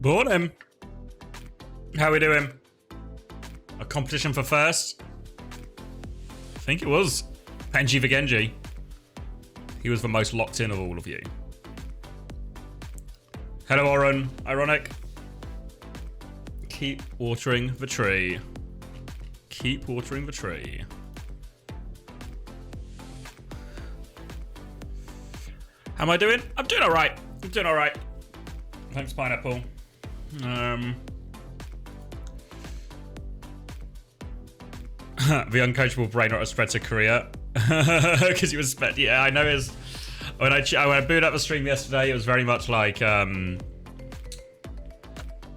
Morning. How we doing? A competition for first? I think it was Penji Vigenji. He was the most locked in of all of you. Hello, Oren. Ironic. Keep watering the tree. Keep watering the tree. How am I doing? I'm doing alright. I'm doing alright. Thanks, Pineapple. The uncoachable brain rot spread to Korea. Because he was yeah, I know his when I booted up the stream yesterday, it was very much like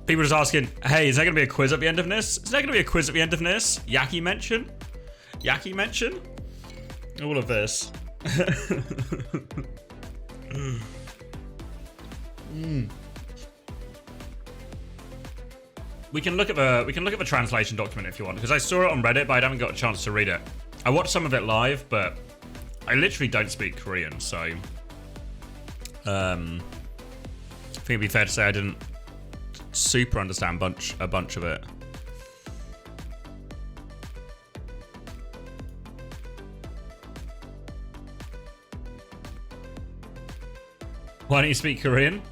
people just asking, hey, is there gonna be a quiz at the end of this? Is there gonna be a quiz at the end of this? Yaki mention? All of this. We can look at the translation document if you want, because I saw it on Reddit, but I haven't got a chance to read it. I watched some of it live, but I literally don't speak Korean, so I think it'd be fair to say I didn't super understand a bunch of it. Why don't you speak Korean?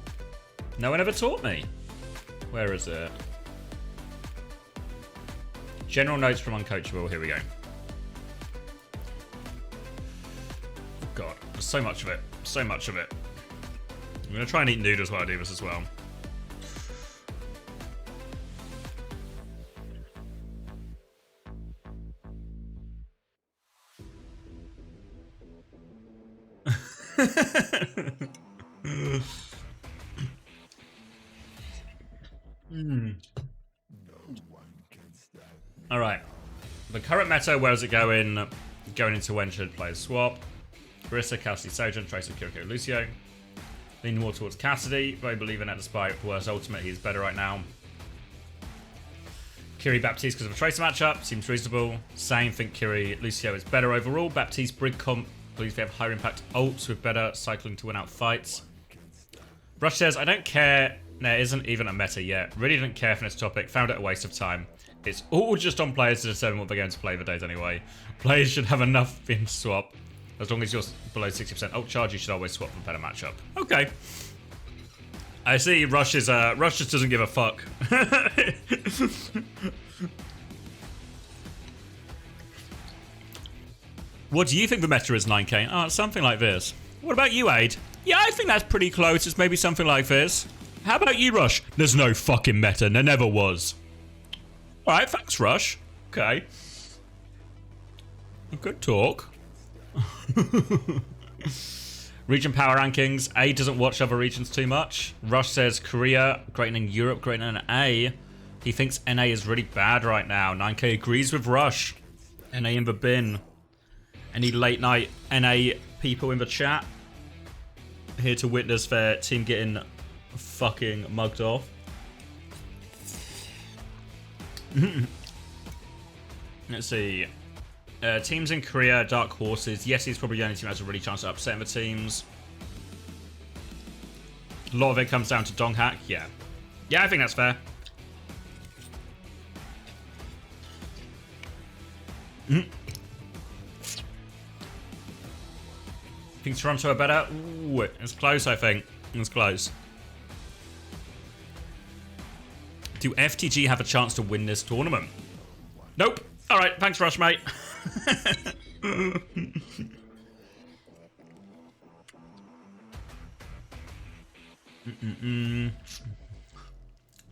No one ever taught me. Where is it? General notes from Uncoachable. Here we go. Oh God, there's so much of it. So much of it. I'm going to try and eat noodles while I do this as well. All right. The current meta, where is it going? Going into when should players swap? Prisa, Cassidy, Sojourn, Tracer, Kiriko, Lucio. Leaning more towards Cassidy, but I believe in that despite worse ultimate, he's better right now. Kiri, Baptiste because of a Tracer matchup, seems reasonable. Same, think Kiri, Lucio is better overall. Baptiste, Brig comp, believes they have higher impact ults with better cycling to win out fights. Rush says, I don't care. There isn't even a meta yet. Really didn't care for this topic. Found it a waste of time. It's all just on players to determine what they're going to play the days anyway. Players should have enough in swap. As long as you're below 60% ult charge, you should always swap for a better matchup. Okay. I see Rush is Rush just doesn't give a fuck. What do you think the meta is, 9K? Oh, it's something like this. What about you, Aid? Yeah, I think that's pretty close. It's maybe something like this. How about you, Rush? There's no fucking meta. There never was. Alright, thanks, Rush. Okay. Good talk. Region power rankings. A doesn't watch other regions too much. Rush says Korea, greater than Europe, greater than A. He thinks NA is really bad right now. 9K agrees with Rush. NA in the bin. Any late night NA people in the chat? Here to witness their team getting fucking mugged off. Let's see. Teams in Korea, Dark Horses. Yes, he's probably the only team that has a really chance of upsetting the teams. A lot of it comes down to Dong Hack. Yeah. Yeah, I think that's fair. Think Toronto are better? Ooh, it's close, I think. It's close. Do FTG have a chance to win this tournament? Nope. All right, thanks, Rush, mate.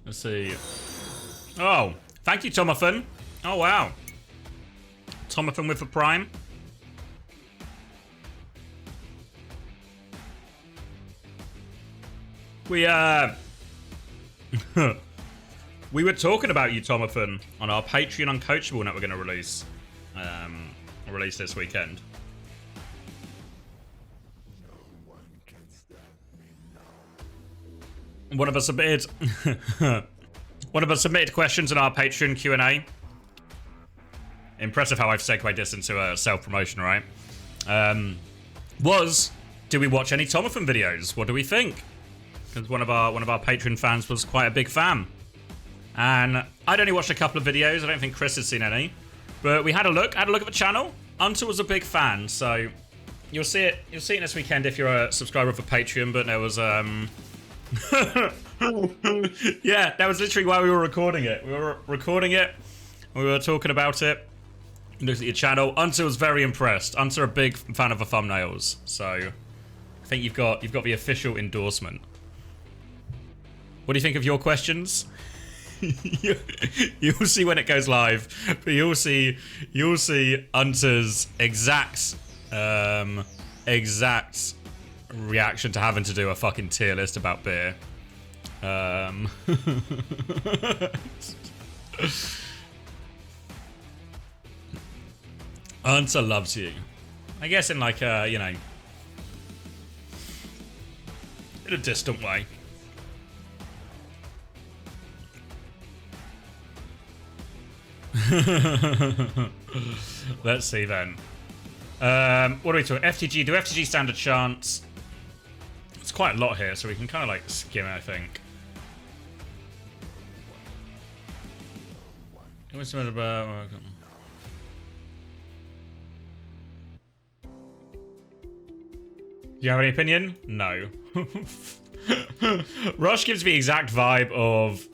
Let's see. Oh, thank you, Tomathan. Oh, wow. Tomathan with the Prime. We were talking about you, Tomathan, on our Patreon Uncoachable that we're going to release this weekend. One of us submitted questions in our Patreon Q&A. Impressive how I've segued this into a self-promotion, right? Was, do we watch any Tomathan videos? What do we think? because one of our Patreon fans was quite a big fan. And I'd only watched a couple of videos. I don't think Chris has seen any. But we had a look at the channel. Until was a big fan, so you'll see it this weekend if you're a subscriber for Patreon, but there was yeah, that was literally why we were recording it. We were recording it, we were talking about it. Looked at your channel. Until was very impressed. Until a big fan of the thumbnails. So I think you've got the official endorsement. What do you think of your questions? You'll see when it goes live, but you'll see Unter's exact reaction to having to do a fucking tier list about beer. Unter loves you, I guess, in like a, you know, in a distant way. Let's see then. What are we talking? FTG. Do FTG stand a chance? It's quite a lot here, so we can kind of like skim it, I think. What's the about? Do you have any opinion? No. Rush gives me the exact vibe of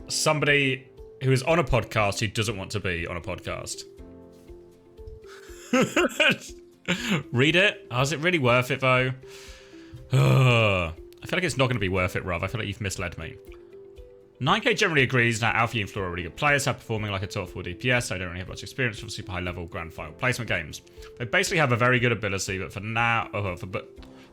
somebody who is on a podcast who doesn't want to be on a podcast. Read it. Oh, is it really worth it, though? I feel like it's not going to be worth it, Rob. I feel like you've misled me. 9K generally agrees that Alfie and Flora are really good players, have performing like a top 4 DPS, so I don't really have much experience from super high level grand final placement games. They basically have a very good ability, but for now,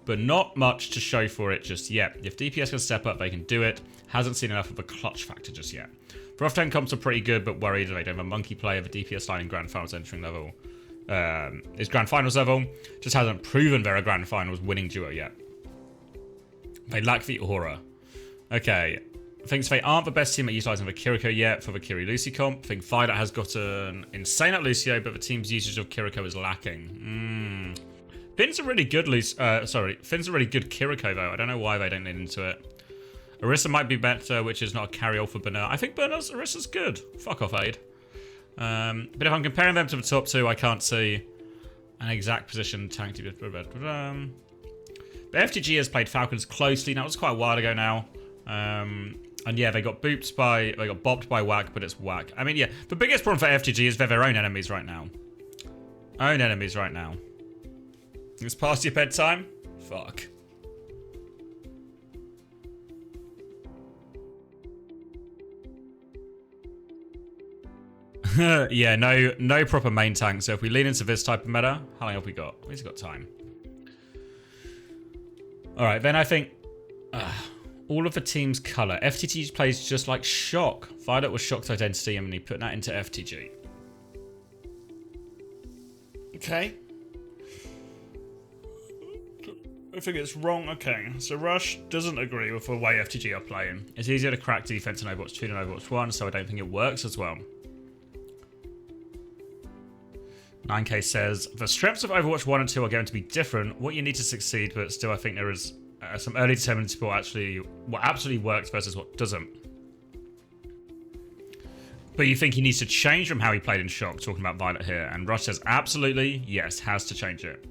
but not much to show for it just yet. If DPS can step up, they can do it. Hasn't seen enough of a clutch factor just yet. Rough 10 comps are pretty good, but worried they don't have a monkey player. The DPS line in grand finals entering level is grand finals level. Just hasn't proven they're a grand finals winning duo yet. They lack the aura. Okay. Thinks they aren't the best team at utilising the Kiriko yet for the Kiri-Lucy comp. Think Violet has gotten insane at Lucio, but the team's usage of Kiriko is lacking. Finn's a really good Finn's a really good Kiriko though. I don't know why they don't lean into it. Orisa might be better, which is not a carry-all for Bernard. I think Orisa's good. Fuck off, Aid. But if I'm comparing them to the top two, I can't see an exact position tank to be. But FTG has played Falcons closely. Now it was quite a while ago now. And yeah, they got bopped by Whack, but it's Whack. I mean, yeah, the biggest problem for FTG is they're their own enemies right now. It's past your bedtime? Fuck. Yeah, no proper main tank. So if we lean into this type of meta, how long have we got? We've got time. All right, then I think all of the team's color. FTG plays just like Shock. Violet was Shock's identity, and he put that into FTG. Okay. I think it's wrong. Okay, so Rush doesn't agree with the way FTG are playing. It's easier to crack defense in Overwatch 2 than Overwatch 1, so I don't think it works as well. 9K says, the strengths of Overwatch 1 and 2 are going to be different. What you need to succeed, but still I think there is some early determinants for what absolutely works versus what doesn't. But you think he needs to change from how he played in Shock, talking about Violet here. And Rush says, absolutely, yes, has to change it.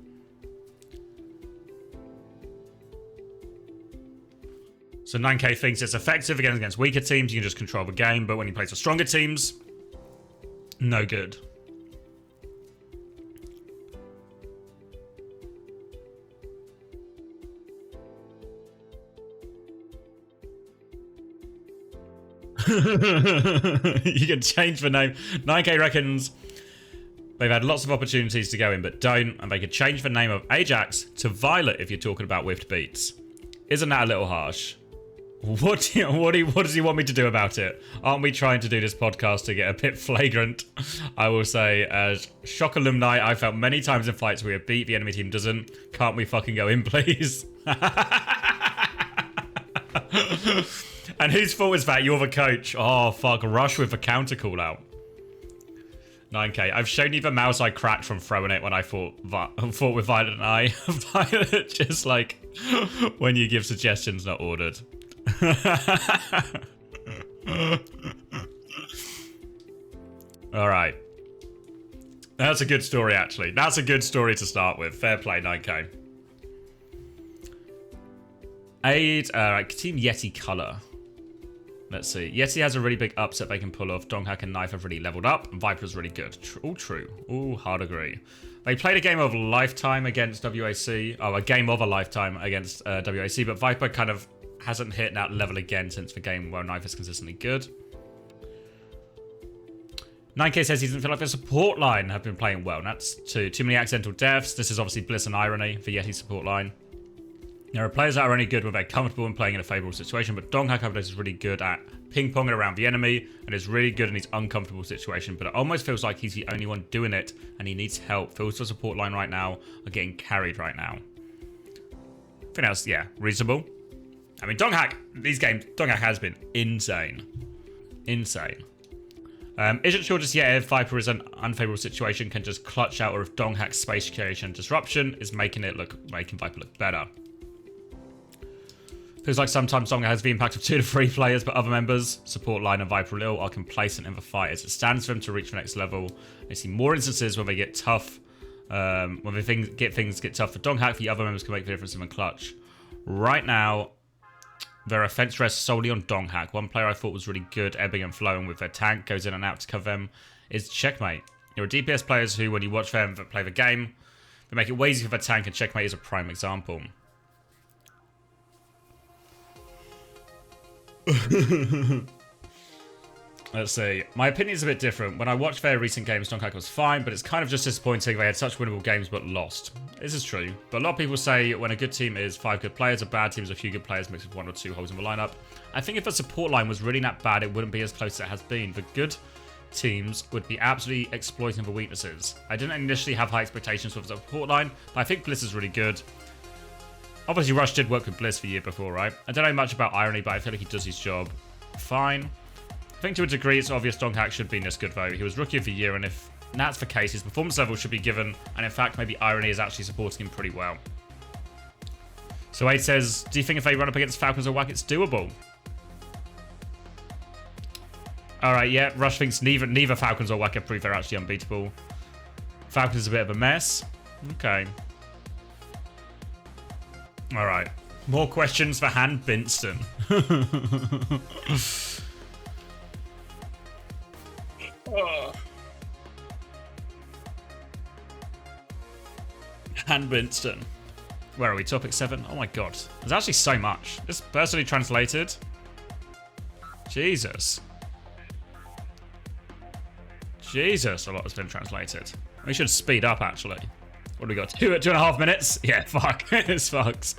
So 9K thinks it's effective against weaker teams. You can just control the game. But when he plays for stronger teams, no good. You can change the name. 9K reckons they've had lots of opportunities to go in, but don't. And they could change the name of Ajax to Violet if you're talking about whiffed beats. Isn't that a little harsh? What does he want me to do about it? Aren't we trying to do this podcast to get a bit flagrant? I will say, as Shock alumni, I felt many times in fights we have beat, the enemy team doesn't. Can't we fucking go in, please? And whose fault is that? You're the coach. Oh, fuck. Rush with the counter call out. 9k. I've shown you the mouse I cracked from throwing it when I fought with Violet and I. Violet, just like when you give suggestions not ordered. Alright. That's a good story, actually. That's a good story to start with. Fair play, 9k. Right, Team Yeti color. Let's see. Yeti has a really big upset they can pull off. Donghack and Knife have really leveled up. And Viper's really good. All true. All hard agree. They played a game of lifetime against WAC. Oh, a game of a lifetime against WAC. But Viper kind of hasn't hit that level again since the game where Knife is consistently good. 9k says he doesn't feel like the support line have been playing well. That's too many accidental deaths. This is obviously bliss and irony for Yeti support line. There are players that are only good when they're comfortable and playing in a favourable situation, but Donghack is really good at ping-ponging around the enemy and is really good in his uncomfortable situation, but it almost feels like he's the only one doing it and he needs help. Feels the support line right now are getting carried right now. I think that's, yeah, reasonable. I mean, Donghack, these games, Donghack has been insane. Insane. Isn't sure just yet if Viper is an unfavourable situation, can just clutch out, or if Donghack's space creation disruption is making Viper look better. Feels like sometimes Donghack has the impact of 2 to 3 players, but other members, support line and Viper Lil, are complacent in the fight as it stands for them to reach the next level. I see more instances when they get tough, when things get tough for Donghack, the other members can make the difference in the clutch. Right now, their offense rests solely on Donghack. One player I thought was really good, ebbing and flowing with their tank, goes in and out to cover them, is Checkmate. There are DPS players who, when you watch them play the game, they make it way easier for their tank, and Checkmate is a prime example. Let's see. My opinion is a bit different. When I watched their recent games, Donghack was fine, but it's kind of just disappointing they had such winnable games but lost. This is true, but a lot of people say when a good team is 5 good players, a bad team is a few good players mixed with 1 or 2 holes in the lineup. I think if the support line was really that bad, it wouldn't be as close as it has been. The good teams would be absolutely exploiting the weaknesses. I didn't initially have high expectations for the support line, but I think Bliss is really good. Obviously, Rush did work with Bliss the year before, right? I don't know much about Irony, but I feel like he does his job fine. I think to a degree, it's obvious Donghack should be this good, though. He was Rookie of the Year, and if that's the case, his performance level should be given, and in fact, maybe Irony is actually supporting him pretty well. So Wade says, do you think if they run up against Falcons or WAC, it's doable? Alright, yeah, Rush thinks neither Falcons or WAC have proved they're actually unbeatable. Falcons is a bit of a mess. Okay. Alright. More questions for Han Binston. Han Binston. Where are we? Topic 7? Oh my god. There's actually so much. This personally translated. Jesus. Jesus, a lot has been translated. We should speed up, actually. What do we got? 2.5 minutes? Yeah, fuck. It's fucked.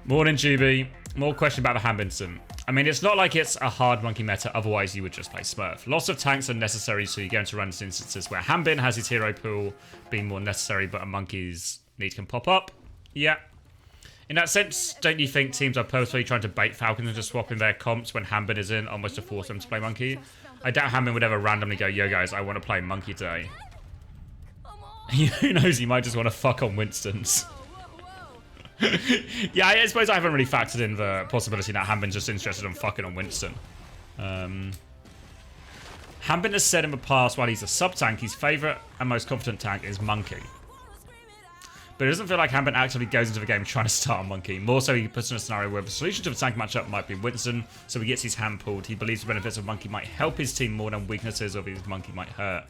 Morning, Juby. More question about the Hambinson. I mean, it's not like it's a hard monkey meta, otherwise you would just play Smurf. Lots of tanks are necessary, so you're going to run into instances where Hambin has his hero pool being more necessary, but a monkey's need can pop up. Yeah. In that sense, don't you think teams are purposefully trying to bait Falcons into swapping their comps when Hambin is in, almost to force them to play monkey? I doubt Hambin would ever randomly go, yo guys, I want to play monkey today. Who knows, he might just want to fuck on Winston's. Yeah, I suppose I haven't really factored in the possibility that Hambin's just interested in fucking on Winston. Hambin has said in the past, while he's a sub-tank, his favourite and most confident tank is Monkey. But it doesn't feel like Hambin actively goes into the game trying to start on Monkey. More so, he puts in a scenario where the solution to the tank matchup might be Winston, so he gets his hand pulled. He believes the benefits of Monkey might help his team more than weaknesses of his Monkey might hurt.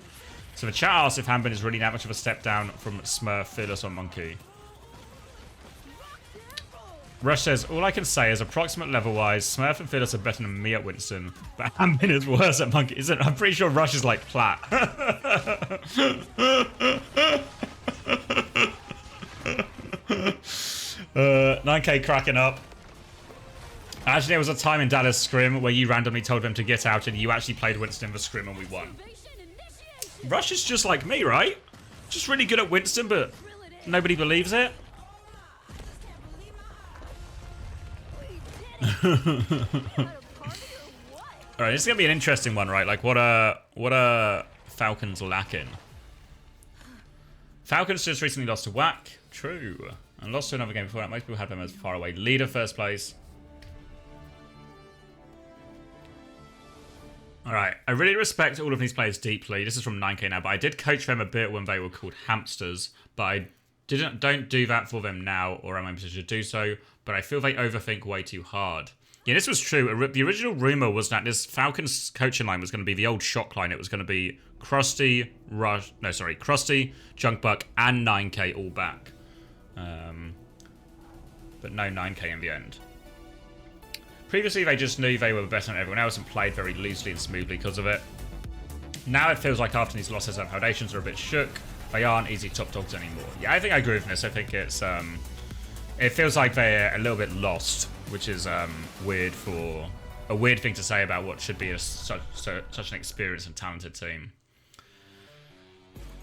So the chat asks if Hambin is really that much of a step down from Smurf Fearless on Monkey. Rush says, all I can say is approximate level-wise, Smurf and Fearless are better than me at Winston, but Hambin is worse at Monkey. Isn't? I'm pretty sure Rush is like plat. 9k cracking up. Actually, there was a time in Dallas Scrim where you randomly told them to get out and you actually played Winston for Scrim and we won. Rush is just like me, right? Just really good at Winston, but nobody believes it. Alright, this is gonna be an interesting one, right? Like, what are Falcons lacking? Falcons just recently lost to WAC. True. And lost to another game before that. Most people had them as far away leader first place. Alright, I really respect all of these players deeply. This is from 9K now, but I did coach them a bit when they were called hamsters, but I don't do that for them now, or am I in a position to do so, but I feel they overthink way too hard. Yeah, this was true. The original rumour was that this Falcons coaching line was going to be the old shock line. It was going to be Krusty, Krusty, Junkbuck, and 9K all back. But no 9K in the end. Previously, they just knew they were better than everyone else and played very loosely and smoothly because of it. Now it feels like after these losses, their foundations are a bit shook. They aren't easy top dogs anymore. Yeah, I think I agree with this. I think it's it feels like they're a little bit lost, which is weird thing to say about what should be such an experienced and talented team.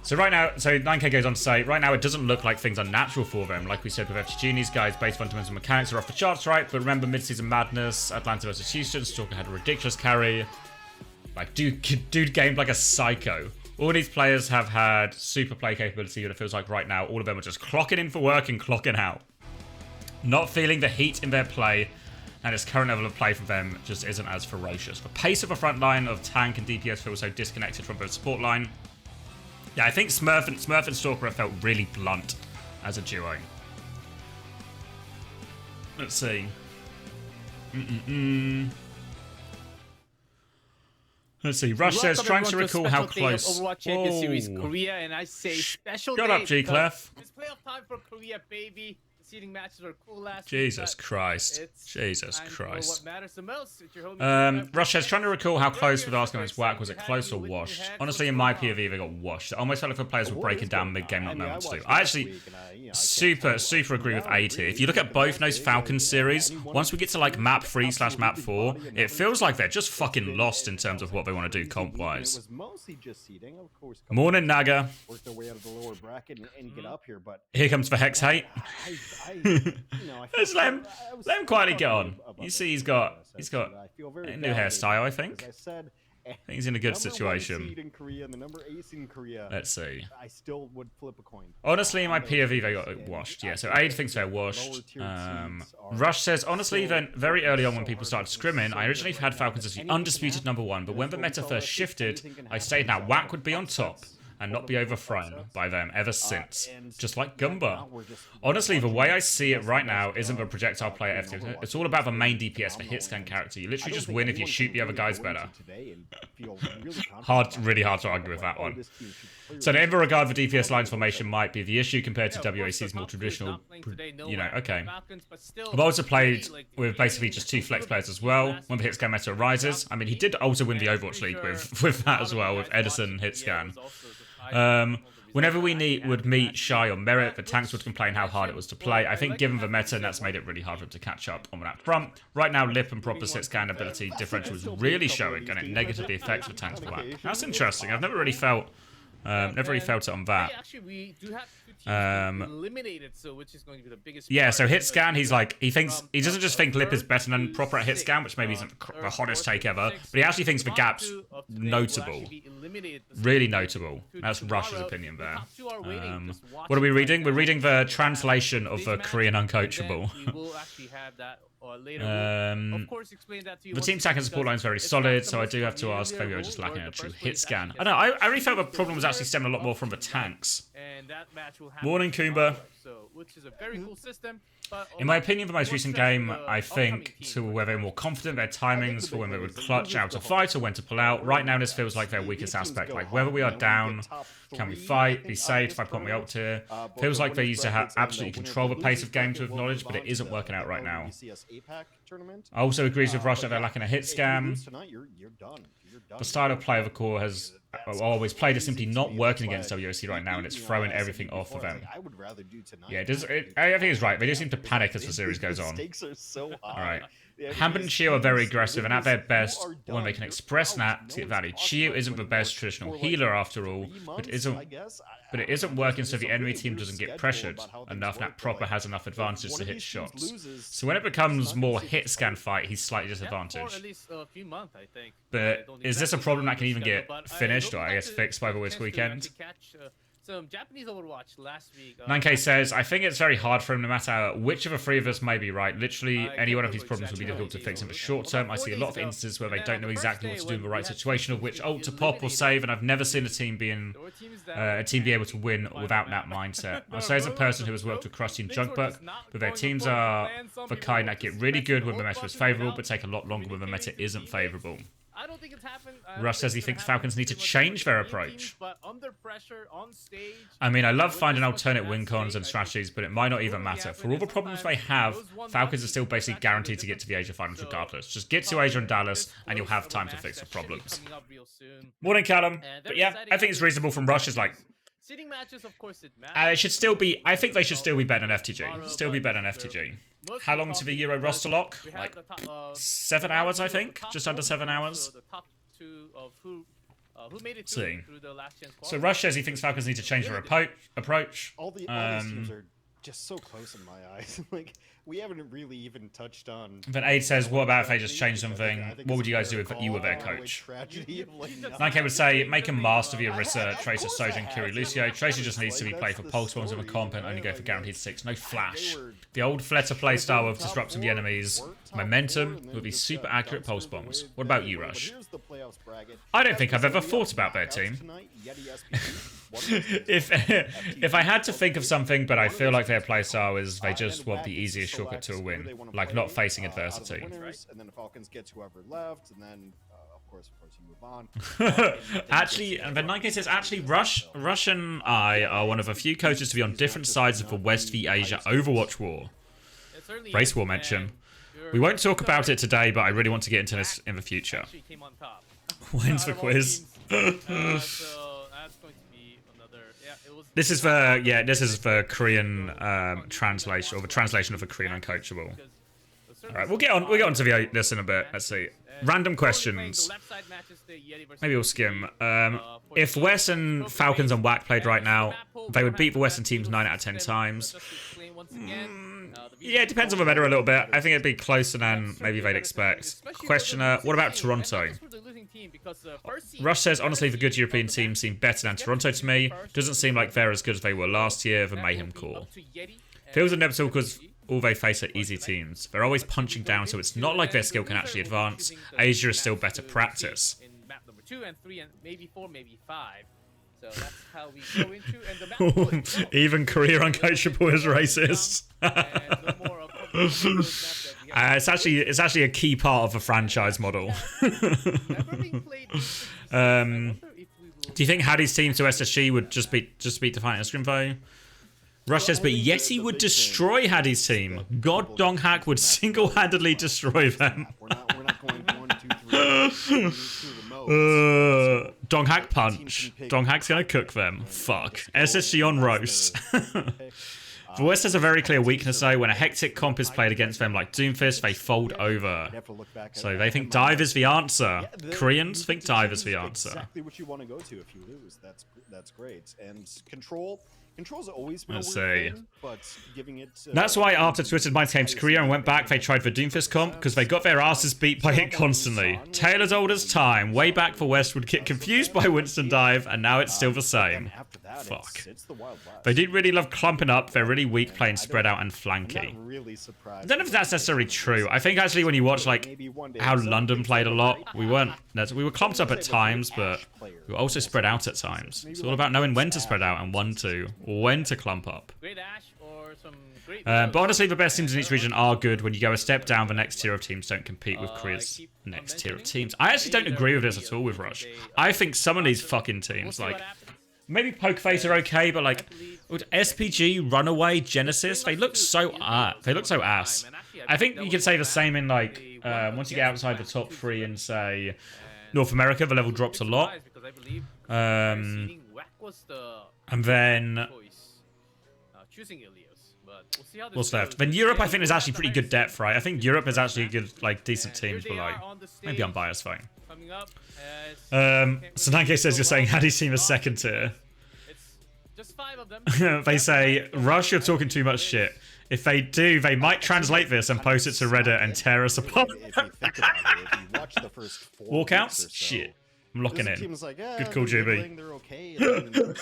So right now, 9K goes on to say, right now it doesn't look like things are natural for them. Like we said with FTG, these guys' base fundamental mechanics are off the charts, right? But remember mid-season madness, Atlanta versus Houston, Stalker had a ridiculous carry. Like, dude gamed like a psycho. All these players have had super play capability, but it feels like right now all of them are just clocking in for work and clocking out. Not feeling the heat in their play, and its current level of play from them just isn't as ferocious. The pace of a front line of tank and DPS feels so disconnected from both support line. Yeah, I think Smurf and Stalker have felt really blunt as a duo. Let's see. Let's see. Rush says, trying to recall how close. Overwatch Champions Series Korea, and I say special Shut up, G-Clef. It's playoff time for Korea, baby. The seeding matches are cool last Jesus week, Christ. Jesus Christ. What matters the most, your homie Rush says, trying to recall how close with Arsenal against WAC. Was it close or washed? Honestly, in my POV, they got washed. It almost felt like the players were breaking down mid-game, not knowing what to do. I actually super agree with AT. If you look at both those Falcons series, once we get to like map 3/map 4, it feels like they're just fucking lost in terms of what they want to do comp-wise. Morning, Naga. Here comes the Hex hate. Let's let him quietly get on. You see he's got a new hairstyle, I think. I think he's in a good situation. Let's see. Honestly, in my POV, they got washed. Yeah, so Aid thinks they're washed. Rush says, honestly, then very early on when people started scrimming, I originally had Falcons as the undisputed #1, but when the meta first shifted, I stayed now WAC would be on top and not be overthrown by them ever since. Just like Gumba. Honestly, the way I see it right now isn't the projectile player FT. It's all about the main DPS, the hit scan character. You literally just win if you shoot the other guys better. Really hard to argue with that one. So in every regard, the DPS lines formation might be the issue compared to WAC's more traditional, okay. I've also played with basically just 2 flex players as well when the hit scan meta arises. I mean, he did also win the Overwatch League with that as well, with Edison hit scan. Whenever we would meet Shy or Merit, the tanks would complain how hard it was to play. I think given the meta, that's made it really hard for him to catch up on that front. Right now, Lip and proper hit scan ability differential is really showing, and it negatively affects the tanks black. That's interesting. I've never really felt it on that. Yeah, so hit scan, he's like, he doesn't just think Lip is better than proper at hit scan, which maybe isn't the hottest take ever, but he actually thinks the gap's notable. Really notable. That's Rush's opinion there. What are we reading? We're reading the translation of the Korean Uncoachable. The team attack and support line is very solid, so I do have to ask, maybe we're just lacking a true hit scan. I don't know, I really felt the problem was actually stemming a lot more from the tanks. Morning, Kumba. Which is a very cool system. In my opinion, the most recent game, I think, to where they're more confident, their timings for when they would clutch out to fight or when to pull out. Right now, this feels like their weakest aspect. Like, whether we are down, can we fight, be safe if I put my ult here? Feels like they used to have absolutely control the pace of games with knowledge, but it isn't working out right now. I also agree with Rush that they're lacking a hit scam. The style of play of the core has always played is simply not working against WOC right now, and it's throwing everything off of them. Yeah, I think it's right. They do seem to panic as the series goes on. Alright. Hambit and Chio are very aggressive, and at their best, when they can express that to get value. Chio isn't the best traditional healer after all, but it isn't working so the enemy team doesn't get pressured enough, and that proper has enough advantage to hit shots. So when it becomes more hit scan fight, he's slightly disadvantaged. But is this a problem that can even get finished? finished, or I guess fixed by this weekend. Some Japanese Overwatch last week. 9K says, I think it's very hard for him no matter which of the three of us may be right. Literally, any one of these problems would be difficult to fix in the short term. I see a lot of instances where they don't know exactly what to do in the right situation of which ult to pop or save, and I've never seen a team be able to win without that mindset. I say as a person who has worked with Krusty and Junkbuck, but their teams are the kind that get really good when the meta is favourable, but take a lot longer when the meta isn't favourable. I don't think it's happened. Rush says he thinks Falcons need to change their approach. But under pressure, on stage, I mean, I love finding alternate win cons and strategies, but it might not even matter. For all the problems they have, Falcons are still basically guaranteed to get to the Asia Finals regardless. Just get to Asia and Dallas, and you'll have time to fix the problems. Morning, Callum. But yeah, I think it's reasonable from Rush. Is like, seeding matches, of course, it matters. it should still be. I think they should still be better than FTG. Still be better than FTG. How long to the Euro roster lock? Like 7 hours, I think. Just under 7 hours. Who made it through the last chance So Rush says he thinks Falcons need to change their approach. All these teams are just so close in my eyes. Like, we haven't really even touched on. Then Aid says, what about if they just change something? What would you guys do if you were their coach? 9K would say, make him master via Rissa, Tracer, Sojourn, Kiri, Lucio. Tracer just needs to be played for pulse bombs in the comp and only go for guaranteed 6. No flash. The old Fleta playstyle of disrupting the enemy's momentum would be super accurate pulse bombs. What about you, Rush? I don't think I've ever thought about their team. If I had to think of something, but I feel like their playstyle is they just want the easiest shortcut to a win, like not facing adversity. And then the Falcons gets whoever left, and then of course you move on. Actually, and then 9K says, actually, Rush and I are one of a few coaches to be on different sides of the West v Asia Overwatch war. Race war mention. We won't talk about it today, but I really want to get into this in the future. When's the quiz? This is the Korean translation, or the translation of the Korean uncoachable. All right, we'll get on to this in a bit. Let's see. Random questions. Maybe we'll skim. If West and Falcons and WAC played right now, they would beat the Western teams 9 out of 10 times. Yeah, it depends on the meta a little bit. I think it'd be closer than maybe they'd expect. Questioner, what about Toronto? Rush says, honestly, the good European teams seem better than Toronto to me. Doesn't seem like they're as good as they were last year, the Mayhem Core. Feels inevitable because all they face are easy teams. They're always punching down, so it's not like their skill can actually advance. Asia is still better practice. In map number 2 and 3 and maybe 4, maybe 5. So that's how we go into, and the map even Korea uncoachable is racist. It's actually a key part of the franchise model. Do you think Hattie's team to SSG would just beat Defiant and Scrimvo? Rush says, but YETI would destroy Hattie's team. God Donghack would single-handedly destroy them. We're not going 1, 2, 3. Donghack punch. Donghack's gonna cook them. Fuck. SSG on roast. The West has a very clear weakness though. When a hectic comp is played against them like Doomfist, they fold over. So they think dive is the answer. Koreans think dive is the answer. Exactly what you want to go to if you lose. That's great. And Control's always been Let's a weird see. thing, but giving it... That's why after Twisted Minds came to Korea and went back, they tried for Doomfist comp, because they got their asses beat by it constantly. Tale as old as time. Way back for West would get confused by Winston Dive, and now it's still the same. Fuck. It's the Wild West. They did really love clumping up. They're really weak playing spread out and I'm flanky. not really surprised. I don't know if that's necessarily true. I think actually when you watch like how London played a lot, we were clumped up at times, but we were also spread out at times. It's all about knowing when to spread out and when to clump up. Great Ash or some great But honestly, the best teams in each region are good. When you go a step down, the next tier of teams don't compete with Korea's next tier of teams. I actually don't agree with this at all with Rush. I think some of these fucking teams, like maybe Pokeface are okay, but like would SPG, Runaway, Genesis, they look so ass. I think you could say the same in like once you get outside the top 3 in say North America, the level drops a lot. And then what's left? Then Europe, I think, is actually pretty good depth, right? I think Europe is actually good, like decent teams, but like maybe I'm biased, fine. So 9K says you're saying Hattie's team is second tier. Just 5 of them. They say, Rush, you're talking too much shit. If they do, they might translate this and post it to Reddit and tear us apart. If you think about it, if you watch the first 4 Walkouts? weeks or so, Shit. I'm locking This in. team's like, yeah, Good call, they're JB. middling, they're okay. And then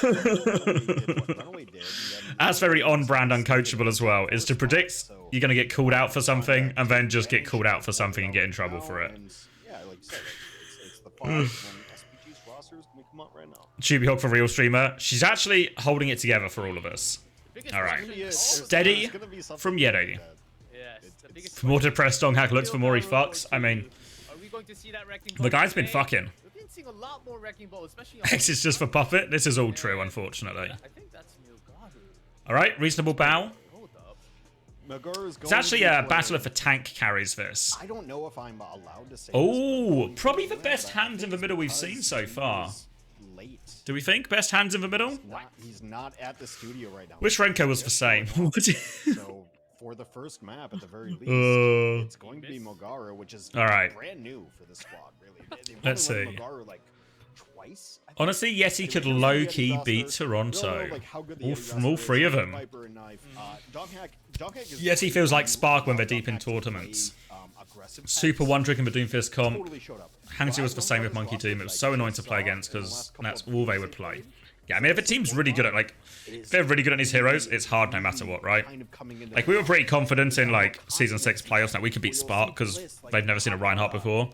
Runaway did, and then That's very on-brand Runaway uncoachable as well, is to predict so you're going to get called out for something and then just get called out for something and get in trouble for it. And, yeah, like you said, it's the five, and SPG's roster is going to come out right now. Chubby Hog for real streamer. She's actually holding it together for all of us. All right. Steady from YETI. For more depressed, Donghack looks for more he fucks. I mean, the guy's been fucking. X is just for puppet. This is all true, unfortunately. All right, reasonable bow. It's actually a battle for tank carries this. I don't know if I'm allowed to say. Oh, probably the best hands in the middle we've seen so far. Do we think best hands in the middle? He's not at the studio right now. Wish Renko was the same. So for the first map, at the very least, it's going to be Mogara, which is all right. Brand new for the squad, really. Let's see. Mogara, like, twice. Honestly, YETI could low-key beat Toronto. From all three of them. YETI feels like Spark when they're deep in tournaments. Super one-trick in the Doomfist comp. Hangzhou was the same with Monkey Doom. It was so annoying to play against because that's all they would play. Yeah, I mean, if a team's really good at, like, if they're really good at these heroes, it's hard no matter what, right? Like, we were pretty confident in, like, Season 6 playoffs that we could beat Spark because they've never seen a Reinhardt before.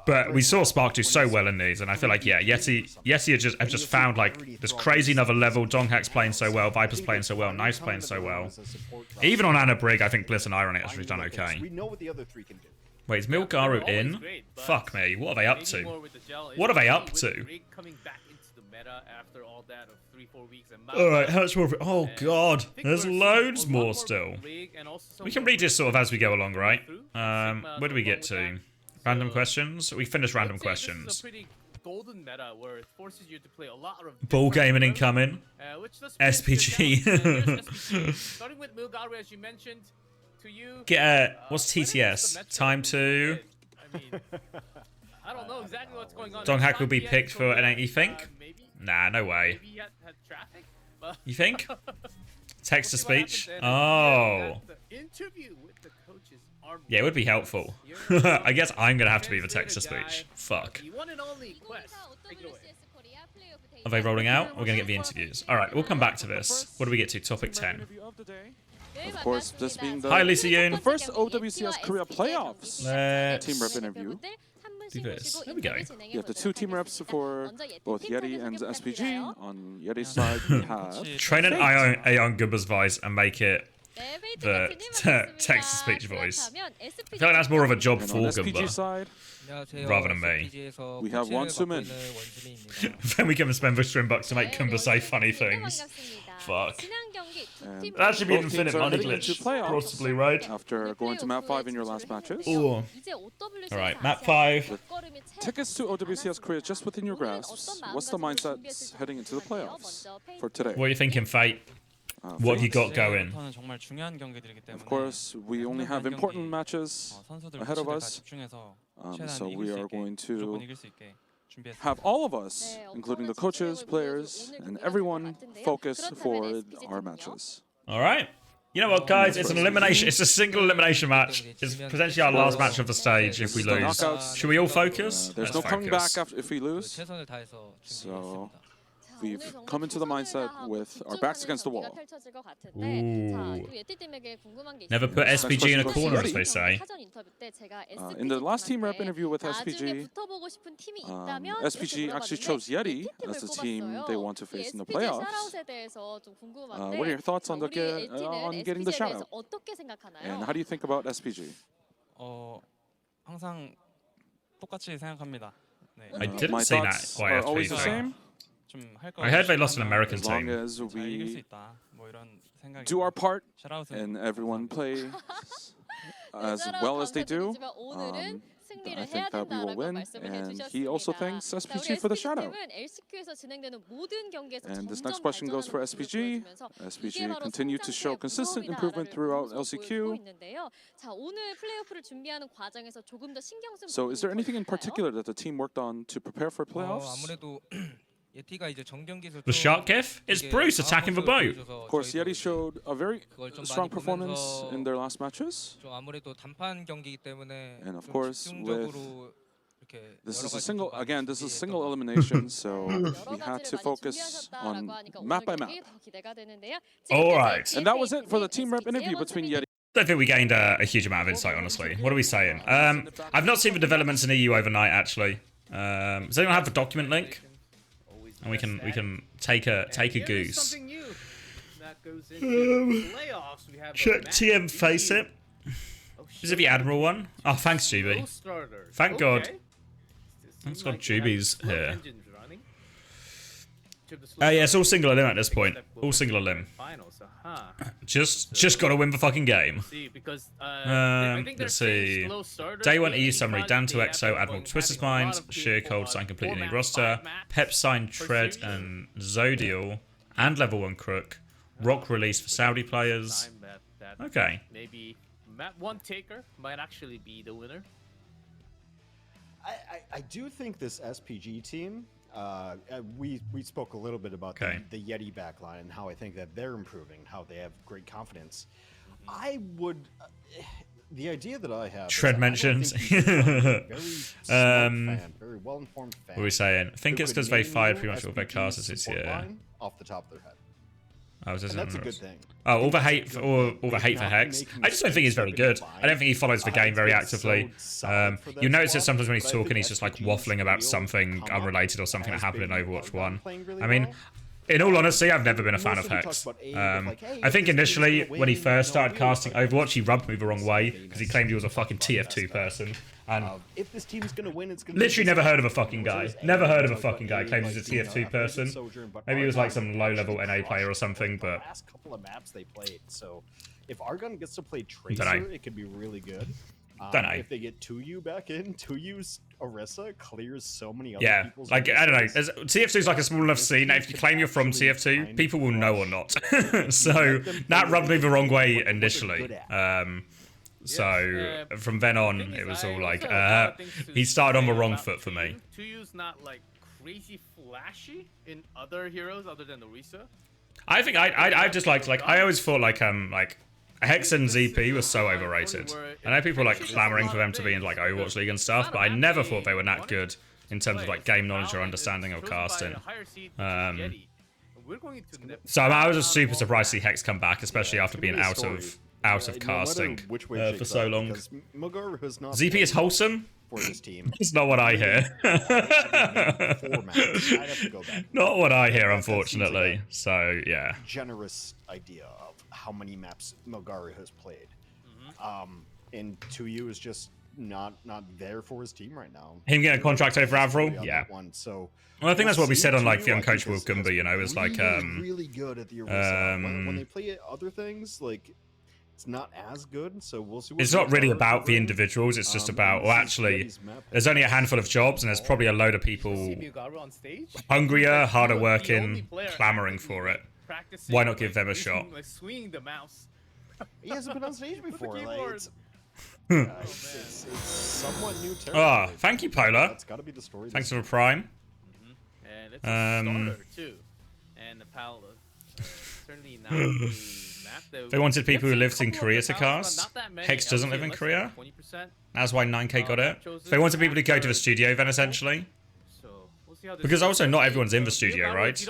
But we saw Spark do so well in these, and I feel like, yeah, YETI have just found, like, this crazy another level. Donghack's playing so well, Viper's playing so well, Knife's playing so well. Even on Anna Brig, I think Bliss and Irony actually done okay. Wait, is Milgaru in? Fuck me, what are they up to? What are they up to? Alright, how much more? Oh god, there's loads more still. We can read this sort of as we go along, right? Where do we get to? Random questions? We finished random questions. Ball gaming incoming. SPG. Starting with Milgaru, as you mentioned, to you. Get a what's TTS? Time to. I don't know exactly what's going on. Donghack will be picked for an. You think? Nah, no way. You think? Text to speech? Oh. Yeah, it would be helpful. I guess I'm gonna have to be the text to speech. Fuck. Are they rolling out? We're gonna get the interviews. Alright, we'll come back to this. What do we get to? Topic 10. Of course, this being the, Hi, Lisa Yoon. the first OWCS Korea Playoffs team rep interview. Do this. There we go. You have the two team reps for both YETI and SPG. On YETI's side, we have... Train an Aeon Gumba's voice and make it the text-to-speech voice. I feel like that's more of a job for SPG side, rather than me. we have Won Sumin. Then we can spend the stream bucks to make Kumba say funny things. Fuck. That should be an infinite money glitch. Possibly, right? After going to map 5 in your last matches. Ooh. Alright, map 5. Tickets to OWCS Korea just within your grasp. What's the mindset heading into the playoffs for today? What are you thinking, Fate? What have you got going? Of course, we only have important matches ahead of us, so we are going to have all of us, including the coaches, players, and everyone focus for our matches. All right. You know what, guys? It's an elimination. It's a single elimination match. It's potentially our last match of the stage if we lose. Should we all focus? There's no coming back after if we lose. So we've come into the mindset with our backs against the wall. Ooh. Never put SPG in a corner, as they say. In the last team rep interview with SPG, SPG actually chose YETI as the team they want to face in the playoffs. What are your thoughts on getting the shout out? And how do you think about SPG? I didn't My see that thoughts are always the YFP same. I heard they lost an American As long team. as we do our part and everyone play as well as they do, I think that we will win. And he also thanks SPG for the shout out. And this next question goes for SPG. SPG continued to show consistent improvement throughout LCQ. So is there anything in particular that the team worked on to prepare for playoffs? The shark gif? It's Bruce attacking the boat. Of course, YETI showed a very strong performance in their last matches. And of course, with This is a single, again, this is a single elimination, so we had to focus on map by map. All right. And that was it for the team rep interview between YETI. Don't think we gained a huge amount of insight, honestly. What are we saying? I've not seen the developments in EU overnight, actually. Does anyone have the document link? And we can take a goose. Something new that goes into playoffs. We have Check TM face it. Is it the Admiral one? Oh, thanks, Juby. Thank God. Thanks God Juby's here. Yeah, it's all single elim at this point. All single elim. Just gotta win the fucking game. Let's see. Day 1 EU summary. Dan to EXO, Admiral Twister's Mind, Sheer Cold, Sign Completely New Roster, Pep Sign, Tread, and Zodial, and Level 1 Crook. Rock release for Saudi players. Okay. Maybe map 1 taker might actually be the winner. I do think this SPG team, we spoke a little bit about the YETI backline and how I think that they're improving, how they have great confidence. I would, the idea that I have. Tread mentions. Very very well-informed fan. What are we saying? I think it's because they fired pretty much all their casters this year. Off the top of their head. And that's a good thing. Oh, all the hate for Hex. I just don't think he's very good. I don't think he follows the game very actively. You notice it sometimes when he's talking, he's just like waffling about something unrelated or something that happened in Overwatch 1. I mean, in all honesty, I've never been a fan of Hex. I think initially, when he first started casting Overwatch, he rubbed me the wrong way because he claimed he was a fucking TF2 person. And if this team's gonna win, it's gonna literally never heard of a fucking guy. Never heard of a fucking guy claims he's a TF2 person. Maybe he was like some low-level NA player or something, but last couple of maps they played. So if Argon gets to play Tracer, it could be really good. Don't know. If they get 2U back in, 2U's Orisa clears so many other people's like I don't know. TF2's like a small enough scene that if you claim you're from TF2, people will know or not. So that rubbed me the wrong way initially. So from then on, it was all like he started on the wrong foot for me. 2U's not like crazy flashy in other heroes other than Orisa. I think I just liked I always thought like Hex and ZP was so overrated. I know people were like clamoring for them to be in like Overwatch League and stuff, but I never thought they were that good in terms of like game knowledge or understanding of casting. So I was just super surprised to see Hex come back, especially after being out of casting for so long. ZP is wholesome. For this team. It's not what I hear. Not what I hear, unfortunately. So yeah. Generous idea of how many maps Mogaru has played. And 2U is just not there for his team right now. Him getting a contract over Avril? Yeah. So well, I think that's what we said on like the Uncoachable Gumba, you know, it was like really good at the Orisa. When they play other things, like it's not as good, so we'll see. It's not really about the individuals, it's just about, well, actually, there's only a handful of jobs, and there's probably a load of people hungrier, harder working, clamoring for it. Why not give them a shot? He hasn't been on stage before. It's somewhat new territory. Thank you, Polar. That's gotta be the story. Thanks for the Prime. And it's a starter, too. And the Pal, certainly not they wanted people who lived in Korea to cast. Hex doesn't live in Korea. That's why 9K got it. They wanted people to go to the studio then, essentially. Because also not everyone's in the studio, right?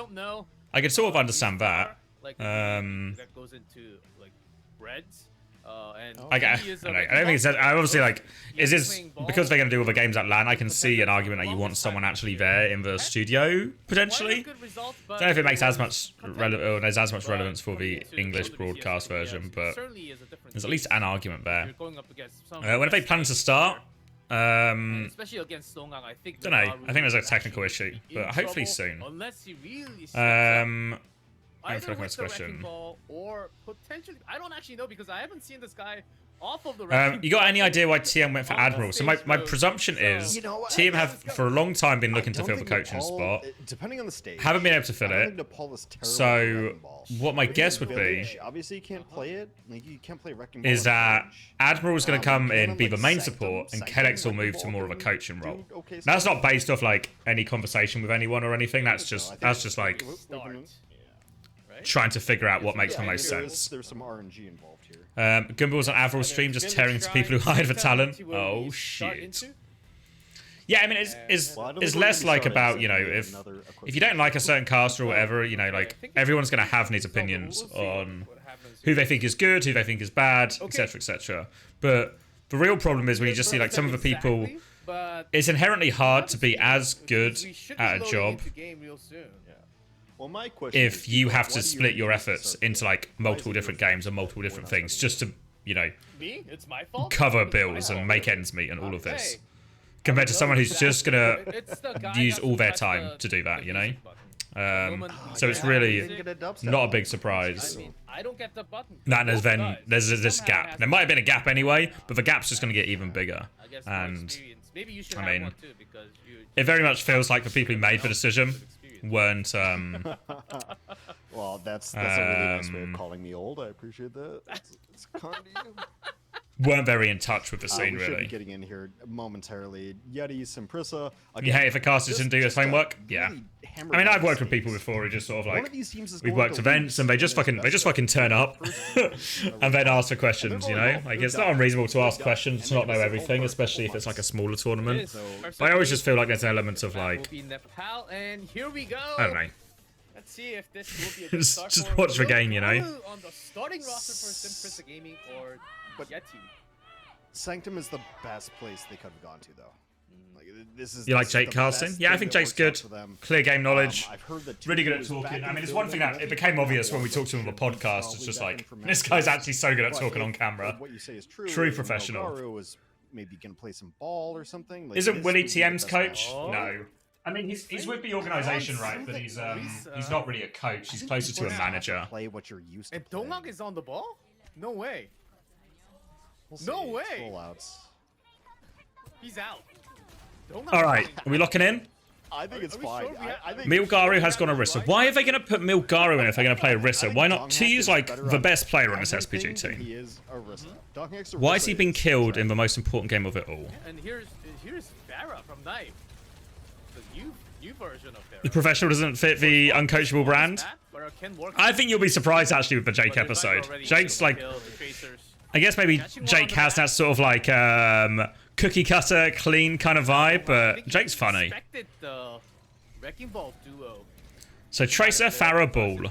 I could sort of understand that. That goes into like breads. I don't think it's that. I obviously like. Is this because they're going to do all the games at LAN? I can see an argument that you want someone actually there in the studio potentially. I don't know if it makes as much there's as much relevance for the English broadcast version, but there's at least an argument there. When are they planning to start? Especially against Songang, I think. Don't know. I think there's a technical issue, but hopefully soon. Either with the wrecking ball or potentially, I don't actually know because I haven't seen this guy off of the wrecking you got any idea why TM went for Admiral? So my presumption is TM have for a long time been looking to fill the coaching spot. Depending on the stage, haven't been able to fill it. So what my guess would be, obviously you can't play it. Like you can't play wrecking ball. Is that Admiral is going to come in, be the main support, and Kellex will move to more of a coaching role. That's not based off like any conversation with anyone or anything. That's just like trying to figure out what makes the most sense. There's some RNG involved here. Gumball's on Avril stream just tearing to people who hired for talent. Oh shit. Yeah, I mean, it's less like about, you know, if you don't like a certain caster or whatever, you know, like everyone's going to have these opinions on who they think is good, who they think is bad, etc., etc. But the real problem is when you just see like some of the people, it's inherently hard to be as good at a job Well, my question if you have to split your efforts into like multiple different games and multiple different things just to, you know, cover bills and make ends meet and all of this. Compared to someone who's just gonna use all their time to do that, you know? So it's really not a big surprise. And there's this gap. There might have been a gap anyway, but the gap's just gonna get even bigger. And I mean, it very much feels like the people who made the decision weren't well, that's a really nice way of calling me old. I appreciate that. It's kind of you. Weren't very in touch with the scene, we really. Should be getting in here momentarily. YETI, Prisa. You hate if a caster doesn't do his homework? Yeah. I mean, I've worked with people before who just sort of like, we've worked events and they just fucking turn up and then ask for questions, you know? Like, it's not unreasonable to ask questions, to not know everything, especially if it's like a smaller tournament. But I always just feel like there's an element of like, and here we go. I don't know. Let's see if this will be a just watch the game, you know? On the starting roster for Prisa Gaming or YETI. Sanctum is the best place they could have gone to, though. Like, you like Jake casting? Yeah, I think Jake's good. Clear game knowledge. I've heard that really good at talking. I mean, it's one thing that it became obvious when we talked to him on the podcast. It's just like, this guy's actually so good at talking on camera. What you say is true. True professional. Was maybe going to play some ball or something. Like, isn't Willie TM's coach? No. I mean, he's with the organization, right? But he's not really a coach. He's closer to a manager. Play what you're used to. And Donghak is on the ball? No way. No way. He's out. All right, are we locking in? I think it's fine. I think Milgaru has gone Orisa. Why are they going to put Milgaru in if they're going to play Orisa? Why not? T's like the best player on this SPG team. He is Orisa. Why has he been killed in the most important game of it all? And here's Farah from Knife. The new version of Farah. The professional doesn't fit the uncoachable brand. I think you'll be surprised actually with the Jake episode. Jake's like, I guess maybe Jake has that sort of like cookie cutter, clean kind of vibe, but Jake's funny. So Tracer, Farah, Ball.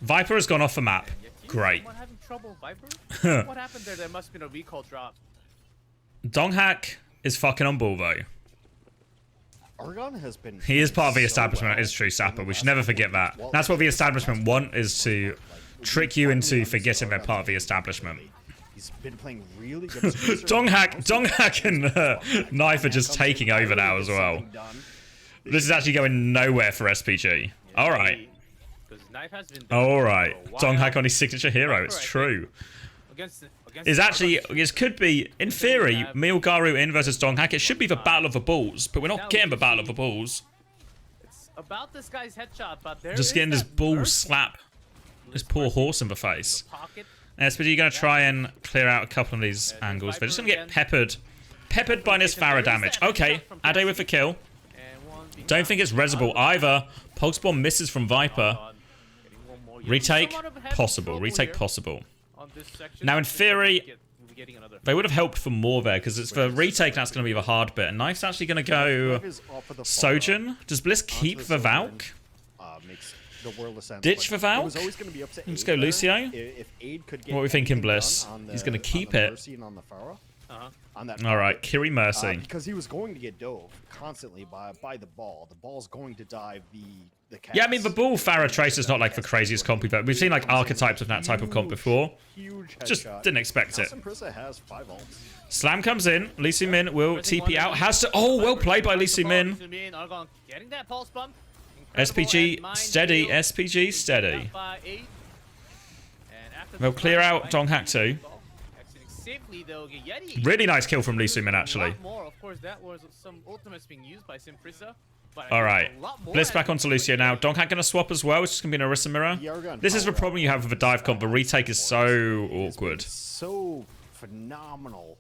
Viper has gone off the map. Great. What happened there? There must have been a recall drop. Donghak is fucking on Ball though. Argon has been. He is part of the establishment. Is true Sapper. We should never forget that. That's what the establishment want, is to trick you into forgetting they're part of the establishment. He's been playing really good. Donghak and Knife are just taking over now as well. This is actually going nowhere for SPG. All right. All right. Donghak on his signature hero. It's true. It could be, in theory, Milgaru in versus Donghak. It should be the Battle of the Balls, but we're not getting the Battle of the Balls. It's about this guy's headshot, but there just getting this ball slap this poor horse in the face. SPG going to try and clear out a couple of these angles. They're just going to get peppered by this Farah damage. Okay, Ade with the kill. Don't think it's Resable either. Pulse Bomb misses from Viper. Retake? Possible. Retake possible. Now, in theory, they would have helped for more there, because it's the retake that's going to be the hard bit. And Knife's actually going to go Sojin. Does Bliss keep the Valk? Ditch the Valk? Let's go Lucio. What are we thinking, Bliss? He's going to keep it. Alright, Kiri Mercy. Because he was going to get dove constantly by the ball. The ball's going to dive the cast. Yeah, I mean, the Bull Farah Trace is not like the craziest comp we've We've seen like archetypes of that type of comp before. Just didn't expect it. Slam comes in. Lee Si Min will TP out. Has to. Oh, well played by Lee Si Min. SPG steady. SPG steady. They'll clear out Donghak too. Really nice kill from Lee Si Min, actually. Alright. Bliss back onto Lucio now. Donghak gonna swap as well. It's just gonna be an Orisa mirror. This is the problem you have with a dive comp. The retake is so awkward. So phenomenal.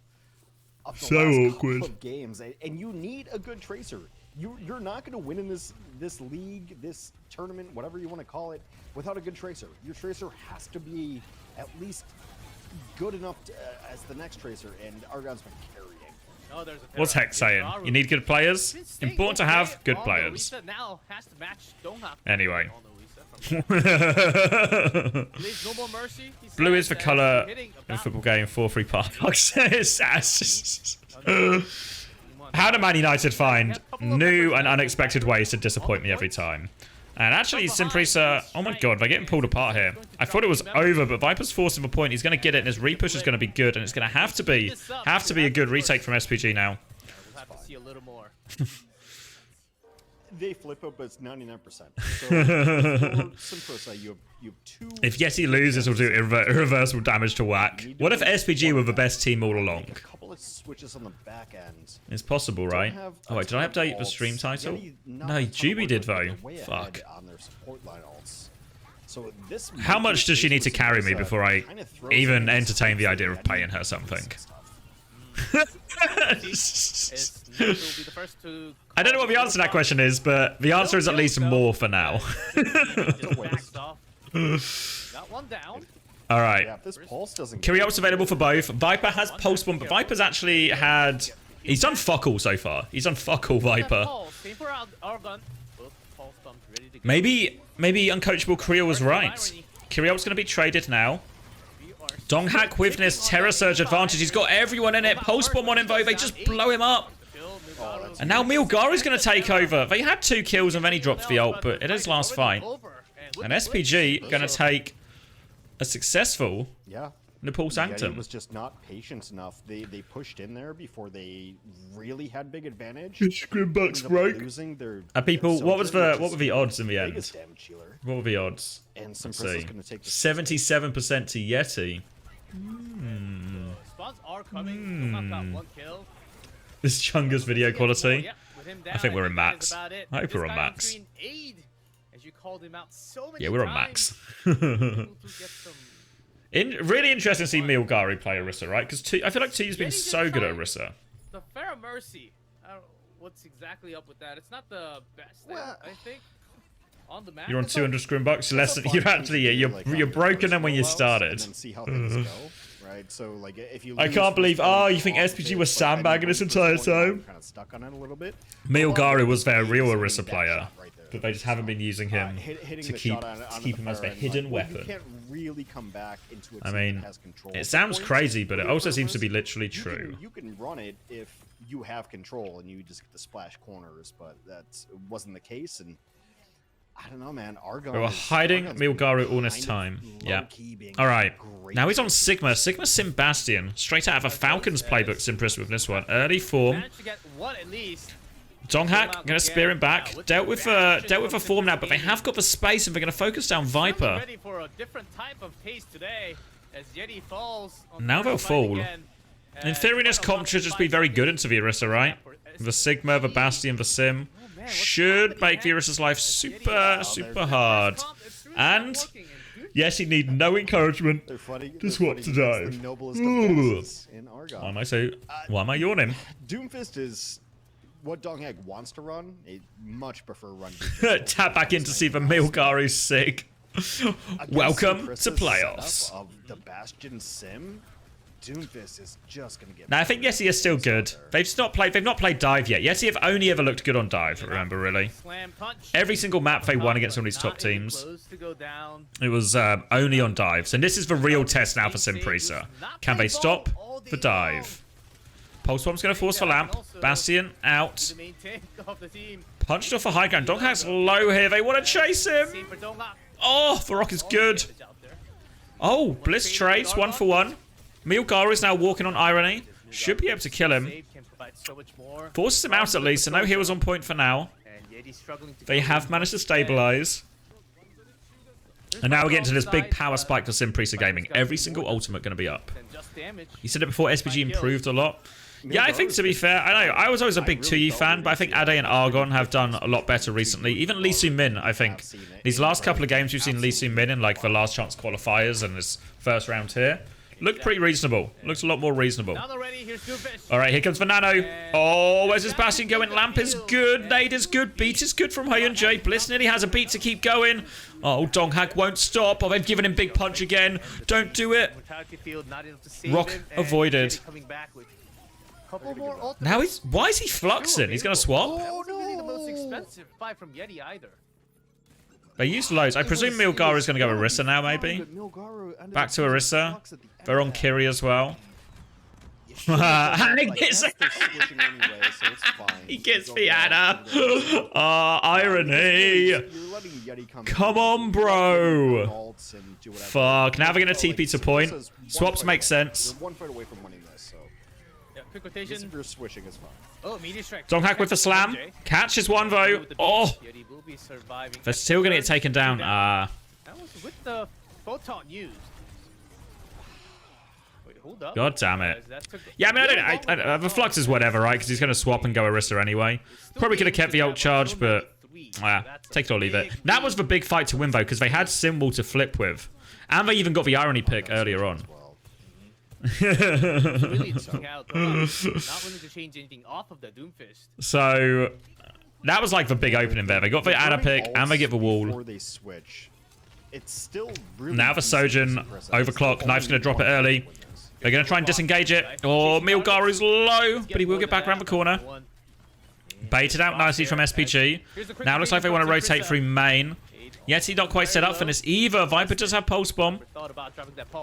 So awkward. Games, and you need a good tracer. You're not going to win in this league, this tournament, whatever you want to call it, without a good tracer. Your tracer has to be at least good enough as the next tracer, and Argon's been carrying. What's Hex saying? You need good players? Important to have good players. Anyway. Blue is the colour in a football game, 4-3 Parks. How do Man United find new and unexpected ways to disappoint me every time? And actually, Prisa, oh my god, they're getting pulled apart here. I thought it was over, but Viper's forcing a point. He's going to get it, and his repush is going to be good, and it's going to have to be a good retake from SPG now. We'll have to see a little more. They flip it, but it's 99%. So, Prisa, you have two... If YETI loses, it'll do irreversible damage to whack. What if SPG were the best team all along? A couple of switches on the back end. It's possible, right? Oh wait, did I update the stream title? No, Juby did though. Fuck. So this How much does she need to carry me before I even entertain the idea of paying her something? I don't know what the answer to that question is, but the answer is at least more for now. Alright. Kyriop's available for both. Viper has Pulse Bomb, but Viper's actually had... He's done fuck all so far. He's done fuck all, Viper. Maybe Uncoachable Kriya was right. Kyriop's going to be traded now. Donghack with this Terror Surge advantage. He's got everyone in it. Pulse Bomb on him, though. They just blow him up. And now Milgari's going to take over. They had 2 kills and then he dropped the ult, but it is last fight. And SPG going to take a successful Nepal Sanctum. It was just not patient enough. They pushed in there before they really had big advantage. Scrimbucks broke. People, what were the odds in the end? What were the odds? And let's see. 77% to YETI. Spawns are coming. This Chunga's video quality. I think we're in max. I hope we're on max. Yeah, we're on max. Really interesting to see Milgari play Orisa, right? Because I feel like T's been so good at Orisa. The Fair Mercy. I don't know what's exactly up with that. It's not the best, I think. On the map. You're on 200 Scrimbucks. You're actually you're broken than when you started. See how things go, right? So like if you I can't believe. You think SPG was sandbagging this entire time? Kind of stuck on it a little bit. Milgari was their real Orisa player, but they just haven't been using him to keep him as their hidden weapon. You can't really come back into a team I mean, that has control. it sounds crazy, but it also seems to be literally true. You can run it if you have control and you just get the splash corners, but that wasn't the case. And I don't know, man. Argon. We were hiding Milgari all this time. Yeah. All right. Now he's on Sigma. Sigma Simbastian. Straight out of a Falcons playbook, Simpress with this one. Early form. Donghack going to spear him back. Dealt with a form now, but they have got the space and they're going to focus down Viper. Now they'll fall. In theory, this comp should just be very good into the Orisa, right? The Sigma, the Bastion, the Sim should make the Orisa's life super hard. And yes, he need no encouragement to swap to dive. Why am I yawning? Doomfist is what Donghack wants to run. He'd much prefer run. Tap back in to see the Milgari's sick. Welcome to playoffs. Of the Bastion Sim, Doomfist is just gonna get. Now I think YETI is still good. They've not played dive yet. YETI have only ever looked good on dive. Remember, really. Every single map they won against one of these top teams, it was only on dives. And this is the real test now for Simprisa. Can they stop the dive? Pulse Bomb's going to force for Lamp. Bastion out. Punched off a high ground. Donghack's low here. They want to chase him. Oh, the rock is good. Oh, Bliss trades 1 for 1. Milgari is now walking on Irony. Should be able to kill him. Forces him out at least, so no heals on point for now. They have managed to stabilize. And now we're getting to this big power spike for Simprisa Gaming. Every single ultimate going to be up. You said it before, SPG improved a lot. Yeah, I think to be fair, I know, I was always a big 2E fan, but I think Ade and Argon have done a lot better recently. Even Lee Soo-min, I think. These last couple of games we've seen Lee Soo-min in like the last chance qualifiers and this first round here. Looked pretty reasonable. Looks a lot more reasonable. Alright, here comes the Nano. Oh, where's this Bastion going? Lamp is good. Nade is good. Beat is good from Hyun J. Bliss nearly has a beat to keep going. Oh, Donghack won't stop. Oh, they've given him big punch again. Don't do it. Rock avoided. Couple more ultimates. Now why is he fluxing? He's gonna swap. That wasn't really the most expensive buy from YETI either. They used loads. I presume Milgaru is gonna go Orisa now, maybe. Back to Orisa. They're on Kiri as well. He gets the Anna. Irony. Come on, bro. Fuck. Now they're gonna TP to point. Swaps make sense. We're 1 fight away from winning this, so. Yeah, quick rotation. If you're switching, is fine. Oh, media strike. Donghack with the slam. Catches one though. Oh. They're still gonna get taken down. That was with the photon used. Hold up. God damn it. Yeah, I mean, I the flux is whatever, right? Because he's going to swap and go Orisa anyway. Probably could have kept the ult charge, but take it or leave it. That was the big fight to win, though, because they had Symbol to flip with. And they even got the Irony pick earlier on. So, that was like the big opening there. They got the Anna pick, and they get the wall. Before they switch, it's still really now the Sojin, overclock, Knife's going to drop it early. They're going to try and disengage it. Oh, Milgaru's low, but he will get back around the corner. Baited out nicely from SPG. Now it looks like they want to rotate through main. YETI not quite set up for this either. Viper does have Pulse Bomb.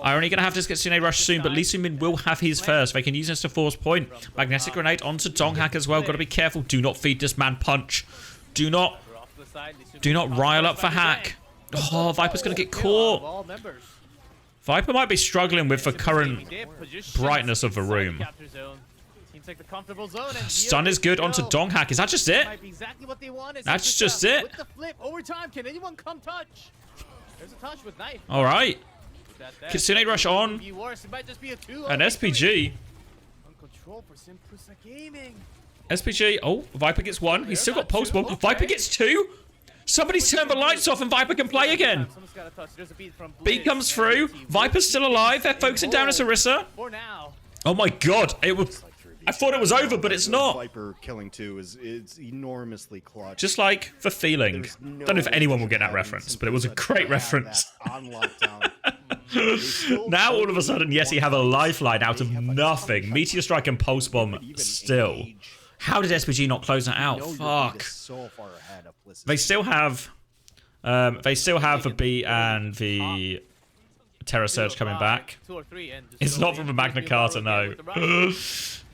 Irony going to have this Kitsune rush soon, but Lee Min will have his first. They can use this to force point. Magnetic Grenade onto Donghack as well. Got to be careful. Do not feed this man punch. Do not rile up for Hack. Oh, Viper's going to get caught. Viper might be struggling with the current brightness of the room. Stun is good onto Donghack. Is that just it? That's just it. Alright. Kitsune rush on. An SPG. SPG. Oh, Viper gets one. He's still got Pulse Bomb. Viper gets two. Somebody's turned the lights off and Viper can play again. Beat comes through. Viper's still alive. They're focusing down as Orisa. Oh my god. I thought it was over, but it's not. Viper killing two is enormously clutch. Just like the feeling. Don't know if anyone will get that reference, but it was a great reference. Now all of a sudden, YETI have a lifeline out of nothing. Meteor Strike and Pulse Bomb still. How did SPG not close that out? Fuck. They still have the beat and the Terror Surge coming back. It's not from the Magna Carta, no.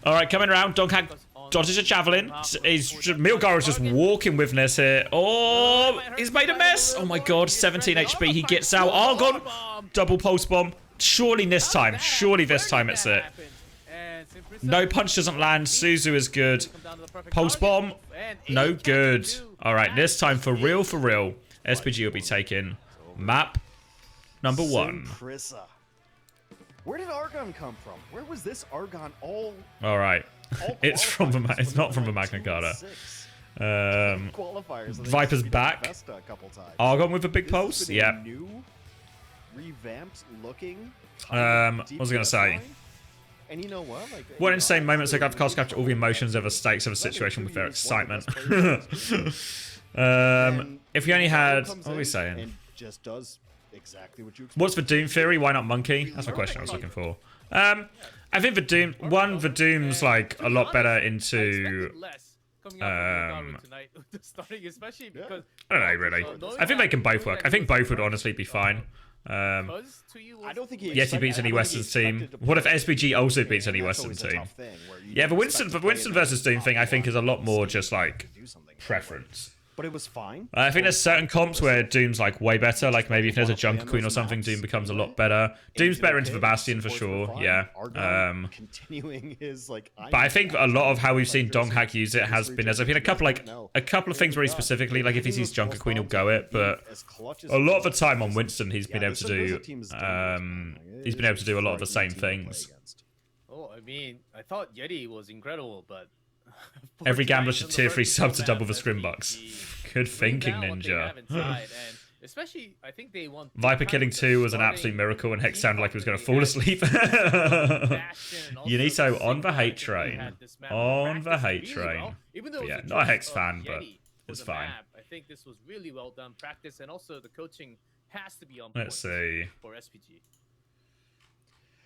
Alright, coming around. Donghack dodges a Javelin. Milgaru's just walking with this here. Oh, he's made a mess. Oh my god, 17 HP. He gets out. Argon. Double Pulse Bomb. Surely this time. Surely this time it's it. No punch doesn't land. Suzu is good. Pulse Bomb. No good. Alright, this time for real, SPG will be taking map number 1. Prisa. Where did Argon come from? Where was this Argon all? Alright. It's not from the Magna Carta. Viper's back. Argon with a big pulse. Yeah. New, revamped looking. What was I gonna say? And you know what? Like, what insane moments like I've cast capture all the emotions of the stakes of a situation with their excitement. If you only had, what are we saying? And just does exactly what you expect. What's the Doom theory? Why not Monkey? That's the question I was looking for. I think the Doom's like a lot better into. I don't know really. I think they can both work. I think both would honestly be fine. I don't think YETI beats any Western team. What if SPG also beats any Western team? Yeah, the Winston versus Doom thing I think is a lot more just like preference. But it was fine. I think there's certain comps where Doom's like way better. Like maybe if there's a Junker Queen or something, Doom becomes a lot better. Doom's better into the Bastion for sure. Yeah. Continuing his like. But I think a lot of how we've seen Donghack use it has been as I've seen a couple of things very specifically. Like if he sees Junker Queen, he'll go it. But a lot of the time on Winston, he's been able to do. He's been able to do a lot of the same things. Oh, I mean, I thought YETI was incredible, but. Every gambler should tier 3 sub to double the scrim bucks. Good thinking, Ninja. Especially, I think they want Viper killing 2 was an absolute miracle, and Hex sounded like he was going to fall asleep. Unito on the hate train. On the hate train. But yeah, not a Hex fan, but it's fine. I think this was really well done practice, and also the coaching has to be on point. Let's see. For SPG.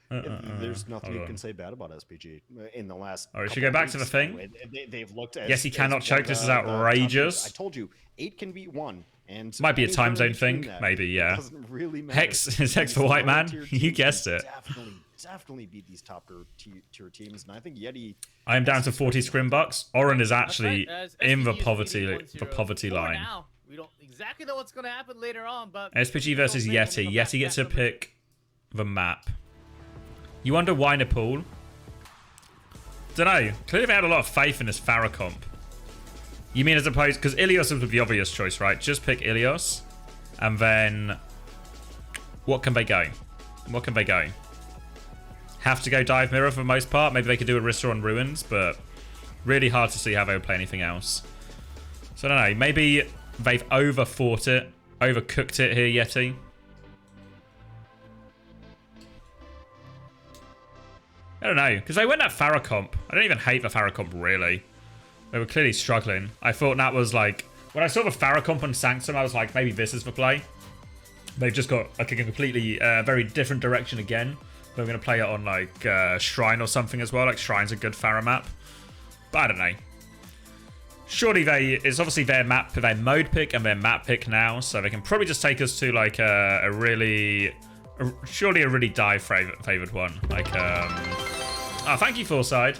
There's nothing you can say bad about SPG in the last. All right, should we go back to the thing? They've looked at. Yes, he cannot choke. This is outrageous. I told you, 8 can beat 1. And might be a time zone thing. Maybe, yeah. Doesn't really matter. Hex is Hex for white man. You guessed it. Definitely beat these top tier teams, and I think YETI. I am down to 40 scrim bucks. Oren is actually in the poverty line. Now. We don't exactly know what's going to happen later on, but SPG versus YETI. YETI gets to pick the map. You wonder why Nepal? Don't know. Clearly they had a lot of faith in this Farah comp. You mean as opposed... Because Ilios would be the obvious choice, right? Just pick Ilios. And then... What can they go? What can they go? Have to go Dive Mirror for the most part. Maybe they could do Orisa on Ruins, but... Really hard to see how they would play anything else. So I don't know. Maybe they've overfought it. Overcooked it here, YETI. I don't know. Because they went that Farah comp. I don't even hate the Farah comp, really. They were clearly struggling. I thought that was like... When I saw the Farah comp on Sanctum, I was like, maybe this is the play. They've just got like a completely very different direction again. They're going to play it on like Shrine or something as well. Like Shrine's a good Farah map. But I don't know. Surely it's obviously their map, their mode pick and their map pick now. So they can probably just take us to like surely a really dive favored one. Like, oh, thank you, Foresight.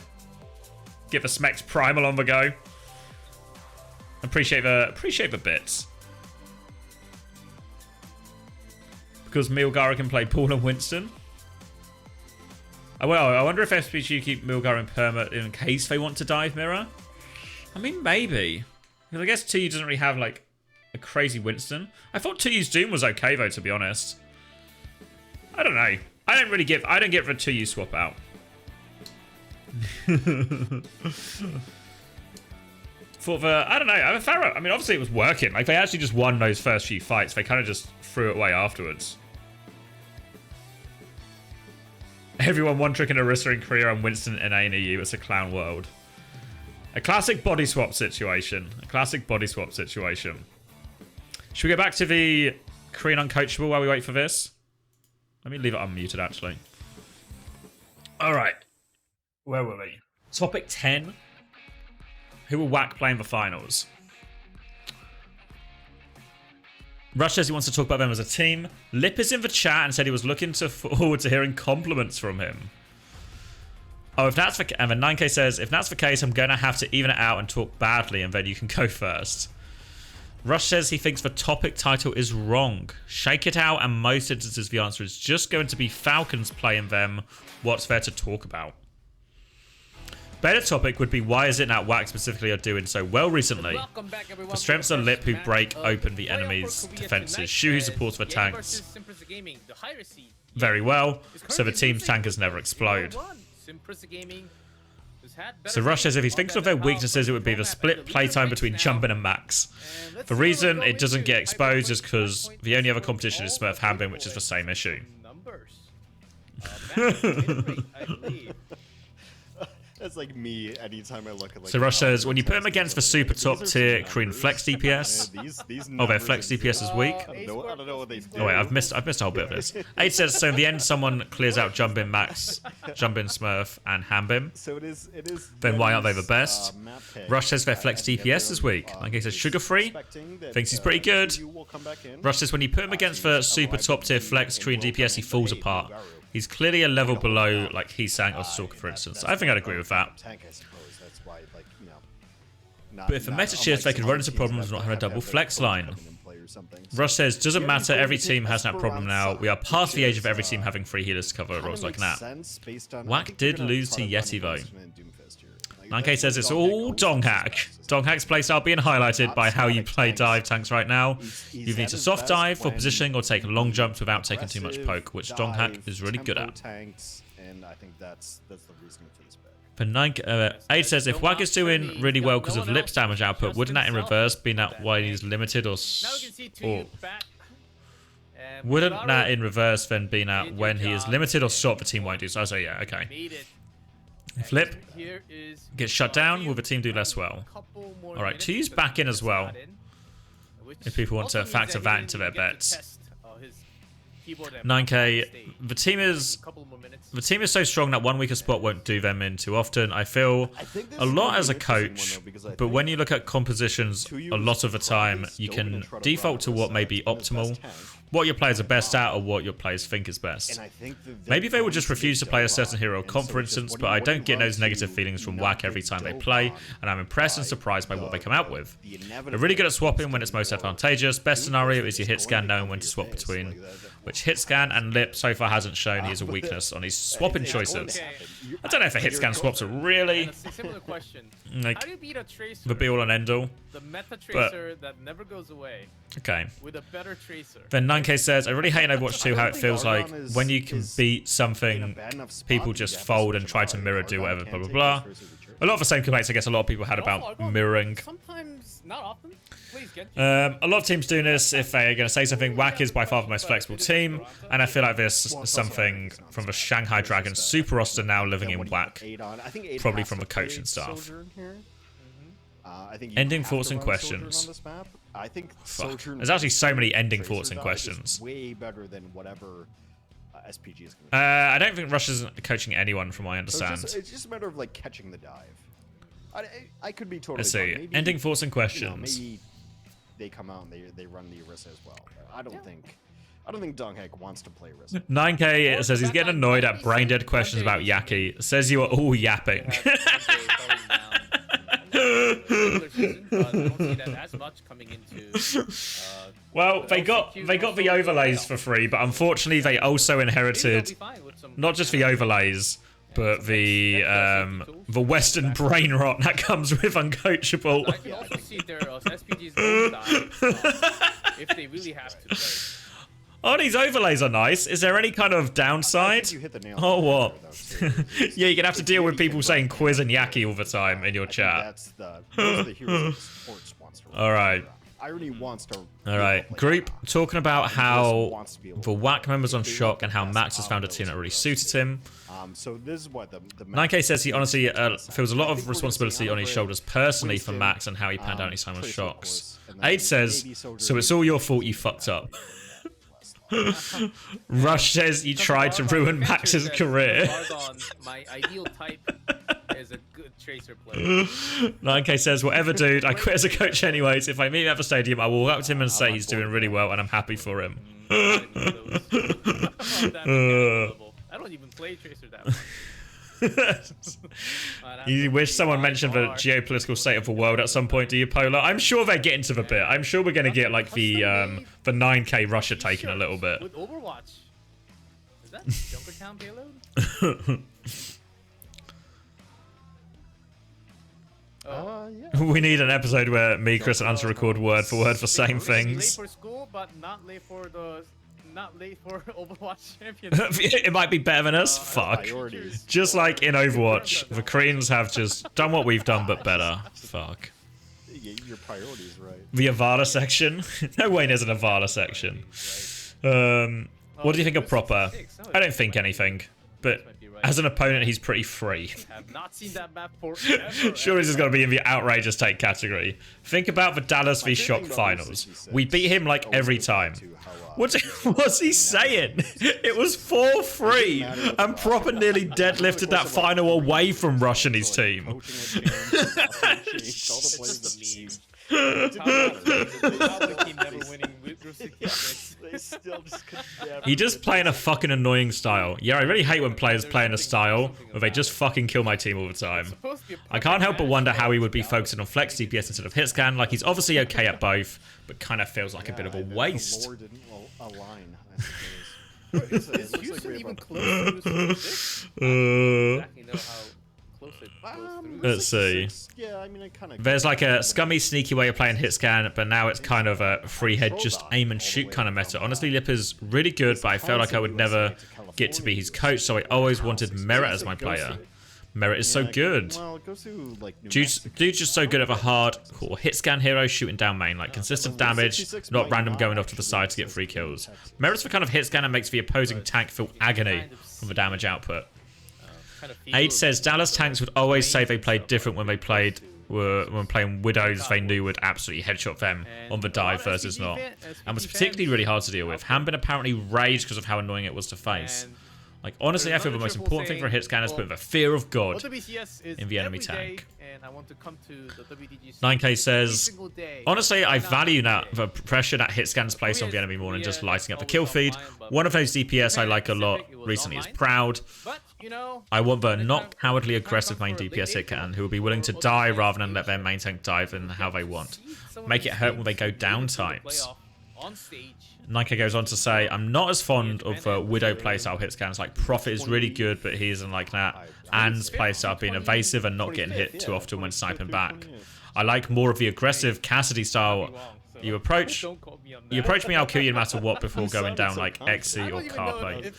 Get the Smex Primal on the go. Appreciate the bits. Because Milgara can play Paul and Winston. Well, I wonder if SPG keep Milgara in perma in case they want to dive mirror. I mean, maybe. Because I guess 2U doesn't really have like a crazy Winston. I thought 2U's Doom was okay though, to be honest. I don't know. I don't get the 2U swap out. I don't know. I mean, obviously it was working. Like, they actually just won those first few fights. They kind of just threw it away afterwards. Everyone one trick in Orisa in Korea and Winston in A&EU. It's a clown world. A classic body swap situation. A classic body swap situation. Should we go back to the Korean Uncoachable while we wait for this? Let me leave it unmuted, actually. All right. Where were we? Topic 10. Who will WAC play in the finals? Rush says he wants to talk about them as a team. Lip is in the chat and said he was looking forward to hearing compliments from him. Oh, if that's the... And then 9K says, if that's the case, I'm going to have to even it out and talk badly, and then you can go first. Rush says he thinks the topic title is wrong. Shake it out, and most instances the answer is just going to be Falcons playing them. What's there to talk about? Better topic would be why is it that WAC specifically are doing so well recently? The strengths are Lip who break open the enemy's defenses, Shu who supports the tanks very well, so the team's tankers never explode. So Rush says if he's thinking of their weaknesses, it would be the split playtime between Jumpin and Max. The reason it doesn't get exposed is because the only other competition is Smurf Hambin, which is the same issue. That's like me anytime I look at like... So Rush says, when you put him against the super top tier Korean flex DPS... Oh, their flex DPS is weak? I don't know what they do. Oh wait, I've missed a whole bit of this. 8 says, so in the end someone clears out Jumpin Max, Jumpin Smurf and Hambin. So it is then why aren't they the best? Rush says their flex DPS is weak. Like he says, Sugar Free thinks he's pretty good. Rush says when you put him against the super top tier flex Korean DPS, he falls apart. He's clearly a level below, like he's saying, or Stalker, for instance. I think I'd agree with that. But if the meta shifts, they could run into problems of not having a double flex line. Rush says, doesn't matter, every team has that problem now. We are past the age of every team having 3 healers to cover roles like that. WAC did lose to YETI though. 9K says it's all Donghack. Donghack's playstyle being highlighted by how you play dive tanks right now. You need to soft dive for positioning or take long jumps without taking too much poke, which Donghack is really good at. But 8 says if WAC is doing really well because of Lip's damage output, wouldn't that in reverse be that why he's limited or wouldn't that in reverse then be that when he is limited or shot the team won't do so? I say yeah, okay. If Lip gets shut down, will the team do less well? Alright, 2U's back in as well. If people want to factor that into their bets. 9K. The team is so strong that one weaker spot won't do them in too often. I feel a lot as a coach, but when you look at compositions, a lot of the time you can default to what may be optimal, what your players are best at, or what your players think is best. Maybe they will just refuse to play a certain hero comp, for instance, but I don't get those negative feelings from WAC every time they play, and I'm impressed and surprised by what they come out with. They're really good at swapping when it's most advantageous. Best scenario is your hit scan knowing when to swap between, which hit scan and lip so far hasn't shown he has a weakness on his swapping choices. I don't know if a hit scan swaps are really like the be all and end all. The meta tracer that never goes away. Okay. With a better tracer. Then 9K says, I really hate in Overwatch 2 how it feels like when you can beat something, people just fold and try to mirror, do whatever, blah, blah, blah. A lot of the same complaints I guess a lot of people had about mirroring. Sometimes, not often. Please get a lot of teams doing this if they're going to say something. WAC is by far the most flexible team, and I feel like there's something from the Shanghai Dragons super roster now living in WAC, probably from the coaching staff. Ending thoughts and questions. I think there's actually so many ending thoughts and questions. Way better than whatever SPG is going to I don't think Russia's coaching anyone, from what I understand. So it's just a matter of like catching the dive. I could be totally. Let's see. Maybe, ending thoughts and questions. Maybe they come out and they run the Orisa as well. I don't think Donghek wants to play Orisa. 9K says he's getting annoyed at brain dead questions about Yaki. Says you are all yapping. Well, they got the overlays for free, but unfortunately they also inherited not just the overlays, but the Western brain rot that comes with uncoachable. I can also see their SPG's own die if they really have to play. Oh, these overlays are nice. Is there any kind of downside? Oh, what? Yeah, you're going to have to deal with people saying Quiz and Yaki all the time in your chat. All right. All right. Group talking about how the WAC members on Shock and how Max has found a team that really suited him. So this is what the 9K says he honestly feels a lot of responsibility on his shoulders personally for Max and how he panned out his time on Shocks. Aid says, so it's all your fault you fucked up. Rush says you tried to ruin Max's career. My ideal type is a good tracer player. 9K says, whatever, dude. I quit as a coach anyways. If I meet him at the stadium, I will walk up to him and say he's doing really well and I'm happy for him. I don't even play tracer that much. You wish someone mentioned the geopolitical state of the world at some point, do you, Polar? I'm sure they're getting to the bit. I'm sure we're going to get like the 9K Russia taken a little bit. With Overwatch. Is that Junkertown payload? Yeah. We need an episode where me, Chris, and Hunter record word for saying things. Late for school, but not late for Overwatch champions. It might be better than us. Fuck. Just like in Overwatch, the Koreans have just done what we've done, but better. Fuck. Your priorities, right? The Avada section? No way there's an Avada section. What do you think of Proper? I don't think anything, but as an opponent, he's pretty free. I have not seen that map forever. Sure, this is going to be in the outrageous take category. Think about the Dallas v Shock finals. We beat him like every time. What's he saying? It was 4-3, and Proper nearly deadlifted that final away from Rush and his team. He just playing a fucking annoying style. Yeah, I really hate when players play in a style where they just fucking kill my team all the time. I can't help but wonder how he would be focusing on flex DPS instead of hit scan. Like, he's obviously okay at both, but kind of feels like a bit of a waste. Is Houston even close to 6? I don't exactly know how close it goes through. Let's see. Yeah, I mean, I kind of. There's like a scummy, sneaky way of playing hit scan, but now it's kind of a free head, just aim and shoot kind of meta. Honestly, Lip is really good, but I felt like I would never get to be his coach, so I always wanted Merit as my player. Merit is so good. Dude's just so good at the hardcore hit scan hero shooting down main, like consistent damage, not random going off to the side to get free kills. Merit's the kind of hit scan that makes the opposing tank feel agony from the damage output. Aid says Dallas tanks would always say they played different when they played when playing Widows they knew would absolutely headshot them on the dive versus not. And was particularly really hard to deal with. Hanbin apparently raged because of how annoying it was to face. Like, honestly, I feel the most important thing for a hit scanner is putting the fear of God in the enemy tank. 9K says, honestly, I value that the pressure that hit scans place on the enemy more than just lighting up the kill feed. One of those DPS I like a lot recently is Proud. I want the not cowardly aggressive main DPS hit can who will be willing to die rather than let their main tank dive in how they want. Make it hurt when they go down types. 9K goes on to say, I'm not as fond of Widow playstyle hit scans. Like, Prophet is really good, but he isn't like that. And's playstyle being evasive and not getting hit too often when sniping back. I like more of the aggressive Cassidy style. You approach me, I'll kill you no matter what before going down like XC or Carplay.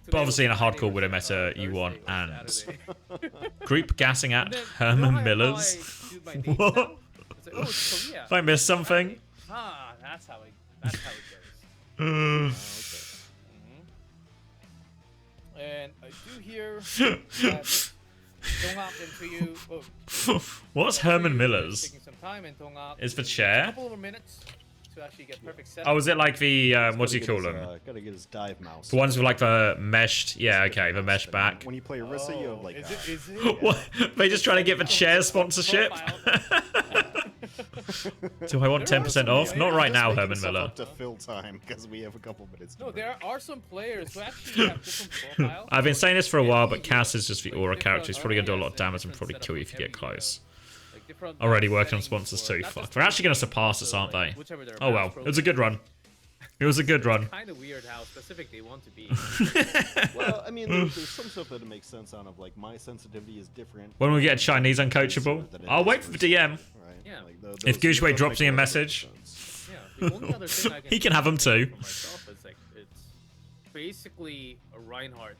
But obviously in a hardcore Widow meta, you want Ands. Group gassing at Herman Miller's? What? If I missed something? That's how it goes. And I do hear that What's Herman Miller's? Is the chair? Oh, is it like the what do you call them? Gotta get his dive mouse. The ones with like the meshed, yeah, okay, the mesh back. When you play Orisa, you have like. Is it? What? They just trying to get the chair sponsorship? Do I want 10% off? Not right now, Herman Miller. Up to fill time because we have a couple minutes. No, there are some players who actually have different profiles. I've been saying this for a while, but Cass is just the aura character. He's probably gonna do a lot of damage and probably kill you if you get close. Already working on sponsors too. Fuck, they're actually gonna surpass us, aren't they? Oh well, it was a good run. It was a good run. Kind of weird how specific they want to be. Well, I mean, there's some stuff that it makes sense on. Of like, my sensitivity is different. When we get Chinese uncoachable, I'll wait for the DM. Right. Yeah. Like If Gushway drops me a message, Yeah, the only other thing I can he can have them too. for myself is like it's basically a Reinhardt.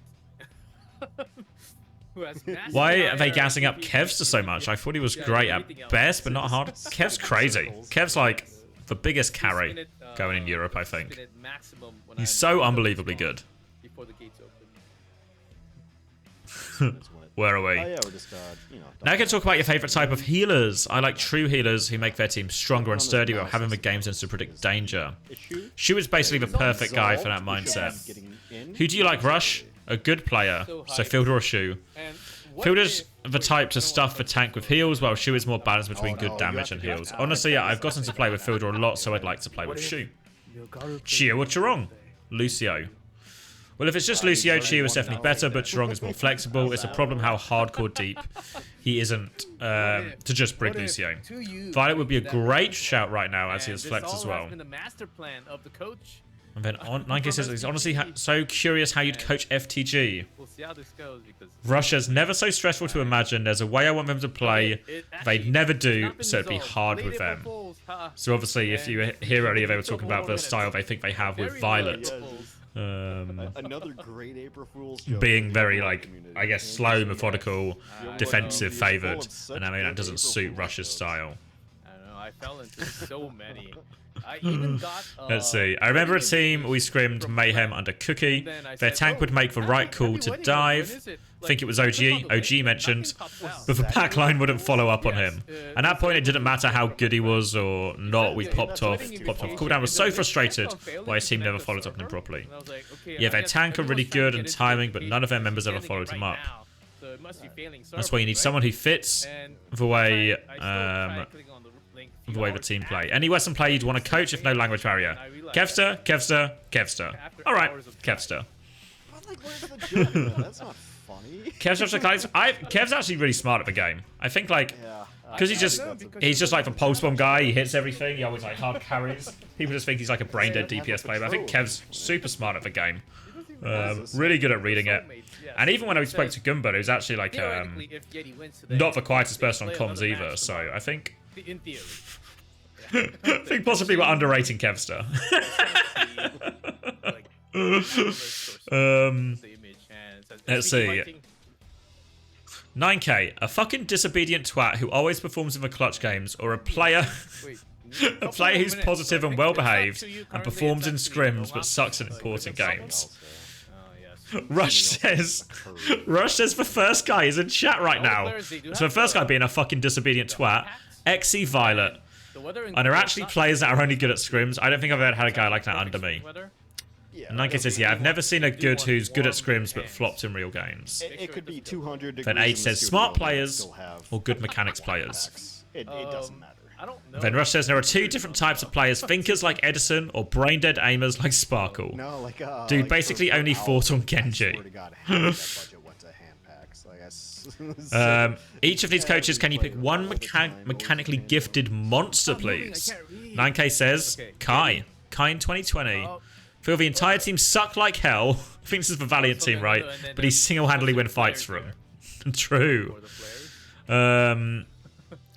Who has massive Why are they fire, gassing up Kevster so much? I thought he was great at best, but not hard. Kev's crazy. Kev's like the biggest carry going in Europe, I think. He's so unbelievably good. Before the gates open. Where are we? Oh, yeah, we're just, you know, Now I can talk about your favourite type of healers. I like true healers who make their team stronger and sturdy while having the game sense to predict danger. Shu is basically the perfect guy for that mindset. Who do you like, Rush? A good player, so Fielder or Shu. Fielder's the type to stuff the tank with heals, while Shu is more balanced between good damage and heals. Honestly, yeah, I've gotten to play with Fielder a lot, so I'd like to play with Shu. Chia, what's wrong? Lucio. Well, if it's just Lucio, Chia is definitely better, but Chirong is more flexible. It's a problem how hardcore deep he isn't to just brig Lucio. Violet would be a great shout right now, as he has flex as well. And then 9K says he's honestly so curious how you'd coach FTG. We'll see how this goes because Russia's never so stressful to imagine. There's a way I want them to play. They'd never do, so it'd be hard with them. So obviously, if you hear earlier, they were talking about the style they think they have with Violet. Another great April Fool's joke. Being very, like, I guess, slow, methodical, defensive favoured. And I mean, that doesn't suit Russia's style. I don't know, I fell into so many. I even got, Let's see. I remember a team we scrimmed Mayhem under Cookie. Their tank would make the right call to dive. I think it was OG. OG mentioned. But the backline wouldn't follow up on him. At that point, it didn't matter how good he was or not. We popped off. Cooldown was so frustrated why his team never followed up on him properly. Yeah, their tank are really good and timing, but none of their members ever followed him up. That's why you need someone who fits the way the team play. Any Western player you'd want to coach if no language barrier. Kevster, Kevster, Kevster. Alright, Kevster. That's not funny. Kev's actually really smart at the game. I think, like, because he's just like the pulse bomb guy. He hits everything. He always like hard carries. People just think he's like a brain dead DPS player. But I think Kev's super smart at the game. Really good at reading it. And even when I spoke to Gumbo, he was actually like not the quietest person on comms either. So I think possibly we're underrating Kevster. Let's see. 9K, a fucking disobedient twat who always performs in the clutch games, or a player who's positive and well behaved and performs in scrims but sucks in important games. Rush says the first guy is in chat right now. So the first guy being a fucking disobedient twat. XE Violet. And there are actually players that are only good at scrims. I don't think I've ever had a guy like that under me. And 9K says, yeah, I've never seen a good who's good at scrims but flopped in real games. It could be 200 degrees. Then 8 says smart players or good mechanics players. It doesn't matter. I don't know. Then Rush says there are two different types of players, thinkers like Edison or brain-dead aimers like Sparkle. No, like, Dude like basically only fought on Genji. I swear to God, half of that budget went to hand packs. Like, Each of these coaches, can you pick one mechanically gifted monster, please? 9K says, Kai. Kai in 2020. Feel the entire team suck like hell. I think this is the Valiant team, right? But he single-handedly win fights for him. True.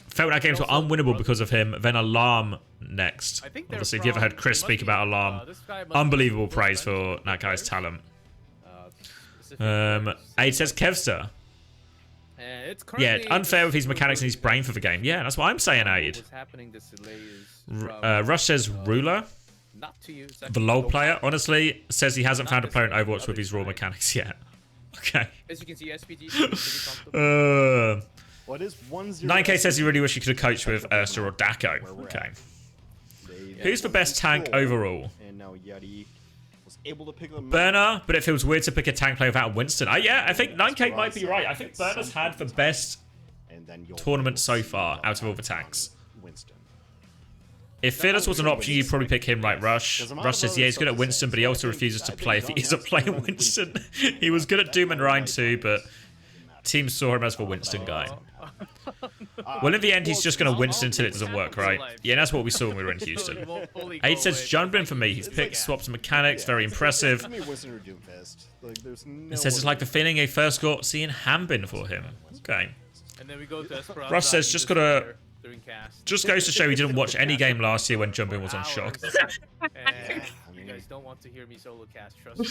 Felt that games were unwinnable because of him. Then Alarm next. Obviously, if you ever heard Chris speak about Alarm, unbelievable praise for that guy's talent. Aid says Kevster. Yeah, unfair with his mechanics and his brain for the game. Yeah, that's what I'm saying, Aid. Rush says Ruler. The LoL player, honestly, says he hasn't found a player in Overwatch with his raw mechanics yet. Okay. As you can see, SPG. What is 1-0? 9K says he really wish he could have coached with Ursa or Dako. Okay. Who's the best tank overall? And now YETI was able to pick them. Burner, but it feels weird to pick a tank player without Winston. Yeah, I think 9K might be right. I think Burner's had the best tournament so far out of all the tanks. If Fearless was an option, you'd probably pick him, right, Rush? Rush says, yeah, he's good at Winston, but he also refuses to play if he isn't playing Winston. He was good at Doom and Rhine too, but team saw him as the Winston guy. Well, in the end, he's just going to Winston until it doesn't work, right? Yeah, that's what we saw when we were in Houston. 8 says Junbin for me. He's picked, swaps, and mechanics. Very impressive. It says it's like the feeling he first got seeing Hambin for him. Okay. Rush says just goes to show he didn't watch any game last year when Junbin was on Shock. You guys don't want to hear me solo cast, trust me.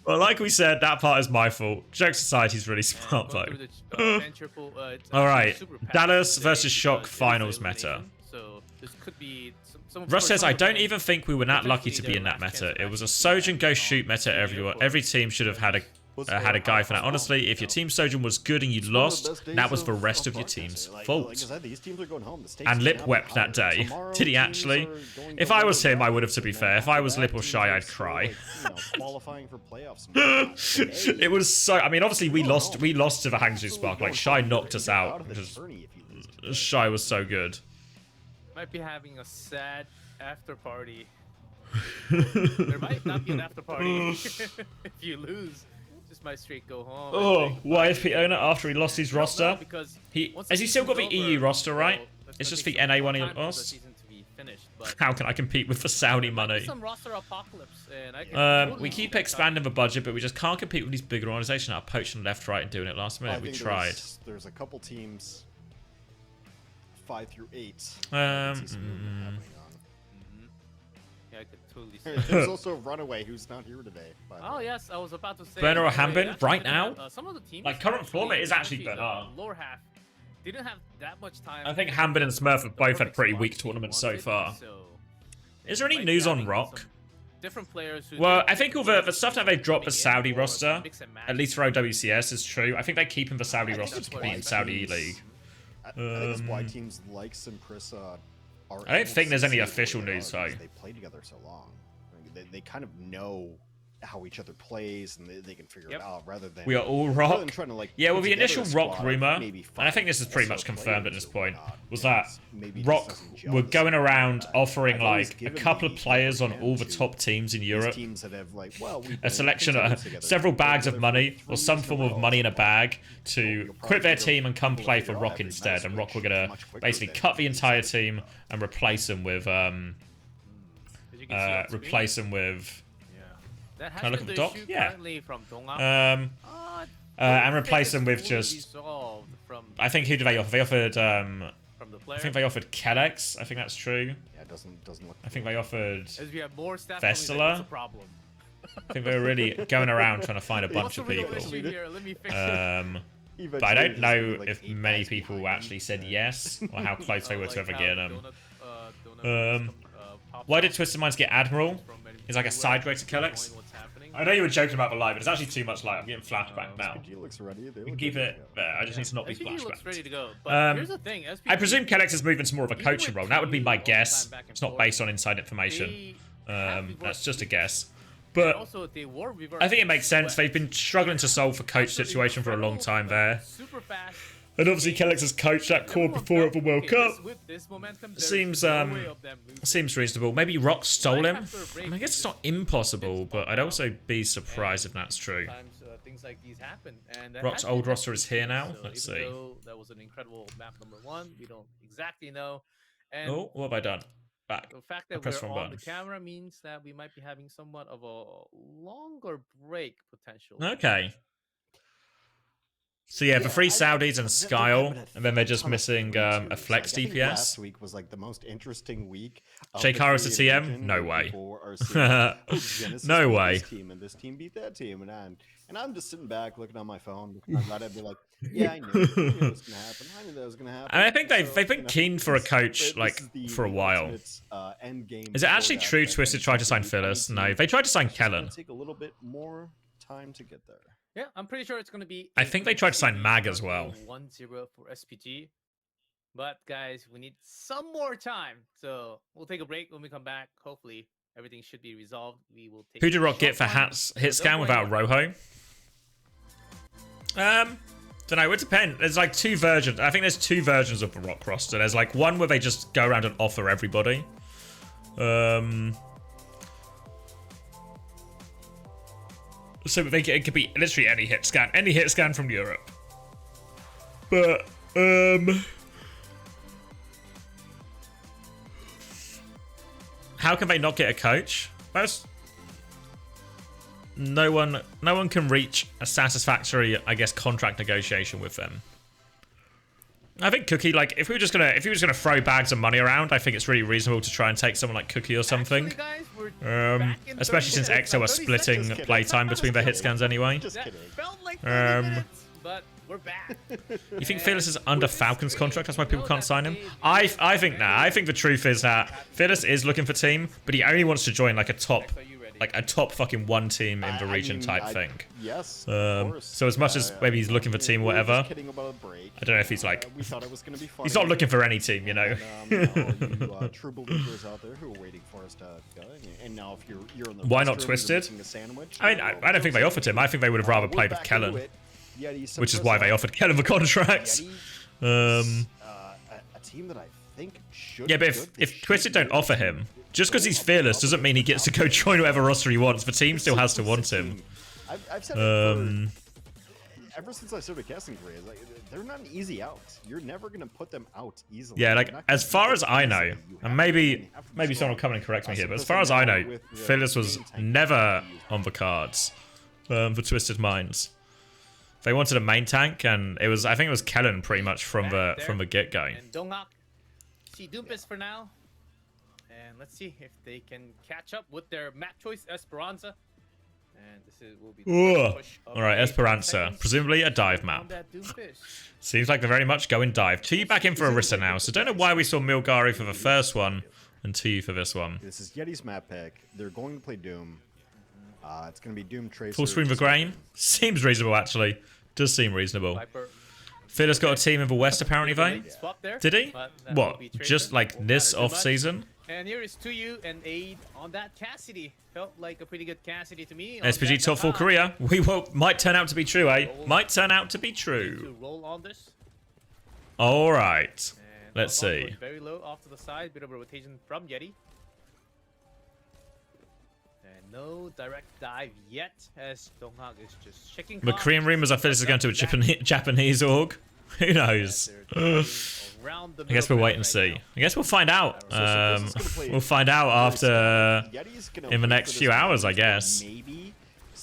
Well, like we said, that part is my fault. Jokes aside, he's really smart though. Alright, Dallas versus Shock finals meta. Rush says, I don't even think we were that lucky to be in that meta. It was a Sojin go shoot meta everywhere. Every team should have had a guy for that. Honestly, if your team Sojin was good and you lost, that was the rest of your team's fault. And Lip wept that day. Did he actually? If I was him, I would have, to be fair. If I was Lip or Shy, I'd cry. It was so... I mean, obviously, we lost to the Hangzhou Spark. Like, Shy knocked us out. Shy was so good. Might be having a sad after party. There might not be an after party if you lose. Just might straight go home. Oh, YFP owner after he lost his roster. Has he still got the EU roster, right? It's just the NA one he lost. How can I compete with the Saudi money? We keep expanding the budget, but we just can't compete with these bigger organizations that are poaching left, right, and doing it last minute. We tried. There's a couple teams, 5 through 8. I could totally see There's also Runaway, who's not here today. Oh yes, I was about to say. Burner or Hambin right now? Some of the teams like current format is actually Burner. Lower half didn't have that much time. I think Hambin and Smurf have both had pretty weak tournaments so far. Is there any news on Rock? Different players. Well, I think all the stuff that they've dropped the Saudi roster, at least for OWCS, is true. I think they're keeping the Saudi roster to compete in Saudi E-League. I think it's why teams like Prisa are. I don't think there's any official news though. They play together so long. I mean, they kind of know how each other plays, and they can figure it out rather than. We are all Rock. Trying to, like, yeah, well, the initial Rock rumor, and I think this is pretty much confirmed at this point, was that Rock were going around offering like a couple of players on all the top teams in Europe, a selection of several bags of money or some form of money in a bag to quit their team and come play for Rock instead. And Rock were gonna basically cut the entire team and replace them with Can I look at the doc? Yeah. And and replace them with just. I think who did they offer? They offered. I think they offered Kellex. I think that's true. Yeah, it doesn't look. I think they offered. Festula. I think they were really going around trying to find a bunch of people. But I don't know if many people actually said yes or how close they were to ever getting them. Why did Twisted Minds get Admiral? He's like a side way to Kellex. I know you were joking about the light, but it's actually too much light. I'm getting flashback now. SPG looks ready. We can keep it there. I just need to not be SPG looks ready flashbacked. to go. But here's the thing. SPG, I presume Kellex is moving to more of a coaching role. That would be my guess. It's not based on inside information. That's just a guess. But I think it makes sense. They've been struggling to solve the coach situation for a long time there. And obviously Kellex has coached that core before at the World Cup. Seems reasonable. Maybe Rock stole him? I mean, I guess it's not impossible, but I'd also be surprised if that's true. Rock's old roster is here now. Let's see. That was an incredible map number 1. We don't exactly know. Oh, what have I done? Back. The fact that we're on the camera means that we might be having somewhat of a longer break potential. Okay. So yeah, the 3 Saudis and Skyle, and then they're just missing a flex DPS. Last week was like the most interesting week. Jake Harris to TM? No way. No way. This team beat that team, and I'm just sitting back looking on my phone, looking at Reddit, be like, yeah, I knew it was gonna happen. I knew that was gonna happen. And I think they've been keen for a coach like for a while. Is it actually true Twisted tried to sign Phyllis? No, they tried to sign Kellen. Take a little bit more time to get there. Yeah, I'm pretty sure it's going to be... I think they tried to sign Mag as well. 1-0 for SPG. But, guys, we need some more time. So, we'll take a break. When we come back, hopefully, everything should be resolved. We will take... Who did Rock get for hit scan without Rojo? Don't know. It depends. There's like 2 versions. I think there's 2 versions of the Rock roster. There's like one where they just go around and offer everybody. So it could be literally any hit scan from Europe. But how can they not get a coach? Most no one can reach a satisfactory, I guess, contract negotiation with them. I think Cookie, like, if we were just gonna throw bags of money around, I think it's really reasonable to try and take someone like Cookie or something. Actually, guys, especially since EXO are splitting playtime between their hit scans anyway. Just kidding. Felt like 30 minutes, but we're back. You think Fearless is under Falcon's contract? That's why people can't sign him? I think nah. I think the truth is that Fearless is looking for team, but he only wants to join like a top fucking 1 team in the region type thing. Yes. So as much as maybe he's looking for team or whatever, I don't know if he's like... We thought it was gonna be funny. He's not looking for any team, you know. You true believers out there who are waiting for us to go. And now if you're in the why not Twisted? I mean, I don't think they offered him. I think they would have rather played with Kellen, which is why they offered Kellen the contract. A team that I think should. Yeah, but if Twisted don't offer him, just because he's Fearless doesn't mean he gets to go join whatever roster he wants. The team still has to want him. I've said it ever since I started casting careers, like, they're not an easy out. You're never gonna put them out easily. Yeah, like as far as I know, and maybe someone will come and correct me here, but as far as I know, Fearless was never on the cards for Twisted Minds. They wanted a main tank, and I think it was Kellen pretty much from the get go. And Donghak, see Doomfist for now. And let's see if they can catch up with their map choice, Esperanza. And this will be the push. Alright, Esperanza. Presumably a dive map. Seems like they're very much going dive. 2 back in for Orisa now, so don't know why we saw Milgari for the first one and 2 for this one. This is Yeti's map pick. They're going to play Doom. It's going to be Doom Tracer. Full screen for Grain? Seems reasonable, actually. Does seem reasonable. Phil's got a team in the West, apparently, though. Did he? What? Just like this off-season? And here is 2U and Aid on that Cassidy. Felt like a pretty good Cassidy to me. SPG top 4 Korea. Might turn out to be true, eh? Might turn out to be true. All right. Let's see. Very low off to the side. Bit of a rotation from Yeti. And no direct dive yet, as Donghak is just checking. The Korean rumors are Phyllis is going to a Japanese org. Who knows? I guess we'll wait and see. I guess we'll find out. We'll find out after in the next few hours, I guess.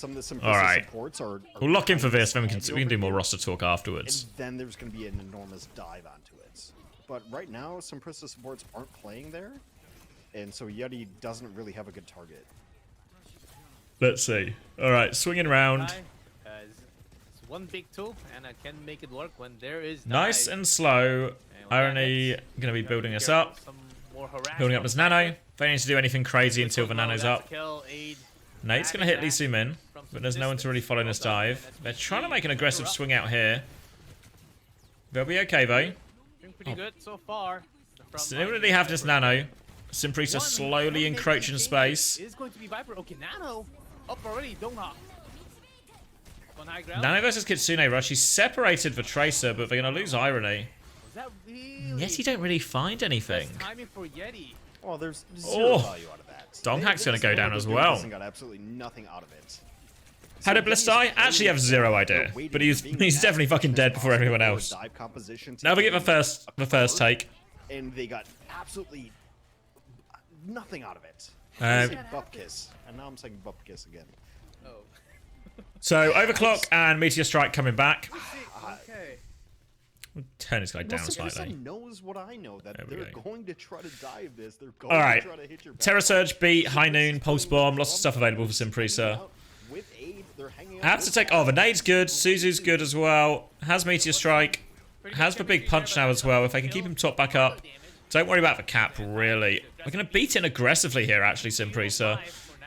All right. We'll lock in for this, then we can do more roster talk afterwards. And then there's going to be an enormous dive onto it. But right now, some Prisa supports aren't playing there, and so Yeti doesn't really have a good target. Let's see. All right, swinging around. It's one big tool, and I can make it work when there is nice and slow. Irony going to be building us up. Building up this nano. They don't need to do anything crazy until the nano's up. Nate's going to hit Lee Soo-min, but there's no one to really follow this dive. They're trying to make an aggressive swing out here. They'll be okay, though. Doing pretty good so far. Still really have this nano. Simprisa slowly encroaching space. Is going to be Viper. Okay, Nano up already. Donghak. On high ground. Nano versus Kitsune Rush. He's separated for Tracer, but they're going to lose Irony. Was that really? Yeti don't really find anything. Timing for Yeti. Oh, there's zero value out of that. Donghak's going to go down as well. Got absolutely nothing out of it. How did Bliss die? Actually, have zero idea. But he's definitely fucking dead before everyone else. Now we get the first take. And they got absolutely nothing out of it. Bupkiss. And now I'm saying Bupkiss again. Oh. So, Overclock and Meteor Strike coming back. Okay. We'll turn this guy down Simprisa slightly. knows what I know, that they're going to try to dive this. They're going Alright. to try to hit your back. Terra Surge, Beat, High Noon, Pulse Bomb, lots of stuff available for Simprisa. With aid, they're hanging out. I have to take... Oh, the nade's good. Suzu's good as well. Has Meteor Strike. Has the big punch now as well. If I can keep him top back up. Don't worry about the cap, really. We're going to beat in aggressively here, actually, Simprisa.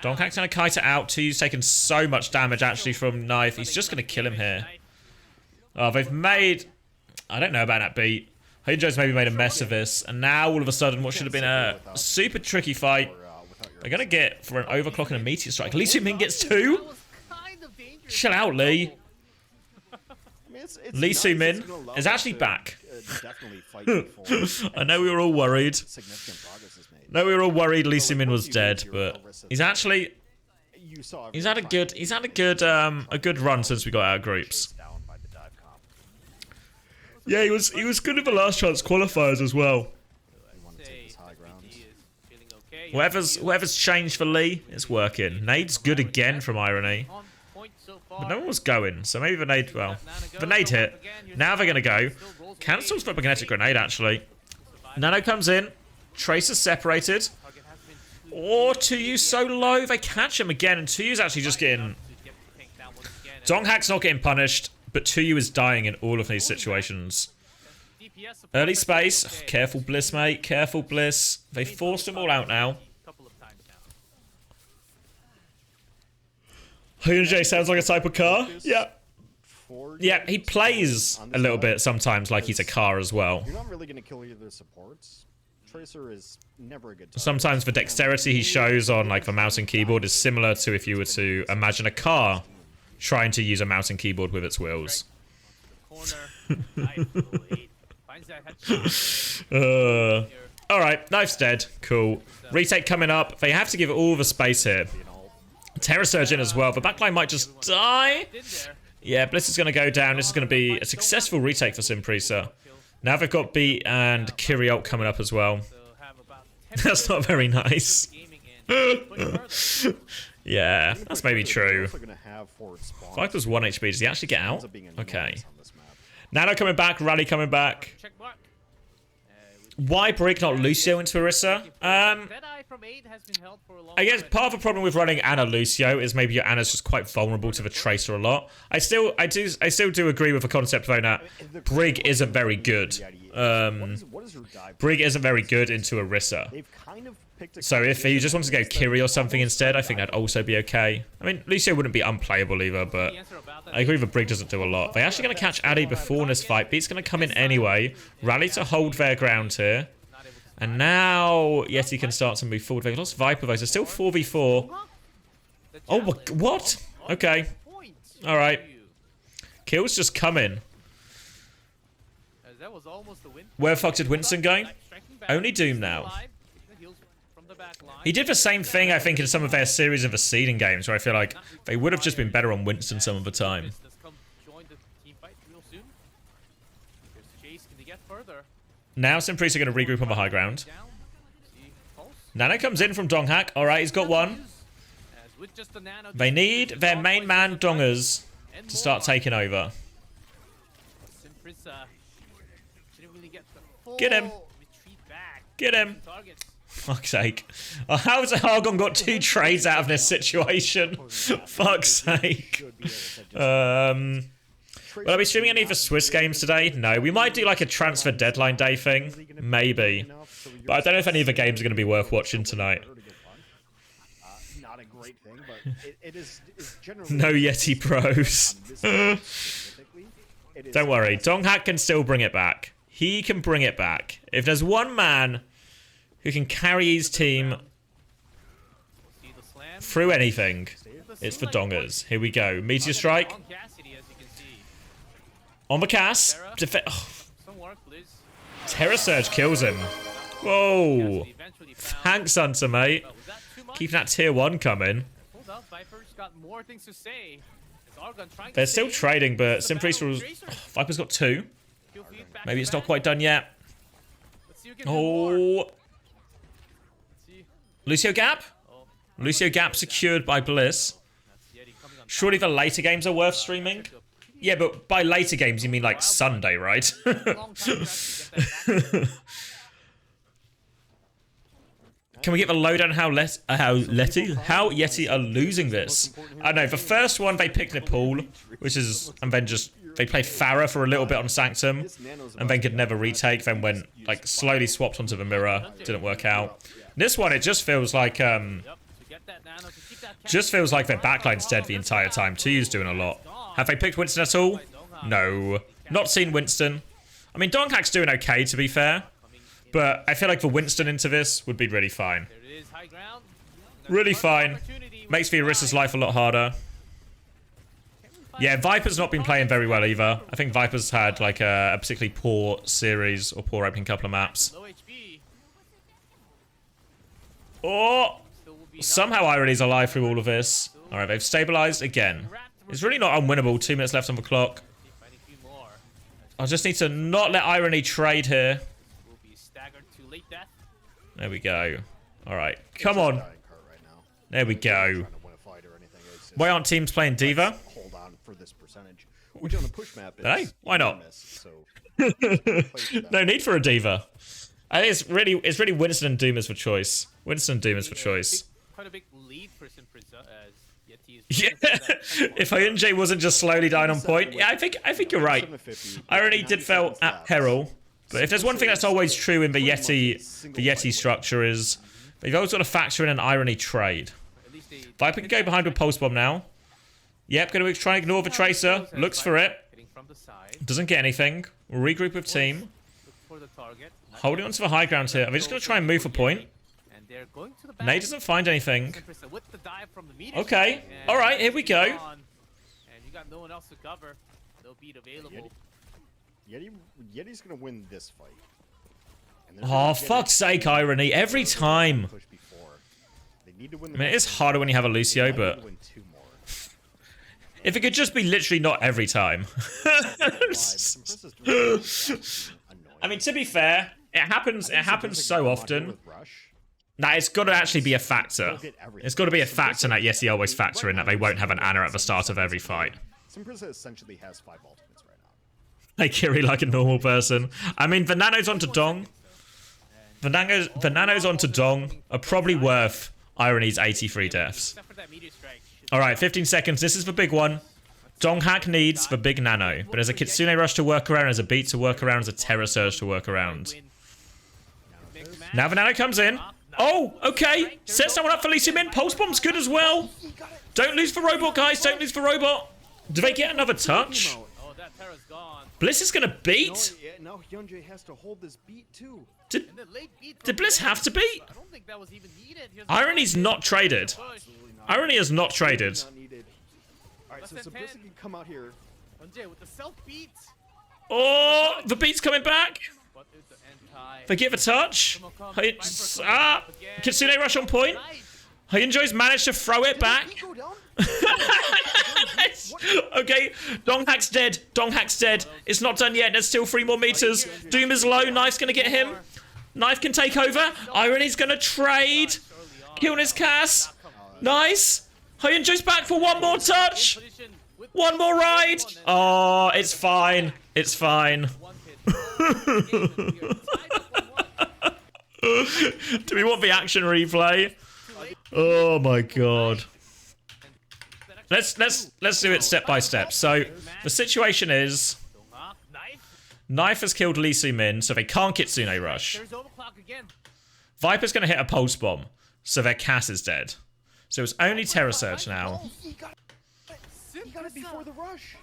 Donghak's going to kite it out. Tu's taken so much damage, actually, from Knife. He's just going to kill him here. Oh, they've made... I don't know about that beat. Hojo's maybe made a mess of this. And now, all of a sudden, what should have been a super tricky fight. They're going to get, for an Overclock and a Meteor Strike. Lee Soo-min gets 2? Chill out, Lee. Lee Soo-min is actually back. I know we were all worried. No, we were all worried Lee Soo-min was dead, but he's actually he's had a good run since we got out of groups. Yeah, he was good in the last chance qualifiers as well. Whatever's changed for Lee, it's working. Nade's good again from Irony. But no one was going, so maybe the nade, well, the nade hit. Now they're going to go. Cancels the magnetic grenade, actually. Nano comes in. Tracer's separated. Or Tuyu's so low, they catch him again, and Tuyu's actually just getting... Donghak's not getting punished, but Tuyu is dying in all of these situations. Early space. Oh, careful, Bliss, mate. Careful, Bliss. They forced them all out now. Hyunjae sounds like a type of car. Yeah. Yeah, he plays a little bit sometimes like he's a car as well. You're not really going to kill either of the supports. Tracer is never a good time. Sometimes the dexterity he shows on like the mouse and keyboard is similar to if you were to imagine a car trying to use a mouse and keyboard with its wheels. Alright, Knife's dead. Cool. Retake coming up. They have to give it all the space here. Terra Surge in as well. The backline might just die. Yeah, Bliss is going to go down. This is going to be a successful retake for Simprisa. Now they've got Beat and Kiriot coming up as well. That's not very nice. Yeah, that's maybe true. 5 plus 1 HP. Does he actually get out? Okay. Nano coming back. Rally coming back. Why break not Lucio into Orisa? I guess part of the problem with running Ana Lucio is maybe your Ana's just quite vulnerable to the Tracer a lot. I still do agree with the concept though that Brig isn't very good. Brig isn't very good into Orisa. So if you just wanted to go Kiri or something instead, I think that'd also be okay. I mean, Lucio wouldn't be unplayable either, but I agree the Brig doesn't do a lot. They're actually going to catch Addy before this fight. Beat's going to come in anyway. Rally to hold their ground here. And now Yeti can start to move forward. They've lost Viper though, so still 4v4. Oh, what? Okay. Alright. Kills just come in. Where the fuck did Winston go? Only Doom now. He did the same thing, I think, in some of their series of the seeding games, where I feel like they would have just been better on Winston some of the time. Now Simprisa are going to regroup on the high ground. Nano comes in from Donghak. Alright, he's got one. They need their main man Dongers to start taking over. Get him. Get him. Fuck's sake. Oh, how's Argon got 2 trades out of this situation? Fuck's sake. Will I be streaming any of the Swiss games today? No. We might do like a transfer deadline day thing. Maybe. But I don't know if any of the games are going to be worth watching tonight. right thing, but it is generally No Yeti pros. Don't worry, Donghack can still bring it back. He can bring it back. If there's one man who can carry his team through anything, it's for Dongers. Here we go. Meteor Strike. On the cast. Terror Surge kills him. Whoa. Thanks, Hunter, mate. Keeping that tier 1 coming. They're still trading, but Simpriest was... Viper's got 2. Maybe it's not quite done yet. Oh. Lucio Gap? Lucio Gap secured by Bliss. Surely the later games are worth streaming? Yeah, but by later games you mean like Sunday, right? Can we get the lowdown how Yeti are losing this? I don't know, the first one they picked Nepal, which is, and then just, they played Farah for a little bit on Sanctum, and then could never retake, then went, like, slowly swapped onto the mirror, didn't work out. This one, it just feels like, their backline's dead the entire time. 2U's doing a lot. Have they picked Winston at all? No. Not seen Winston. I mean, Donghack's doing okay, to be fair. But I feel like the Winston into this would be really fine. Really fine. Makes the Orisa's life a lot harder. Yeah, Viper's not been playing very well either. I think Viper's had like a particularly poor series or poor opening couple of maps. Oh! Somehow Irony's alive through all of this. Alright, they've stabilized again. It's really not unwinnable. 2 minutes left on the clock. I just need to not let Irony trade here. There we go. Alright, come on. There we go. Why aren't teams playing Diva? Hold on for this percentage. Which on the push map is hey, why not? So no need for a Diva. I think it's really Winston and Doomers for choice. Winston and Doomers for choice. Quite a big lead for Prisa as Yeti is Yeah, if Hyunjae wasn't just slowly dying on point. Yeah, I think you're right. Irony did fail at peril. But if there's one thing that's always true in the Yeti structure is they've always got to factor in an Irony trade. Viper can go behind with Pulse Bomb now. Yep, going to try and ignore the Tracer. Looks for it. Doesn't get anything. We'll regroup with team. Holding onto the high ground here. Are they just going to try and move for point? Nate doesn't find anything. Okay. Alright, here we go. Yeti's gonna win this fight. Oh, fuck's sake, Irony. Every time. I mean, it is harder when you have a Lucio, but... If it could just be literally not every time. I mean, to be fair, it happens so often. Nah, it's got to actually be a factor. It's got to be a factor that Yeti always factor in that they won't have an Ana at the start of every fight. Prisa essentially has 5 ultimates right now. They carry like a normal person. I mean, the nanos onto Dong. The nanos onto Dong are probably worth Irony's 83 deaths. Alright, 15 seconds. This is the big one. Donghack needs the big nano. But there's a Kitsune Rush to work around, there's a Beat to work around, there's a Terror Surge to work around. Now the nano comes in. Oh, okay. Set someone up for Lee Min. Pulse Bomb's good as well. Don't lose for Robot, guys. Don't lose for Robot. Do they get another touch? Bliss is going to beat? Now Hyunjae has to hold this beat too. Did Bliss have to beat? Irony's not traded. Irony is not traded. Alright, so Bliss can come out here. Oh, the beat's coming back. They give a touch. Kitsune Rush on point. Hyunjo's managed to throw it back. Okay, Donghack's dead. Donghack's dead. It's not done yet. There's still 3 more meters. Doom is low. Knife's gonna get him. Knife can take over. Irony's gonna trade. Killing his Cass. Nice. Hyunjo's back for one more touch. One more ride. Oh, it's fine. It's fine. Do we want the action replay? Oh my god. Let's do it step by step. So the situation is Knife has killed Lee Min, so they can't Kitsune Rush. Viper's gonna hit a Pulse Bomb, so their Cass is dead. So it's only Terror Surge now. He got it before the rush.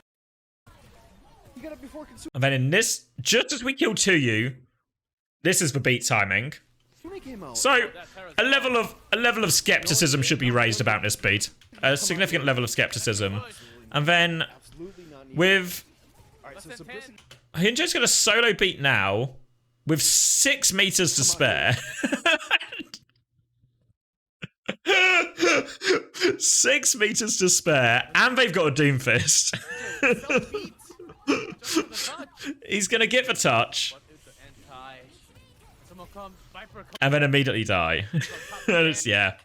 He got it before Consume. And then in this, just as we kill 2U, this is the beat timing. So a level of skepticism should be raised about this beat. A significant level of skepticism. And then with Hyunjo's got a solo beat now with 6 meters to spare. 6 meters to spare, and they've got a Doomfist. He's gonna get the touch and then immediately die. Yeah.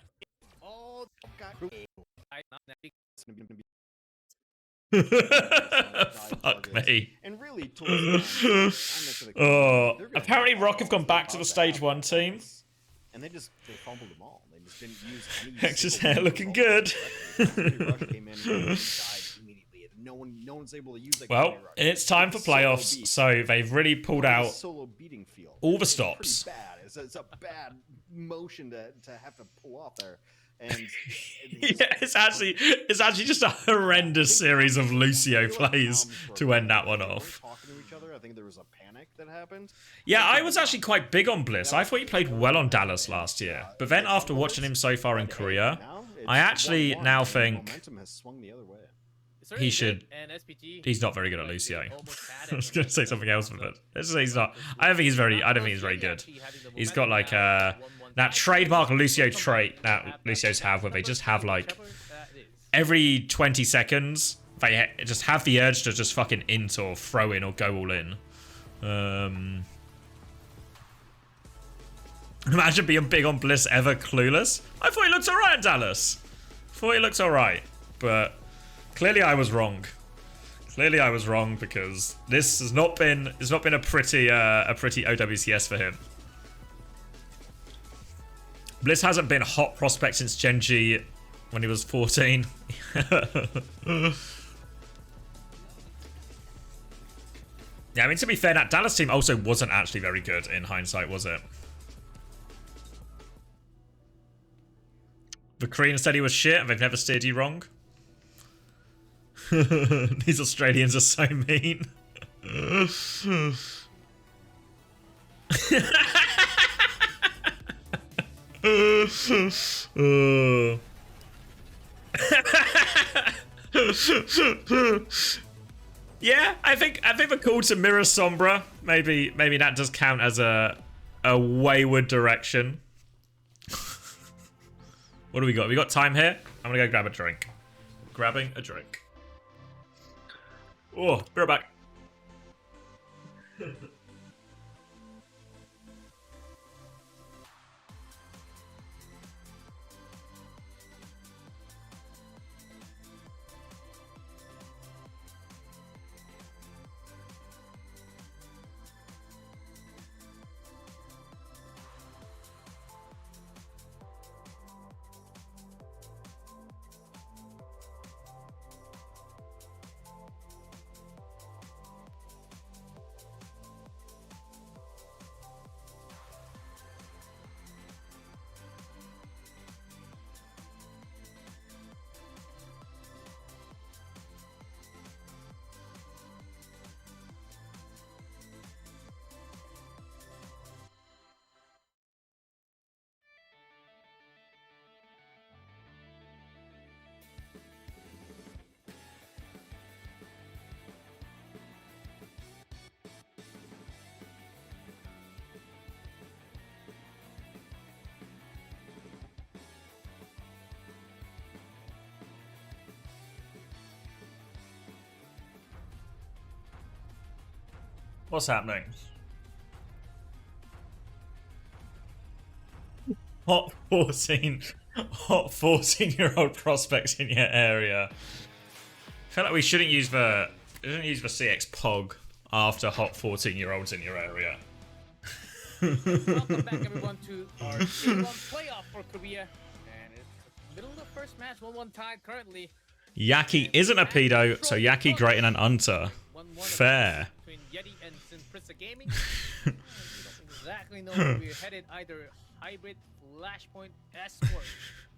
Fuck me. And really, apparently Rock have gone back to the stage 1 team. And they fumbled them all. They just didn't use any. Hex's hair looking good. No one's able to use that. Well, it's time for playoffs, so they've really pulled out all the stops. It's a bad motion to have to pull off there. And yeah, it's actually just a horrendous series of Lucio plays to end that one off. Talking to each other, I think there was a panic that happened. Yeah, I was actually quite big on Bliss. I thought he played well on Dallas last year, but then after watching him so far in Korea, I actually now think he should. He's not very good at Lucio. I was going to say something else, but he's not. I don't think he's very good. He's got like that trademark Lucio trait that Lucios have, where they just have like every 20 seconds they just have the urge to just fucking int or throw in or go all in. Imagine being big on Bliss ever clueless. I thought he looked alright in Dallas. But clearly I was wrong. Clearly I was wrong because this has not been a pretty OWCS for him. Bliss hasn't been a hot prospect since Gen G when he was 14. Yeah, I mean, to be fair, that Dallas team also wasn't actually very good in hindsight, was it? The Korean said he was shit and they've never steered you wrong. These Australians are so mean. Yeah, I think the call to Mirror Sombra, maybe that does count as a wayward direction. What do we got? We got time here? I'm gonna go grab a drink. Grabbing a drink. Oh, be right back. What's happening? Hot 14-year-old prospects in your area. I feel like we shouldn't use the CX Pog after hot 14-year-olds in your area. Welcome back, everyone, to our Game 1 playoff for Korea. And it's the middle of the first match, 1-1 tied currently. Yaki isn't a pedo, so Yaki greater than Unter. Fair. Between YETI and Prisa Gaming. We don't exactly know where we're headed, either hybrid, flashpoint, escort.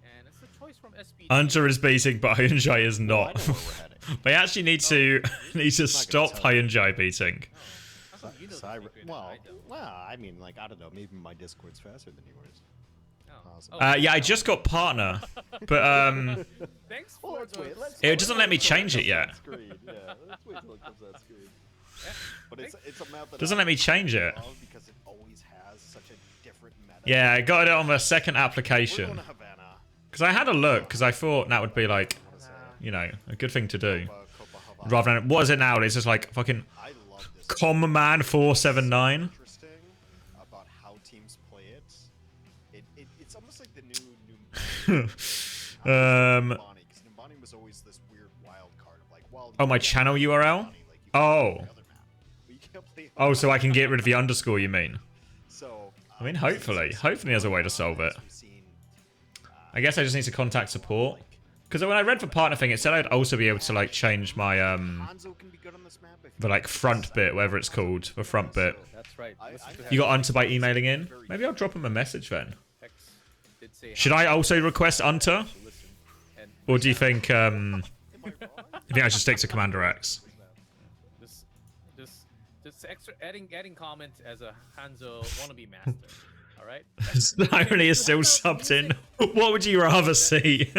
And it's a choice from SPG. Hunter is beating, but Hyunjai is Well, I not. know where we're heading. They actually need to stop tell you. Hyunjai beating. Oh, you know the secret, Well, I don't. I mean, like, I don't know. Maybe my Discord's faster than yours. Oh. Awesome. Yeah, I just got partner, but Thanks Well, for let's wait. it doesn't let me change it yet. Screen. Yeah, let's wait till it comes on screen. But it's a map that Doesn't let me change it. love because it always has such a different meta. Yeah, I got it on the second We're going application. to Havana. Because I had a look, because I thought that would be like, you know, a good thing to do. Copa Havana. Rather than, what is it now? It's just like fucking I love this. Comman 479. Interesting about how teams play it. It's almost like the new Numbani, because Numbani was always this weird wild card of like, well, Oh, my channel URL? Oh. Oh, so I can get rid of the underscore, you mean? So, I mean, hopefully. Hopefully there's a way to solve it. I guess I just need to contact support. Because when I read the partner thing, it said I'd also be able to, like, change my, Hanzo can be good on this map if the, like, front bit, whatever it's called. The front bit. That's right. You got Unter by emailing in? Maybe I'll drop him a message then. Did say Should I also request Unter? listen. And Or do you think, you think I should stick to Commander X? just extra adding comment as a Hanzo wannabe master. All right. The irony is still subbed in. What would you rather see?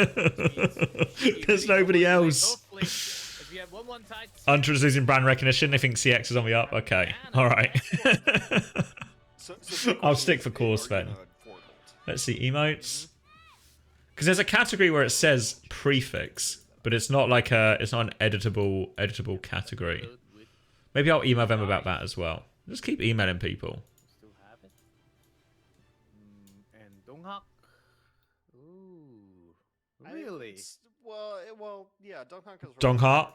There's nobody else. Hopefully, if you have 1-1 tied, Unter is losing brand recognition. They think CX is on the up. Okay. All right. I'll stick for course then. Let's see emotes. Because there's a category where it says prefix, but it's not like it's not an editable category. Maybe I'll email them about that as well. Just keep emailing people. still have it. And Donghak. Ooh, really? Well, yeah, Donghak is Donghak?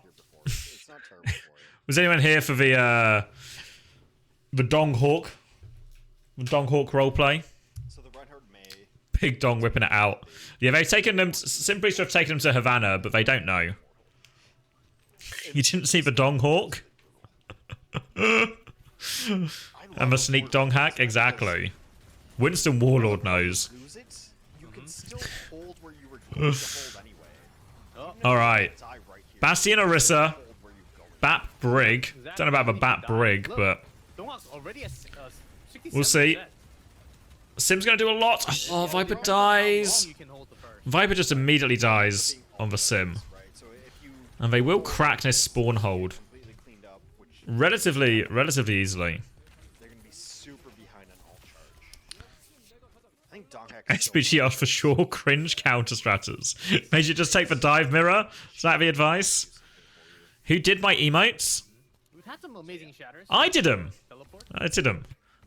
It's not terrible for you. Was anyone here for the Donghawk? The Donghawk roleplay? So the Reinhardt May. Big Dong whipping it out. Yeah, they've taken them. Simply should have taken them to Havana, but they don't know. You didn't see the Donghawk? And the sneak dong hack? Exactly. Winston Warlord knows. Lose it, you can still hold where you were going to hold anyway. Alright. Die right here. Bastion Orisa. Hold where you're going. Bat Brig. Don't know about the Bat Brig, but Donghak's already a 67%. we'll see. Sim's gonna do a lot. Oh, Viper dies. You can hold the first. Viper just immediately dies on the Sim. Right, so if you And they will crack this spawn hold completely cleaned up, which relatively easily. they're going to be super behind on all charge. I think Donghak is SPG asked for sure cringe counter stratters. They should just take the dive mirror. Is that the advice? Who did my emotes? We've had some amazing shatters. I did them. Teleport I did them.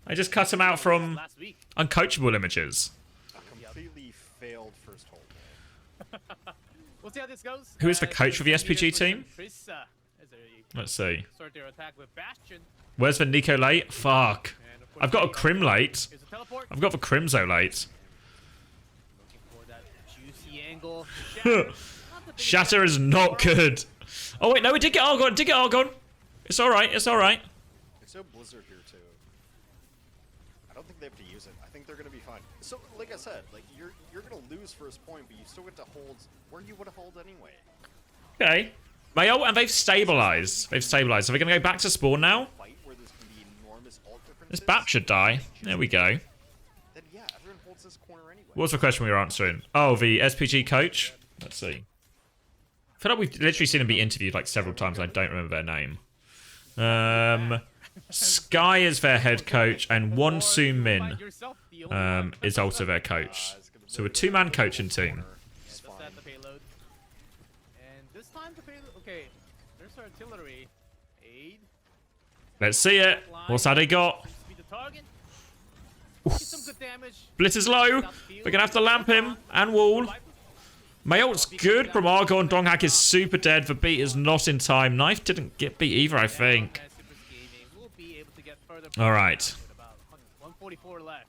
I just cut them out from last week. uncoachable images. a completely failed first hold. We'll see how this goes. Who is the coach for the SPG team? Prisa, as they Let's see. start their attack with Bastion. Where's the Nico late? Fuck. And of course, I've got a Crim late. Here's a teleport. I've got the Crimzo late. Looking for that juicy angle. Shatter. Not the biggest Shatter is not good. Oh wait, no, we did get Argon. Did get Argon. It's alright. It's alright. There's no Blizzard here too. I don't think they have to use it. I think they're going to be fine. So, like I said, like you're going to lose first point, but you still get to hold where you would have held anyway. Okay. Mayo, and they've stabilized. They've stabilized. So we're going to go back to spawn now. Fight where there's going to be enormous ult This differences. Bap should die. There we go. Then yeah, everyone holds this corner anyway. What was the question we were answering? Oh, the SPG coach? Let's see. I feel like we've literally seen him be interviewed like several times. And I don't remember their name. Sky is their head coach, and Wonsu Min is also their coach. So a two-man coaching team. It's That's fine. the payload. And this time the payload. Okay, there's artillery. Aid. Let's see it. What's that he got? Seems to be the target. Get some good damage. Blitz is low. We're going to have to lamp him and wall. Mayolt's good from Argon. Donghak is super dead. The beat is not in time. Knife didn't get beat either, I think. All right. With about 144 left.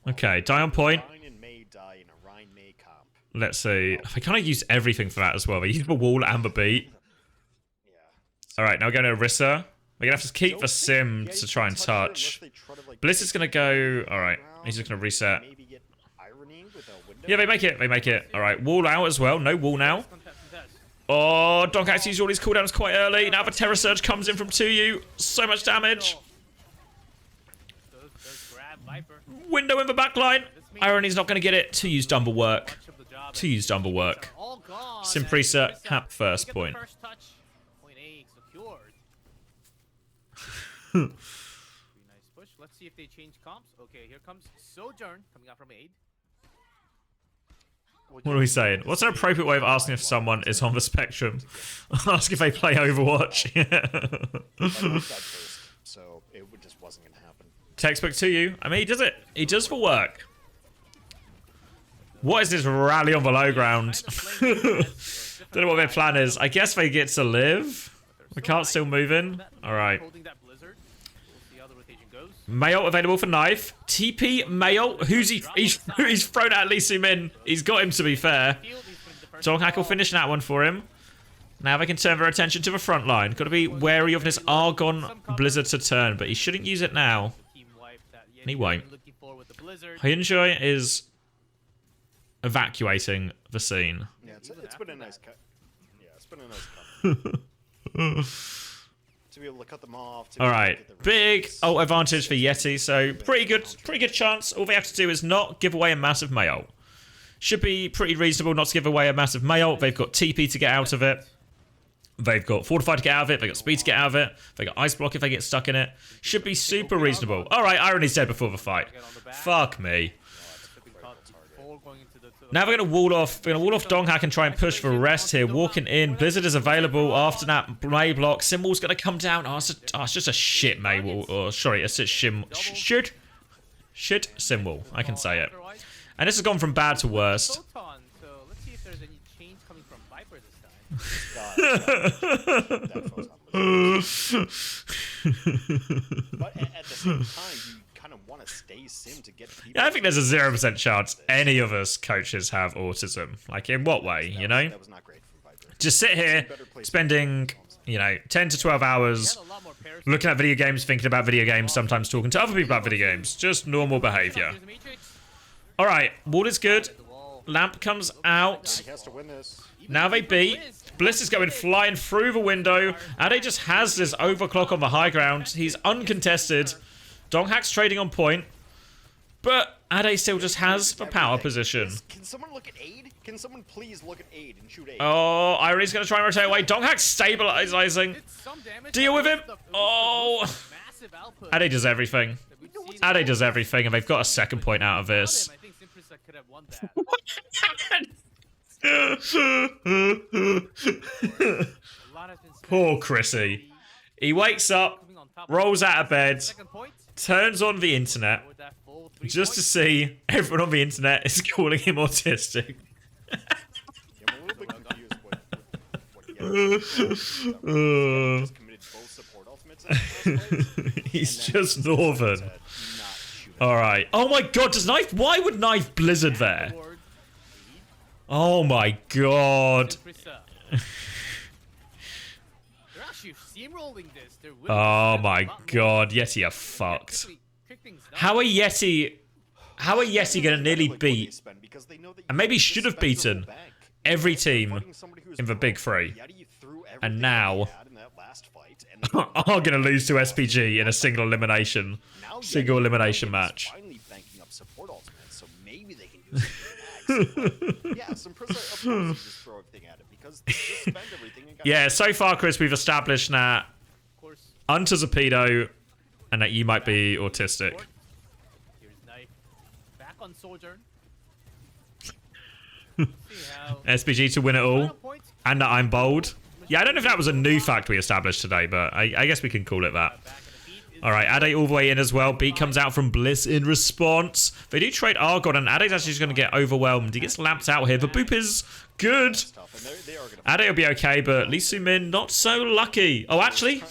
Okay, die on point. Rhine and May die in a Rhine May comp. Let's see. They kind of use everything for that as well. They use the wall and the beat. Yeah. All right, now we're going to Orisa. We're going to have to keep the sim to try and touch. Bliss is going to go... All right, he's just going to reset. Maybe get irony with a win Yeah, they make it. They make it. All right, wall out as well. No wall now. Oh, Donghak's used all his cooldowns quite early. Now the Terror Surge comes in from 2U. So much damage. Window in the back line. Irony's not going to get it. 2U's done the work. 2U's done the work. Prisa cap first point. Nice push. Let's see if they change comps. Okay, here comes Sojourn coming out from Aid. What are we saying? What's an appropriate way of asking if someone is on the spectrum? Ask if they play Overwatch. So it just wasn't going to happen. Textbook to you. I mean, he does it. He does the work. What is this rally on the low ground? Don't know what their plan is. I guess they get to live. We can't still move in. All right. Mayo available for knife. TP Mayo. Who's he? He's thrown at Lee Min. He's got him, to be fair. Donghak will finish that one for him. Now they can turn their attention to the front line. Got to be wary of this Argon Blizzard to turn, but he shouldn't use it now. And he won't. Hyunjoy is evacuating the scene. Yeah, it's been a nice cut. Yeah, it's been a nice cut. To be able to cut them off. All right, big ult advantage for YETI, so pretty good chance. All they have to do is not give away a massive Mayo. Should be pretty reasonable not to give away a massive Mayo. They've got TP to get out of it. They've got Fortify to get out of it. They've got Speed to get out of it. They've got Ice Block if they get stuck in it. Should be super reasonable. All right, Irony's dead before the fight. Fuck me. Now they're going to wall off. They're going to wall off Donghak and try and push for a rest here. Walking in. Blizzard is available after that May block. Symbol's going to come down. Oh, it's just a shit May wall. Or, sorry, it's a shit symbol. I can say it. And this has gone from bad to worst. But at the same time, you kind of want to stay sim to get people. Yeah, I think there's a 0% chance any of us coaches have autism. Like, in what way, you know? That was not great from Viper. Just sit here, spending, 10 to 12 hours looking at video games, thinking about video games, sometimes talking to other people about video games. Just normal behavior. All right, wall is good. Lamp comes out. He has to win this. Now they beat. Bliss is going flying through the window. Ade just has this overclock on the high ground. He's uncontested. Donghak's trading on point. But Ade still just has the power position. Can someone look at Aid? Can someone please look at Aid and shoot Aid? Oh, Irony's going to try and rotate away. Donghak's stabilizing. Deal with him. Oh. Ade does everything. Ade does everything, and they've got a second point out of this. Poor Chrissy. He wakes up, rolls out of bed, turns on the internet, just to see everyone on the internet is calling him autistic. He's just northern. Alright. Oh my god, does Knife... Why would Knife Blizzard there? Oh my god. Oh my god, Yeti are fucked. How are Yeti gonna nearly beat, and maybe should have beaten, every team in the big three, and now are gonna lose to SPG in a single elimination match? Yeah, some Prisa, of course, you just throw everything at it because they just spend everything. Yeah, so far, Chris, we've established that Hunter's a pedo and that you might be autistic. Back on Sojourn. SPG to win it all, and that I'm bold. Yeah, I don't know if that was a new fact we established today, but I guess we can call it that. All right, Ade all the way in as well. Beat comes out from Bliss in response. They do trade Argon, and Ade's actually just going to get overwhelmed. He gets lamped out here. The boop is good. Ade will be okay, but Lee Min not so lucky. Oh, actually,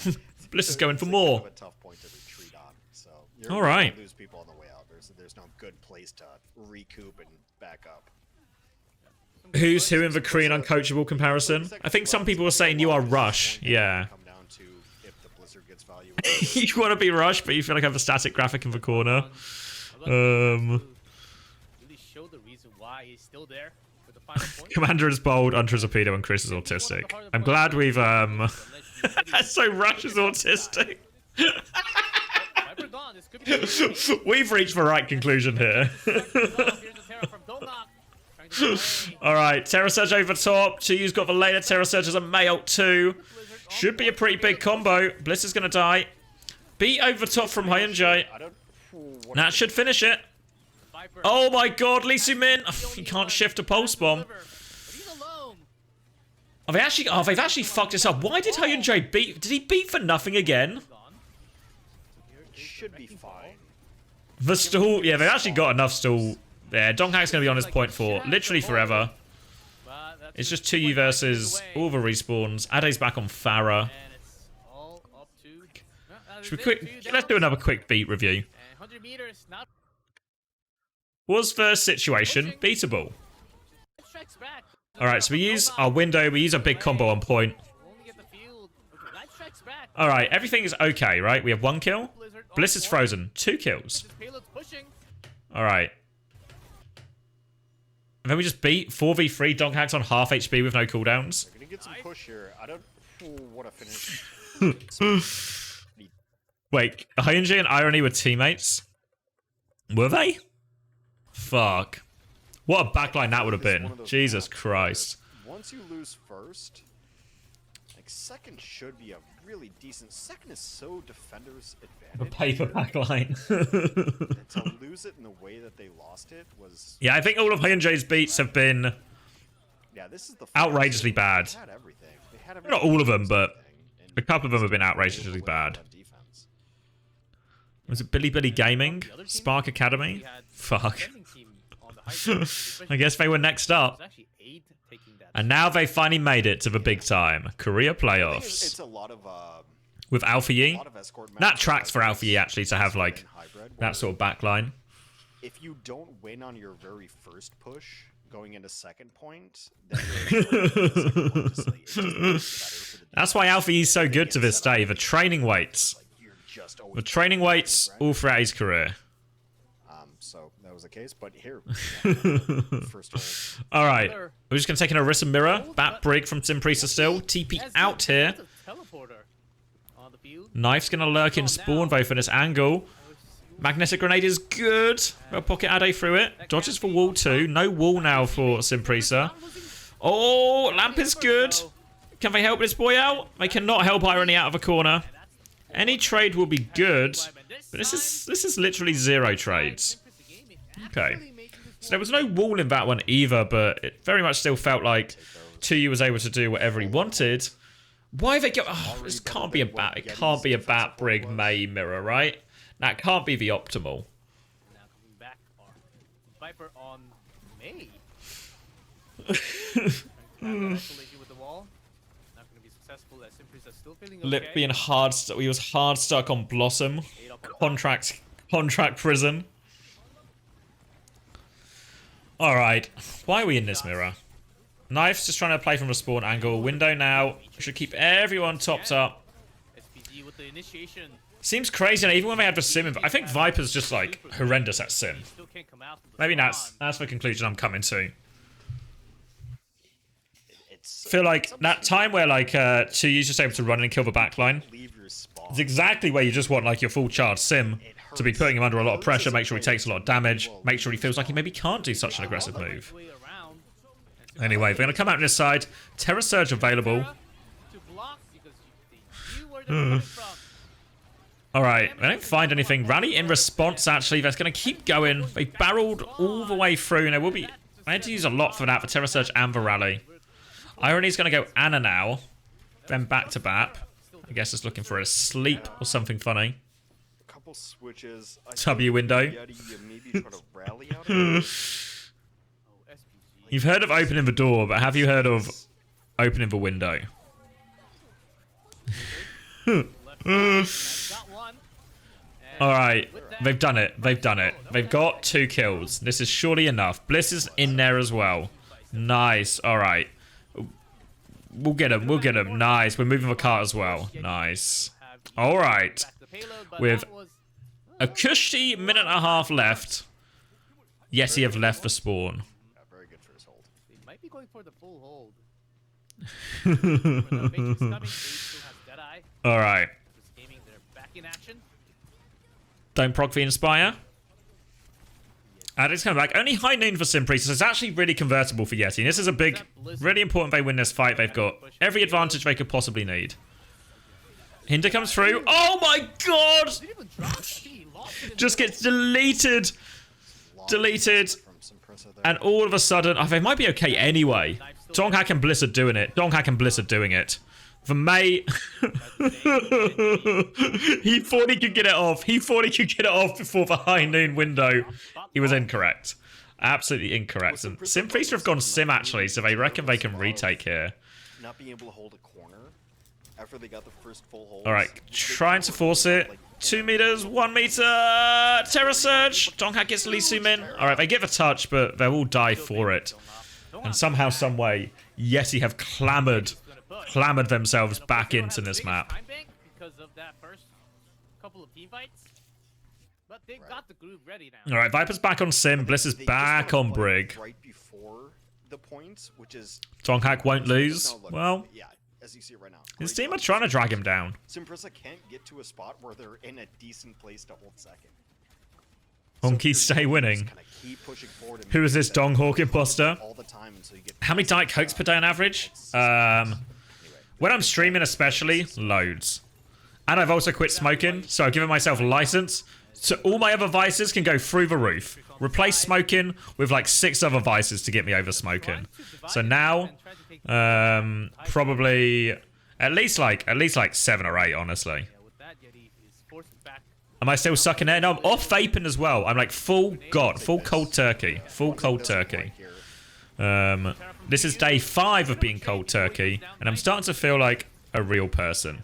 Bliss is going for more. All right. There's no good place to recoup and back up. Who's who in the Korean uncoachable comparison? I think some people are saying you are Rush. Yeah. You want to be Rush, but you Y is still there with the final point. Commander is bold, Unter is a pedo, and Chris is autistic. I'm glad we've so Rush is autistic. Viper gone. This could be We've reached the right conclusion here. Here's the Terra from Donok. Trying to get away. Alright, Terra Surge over top. Chiyu's got the later. Terra Surge as a May ult too. Should be a pretty big combo. Bliss is going to die. Beat over top from Hyunjae. That should finish it. Viper. Oh my god, Lee Min. He can't shift a pulse bomb. But he's alone. Oh, they've actually fucked this up. Why did Hyunjae beat? Did he beat for nothing again? Should be fine. The stall, yeah, they've actually got enough stall there. Donghack's going to be on his point for literally forever. It's just 2U versus all the respawns. Ade's back on Farah. And it's all up to. Should we let's do another quick beat review. 100 meters, not Was the situation beatable? strikes back. Alright, so we use our window, we use a big combo on point. Only get the field. Okay, light strikes back. Alright, everything is okay, right? We have 1 kill. Bliss is frozen. 2 kills. His payload's pushing. Alright. And then we just beat 4v3 Donghack's on half HP with no cooldowns. We're gonna get some push here. I don't want to finish. Wait, Hyunjae and Irony were teammates? Were they? Fuck. What a backline that would have been. Jesus Christ. Once you lose first, like second should be a really decent. Second is so defenders The advantage. paper backline. And to lose it in the way that they lost it was. Yeah, I think all of Hyunjae's beats have been Yeah, this is the outrageously bad. They had everything. They had Not all of them, but everything, a couple of them have been outrageously bad. Was it Billy Billy Gaming? Spark Academy? Fuck. I guess they were next up. And now they finally made it to the big time. Korea Playoffs. It's a lot of With Alpha Yi. escort That matches tracks for Alpha Yi actually to have like hybrid, that sort of backline. if you don't win on your very first push going into second point, then you're That's why Alpha Yi's so good to this day. The training weights. The training weights all throughout his career. So that was the case, but here, first hold. Alright. We're just going to take an Orisa Mirror. Bat Brig from Tim Prisa still. TP out here. Knife's going to lurk in spawn though for this angle. Magnetic Grenade is good. We'll pocket Ade through it. Dodges for wall 2. No wall now for Simprisa. Oh, Lamp is good. Can they help this boy out? They cannot help Irony out of a corner. Any trade will be good. But this is literally 0 trades. Okay. So there was no wall in that one either, but it very much still felt like 2U was able to do whatever he wanted. Why they go? Oh, this can't be a bat. It can't be a Bat Brig May mirror, right? That can't be the optimal. Now coming back are Viper on May. With the wall. Not going to be successful as Simprisa still feeling okay. Lip being hard. He was hard stuck on Blossom. Contract prison. All right. Why are we in this mirror? Knife's just trying to play from a spawn angle. Window now. Should keep everyone topped up. SPG with the initiation. Seems crazy, and even when they had the sim, I think Viper's just like horrendous at sim. Still can't come out from the Maybe spawn. that's the conclusion I'm coming to. I feel like that time where like 2U's just able to run and kill the backline. It's exactly where you just want like your full charge sim to be putting him under a lot of pressure, make sure he takes a lot of damage, make sure he feels like he maybe can't do such an aggressive move. Anyway, we're going to come out on this side. Terra Surge available. Alright, they don't find anything. Rally in response, actually. They're going to keep going. They barreled all the way through, and they had to use a lot for that, for Terra Surge and the rally. Irony's going to go Anna now. Then back to Bap. I guess it's looking for a sleep or something funny. Couple switches. W window. You've heard of opening the door, but have you heard of opening the window? Alright, they've done it. They've done it. They've got 2 kills. This is surely enough. Bliss is in there as well. Nice. Alright. We'll get him. We'll get him. Nice. We're moving the cart as well. Nice. Alright. With a cushy minute and a half left, YETI have left the spawn. going for the full hold. The Matrix coming, still has Deadeye. All right. Gaming, they're back in action. Don't proc the Inspire. Addict's coming back. Only high noon for Simprisa, so it's actually really convertible for Yeti. And this is a big, really important they win this fight. They've got every advantage they could possibly need. Hinder comes through. Oh my god! Just gets deleted. Deleted. And all of a sudden, oh, they might be okay anyway. Donghack and Blizzard doing it. Donghack and Blizzard doing it. For May, he thought he could get it off. He thought he could get it off before the high noon window. He was incorrect. Absolutely incorrect. And Simprisa have gone Sim, actually, so they reckon they can retake here. Not being able to hold a corner after they got the first full hold. All right, trying to force it. 2 meters, 1 meter. Terror Surge. Donghack gets Lee Soo-min. All right, they give a touch, but they'll all die for it. And somehow, some way, Yeti have clamoured themselves back into this map. Because of that first couple of team fights. But they've got the groove ready now. All right, Viper's back on Sim. Bliss is back on Brig. Right before the points, which is Donghack won't lose. Well, yeah, as you see it right now. his team are trying to drag him down. Simprisa can't get to a spot where they're in a decent place to hold second. Honky stay winning. Who is this Donghawk imposter? How many Diet Cokes per day on average? When I'm streaming especially, loads. And I've also quit smoking, so I've given myself a license. So all my other vices can go through the roof. Replace smoking with like 6 other vices to get me over smoking. So now, probably at least like 7 or 8, honestly. Am I still sucking air? No, I'm off vaping as well. I'm like full cold turkey. Full cold turkey. This is day 5 of being cold turkey, and I'm starting to feel like a real person.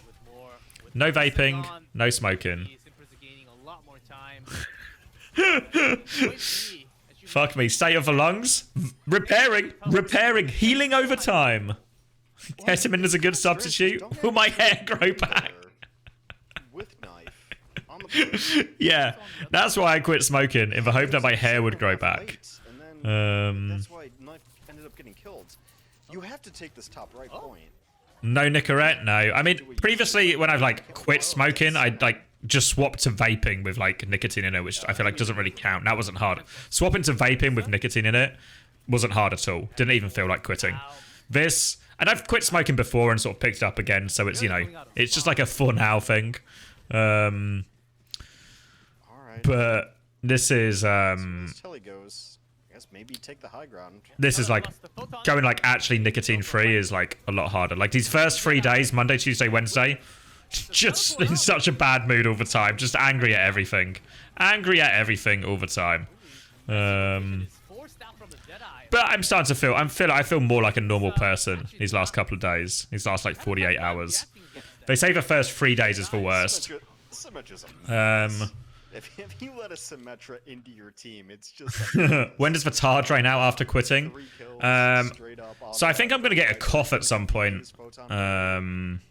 No vaping, no smoking. Fuck me. State of the lungs. Repairing, healing over time. Ketamine is a good substitute. Will my hair grow back? Yeah, that's why I quit smoking, in the hope that my hair would grow back. That's why Knife ended up getting killed. You have to take this top right point. No Nicorette, no. I mean, previously when I've like quit smoking, I'd like just swapped to vaping with like nicotine in it, which I feel like doesn't really count. That wasn't hard. Swapping to vaping with nicotine in it wasn't hard at all. Didn't even feel like quitting. This, and I've quit smoking before and sort of picked it up again, so it's, you know, it's just like a for now thing. But this is maybe take the high ground. This is like going like actually nicotine free is like a lot harder. Like these first 3 days, Monday, Tuesday, Wednesday, just in such a bad mood all the time, just angry at everything. Angry at everything all the time. But I'm starting to feel I feel more like a normal person these last couple of days. These last like 48 hours. They say the first 3 days is the worst. If you let a Symmetra into your team, it's just like when does the tar drain out after quitting? So I think I'm going to get a cough at some point. I'm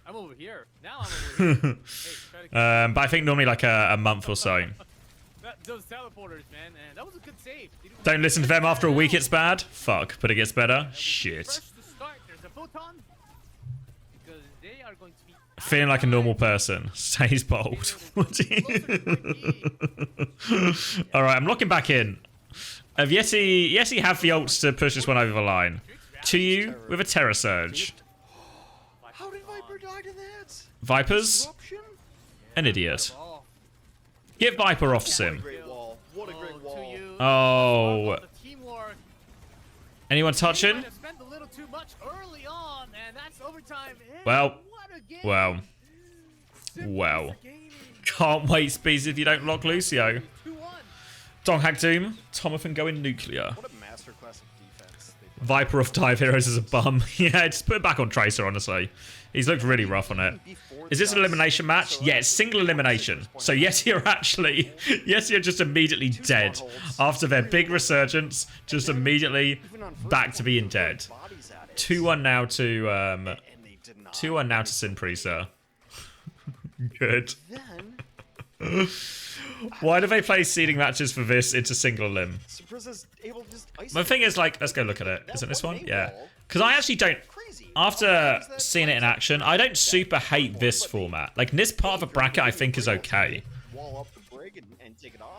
over here. Now I'm over here. But I think normally like a month or so. Those teleporters, man, that was a good save. Don't listen to them after a week, it's bad. Fuck, but it gets better. Shit. Feeling like a normal person. Stays bold. Alright, I'm locking back in. Yeti have the ults to push this one over the line. To you with a Terror Surge. How did Viper die to that? Viper's an idiot. Get Viper off Sim. What a great wall. Oh. Anyone touching? Well. Can't wait, Speeds, if you don't lock Lucio. Donghack Doom, Tomathan going nuclear. What a masterclass of defense. Viper off Dive Heroes is a bum. Yeah, just put it back on Tracer, honestly. He's looked really rough on it. Is this an elimination match? Yeah, it's single elimination. So Yeti are just immediately dead. After their big resurgence, just immediately back to being dead. 2-1 now to 2-1 now to Simprisa. Good. Then Why do they play seeding matches for this into single limb? My thing is, like, let's go look at it. Isn't this one? Yeah. Because I actually don't, after seeing it in action, I don't super hate this format. Like, this part of a bracket I think is okay.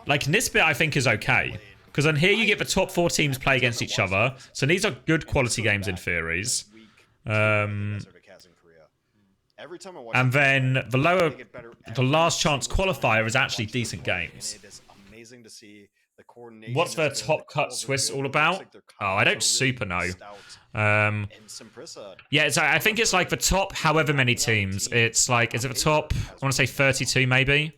Like, this bit I think is okay. Because on here you get the top 4 teams play against each other. So these are good quality games in theories. And then the last chance qualifier is actually decent games. What's the top cut Swiss all about? Oh, I don't super know. Yeah, so I think it's like the top however many teams. It's like, is it the top, I want to say 32 maybe?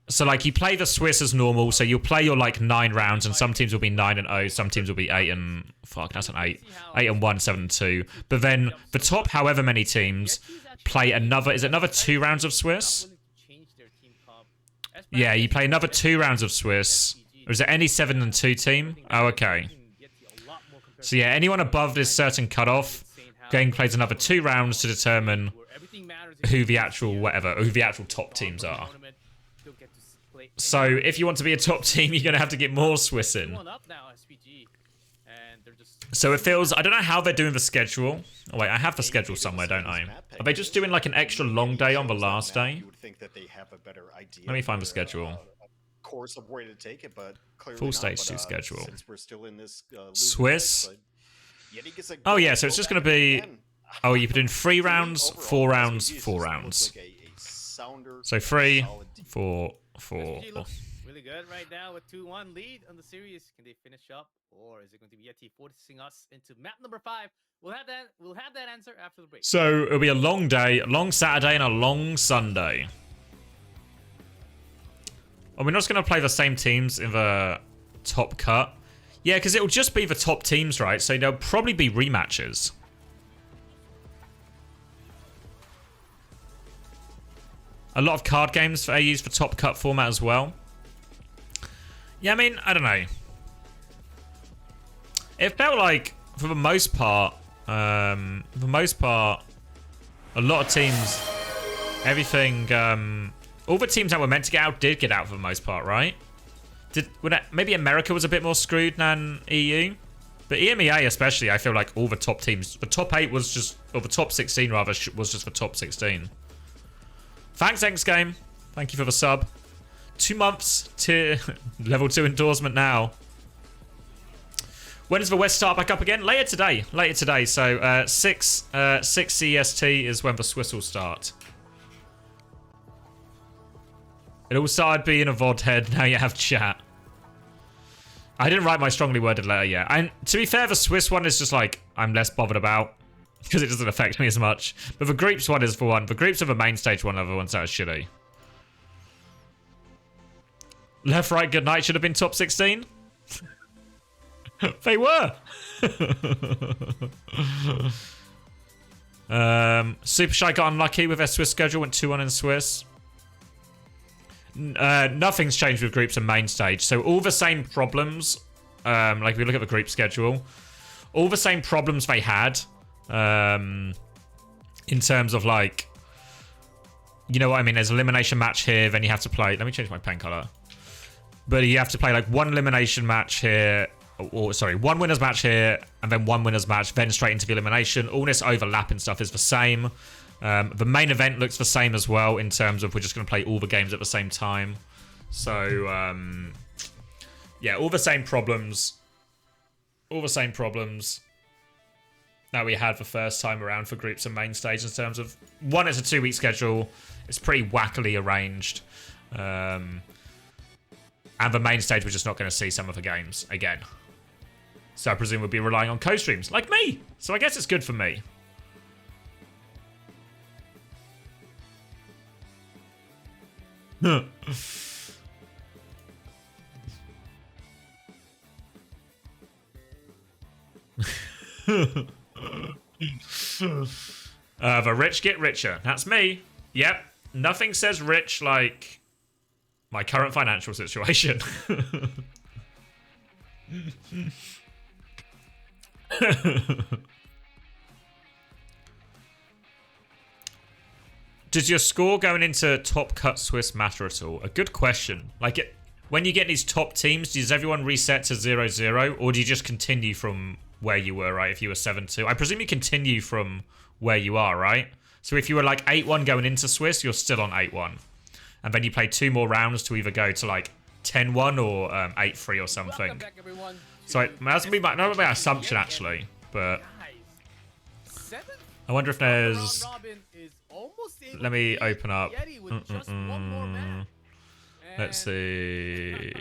So like you play the Swiss as normal, so you'll play your like 9 rounds, and some teams will be 9-0, some teams will be 8 fuck, that's an 8. 8-1, 7-2. But then the top however many teams play another, is it another 2 rounds of Swiss? Yeah, you play another 2 rounds of Swiss. Or is it any 7-2 team? Oh, okay. So yeah, anyone above this certain cutoff, game plays another 2 rounds to determine who the actual who the actual top teams are. So if you want to be a top team, you're going to have to get more Swiss in. So it feels, I don't know how they're doing the schedule. Oh wait, I have the schedule somewhere, don't I? Are they just doing like an extra long day on the last day? Let me find the schedule. Full stage 2 schedule. Swiss. Oh yeah, so it's just going to be, oh, you're doing 3 rounds, 4 rounds, 4 rounds. So 3, 4, 4. Looks really good right now with 2-1 lead on the series. Can they finish up, or is it going to be YETI forcing us into map number 5? We'll have that answer after the break. So it'll be a long day, a long Saturday, and a long Sunday. Are we not just going to play the same teams in the top cut? Yeah, because it'll just be the top teams, right? So there'll probably be rematches. A lot of card games for AUs for top cut format as well. Yeah, I mean, I don't know. It felt like, for the most part, a lot of teams, everything, all the teams that were meant to get out did get out for the most part, right? Maybe America was a bit more screwed than EU, but EMEA especially, I feel like all the top teams, the top 8 was just, or the top 16 rather, was just the top 16. Thanks, X Game. Thank you for the sub. 2 months to level 2 endorsement now. When does the West start back up again? Later today. Later today. So 6 CEST is when the Swiss will start. It all started being a VOD head. Now you have chat. I didn't write my strongly worded letter yet. And to be fair, the Swiss one is just like, I'm less bothered about. Because it doesn't affect me as much. But the groups one is for one. The groups of the main stage one are the ones that are shitty. Left, right, good night should have been top 16. They were. Super Shy got unlucky with their Swiss schedule. Went 2-1 in Swiss. Nothing's changed with groups and main stage. So all the same problems. Like if we look at the group schedule. All the same problems they had. In terms of like, you know what I mean, there's an elimination match here, then you have to play, let me change my pen color, but you have to play like 1 elimination match here, or sorry, 1 winners match here, and then 1 winners match, then straight into the elimination. All this overlapping stuff is the same. The main event looks the same as well, in terms of we're just going to play all the games at the same time. So yeah, all the same problems that we had the first time around for groups and main stage, in terms of, one, it's a 2-week schedule. It's pretty wackily arranged. And the main stage, we're just not going to see some of the games again. So I presume we'll be relying on co-streams, like me. So I guess it's good for me. The rich get richer. That's me. Yep. Nothing says rich like my current financial situation. Does your score going into Top Cut Swiss matter at all? A good question. Like, when you get these top teams, does everyone reset to 0-0, or do you just continue from where you were, right? If you were 7-2. I presume you continue from where you are, right? So if you were like 8-1 going into Swiss, you're still on 8-1. And then you play 2 more rounds to either go to like 10-1 or 8-3 or something. So that's gonna be my assumption actually, but I wonder if there's. Let me open up. Let's see.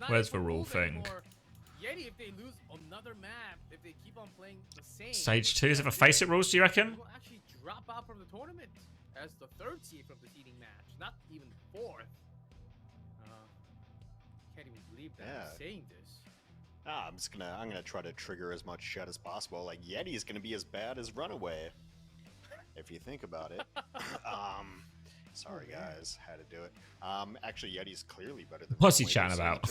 Where's the rule thing? Stage 2 is it for face it rules? Do you reckon? Drop out from the tournament as the 3rd seed from the seeding match, not even 4th. Can't even believe that I'm saying this. I'm gonna try to trigger as much shit as possible. Like Yeti is gonna be as bad as Runaway, if you think about it. Sorry guys, had to do it. Actually, Yeti's clearly better than. What's he chatting about?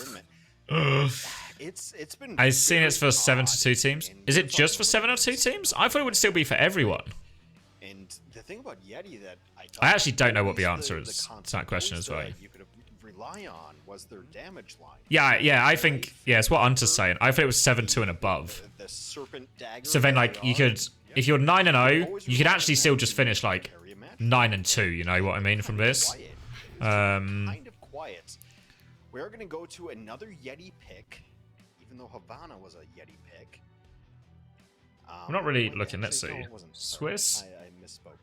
It's been. I've seen it's for 7-2 teams. Is it just for 7-2 teams? I thought it would still be for everyone. And the thing about Yeti that I actually don't know what the answer is to that question as well. You could rely on was their damage line. Yeah, I think it's what Hunter's saying. I thought it was 7-2 and above. The serpent dagger. So then, like, you could, if you're 9-0, you could actually still just finish like 9-2. You know what I mean from this? Kind of quiet. We're gonna go to another Yeti pick, even though Havana was a Yeti pick. I'm not really looking. Let's see. Swiss. I misspoke.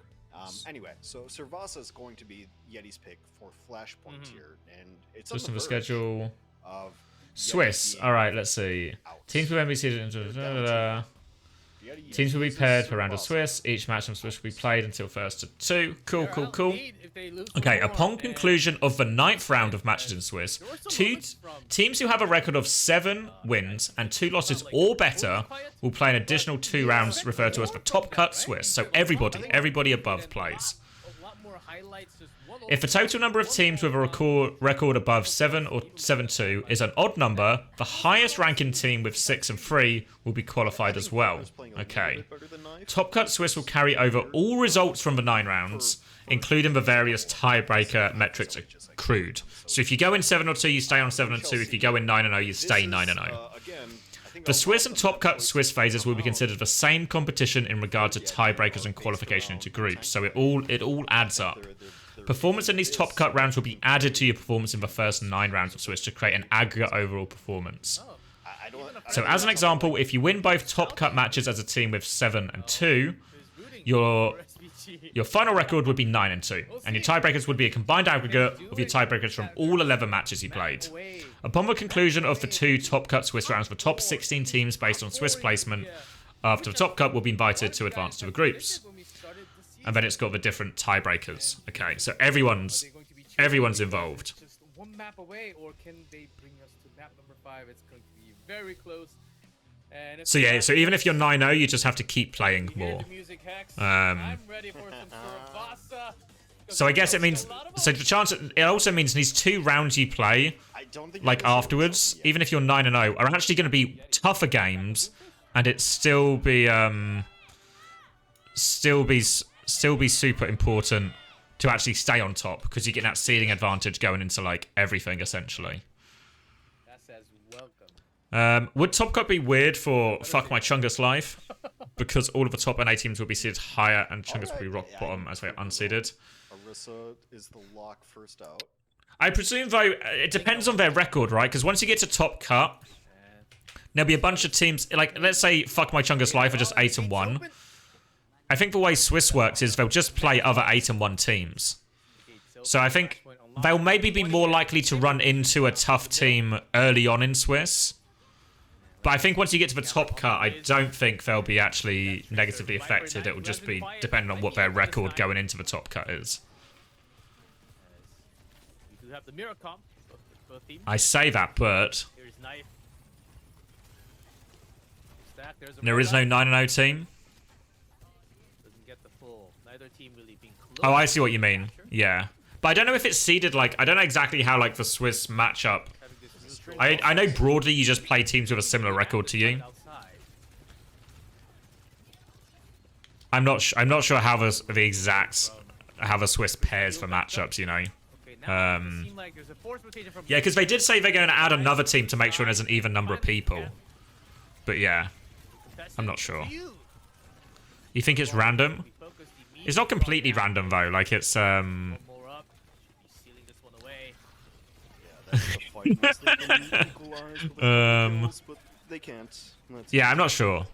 Anyway, so Servasa is going to be Yeti's pick for Flashpoint here, and it's just on the schedule. Of Swiss. All right, let's see. Teams will be seeded into. Teams will be paired per round of Swiss. Each match on Swiss will be played until first to 2. Cool. Okay, upon conclusion of the 9th round of matches in Swiss, teams who have a record of 7 wins and 2 losses or better will play an additional 2 rounds referred to as the Top Cut Swiss. So everybody above plays. If the total number of teams with a record above 7 or 7-2 is an odd number, the highest ranking team with 6 and 3 will be qualified as well. Okay. Top Cut Swiss will carry over all results from the 9 rounds, including the various tiebreaker metrics accrued. So if you go in 7 or 2, you stay on 7 and 2. If you go in 9-0, you stay 9-0. The Swiss and Top Cut Swiss phases will be considered the same competition in regard to tiebreakers and qualification into groups. So it all adds up. Performance in these Top Cut rounds will be added to your performance in the first 9 rounds of Swiss to create an aggregate overall performance. So as an example, if you win both Top Cut matches as a team with 7 and 2, your final record would be 9 and 2, and your tiebreakers would be a combined aggregate of your tiebreakers from all 11 matches you played. Upon the conclusion of the 2 Top Cut Swiss rounds, the top 16 teams based on Swiss placement after the Top Cut will be invited to advance to the groups. And then it's got the different tiebreakers. Okay, so everyone's involved. Just one map away, or can they bring us to map number 5? It's going to be very close. And so yeah, so even if you're 9-0, you just have to keep playing more. I'm ready for some Servasa. So I guess it means, so the chance, it also means these 2 rounds you play, like afterwards, even if you're 9-0, are actually going to be tougher games, and it still be super important to actually stay on top, because you get that seeding advantage going into like everything essentially. That says welcome. Would Top Cut be weird for Fuck My Chungus Life? Because all of the top NA teams will be seeded higher and Chungus will be rock bottom as they're unseeded. Arissa is the lock first out. I presume though, it depends on their record, right? Because once you get to Top Cut, there'll be a bunch of teams, like let's say Fuck My Chungus Life are just 8 and 1. I think the way Swiss works is they'll just play other 8 and 1 teams. So I think they'll maybe be more likely to run into a tough team early on in Swiss. But I think once you get to the Top Cut, I don't think they'll be actually negatively affected. It will just be depending on what their record going into the Top Cut is. I say that, but there is no 9-0 team. Oh, I see what you mean. Yeah. But I don't know if it's seeded, like, I don't know exactly how, like, the Swiss matchup. I know broadly you just play teams with a similar record to you. I'm not sure how the exact how the Swiss pairs for matchups, you know. Yeah, because they did say they're going to add another team to make sure there's an even number of people. But yeah, I'm not sure. You think it's random? It's not completely random though. Like it's yeah, I'm not sure.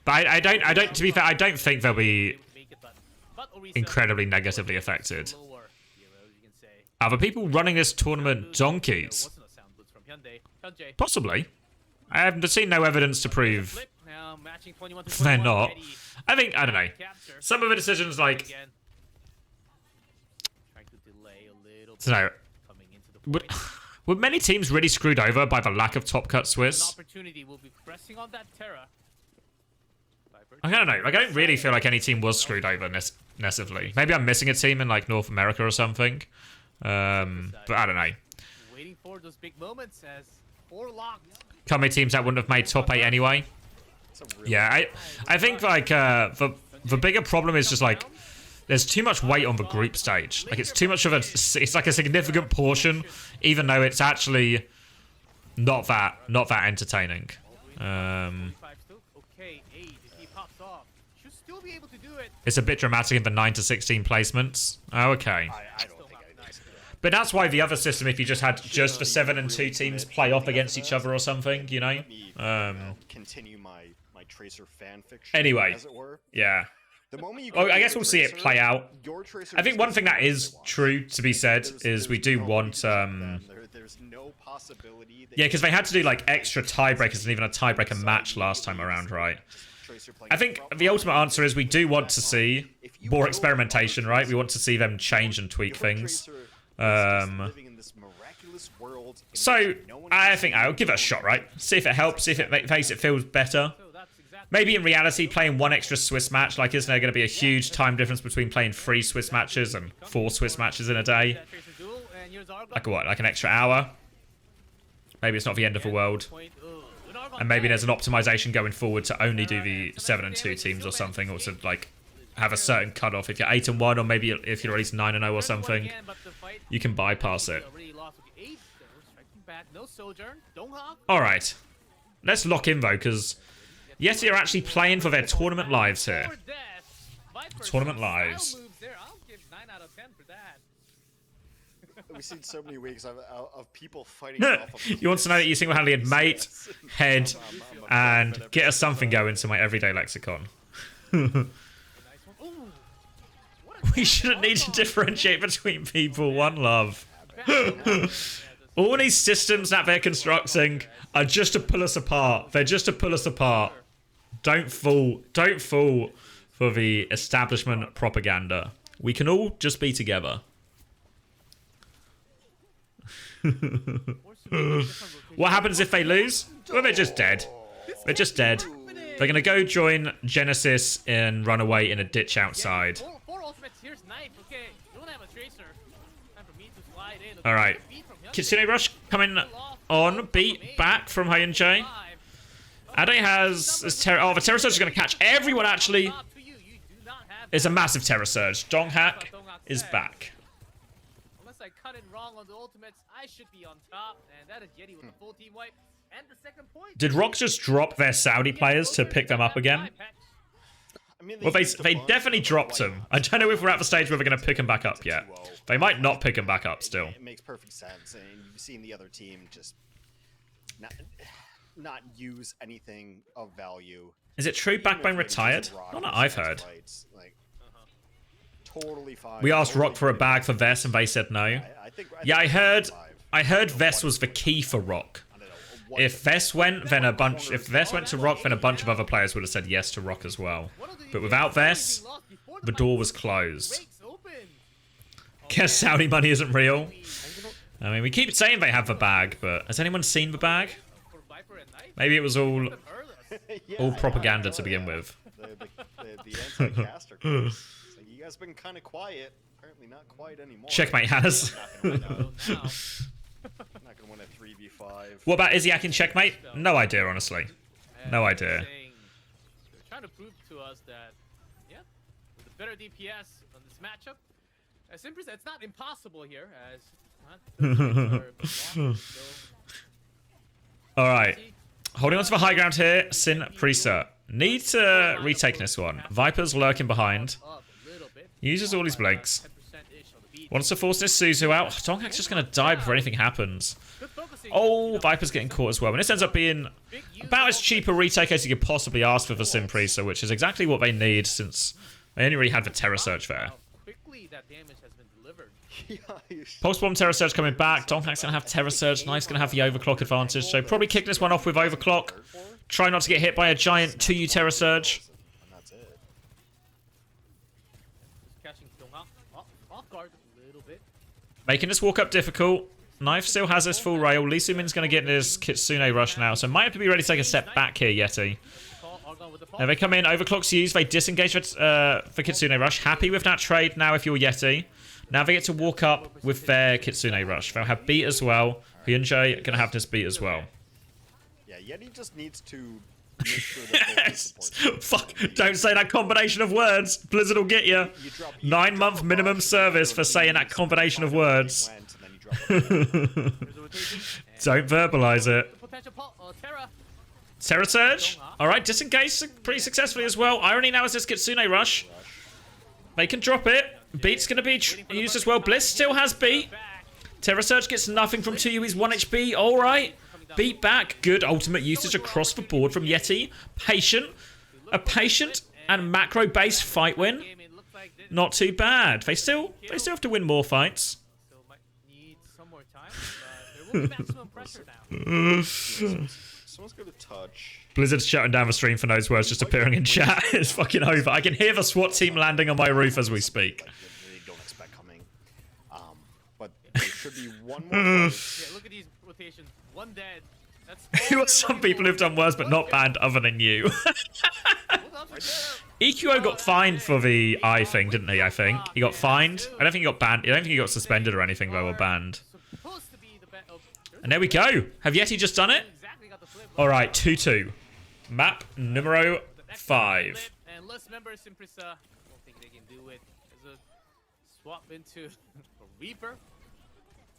But I don't. To be fair, I don't think they'll be incredibly negatively affected. Are the people running this tournament donkeys? Possibly. I haven't seen no evidence to prove they're not. I don't know. Some of the decisions, like, I don't know. Were many teams really screwed over by the lack of top cut Swiss? I don't know. Like, I don't really feel like any team was screwed over necessarily. Maybe I'm missing a team in like North America or something. But I don't know. Waiting for those big moments as couple of teams that wouldn't have made top 8 anyway. Yeah, I think like the bigger problem is just like there's too much weight on the group stage. Like it's too much of it's like a significant portion, even though it's actually not that entertaining. It's a bit dramatic in the 9 to 16 placements. Oh, okay. But that's why the other system, if you just had just the 7 and 2 teams play off against each other or something, you know. Continue my Tracer fan fiction. Anyway, as it were. Yeah. The moment you I guess we'll see it play out. I think one thing that is true to be said is we do want there's no possibility yeah, because they had to do like extra tiebreakers and even a tiebreaker match last time around, right? I think the ultimate answer is we do want to see more experimentation, right? We want to see them change and tweak things. So I think I'll give it a shot, right? See if it helps, see if it makes it feel better. Maybe in reality, playing one extra Swiss match, like isn't there going to be a huge time difference between playing 3 Swiss matches and 4 Swiss matches in a day? Like what, like an extra hour? Maybe it's not the end of the world. And maybe there's an optimization going forward to only do the 7 and 2 teams or something, or to like have a certain cutoff. If you're 8 and 1, or maybe if you're at least 9 and 0 or something, you can bypass it. Alright. Let's lock in though, because YETI are actually playing for their tournament lives here. Tournament lives. We've seen so many weeks of people fighting off of you want to know that you single-handedly had mate, head, and get us something going to my everyday lexicon. We shouldn't need to differentiate between people. One love. All these systems that they're constructing are just to pull us apart. They're just to pull us apart. Don't fall for the establishment propaganda. We can all just be together. What happens if they lose? Well, they're just dead. They're just dead. They're gonna go join Genesis and run away in a ditch outside. Alright. Kitsune Rush coming on. Beat back from Hyunjae. Ade has oh, the Terror Surge is going to catch everyone, actually. It's a massive Terror Surge. Donghak is back. Unless I cut it wrong on the ultimates, I should be on top. And that is YETI with a full team wipe. And the second point. Did Rock just drop their Saudi players to pick them up again? I mean, Well, they definitely dropped them. I don't know if we're at the stage where we're going to pick them back up yet. They might not pick them back up still. It makes perfect sense. And you've seen the other team just not use anything of value. Is it true Backbone retired? Not that I've heard. Like, totally fine. We asked Rock for a bag for Vess and they said no. Yeah, I heard Vess was the key for Rock. If Vess went, then if Vess went to Rock, then a bunch of other players would have said yes to Rock as well. But without Vess, the door was closed. Guess Saudi money isn't real. I mean, we keep saying they have the bag, but has anyone seen the bag? Maybe it was all propaganda to begin with. The anti-caster. You guys been kind of quiet. Apparently not quite anymore. Checkmate has. Not gonna win a 3v5. What about Izzy in Checkmate? No idea, honestly. No idea. They're trying to prove to us that, yeah, with a better DPS on this matchup, Simply said, it's not impossible here, as All right, holding on to the high ground here. Sin Prisa need to retake this one. Viper's lurking behind. Uses all his blinks. Wants to force this Suzu out. Donghak's just going to die before anything happens. Oh, Viper's getting caught as well. And this ends up being about as cheap a retake as you could possibly ask for Sin Prisa, which is exactly what they need since they only really had the Terror Surge there. Pulse Bomb Terror Surge coming back. Donghak's going to have Terror Surge. Knife's going to have the Overclock advantage. So probably kick this one off with Overclock. Try not to get hit by a giant 2U Terror Surge. Making this walk up difficult. Knife still has this full rail. Lee Sumin's going to get this Kitsune rush now. So might have to be ready to take a step back here, Yeti. Now they come in. Overclock's used. They disengage for Kitsune rush. Happy with that trade now if you're Yeti. Now they get to walk up with their Kitsune rush. They'll have beat as well. Hyunjae going to have this beat as well. Yeah, Yeti just needs to make sure that fuck, don't say that combination of words. Blizzard will get you. 9-month minimum service for saying that combination of words. Don't verbalize it. Terror Surge. Alright, disengaged pretty successfully as well. Irony now is this Kitsune rush. They can drop it. Beat's going to be used as well. Bliss still has beat. Terror Surge gets nothing from 2U. He's 1 HP. Alright. Beat back. Good ultimate usage across the board from Yeti. Patient. A patient and macro-based fight win. Not too bad. They still have to win more fights. Someone's going to touch. Blizzard's shutting down the stream for those words just appearing in chat. It's fucking over. I can hear the SWAT team landing on my roof as we speak. They don't expect coming. But there should be one more. Yeah, look at these rotations. One dead. That's You got some people who've done worse but not banned other than you. EQO got fined for the eye thing, didn't he? I think he got fined. I don't think he got banned. I don't think he got suspended or anything though, or banned. And there we go. Have Yeti just done it? Alright, 2-2. Map numero 5. And let's remember Simprisa. I don't think they can do it. There's a swap into a Reaper.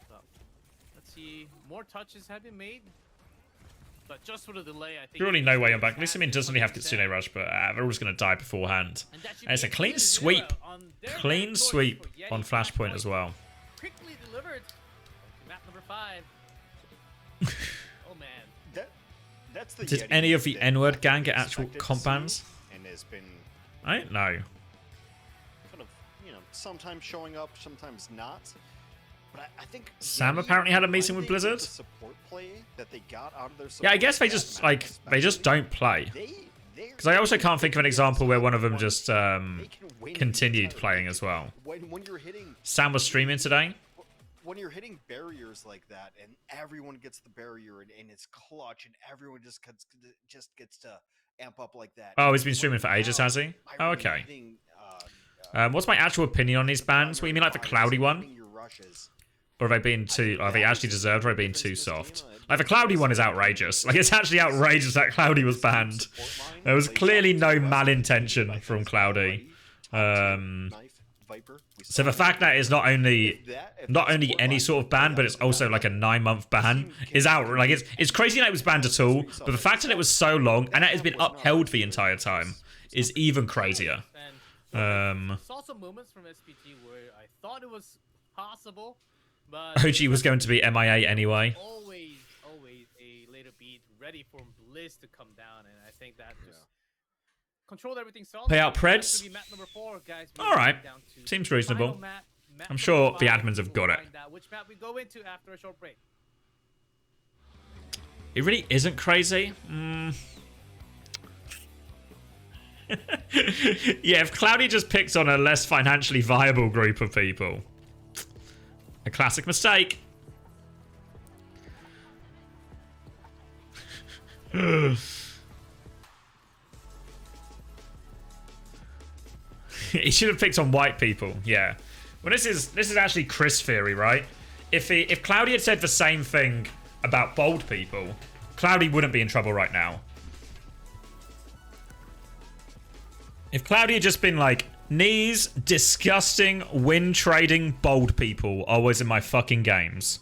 So, let's see. More touches have been made. But just for the delay, I think... There's really no way I'm back. Lucimin does only have Kitsune Rush, but they're all just going to die beforehand. And it's a clean sweep. Clean sweep on Flashpoint as well. Quickly delivered. Map number 5. Oh, man. That's the Did any of the N-word gang get actual comp bans? And has been I don't know. Kind of, sometimes showing up, sometimes not. But I think Sam apparently had a meeting with Blizzard. The support play that they got out of their Yeah, I guess they just don't play. Because I also can't think of an example where one of them just continued playing as well. When you're hitting, Sam was streaming today. When you're hitting barriers like that, and everyone gets the barrier, and it's clutch, and everyone just gets to amp up like that. Oh, he's been streaming for ages, has he? Oh, okay. What's my actual opinion on these bans? What, you mean like the Cloudy one? Or have they been too... Are they actually deserved, or have they been too soft? Like, the Cloudy one is outrageous. Like, it's actually outrageous that Cloudy was banned. There was clearly no malintention from Cloudy. So the fact that it's not only any sort of ban, but it's also like a 9-month ban is out. Like, it's crazy that it was banned at all, but the fact that it was so long and that it's been upheld the entire time is even crazier. Saw some moments from SPG where I thought it was possible, but OG was going to be MIA anyway. Always a later beat ready for Bliss to come down, and I think that just controlled everything. Payout Preds. All right, seems reasonable. I'm sure the admins have got it. Which map we go into after a short break. It really isn't crazy. Yeah, if Cloudy just picks on a less financially viable group of people. A classic mistake. He should have picked on white people. Yeah. Well, this is actually Chris theory, right? If Cloudy had said the same thing about bold people, Cloudy wouldn't be in trouble right now. If Cloudy had just been like, Knees, disgusting, win trading, bold people always in my fucking games.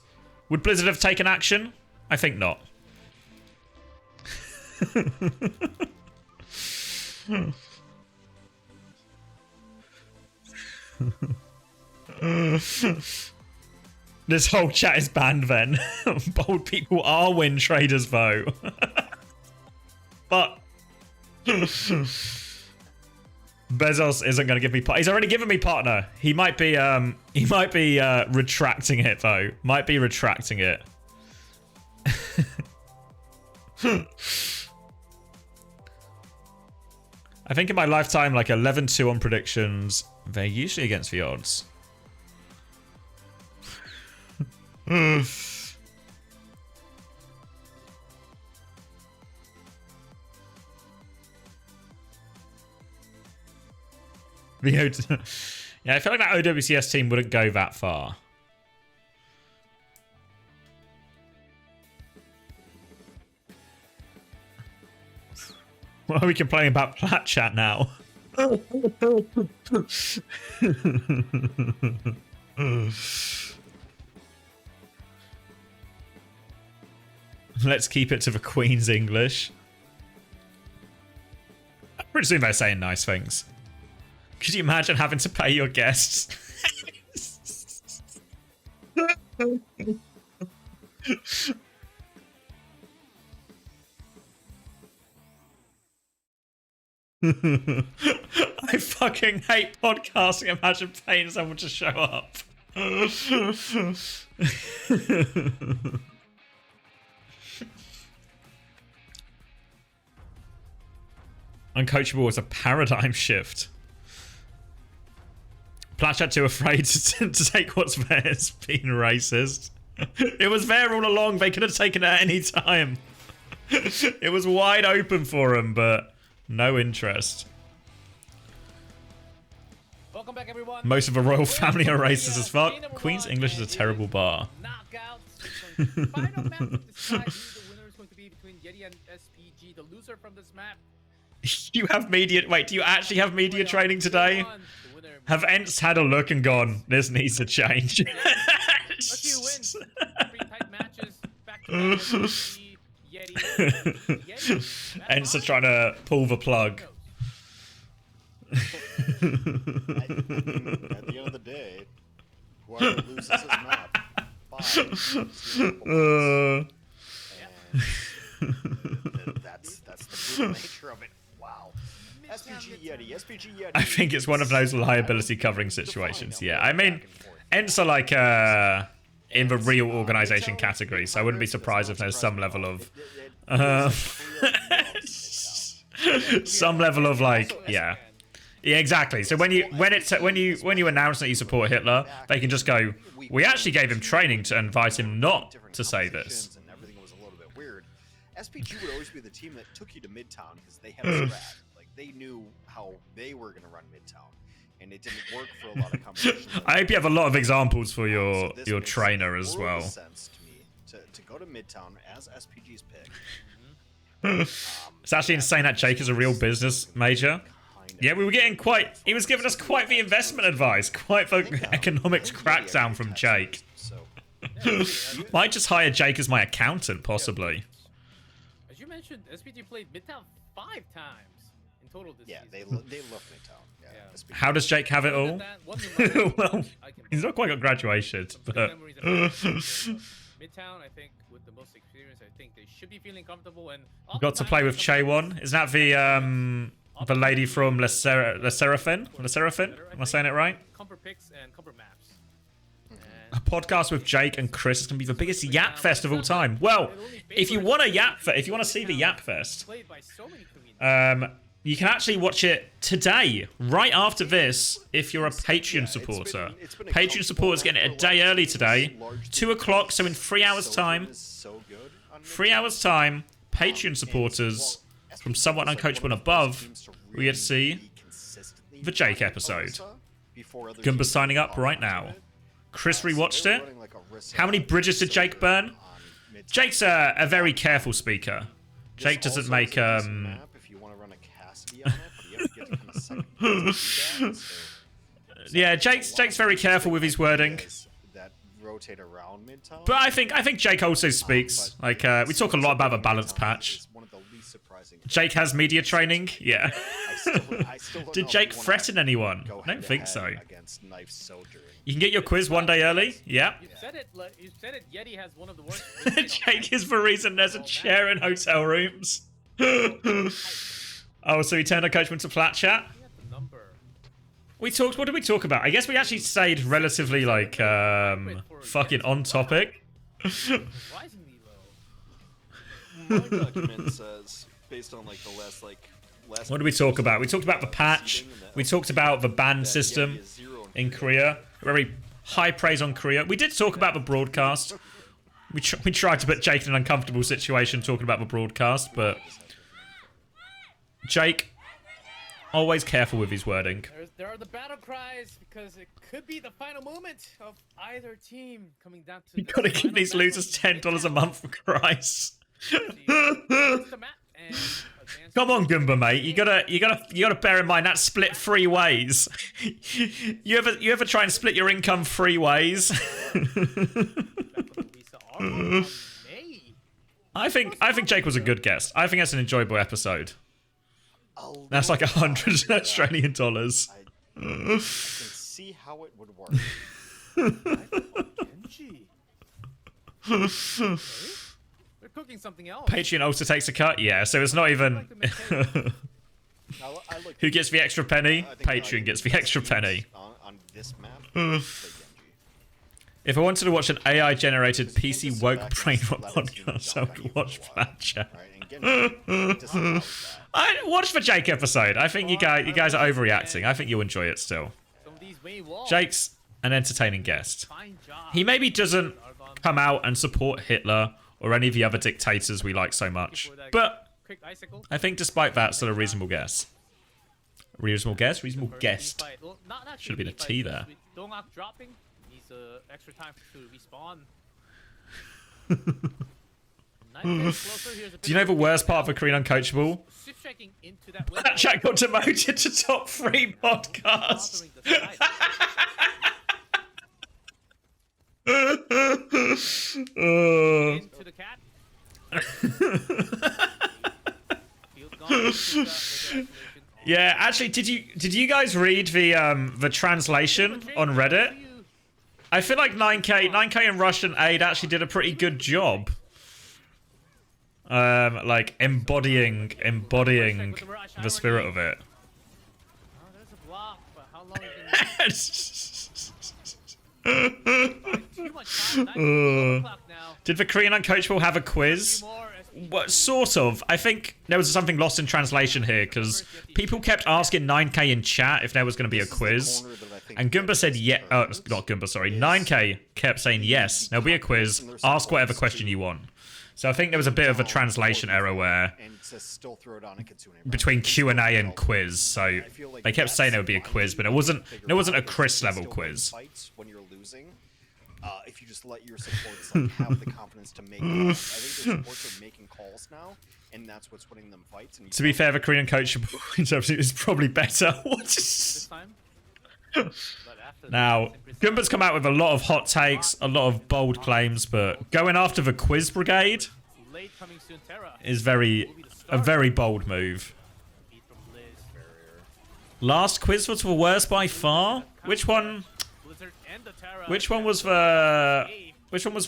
Would Blizzard have taken action? I think not. This whole chat is banned then. Bold people are win traders though. But Bezos isn't going to give me he's already given me partner. He might be retracting it though. Might be retracting it. I think in my lifetime, like 11-2 on predictions, they're usually against the odds. Yeah, I feel like that OWCS team wouldn't go that far. Why are we complaining about Plat Chat now? Let's keep it to the Queen's English. I presume they're saying nice things. Could you imagine having to pay your guests? I fucking hate podcasting. Imagine paying someone to show up. Uncoachable was a paradigm shift. Platchat too afraid to take what's theirs, being racist. It was there all along. They could have taken it at any time. It was wide open for them, but no interest. Welcome back, everyone. Most of the royal family are racist as fuck. Queen's English is a terrible bar. Final map to decide who the winner is going to be between YETI and SPG. The loser from this map. You have media. Wait, do you actually have media training today? Have Ents had a look and gone, this needs to change? A few wins. 3 tight matches. Back to back. YETI. Ents are trying to pull the plug. At the end of the day, whoever loses his map, that's the brutal nature of it. Wow. SPG YETI. I think it's one of those liability covering situations. Yeah, I mean, Ents are like in the real organization category, so I wouldn't be surprised if there's some level of like, yeah. Yeah, exactly. So when you announce that you support Hitler, they can just go, we actually gave him training to advise him not to say this. And everything was a little bit weird. SPG would always be the team that took you to Midtown because they had a strat. Like they knew how they were going to run Midtown, and it didn't work for a lot of competitions. I hope you have a lot of examples for your trainer as well. It makes sense to me to go to Midtown as SPG's pick. It's actually insane that Jake is a real business major. Yeah, we were getting quite... He was giving us quite the investment advice. Quite the economics crackdown from Jake. Might just hire Jake as my accountant, possibly. As you mentioned, SPG played Midtown 5 times in total this season. They love Midtown. Yeah. How does Jake have it all? Well, he's not quite got graduated, but... Midtown, I think, with the most experience, I think they should be feeling comfortable. And got to play with Chaewon. Is that the lady from Le Seraphim? Am I saying it right? Comfort picks and comfort maps. A podcast with Jake and Chris is going to be the biggest Yap Fest of all time. Well, if you want to see the Yap Fest, you can actually watch it today, right after this, if you're a Patreon supporter. Patreon supporters getting it a day early today, 2 o'clock, so in 3 hours' time. 3 hours' time, Patreon supporters from Somewhat Uncoachable and above, we get to see the Jake episode. Goomba's signing up right now. Chris rewatched it. How many bridges did Jake burn? Jake's a very careful speaker. Jake doesn't make second to do that, so Yeah, Jake's very careful with his wording. that rotate around mid-tone. But I think Jake also speaks. Like we talk a lot about the balance patch. One of the least surprising. Jake has media training. Yeah. I still don't Did know Jake if we wanna threaten anyone? go I don't think so. head-to-head against Knife Soldier. You can get your quiz one day early. Yeah. You said it. You said it. Yeti has one of the worst. Jake is the reason there's a chair in hotel rooms. Oh, so he turned our coachman to flat chat. We talked. What did we talk about? I guess we actually stayed relatively like fucking on topic. Surprisingly My low. document says, based on like the last What did we talk about? We talked about the patch. We talked about the ban system in Korea. Very high praise on Korea. We did talk about the broadcast. We tried to put Jake in an uncomfortable situation talking about the broadcast, but Jake, always careful with his wording. There are the battle cries because it could be the final moment of either team coming down to. You gotta give these losers $10 a month for Christ. Come on, Goomba, mate. You gotta bear in mind that's split 3 ways. You ever try and split your income 3 ways? I think Jake was a good guest. I think that's an enjoyable episode. That's like 100 Australian dollars. I can see how it would work. They're cooking something else. Patreon also takes a cut. Yeah, so it's not even. Who gets the extra penny? Patreon gets the extra penny. On this map, If I wanted to watch an AI-generated PC woke brain rot podcast, I would watch that chat. I watch the Jake episode. I think you guys are overreacting. I think you'll enjoy it still. Jake's an entertaining guest. He maybe doesn't come out and support Hitler or any of the other dictators we like so much, but I think despite that, still a reasonable guess. Reasonable guess? Reasonable guest. Should have been a T there. Extra time to respawn. Do you know the worst part of the Korean Uncoachable? That chat got demoted to top 3 podcast. Into the cat. Yeah, actually, did you guys read the translation on Reddit? I feel like 9K and Russian Aid actually did a pretty good job. Like embodying the spirit of it. There's a block, but how long Did the Korean Uncoachable have a quiz? What sort of? I think there was something lost in translation here because people kept asking 9K in chat if there was going to be a quiz, and Goomba said yeah. Oh, not Goomba, sorry. 9K kept saying yes. There'll be a quiz. Ask whatever question you want. So I think there was a bit of a translation error where between Q&A and quiz. So they kept saying there would be a quiz, but it wasn't a Chris level quiz. When you're losing, if you just let your supports like, have the confidence to make calls. I think the supports are making calls now, and that's what's winning them fights. And to be fair, the Korean coach is probably better. Now, Goomba's come out with a lot of hot takes, a lot of bold claims, but going after the quiz brigade is a very bold move. Last quiz was the worst by far. Which one? Which one was the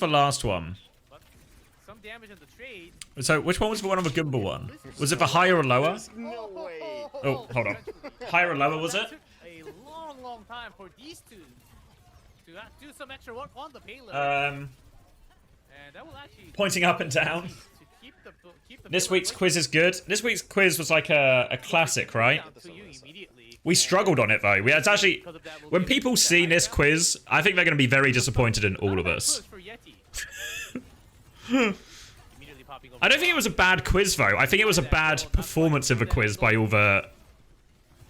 last one? So which one was the one on the Goomba one? Was it the higher or lower? no way. Oh, hold on. Higher or lower was it? A long time for these two to do some extra work on the payload. And that will actually pointing up and down. keep the This week's quiz is good. This week's quiz was like a classic, right? We struggled on it though. It's actually, when people see this quiz, I think they're going to be very disappointed in all of us. I don't think it was a bad quiz though. I think it was a bad performance of the quiz by all the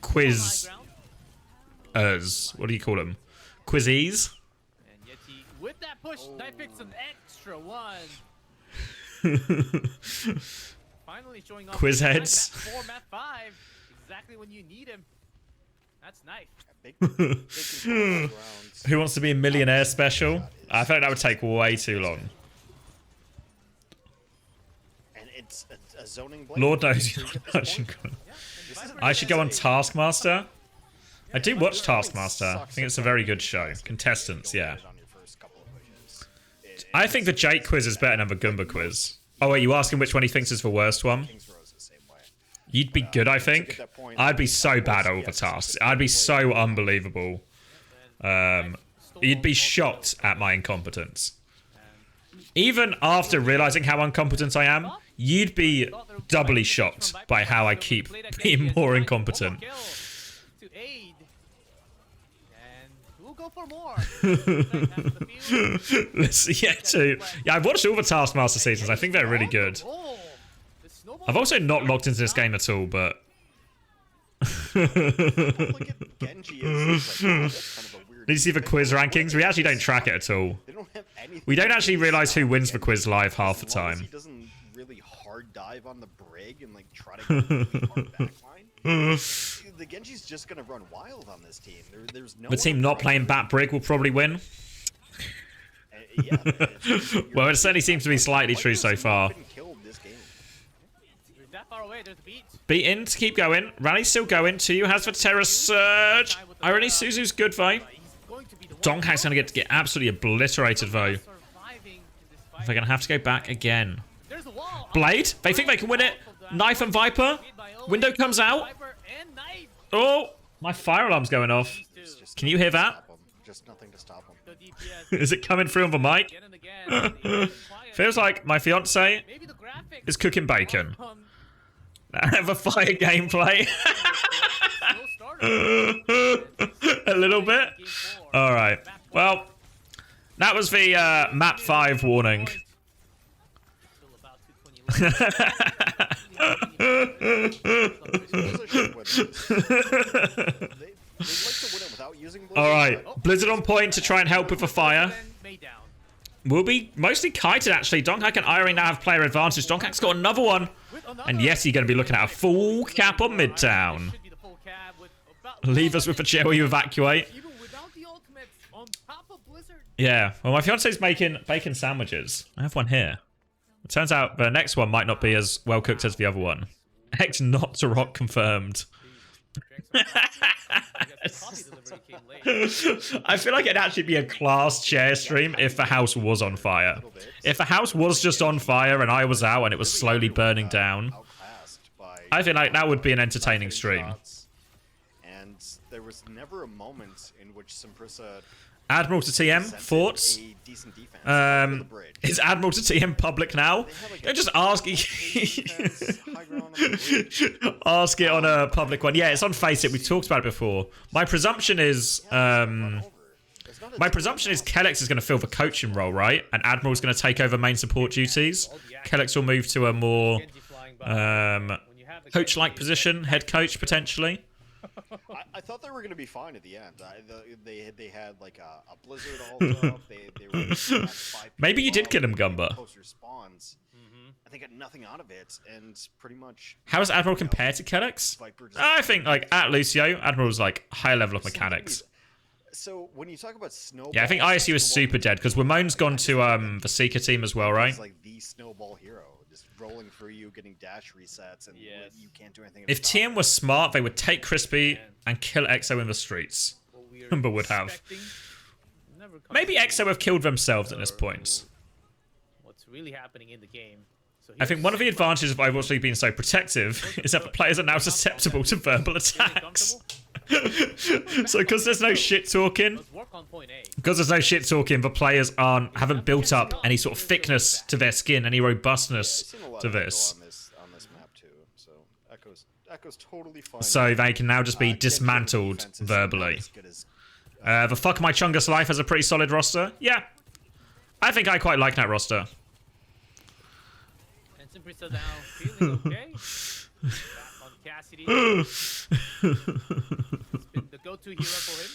quizzers. What do you call them? Quizzies? And Yeti with that push, Knife picks an extra one. Finally showing off Quiz heads. Map 4, map 5. Exactly when you need him. That's nice. Who wants to be a millionaire special? I feel like that would take way too long. And it's a zoning blade. Lord knows you're not touching. I should go on Taskmaster. I do watch Taskmaster. I think it's a very good show. Contestants, yeah. I think the Jake quiz is better than the Goomba quiz. Oh, wait, you asking which one he thinks is the worst one? You'd be good, I think. I'd be so bad at all the tasks. I'd be so unbelievable. You'd be shocked at my incompetence. Even after realizing how incompetent I am, you'd be doubly shocked by how I keep being more incompetent. Yeah, I've watched all the Taskmaster seasons. I think they're really good. I've also not logged into this game at all, but... Did you see the quiz rankings? We actually don't track it at all. We don't actually realize who wins the quiz live half the time. He doesn't really hard dive on the brig and like try to get really hard backline. The Genji's just gonna run wild on this team. There's no. The team not playing Bat Brig will probably win. Well, it certainly seems to be slightly true so far. Beat in to keep going. Rally's still going. Tuyu has the Terror Surge. Irony Suzu's good though. Donghak's going to get absolutely obliterated though. They're going to have to go back again. Blade. They think they can win it. Knife and Viper. Window comes out. Oh, my fire alarm's going off. Can you hear that? Just nothing to stop him. Is it coming through on the mic? Feels like my fiance is cooking bacon. Have a fire gameplay. A little bit. All right. Well, that was the map 5 warning. All right. Blizzard on point to try and help with the fire. We'll be mostly kited, actually. Donghak and Irene now have player advantage. Donghak's got another one. And YETI going to be looking at a full cap on Midtown. Leave us with a chair where you evacuate. Yeah. Well, my fiance's making bacon sandwiches. I have one here. It turns out the next one might not be as well cooked as the other one. X not to rock confirmed. I feel like it'd actually be a class chair stream if the house was on fire. If the house was just on fire and I was out and it was slowly burning down, I feel like that would be an entertaining stream. And there was never a moment in which Prisa Admiral to TM, thoughts? Is Admiral to TM public now? Don't just ask. Ask it on a public one. Yeah, it's on Faceit. We've talked about it before. My presumption is Kellex is going to fill the coaching role, right? And Admiral's going to take over main support duties. Kellex will move to a more coach-like position, head coach potentially. I thought they were going to be fine at the end. They had like a blizzard all up. They were maybe you did kill him, Gumba. They got nothing out of it, and pretty much. How does Admiral compare to Kellex? I think like at Lucio, Admiral's like higher level of mechanics. So when you talk about snowball, yeah, I think ISU is super dead because Ramon's gone to the Seeker team as well, right? He's like the snowball hero, just rolling through you, getting dash resets, and you can't do anything. If TM was smart, they would take Crispy and kill EXO in the streets. But would have. Maybe EXO have killed themselves at this point. What's really happening in the game? I think one of the advantages of obviously being so protective is that the players are now susceptible to verbal attacks. So because there's no shit talking, the players haven't built up any sort of thickness to their skin, any robustness to this. On this map too, so Echo's totally fine. So they can now just be dismantled verbally. The Fuck My Chungus Life has a pretty solid roster. Yeah, I think I quite like that roster. Prisa now feeling okay. Back on Cassidy. It's been the go-to hero for him.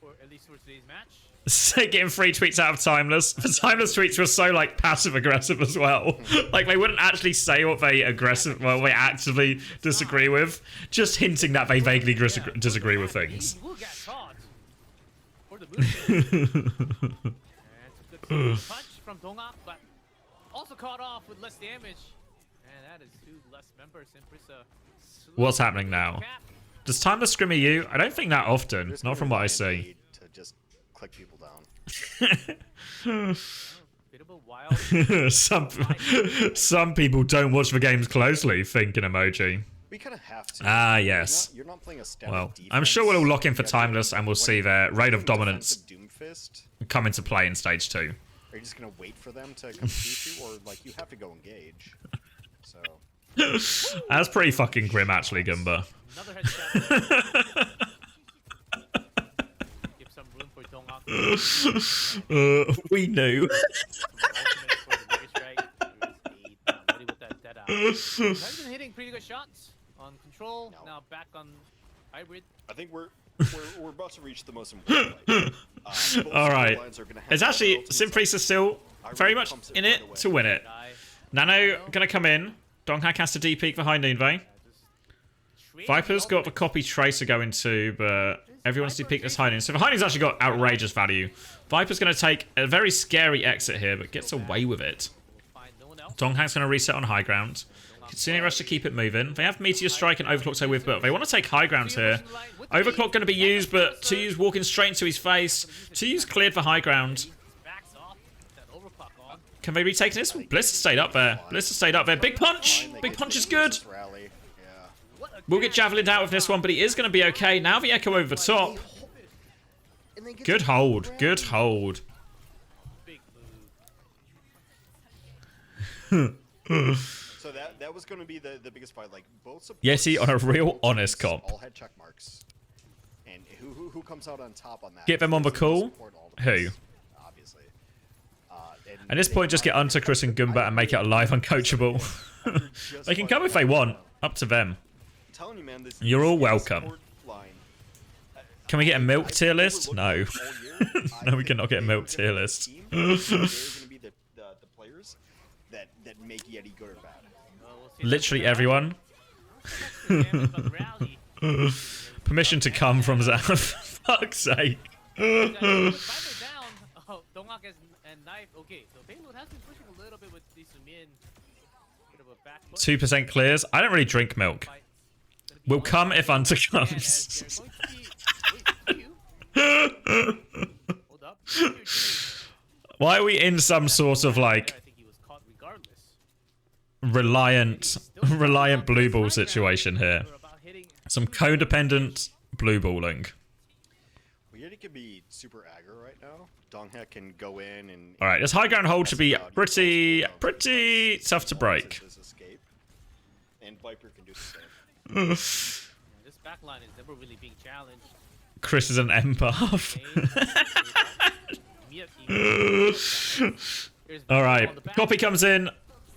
for at least for today's match. Getting free tweets out of Timeless. The Timeless tweets were so like passive aggressive as well. Like they wouldn't actually say what they they actively disagree with, just hinting that they vaguely disagree with things. He will get caught for the move. It's a good punch from Dongak, but also caught off with less damage. And that is 2 less members in Prisa. What's happening now? Does Timeless scrimmy you? I don't think that often. Not from what I see. To just click people down. Bit of a wild. Some people don't watch the games closely. Thinking emoji. We kind of have to. Ah, yes. You're not playing a static Well, defense. I'm sure we'll all lock in for Timeless, and we'll see their rate of dominance Doomfist, come into play in stage 2. are you just gonna wait for them to come shoot you, or like you have to go engage? So. That's pretty fucking grim, actually, Gumba. Another headshot. Give some room for Dongak. We knew. He's been hitting pretty good shots on control. No. Now back on hybrid. I think we're about to reach the most important fight. All right. It's actually Simprisa Prisa still very much in it to win it. Nano gonna come in. Donghack has to deep peek behind Noonvei. Viper's got the copy Tracer going too, but everyone's deep peek this hiding. So the hiding's actually got outrageous value. Viper's gonna take a very scary exit here, but gets away with it. Donghack's gonna reset on high ground. Kitsune Rush to keep it moving. They have Meteor Strike and Overclock so with, but they want to take high ground here. Overclock going to be used, but 2U's walking straight into his face. 2U's cleared for high ground. Can they retake this? Ooh, Blister stayed up there. Blister stayed up there. Big punch! Big punch is good. We'll get javelined out with this one, but he is going to be okay. Now the Echo over the top. Good hold. Good hold. So that was going to be the biggest fight. Like both supports, YETI on a real honest comp. All had check marks. And who comes out on top on that? Get them on the call. Who? Obviously. At this point, just get Unter, Chris, and Goomba and make it a live uncoachable. They can come if they want. Up to them. I'm telling you, man, You're all welcome. Can we get a milk tier list? No. No, we cannot get a milk tier list. They're going to be the players that make YETI good or bad. Literally everyone. Permission to come from Zaf. Fuck's sake. 2% clears. I don't really drink milk. We'll come if Unter comes. Why are we in some sort of like reliant blue ball situation here? Some codependent blue balling. YETI could be super aggro right now. Donghack can go in and. All right, this high ground hold should be pretty tough to break. And Viper can do the same. This backline is never really being challenged. Chris is an empath. All right, Copy comes in.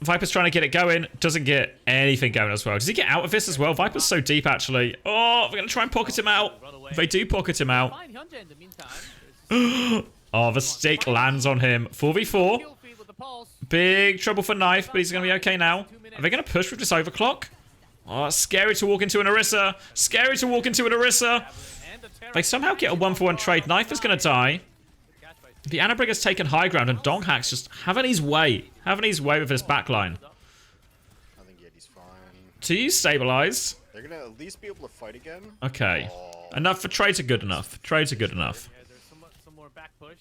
Viper's trying to get it going. Doesn't get anything going as well. Does he get out of this as well? Viper's so deep, actually. Oh, we're going to try and pocket him out. They do pocket him out. Oh, the stick lands on him. 4v4. Big trouble for Knife, but he's going to be okay now. Are they going to push with this overclock? Oh, scary to walk into an Orisa. Scary to walk into an Orisa. They somehow get a 1-for-1 trade. Knife is going to die. The Annabrig has taken high ground, and Donghack's just having his way. Having his way with this backline. I think YETI's fine. 2U stabilize. They're going to at least be able to fight again. Okay. Enough for trades are good enough. Trades are good enough. Yeah, there's some more back push.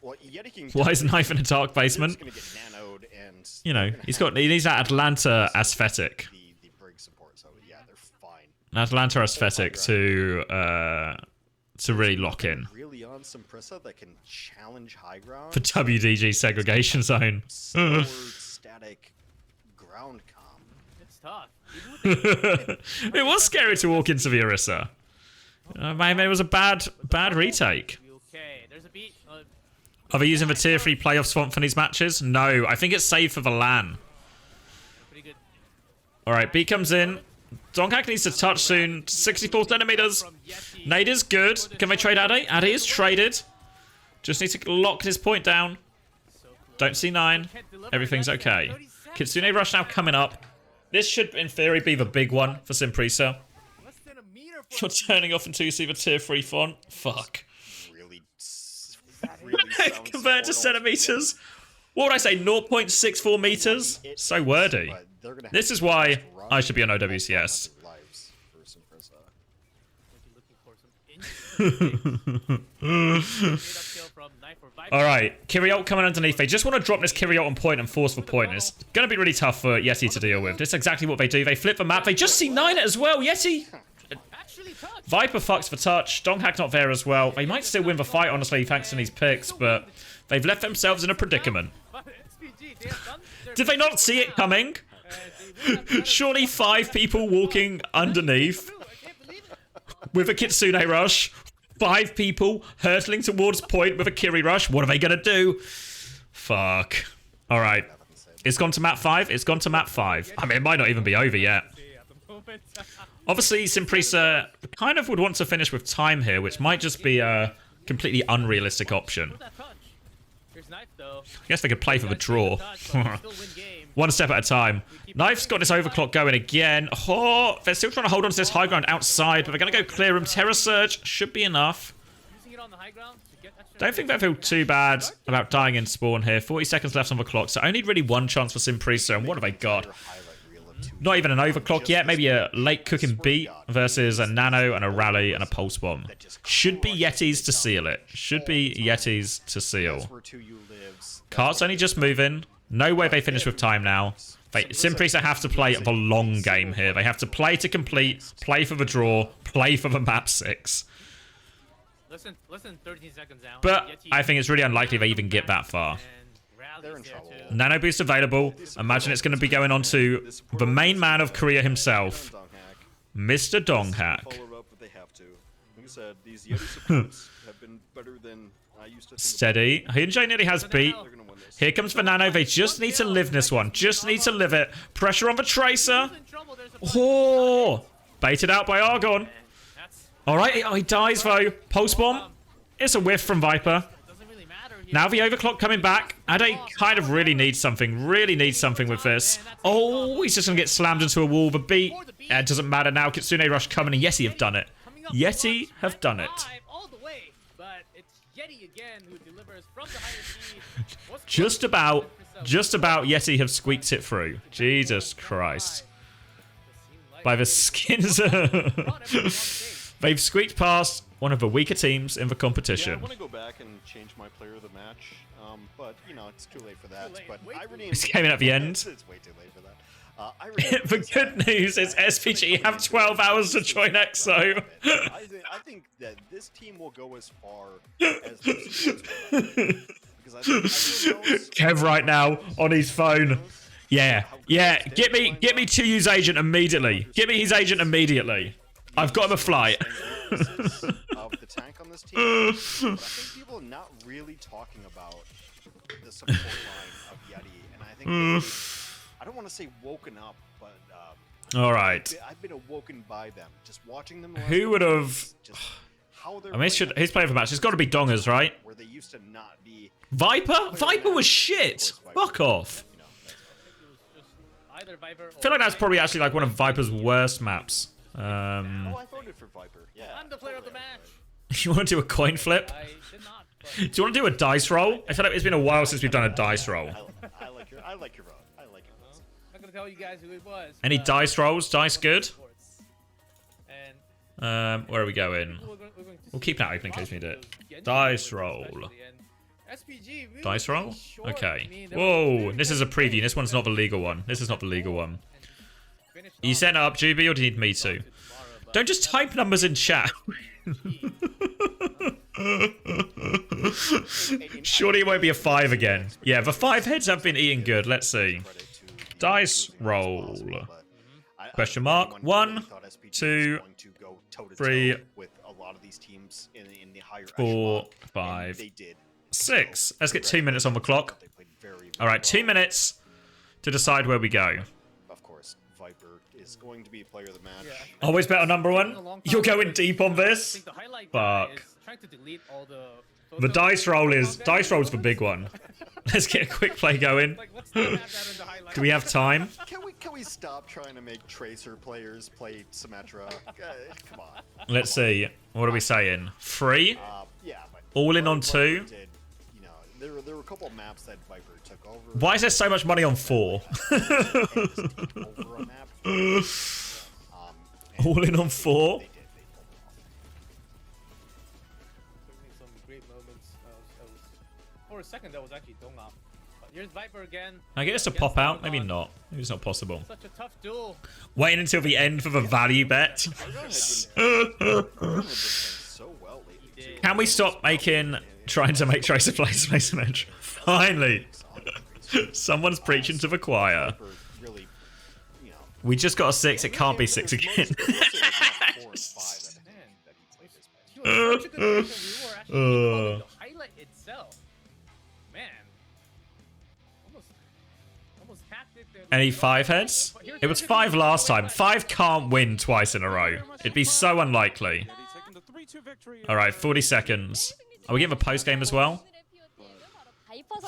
Well, YETI can Why is Knife in a dark basement? Gonna get nanoed and You know, he needs that Atlanta aesthetic. the Brig support, so yeah, they're fine. An Atlanta aesthetic to really lock in. Really on some Prisa that can challenge high ground. For WDG segregation zone. Static ground comp. It's tough. It was scary to walk into the Orisa. Man, it was a bad retake. Okay, there's a beat. Are they using the tier 3 playoffs font for these matches? No, I think it's saved for the LAN. Pretty good. Alright, B comes in. Donghak needs to touch soon. 64 centimeters. Nade is good. Can they trade Ade? Ade is traded. Just need to lock his point down. Don't see 9. Everything's okay. Kitsune Rush now coming up. This should, in theory, be the big one for Simprisa. You're turning off until you see the tier 3 font. Fuck. Really compared to centimeters. What would I say? 0.64 meters? So wordy. This is why I should be on OWCS. Alright, Kiriot coming underneath. They just want to drop this Kiriot on point and force the point. It's going to be really tough for YETI to deal with. That's exactly what they do. They flip the map. They just see 9 as well. YETI! Viper fucks for touch. Donghak not there as well. They might still win the fight, honestly, thanks to these picks, but they've left themselves in a predicament. Did they not see it coming? Surely 5 people walking underneath with a Kitsune Rush. 5 people hurtling towards point with a Kiri Rush. What are they going to do? Fuck. All right. It's gone to map 5. It's gone to map 5. I mean, it might not even be over yet. Obviously, Simprisa kind of would want to finish with time here, which might just be a completely unrealistic option. I guess they could play for the draw. One step at a time. Knife's got this overclock going again. Oh, they're still trying to hold on to this high ground outside, but they're going to go clear him. Terror Surge should be enough. Don't think they feel too bad about dying in spawn here. 40 seconds left on the clock, so only really one chance for Simprisa, and what have they got? Not even an overclock yet. Maybe a late cooking beat versus a nano and a rally and a pulse bomb. Should be Yetis to seal it. Should be Yetis to seal. Cart's only just moving. No way they finish with time now. Simprisa have to play the long game here. They have to play to complete, play for the draw, play for the map 6. Listen, 13 seconds out. But I think it's really unlikely they even get that far. Nano boost available. Imagine it's going to be going on to the main man of Korea himself, Mr. Donghak. Steady. Hyunjae nearly has beat. Here comes the Nano. They just need to live this one. Just need to live it. Pressure on the Tracer. Oh! Baited out by Argon. Alright, he dies though. Pulse bomb. It's a whiff from Viper. Now the overclock coming back. Ade kind of really needs something. Really needs something with this. Oh, he's just going to get slammed into a wall. The beat. It doesn't matter now. Kitsune Rush coming and YETI have done it. YETI have done it. Just about YETI have squeaked it through. Jesus Christ. By the skins. They've squeaked past one of the weaker teams in the competition. Yeah, I want to go back and change my player of the match, but you know it's too late for that. But It's came in at the end. It's way too late for that. The good news is SPG have 12 hours to join EXO. I think that this team will go as far as Kev right now on his phone. Yeah. Get me to use agent immediately. Get me his agent immediately. I've got him a flight. Of the tank on this team, but I think people are not really talking about the support line of YETI, and I think I don't want to say woken up, but all right. I've been awoken by them, just watching them. Who would have? I mean, his player of the match. It's got to be Dongers, right? Where they used to not be. Viper? Viper was shit. Fuck off. I feel like that's probably actually like one of Viper's worst maps. Oh, I voted for Viper. Yeah. I'm the player of the match. You want to do a coin flip? I did not. Do you want to do a dice roll? I feel like it's been a while since we've done a dice roll. I like your vote. I like your vote. I'm not gonna tell you guys who it was. Any dice rolls? Dice good? And where are we going? We'll keep that open in case we need it. Dice roll. Dice roll? Okay. Whoa, this is a preview. This one's not the legal one. This is not the legal one. Are you setting it up, Juby, or do you need me to? Don't just type numbers in chat. Surely it won't be a 5 again. Yeah, the 5 heads have been eating good. Let's see. Dice roll. Question mark. 1, 2, 3, 4, 5, 6. Let's get 2 minutes on the clock. All right, 2 minutes to decide where we go. Viper is going to be player of the match. Always bet on number one. You're going deep on this. Fuck. The dice roll's the big one. Let's get a quick play going. Do we have time? Can we stop trying to make Tracer players play Symmetra? Come on. Let's see. What are we saying? 3? Yeah, but All in on 2? did, you know, there were a couple of maps that Viper took over. Why is there so much money on 4? Over a map. All in on 4? They pulled it off. Some great moments. For a second, that was actually Dongap. But here's Viper again. I get us to pop out? Maybe not. Maybe it's not possible. Such a tough duel. Waiting until the end for the value bet. So well lately, too. Can we stop trying to make Tracer plays Symmetra? Finally. Someone's preaching to the choir. Viper really, you know, We just got a 6. It can't be 6 again. Most of it was not 4 and 5 that he played this match. He was such a good player. We were actually calling the highlight itself. Man. Almost hacked it there. Any 5 heads? It was 5 last time. 5 can't win twice in a row. It'd be so unlikely. Alright, 40 seconds. Are we getting a post game as well?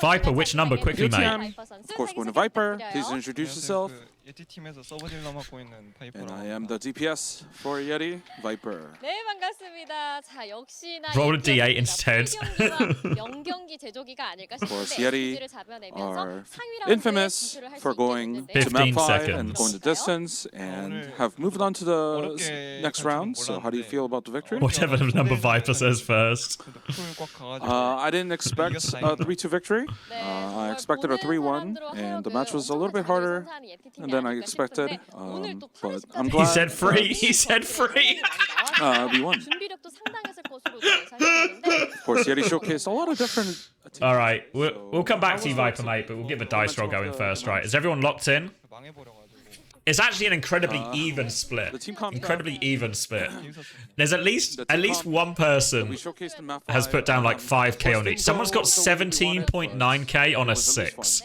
Viper, which number? Quickly, mate. Of course, we're in Viper. Please introduce yourself. 예티팀에서 서버딜 맡고 있는 파이퍼라고. And I am the DPS for YETI, Viper. 네, 반갑습니다. 자, 역시나 Roll a D8 instead. 0경기 제조기가 아닐까 course, 싶은데 YETI SPG를 잡아내면서 are 상위 라운드에 infamous 진출을 할수 for going 있게 to 됐는데 map 5 seconds. and going the distance and have moved on to the next round. So how do you feel about the victory? Whatever the number Viper says first. 풀꽉 가가지고. I didn't expect a 3-2 victory. I expected a 3-1, and the match was a little bit harder than I expected. But I'm glad. He said free. He said free. We won. 준비력도 상당했을 것으로 예상했는데 Of course, YETI showcased a lot of different. All right, we'll come back to you, Viper, mate, but we'll get the dice roll going first, right? Is everyone locked in? 망해버려가지고. It's actually an incredibly even split. The team comp Incredibly even split. 재밌었어. There's at least one person we showcased in map has 5, put down like 5k on each. Someone's got 17.9k on a 6.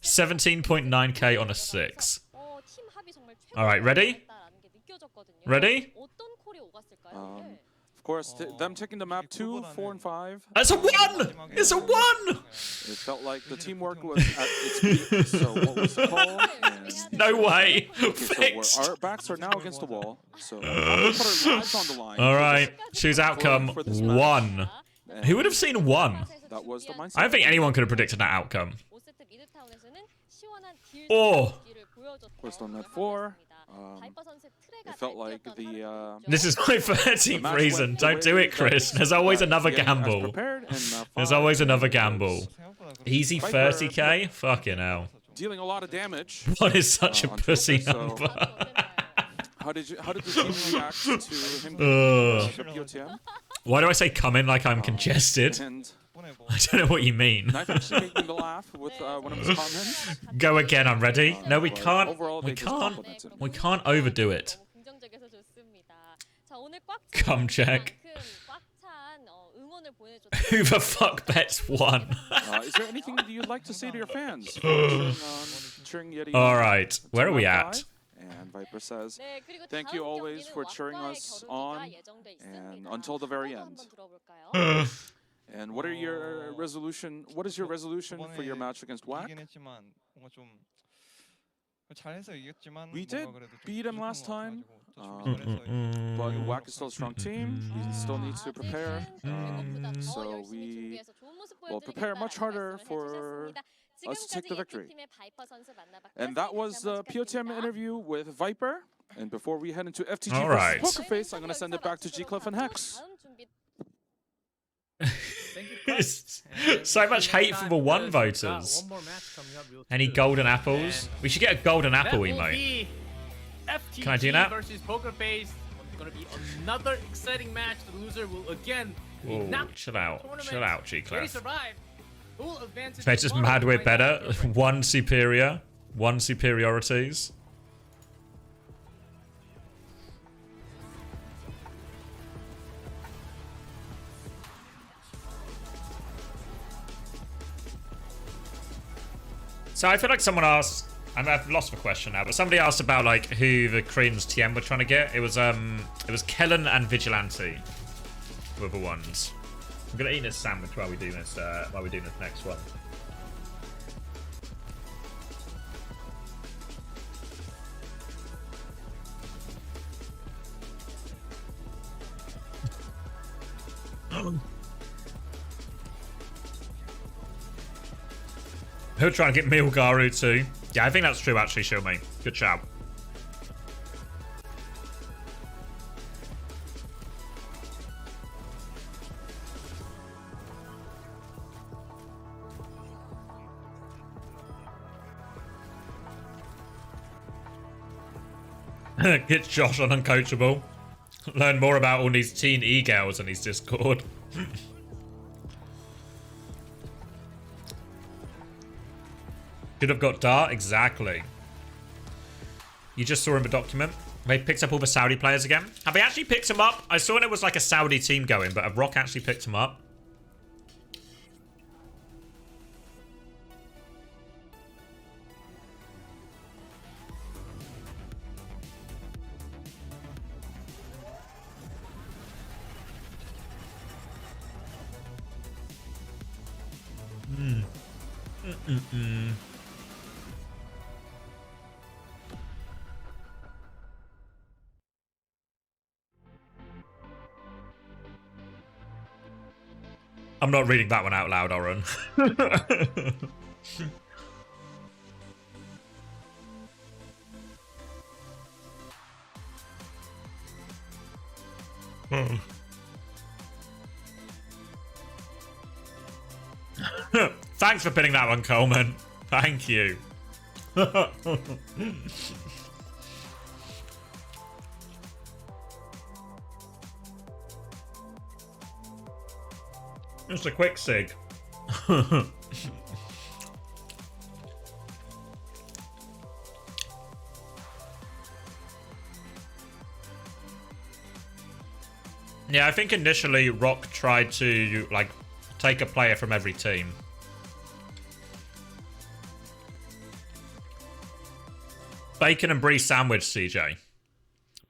17.9k on a 6. 팀 합이 정말 All right, ready? 최고였다라는 게 느껴졌거든요. Ready? 어떤 콜이 오갔을까요? 네. Of course, them taking the map 2, 4, and 5. It's a 1! It's a 1! It felt like the teamwork was at its peak. So what was the call? And No way. okay, Fixed. so our backs are now against the wall. So we put our lives on the line. All right, choose outcome 1. Who would have seen 1? That was the mindset. I don't think anyone could have predicted that outcome. 5세트 미드타운에서는 시원한 딜 Oh. 경기를 보여줬던 Course on that 4. 바이퍼 선수의 트레가 It felt like 잘 the 뛰었던 하루 This is my 13th reason. Don't do it, Chris. There's always another gamble. There's always another gamble. 생각보다 그렇게 Easy 30k? Fucking hell. dealing a lot of damage. What is such a on pussy Twitter, so- number? How did the team react to him Ugh. the POTM? Why do I say come in like I'm congested? And 보내고. I don't know what you mean. Knife actually making me laugh with one of his comments. Go again, I'm ready. No, we But can't. overall, We they just can't. complimented him. We can't overdo it. 너무 긍정적이어서 좋습니다. 자, 오늘 꽉 Come check. 꽉찬 응원을 보내줬던 Who the fuck bets 1? Is there anything that you'd like to say to your fans? Cheering YETI All right, where are we Map at? 5? And Viper says, 네, 그리고 Thank 다음 you always 경기는 for cheering 왁과의 us 겨루기가 on 예정돼 and 있습니다. until the very 한번 end. 들어볼까요? And what are your resolution? What is your resolution for your match against WAC? 이긴 했지만 뭔가 좀 잘해서 이겼지만 We 뭔가 did 그래도 좀 beat him 부족한 last 것 time. 같아가지고 더 준비 잘해서 But WAC is still a strong team. We still need to prepare. So we will prepare much harder for us to take the victory. And that was the POTM interview with Viper. And before we head into FTG All versus right. Poker Face, I'm going to send it back to G-Cliff and Hex. Thank you, Chris. So much hate from the 1 voters. One more match coming up real Any soon. golden apples? We should get a golden That apple will emote. be FTG Can I do that? versus Poker Face. It's gonna be another exciting match. The loser will again be Whoa, knocked chill out. tournament. Chill out, Will he G-Cliff. survive? Who will advance into They're just the mad we're quarterfinals? better. 1 superior. 1 superiorities. So I feel like someone asked I've lost the question now, but somebody asked about like who the Koreans TM were trying to get. It was Kellen and Vigilante were the ones. I'm gonna eat this sandwich while we do this next one. Who are trying to get Milgaru too? Yeah, I think that's true actually, Shilmi. Good shout. Get Josh on Uncoachable. Learn more about all these teen e-girls on his Discord. Should have got Dart, exactly. You just saw in the document. They picked up all the Saudi players again. Have they actually picked him up? I saw it was like a Saudi team going, but have Rock actually picked him up? I'm not reading that one out loud, Oren. Thanks for pinning that one, Coleman. Thank you. Just a quick sig. Yeah, I think initially Rock tried to like take a player from every team. Bacon and brie sandwich, CJ.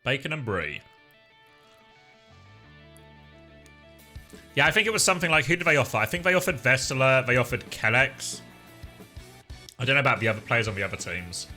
Bacon and brie. Yeah, I think it was something like, who did they offer? I think they offered Vestala, they offered Kellex. I don't know about the other players on the other teams.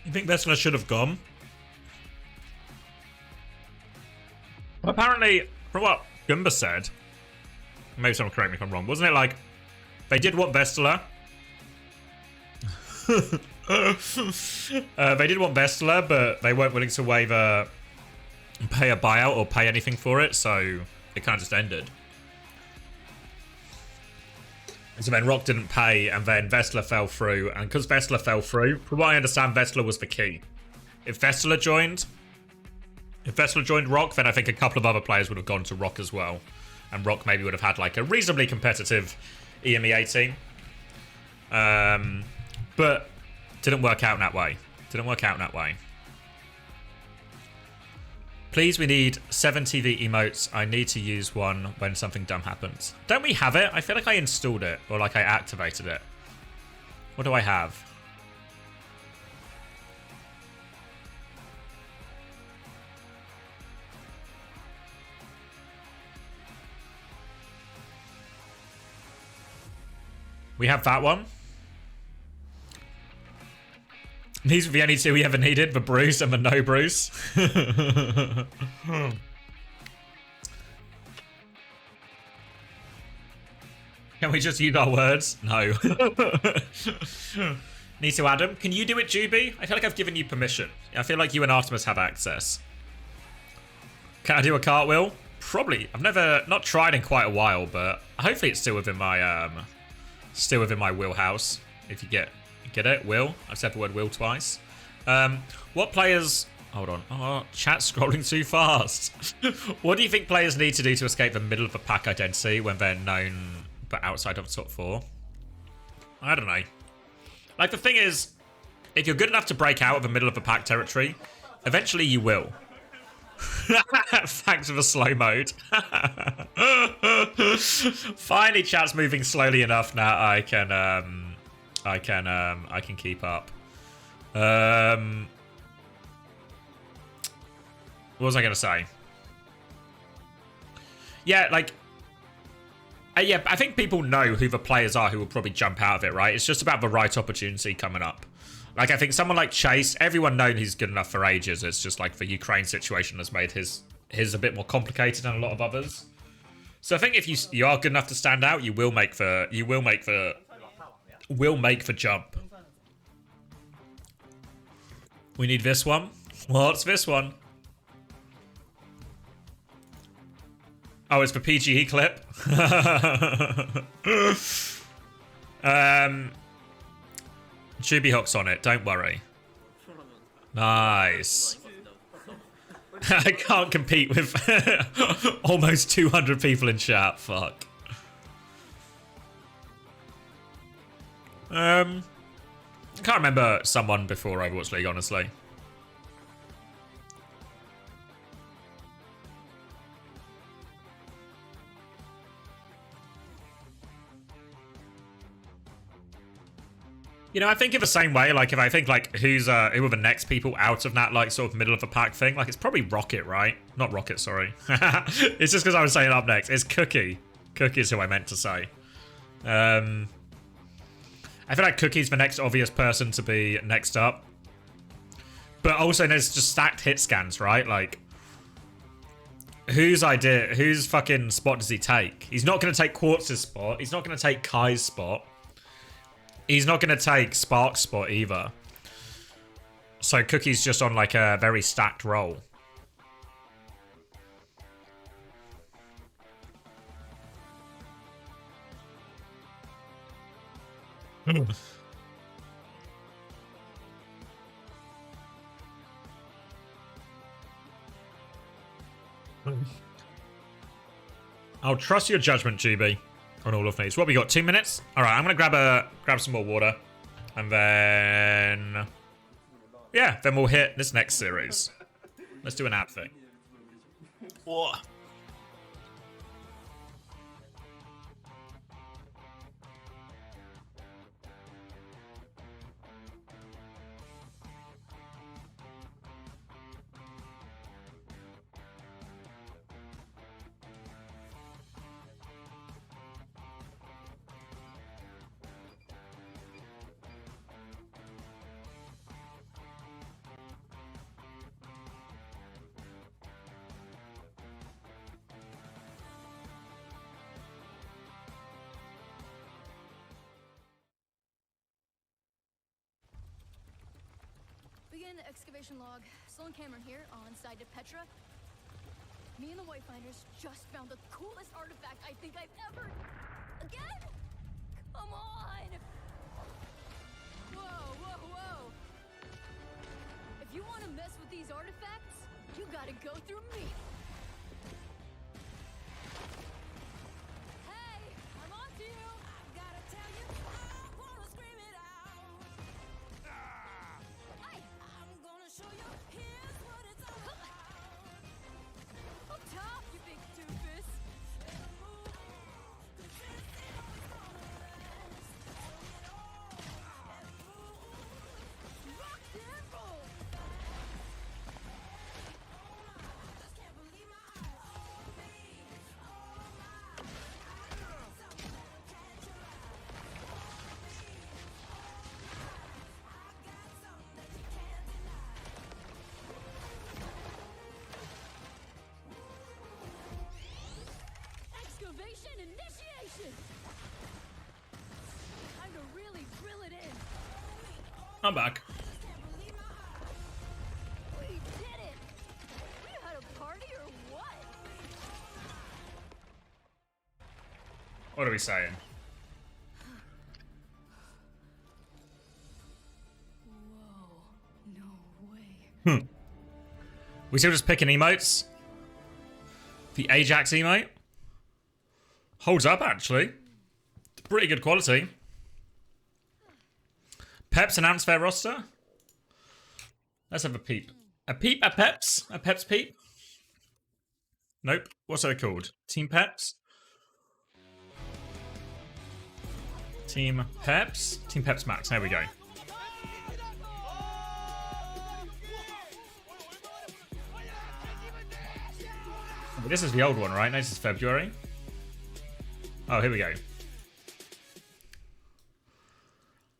You think Vesla should have gone? Apparently, from what Gumba said, maybe someone correct me if I'm wrong, wasn't it like they did want Vestala? They did want Vestala, but they weren't willing to pay a buyout or pay anything for it, so it kind of just ended. So then Rock didn't pay, and then Vestala fell through. And because Vestala fell through, from what I understand, Vestala was the key. If Vestala joined Rock, then I think a couple of other players would have gone to Rock as well. And Rock maybe would have had like a reasonably competitive EMEA team. But didn't work out in that way. Didn't work out in that way. Please, we need 7 TV emotes. I need to use one when something dumb happens. Don't we have it? I feel like I installed it, or like I activated it. What do I have? We have that one. These are the only two we ever needed, the Bruce and the no Bruce. Can we just use our words? No. Need to add them. Can you do it, Juby? I feel like I've given you permission. I feel like you and Artemis have access. Can I do a cartwheel? Probably. I've not tried in quite a while, but hopefully it's still within my wheelhouse. If you get it, will. I've said the word will twice. What players? Hold on. Oh, chat's scrolling too fast. What do you think players need to do to escape the middle of the pack identity when they're known but outside of the top 4? I don't know. Like, the thing is, if you're good enough to break out of the middle of the pack territory, eventually you will. Thanks for the slow mode. Finally, chat's moving slowly enough now. I can keep up. What was I gonna say? Yeah, like, yeah, I think people know who the players are who will probably jump out of it, right? It's just about the right opportunity coming up. Like, I think someone like Chase, everyone known he's good enough for ages. It's just like the Ukraine situation has made his a bit more complicated than a lot of others. So I think if you are good enough to stand out, you will make the jump. We need this one. What's this one? Oh, it's the PGE clip. Juby Hook's on it, don't worry. Nice. I can't compete with almost 200 people in chat. Fuck. I can't remember someone before Overwatch League, honestly. You know, I think in the same way, like, if I think, like, who are the next people out of that, like, sort of middle of the pack thing, like, it's probably Rocket, right? Not Rocket, sorry. It's just because I was saying up next. It's Cookie. Cookie's who I meant to say. I feel like Cookie's the next obvious person to be next up. But also, there's just stacked hit scans, right? Like, whose fucking spot does he take? He's not going to take Quartz's spot. He's not going to take Kai's spot. He's not going to take Spark's spot either. So Cookie's just on, like, a very stacked roll. I'll trust your judgment, GB, on all of these. What we got? 2 minutes? All right, I'm gonna grab some more water, and then yeah, then we'll hit this next series. Let's do an ad thing. Whoa. Begin excavation log. Sloan Cameron here on side to Petra. Me and the White Finders just found the coolest artifact I think I've ever... Again? Come on! Whoa, whoa, whoa! If you want to mess with these artifacts, you gotta go through me. Hey, I'm on to you! I gotta tell you, I wanna scream it out. Hey, I'm gonna show you, here's what it's all about. Up top, you big doofus. Rock and roll. I'm back. We did it! We had a party or what? What are we saying? Whoa, no way. We still just picking emotes. The Ajax emote holds up actually. Pretty good quality. Peps announced their roster. Let's have a peep. A peep at Peps? A Peps peep? Nope. What's that called? Team Peps? Team Peps? Team Peps Max. There we go. But this is the old one, right? No, this is February. Oh, here we go.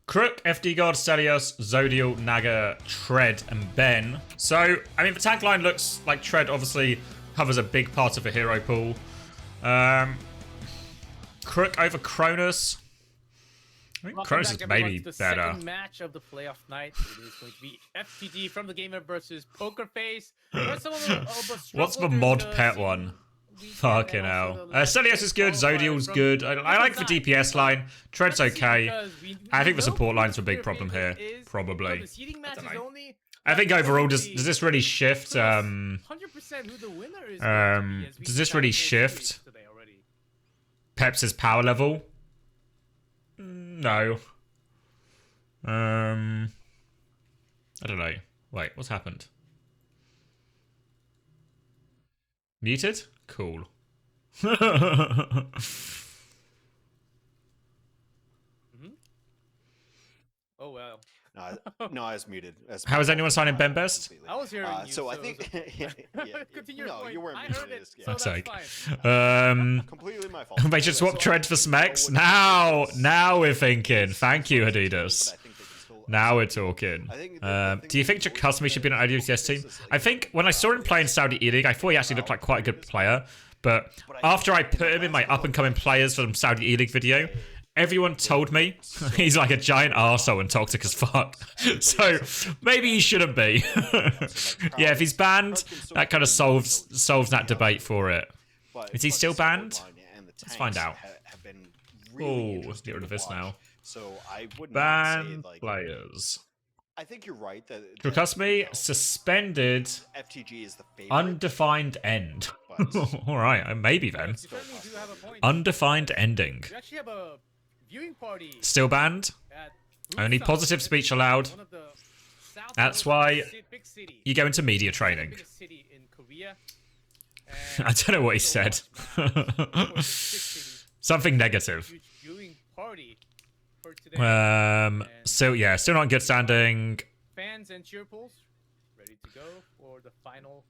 Crook, FD God, Stelios, Zodial, Naga, Tread, and Ben. So, I mean, the tagline looks like Tread obviously covers a big part of the hero pool. Crook over Cronus. I think Cronus is maybe the better. Second match of the playoff night. It is going to be FTG from the Gamer versus Poker Face. What's the mod pet one? Fucking hell. Stelios is good, Zodial's good. I like the DPS line. Tread's okay. I think the support line's a big problem here. Probably. I don't know. I think overall, does this really shift? Does this really shift Peps' power level? No. I don't know. Wait, what's happened? Muted? Cool. Oh well. No, I was muted. How is anyone signing Ben Best? I was hearing you. So I think. Continue No, your you weren't point. I heard muted. it, Yeah. so that's Sake. fine. Completely my fault. They should swap Tread for Smex. Now we're thinking. Thank you, Adidas. Now we're talking. Do you think Chakasmi should be on an OWCS team? I think when I saw him play in Saudi E-League, I thought he actually looked like quite a good player. But after I put him in my up-and-coming players from Saudi E-League video, everyone told me he's like a giant arsehole and toxic as fuck. So maybe he shouldn't be. Yeah, if he's banned, that kind of solves that debate for it. Is he still banned? Let's find out. Oh, let's get rid of this now. So I wouldn't Ban say, like, players. I think you're right that Chakasmi suspended. FTG is the favorite. Undefined end. All right, maybe then. You certainly do have a point. Undefined ending. We actually have a viewing party Still banned. at Only Busan. positive speech allowed. One of the south That's most why big city. you go into media training. Biggest city in Korea. I don't know what he said. Something negative. Huge viewing party for today. So yeah, still not in good standing. Fans and cheer pools ready to go for the final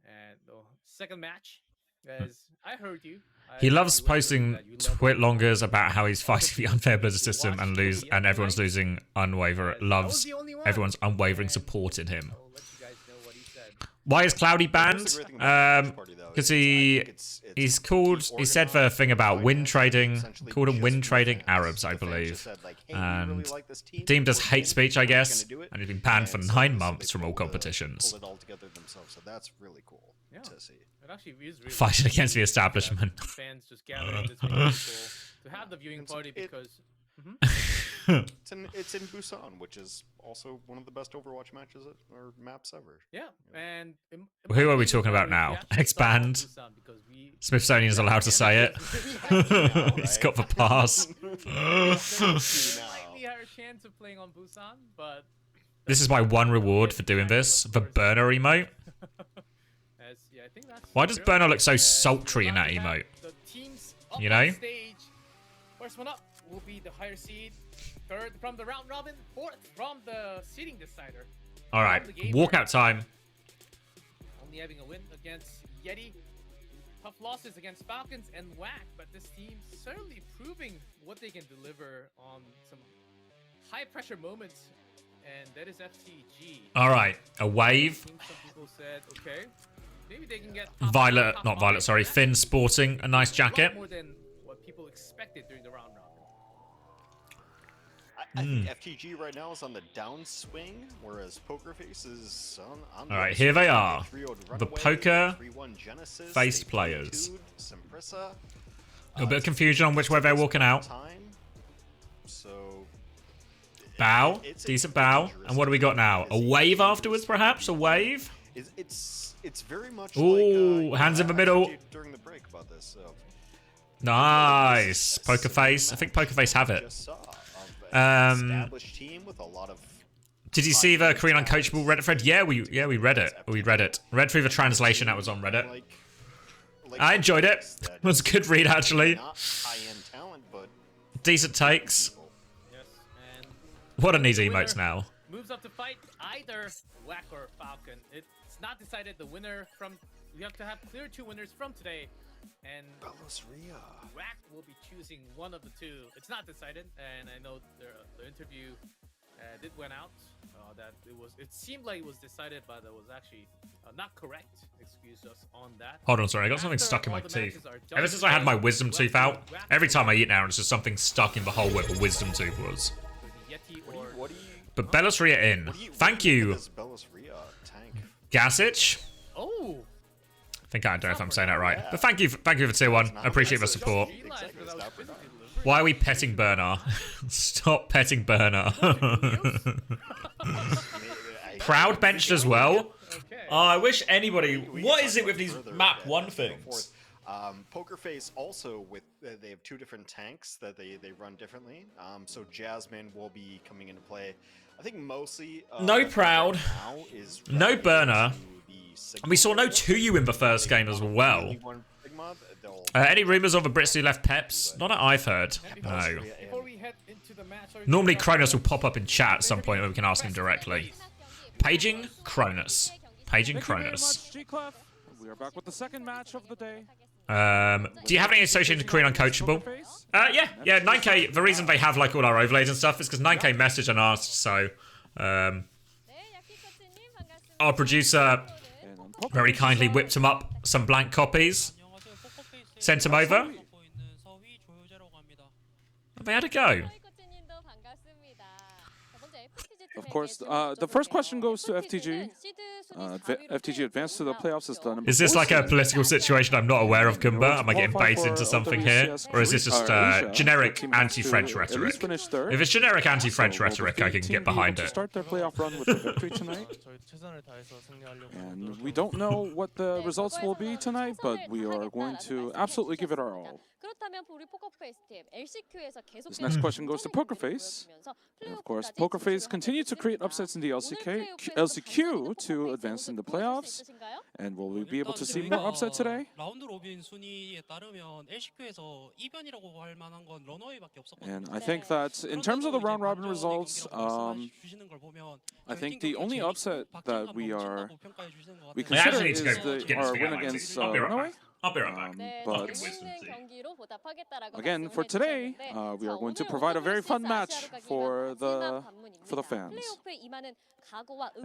and the second match. As I heard you. He loves posting twit longers about how he's fighting the unfair Blizzard system and everyone's losing everyone's unwavering support in him. I'll let you guys know what he said. Why is Cloudy banned? Because he said the thing about win trading, called them win trading Arabs, I believe, and deemed as hate speech, I guess, and he's been banned for 9 months from all competitions. Pull it all together themselves, so that's really cool to see. It actually is really Fighting cool against the establishment. that fans just gathering this many people to have the viewing party because It's in Busan, which is also one of the best Overwatch matches or maps ever. yeah, and Who are we talking about now? Expand. Smithsonian is allowed to say it. He's got the pass. Slightly higher chance of playing on Busan, but This is my one reward for doing this. The burner emote. I think that's Why does Burner look so sultry in that emote? the teams up You know? on stage. First one up will be the higher seed. Third from the round robin. Fourth from the seeding decider. Alright, walkout time. Only having a win against YETI. Tough losses against Falcons and WAC, but this team certainly proving what they can deliver on some high pressure moments, and that is FTG. Alright, a wave. Some people said, okay, maybe they can get Finn sporting a nice jacket. More than what people expected during the round robin. I think FTG right now is on the downswing, whereas Pokerface is on the All right, here they are, the Poker faced players. Some Prisa, A little bit of confusion on which way they're walking out. So Bow, decent bow. And what do we got now? A wave afterwards, perhaps? A wave? It's very much Ooh, like, hands in the middle. during the break about this. So. Nice. Pokerface. I think Pokerface have it. Established team with a lot of. Did you see the Korean Uncoachable Reddit thread? Yeah, we read it. We read it. Read through the translation that was on Reddit. I enjoyed it. It was a good read, actually. Not high-end talent, but decent takes. Yes, and What are these emotes now? moves up to fight either Whack or Falcon. It's not decided the winner from. We have to have clear 2 winners from today, and Whack will be choosing one of the 2. It's not decided, and I know the interview did went out that it seemed like it was decided, but it was actually not correct. Excuse us on that. Hold on, sorry, I got something stuck in my tooth. Ever since I had my wisdom tooth out, every time I eat now, it's just something stuck in the hole where the wisdom tooth was. But Bellaria in. Thank you, Gasich. Oh. I don't know if I'm saying that right. But thank you for tier 1. I appreciate the support. Why are we petting Burner? Stop petting Burner. Proud benched as well. Oh, I wish anybody. What is it with these map 1 things? Pokerface also they have 2 different tanks that they run differently. So Jasmine will be coming into play. I think mostly no Proud, no Burner. And we saw no 2U in the first game as well. Any rumors of a Brits who left Peps? Not that I've heard. No. Normally Cronus will pop up in chat at some point where we can ask him directly. Paging Cronus. Paging Cronus. We are back with the second match of the day. Do you have any association to Korean Uncoachable? Yeah, 9K. The reason they have like all our overlays and stuff is because 9K messaged and asked, so our producer very kindly whipped him up some blank copies, sent him over, and they had a go. Of course, the first question goes to FTG. FTG advanced to the playoffs has done. Is this like a political situation I'm not aware of, Kumba? Am I getting baited into something here? Or is this just generic anti-French rhetoric? If it's generic anti-French rhetoric, I can get behind it. Start their playoff run with a victory tonight. And we don't know what the results will be tonight, but we are going to absolutely give it our all. This next question goes to Pokerface. And of course, Pokerface continued to create upsets in the LCQ to advance in the playoffs. And will we be able to see more upsets today? And I think that in terms of the round robin results, I think the only upset that we consider is our win against Norway. I'll be right back. But again, for today, we are going to provide a very fun match for the fans.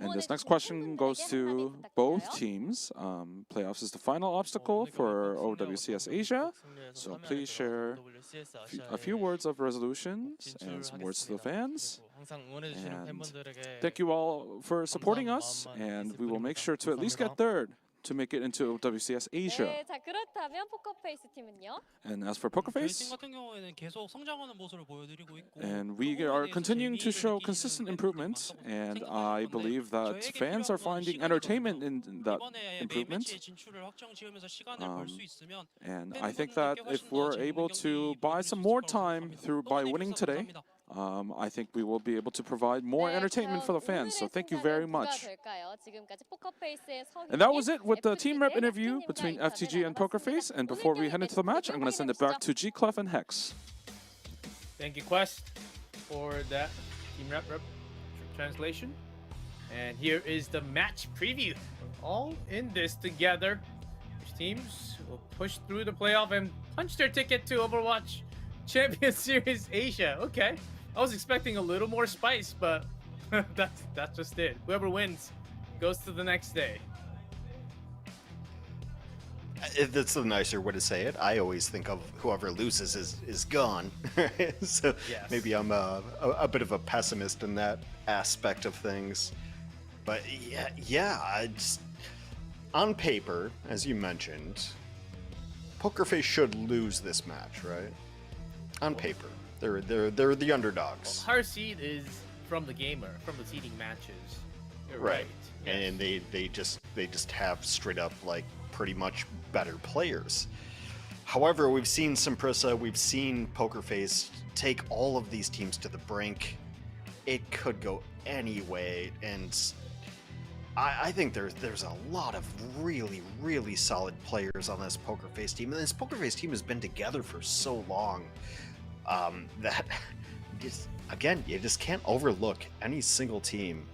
And this next question goes to both teams. Playoffs is the final obstacle for OWCS Asia, so please share a few words of resolutions and some words to the fans. And thank you all for supporting us, and we will make sure to at least get third to make it into WCS Asia. And as for Pokerface, and we are continuing to show consistent improvement, and I believe that fans are finding entertainment in that improvement. And I think that if we're able to buy some more time by winning today, I think we will be able to provide more entertainment for the fans, so thank you very much. And that was it with the team rep interview between FTG and Pokerface, and before we head into the match, I'm going to send it back to G-Clef and Hex. Thank you, Quest, for that team rep translation. And here is the match preview. We're all in this together. Which teams will push through the playoff and punch their ticket to Overwatch Champions Series Asia. Okay. I was expecting a little more spice, but that's just it. Whoever wins goes to the next day. That's the nicer way to say it. I always think of whoever loses is gone. So Yes. maybe I'm a bit of a pessimist in that aspect of things. But yeah, I just, on paper, as you mentioned, Poker Face should lose this match, right? On paper, they're the underdogs, Well, her seed is from the gamer, from the seeding matches. You're right? Yes. And they just have straight up like pretty much better players. However, we've seen some Prisa, we've seen Poker Face take all of these teams to the brink. It could go any way, and I think there's a lot of really solid players on this Poker Face team, and this Poker Face team has been together for so long that just, again, you just can't overlook any single team.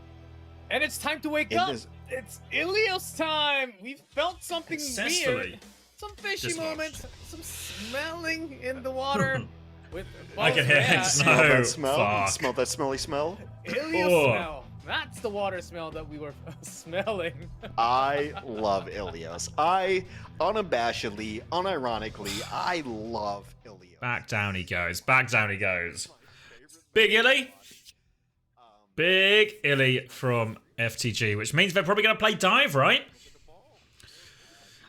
And it's time to wake It up. is- It's Ilios time. We felt something Successfully. weird. Some fishy Dislodged. moments. Some smelling in the water. With I can hear it. Smell No, that smell? fuck. Smell that smelly smell? Ilios Oh. smell. That's the water smell that we were smelling. I love Ilios. I unabashedly, unironically, I love Ilios. Back down he goes. Back down he goes. Big Illy. Big Illy from FTG, which means they're probably going to play dive, right?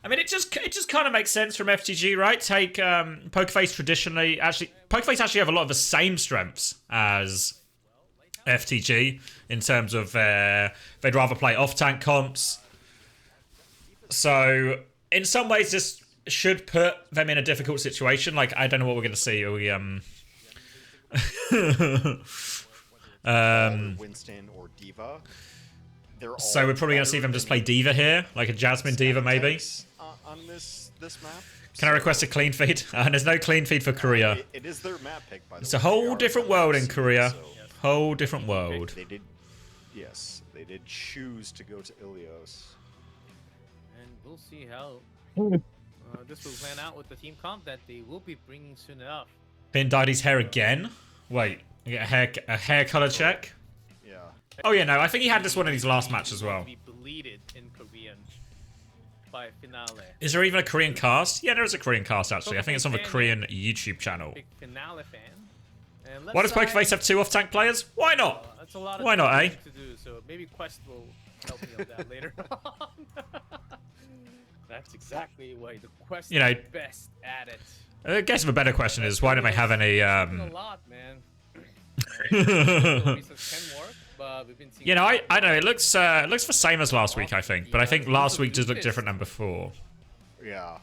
I mean, it just kind of makes sense from FTG, right? Take Pokerface traditionally. Actually, Pokerface actually have a lot of the same strengths as FTG in terms of they'd rather play off-tank comps. So, in some ways, this should put them in a difficult situation. Like, I don't know what we're going to see. Are we, Winston or Diva. So we're probably going to see them just play Diva here, like a Jasmine Diva maybe. On this map. Can I request a clean feed? There's no clean feed for Korea. It is their map pick, by the way. It's a whole different world in Korea. So Whole different world. they did, yes, they did choose to go to Ilios. And we'll see how this will plan out with the team comp that they will be bringing soon enough. Finn dyed his hair again. Wait, you get a hair color check. Yeah. Oh yeah, no, I think he had this one in his last match as well. Be bleeded in Korean by finale. Is there even a Korean cast? Yeah, there is a Korean cast actually. I think it's on the Korean YouTube channel. Big finale fan. And Why does Pokerface have 2 off-tank players? Why not? That's a lot of Why not, eh? things to do, so maybe Quest will help me on that later on. That's exactly why the Quest You know, is best at it. I guess the better question is why don't they have any A lot, man. Reasons can work, but we've been seeing You know, I know it looks the same as last week, I think, but I think last week does look different than before. Yeah.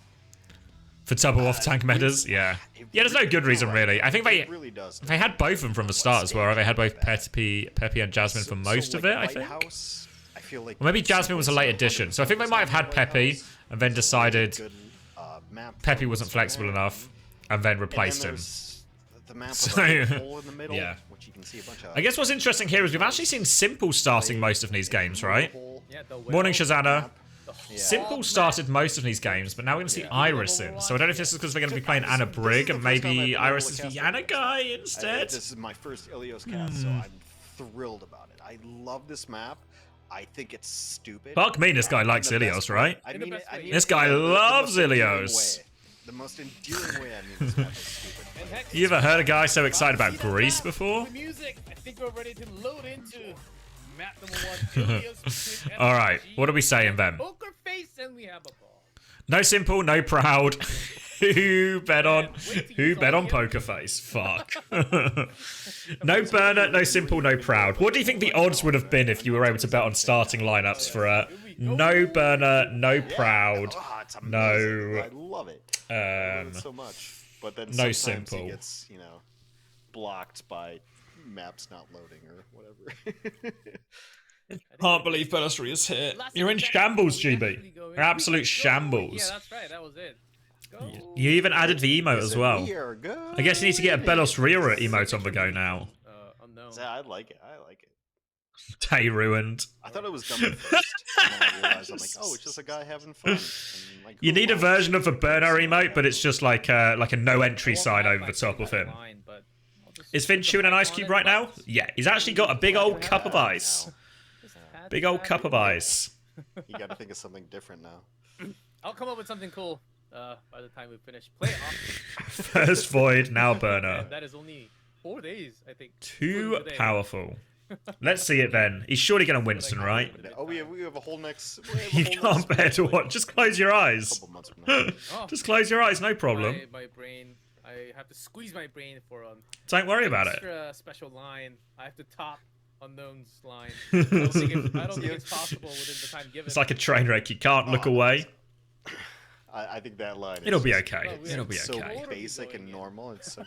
For double off-tank metas, yeah. Yeah, there's no good reason really. I think It really does. they had both of them from the start as well. They had both Peppy and Jasmine for most of it, I think. Lighthouse, I feel like Well, maybe Jasmine was a late addition, so I think they might have had Peppy and then decided good, map Peppy for wasn't this flexible map. enough and then And replaced then him. there's the map So- with a hole in the middle, yeah. which you can see a bunch of. I guess what's interesting here is we've actually seen Simple starting most of these games, right? Yeah, the Morning whale, Shazana. Yeah. Simple started most of these games, but now we're going to see Iris in. So I don't know if this is because they're going to be playing Anna Brig and maybe Iris is the Anna guy instead. This is my first Ilios cast, so I'm thrilled about it. I love this map. I think it's stupid. Fuck me, this guy In likes the best Ilios, way. right? I In the mean best it- I way. mean This it guy in the loves most endearing Ilios. way. The most endearing way I mean this map is stupid. And heck, You ever heard a guy so excited about see that Greece map, before? the music. I think we're ready to load into map number 1. Ilios between All right, FTG what are we saying then? Poker Face, and we have a ball. No Simple, no Proud. Who bet on Poker Face? Fuck. No Burner, no Simple, no Proud. What do you think the odds would have been if you were able to bet on starting lineups for no Burner, no Proud, Oh, it's amazing. no I love it. I love it so much. But then no sometimes Simple. he gets, blocked by maps not loading or whatever. Can't believe Bellasri is here. Last You're in second, shambles, we GB. definitely go in. You're absolute Go. shambles. Yeah, that's right. That was it. Go. You even added the emote as well. We are good. I guess you need to get a Belos Rira emote on the go now. Unknown. Yeah, I like it. I like it. Day ruined. I thought it was dumb at first. And then I realized, I'm like, oh, it's just a guy having fun. And, like, You who need a am I? version of the burner emote, but it's just like a no entry sign over the top of him. Is Finn chewing an ice cube right now? Yeah, he's actually got a big old cup of ice. Big old cup of ice. You got to think of something different now. I'll come up with something cool by the time we finish playoffs. First void, now burner. And that is only 4 days, I think. Too Today. powerful. Let's see it then. He's surely going to Winston, right? Oh, we have a whole next. You can't bear to watch. Just close your eyes. Couple months from now. Oh, Just close your eyes, no problem. my brain. I have to squeeze my brain for Don't worry about it. extra special line. I have to top Unknown's line. I don't think it's possible within the time given. It's like a train wreck. You can't look away. I think that line. It'll is be just okay. It'll be so okay. basic and normal. It's so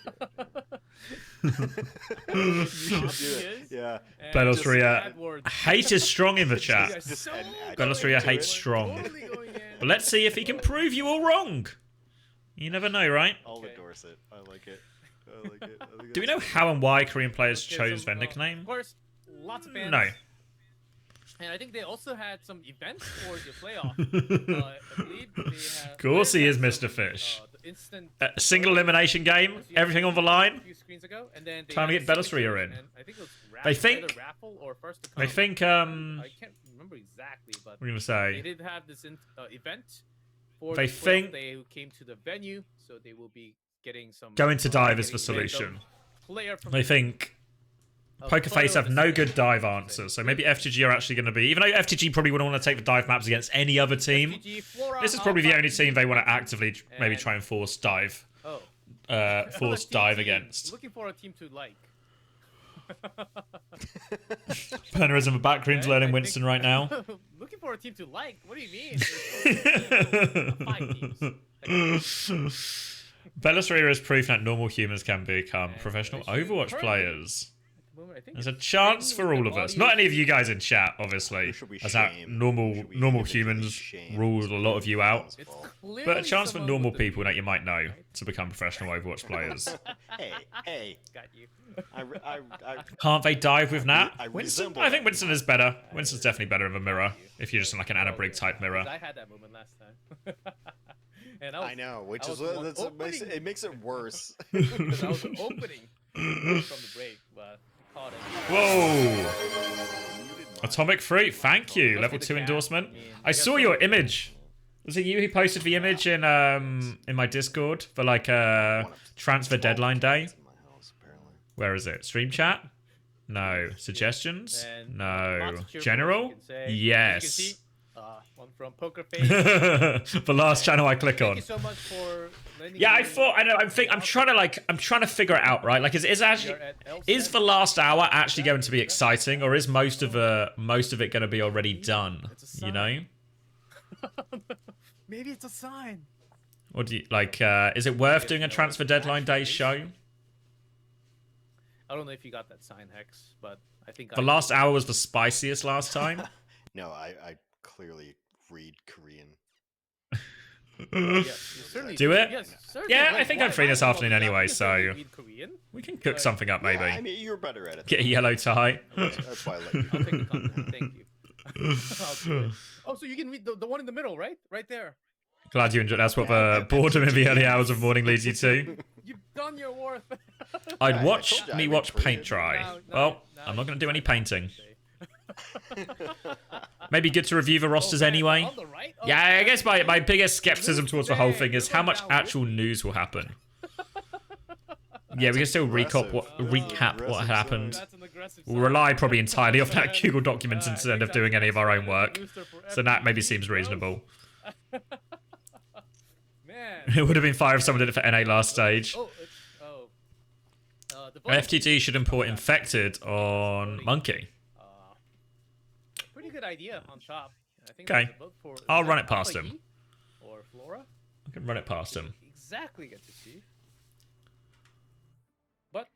Yes. yeah. Belosria. Hate is strong in the chat. Just add Belosria to hates it. strong. Totally going in. But let's see if he can prove you all wrong. You never know, right? I'll endorse it. I like it. I like it. I think Do we that's know how and why Korean players Okay, chose so, their Of nickname? course, lots of fans. No. And I think they also had some events for the playoff. I believe they have. Of course he is some, Mr. Fish. The instant. A single elimination game, everything on the line. A few screens ago, and then they Time to had get a Belosria signature, in. and I think it was They think- either raffle or first to I come. think, I can't remember exactly, but we're going to they say, did have this event for They the playoff. think- They came to the venue, so they will be getting some. going to dive is the getting random solution. Player from They think a Poker photo Face of have the no series. good dive answers, so maybe FTG are actually going to be, even though FTG probably wouldn't want to take the dive maps against any other team, FTG, Flora, this is probably the Alpha, only team they want to actively maybe and- try and force dive. Oh. Force Team dive team. against. Looking for a team to like. Burner is in the back rooms Okay, learning I Winston think- right now. Looking for a team to like? What do you mean? There's 5 teams. Belosria is proof that normal humans can become And professional they should Overwatch currently- players. At the moment, I think There's a it's chance training for with all of the us. Not any of audience. you guys in chat, obviously. Who should we As that shame? normal Who should we normal individually humans shame ruled a lot of you out. It's Well, clearly But a chance for someone normal with the people that view, you might know right? to become professional Overwatch players. hey, Got you. I Can't they dive with Nat? I Winston? resemble I think that. Winston is better. Winston's definitely better in a mirror. If you're just in like an Anna Brigg type mirror. 'Cause I had that moment last time. And I know, which I is was that's what makes opening- it makes it worse. Because I was opening from the break, but I caught it. Whoa! Atomic Fruit, thank you. Must Level be the 2 cat. endorsement. I mean, I you saw got your some- image. Was it you who posted the image in my Discord for like transfer deadline day? In my house, apparently. Where is it? Stream chat? No. Suggestions? And No. lots of cheerful, General? you can say. As you can Yes. see, one from Poker Face. The last channel I click Thank on. you so much for lending Yeah, I me- thought. I know. I'm trying to figure it out. Right? Like, is actually You're at is the last hour actually going to be exciting, or is most of it going to be already done? It's a You know? Maybe it's a sign. What do you like? Is it worth doing a transfer deadline day show? I don't know if you got that sign, Hex, but I think The last hour was the spiciest last time. No, I clearly read Korean. Yes, you certainly Do it? Yes, certainly. Yeah, I Wait, think why- I'm free why this would you afternoon want to anyway, necessarily so read Korean? we can cook something up maybe. Yeah, I mean, you're better at it. Get a yellow tie. That's why I let you. I'll take the compliment. Thank you. I'll do it. Oh, so you can read the one in the middle, right? Right there. Glad you enjoyed. That's what the boredom in the early hours of morning leads you to. You've done your worth. I'd I watch told you I me read watch Korean. paint dry. Now- Well, now I'm not going to you do any can painting. say. Maybe good to review the rosters Oh, man, anyway. on the right? Oh, Yeah, I man. guess my biggest skepticism towards the whole thing is how much You're going down actual with me. news will happen. Yeah, we can still recap aggressive what happened. That's an aggressive We'll sign. rely probably entirely off that Man. Google documents I instead think of doing any of our own work. booster for So that maybe FTG, seems bro. reasonable. Man. It would have been fire if someone did it for NA last stage. Oh, the voting FTG should import Infected on Monkey. Pretty good idea on top. I think Okay. that's a vote for- I'll is run that it past Alpha him. Yi Or Flora? I can run it past him. Exactly get to see. But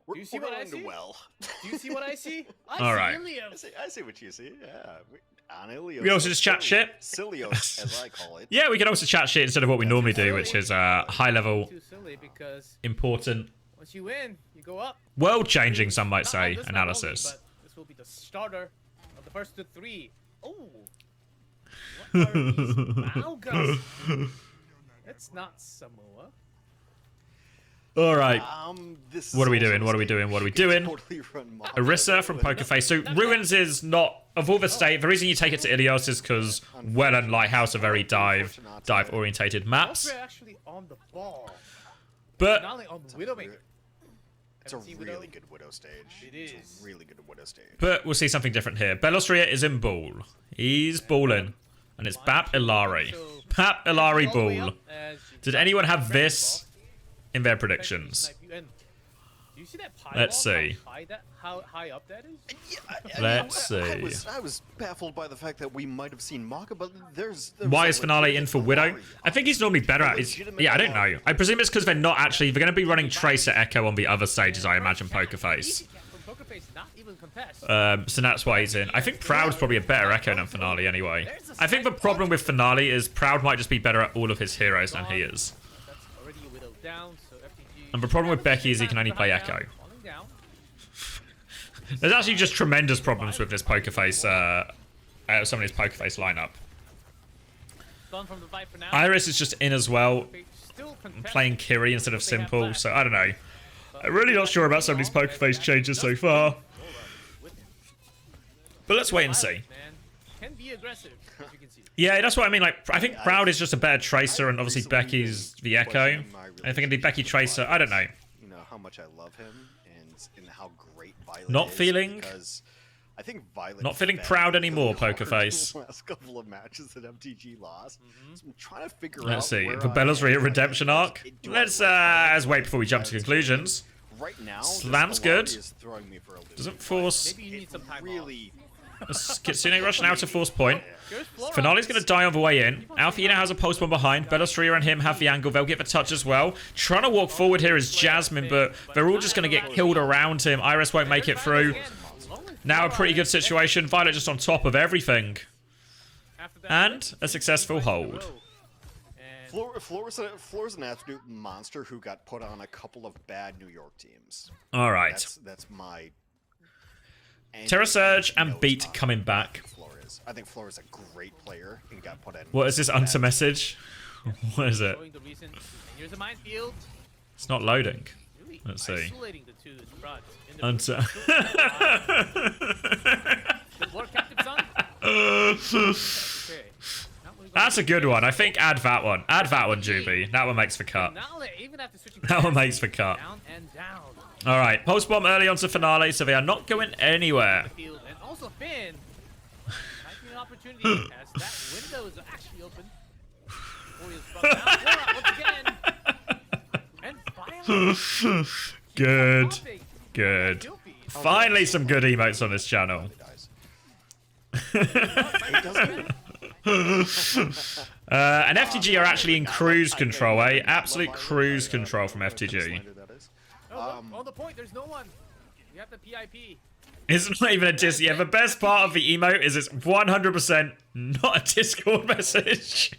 We're, Do you see we're what I going see? well. do you see what I see? I All see right. Ilios. I see what you see. Yeah. On Ilios. We also just chat shit? Cilios, as I call it. Yeah, we can also chat shit instead of what we normally do, which is high level, Too silly because important, once you win, you go up. world changing, some might Not say, on this map analysis. only, but this will be the starter of the first 3. Oh. What are these Maugas? That's not Samoa. All right. This What is are we also doing? a What are we mistake. doing? What are we You could doing? totally run Mafia Orisa from with- Poker Face. So Ruins is not of all the state, the reason you take it to Ilios is because Well and Lighthouse are very dive orientated maps. Actually on the ball. But Not only on the Widowmaker. It's a really good Widow stage. It is. It's a really good Widow stage. But we'll see something different here. Belostria is in ball. He's balling. And it's Bap Ilari. Bap Ilari ball. Did anyone have this in their predictions? Do you see that pile? Let's see. How high up that is? Let's see. I was baffled by the fact that we might have seen Maka, but there's Why is Finale in for Widow? I think he's normally better at it. Yeah, I don't know. I presume it's because they're not actually... They're going to be running Tracer Echo on the other stages, I imagine, Poker Face. So that's why he's in. I think Proud's probably a better Echo than Finale anyway. I think the problem with Finale is Proud might just be better at all of his heroes than he is. And the problem with Becky is he can only play Echo. There's actually just tremendous problems with this Poker Face, some of his Poker Face lineup. Iris is just in as well, playing Kiri instead of Simple, so I don't know. I'm really not sure about some of these Poker Face changes so far. But let's wait and see. Yeah, that's what I mean. Like, I think Proud is just a better Tracer, and obviously Becky's the Echo. And if it can be Becky Tracer, I don't know. You know how much I love him and how great Violet Not is, feeling. because I think Violet Not feeling proud anymore, Poker Face. The last couple of matches that MTG lost. So I'm trying to figure out. Let's see. where The I Bella's am. redemption arc. Let's wait before we jump to conclusions. Right now, Slam's this good. Alari is throwing me for a loop. Doesn't force. Maybe you need some time Really. Kitsune Rush now to force point. Finale's going to die on the way in. Alfie now has a post one behind. Bellostria and him have the angle. They'll get the touch as well. Trying to walk forward here is Jasmine, but they're all just going to get killed around him. Iris won't make it through. Now a pretty good situation. Violet just on top of everything. And a successful hold. Floor's an absolute monster who got put on a couple of bad New York teams. All right. That's my... Terra Surge and Beat coming back. I think Floor is a great player and got put in. What is this answer message? What is it? It's not loading. Let's see. Answer. That's a good one. I think add that one. Add that one, Juby. That one makes the cut. That one makes the cut. All right. Post bomb early onto Finale, so they are not going anywhere. Good. Good. Finally some good emotes on this channel. And FTG are actually in cruise control, eh? Absolute cruise control from FTG. On the point, there's no one. You have the PIP. It's not even a Discord. Yeah, the best part of the emote is it's 100% not a Discord message.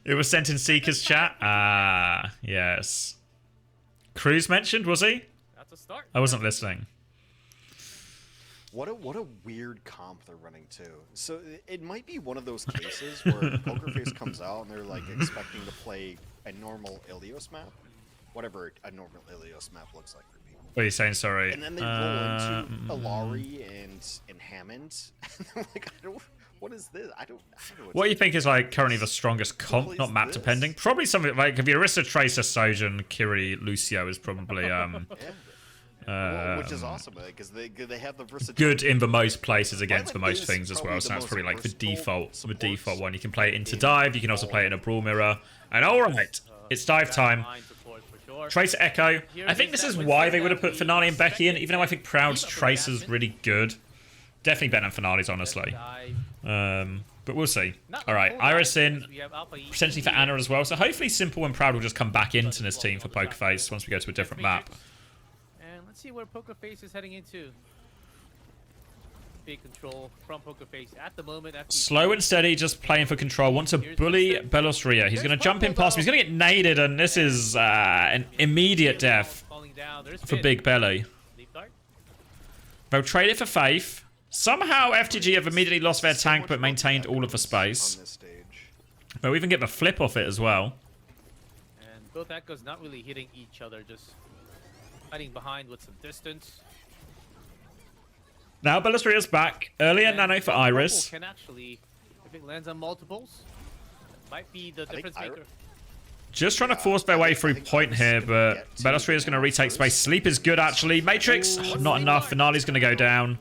It was sent in Seeker's chat. Ah, yes. Cruz mentioned, was he? That's a start. I wasn't listening. What a weird comp they're running too. So it might be one of those cases where Poker Face comes out and they're like expecting to play a normal Ilios map, whatever a normal Ilios map looks like for people. What are you saying? Sorry. And then they roll into Alari and Hammond. And they're like, what is this? I don't know. What do you think is like currently the strongest comp, not map depending? Probably something like the Arista, Tracer, Sojourn, Kiri, Lucio is probably which is awesome because they have the versatility. Good in the most places against the most things as well. So that's probably like the default one. You can play it into dive. You can also play it in a brawl mirror. And all right, it's dive time. Tracer Echo. I think this is why they would have put Finale and Becky in, even though I think Proud's Tracer's really good. Definitely better than Finale's, honestly. But we'll see. All right, Iris in, potentially for Anna as well. So hopefully Simple and Proud will just come back into this team for Poker Face once we go to a different map. And let's see where Poker Face is heading into. Big control from Poker Face at the moment. Slow and steady, just playing for control. Wants to bully Belostria. He's going to jump in past him. He's going to get naded, and this is an immediate death for Big Belly. They'll trade it for Faith. Somehow FTG have immediately lost their tank but maintained all of the space. They'll even get the flip off it as well. And both Echoes not really hitting each other, just hiding behind with some distance. Now Bellistria's back. Earlier And nano for Double Iris. Can actually, if it lands on multiples, might be the difference maker. Just trying to force their way through point here, but Bellistria's going to retake space. Sleep is good, actually. Matrix, not enough. Finale's going to go down.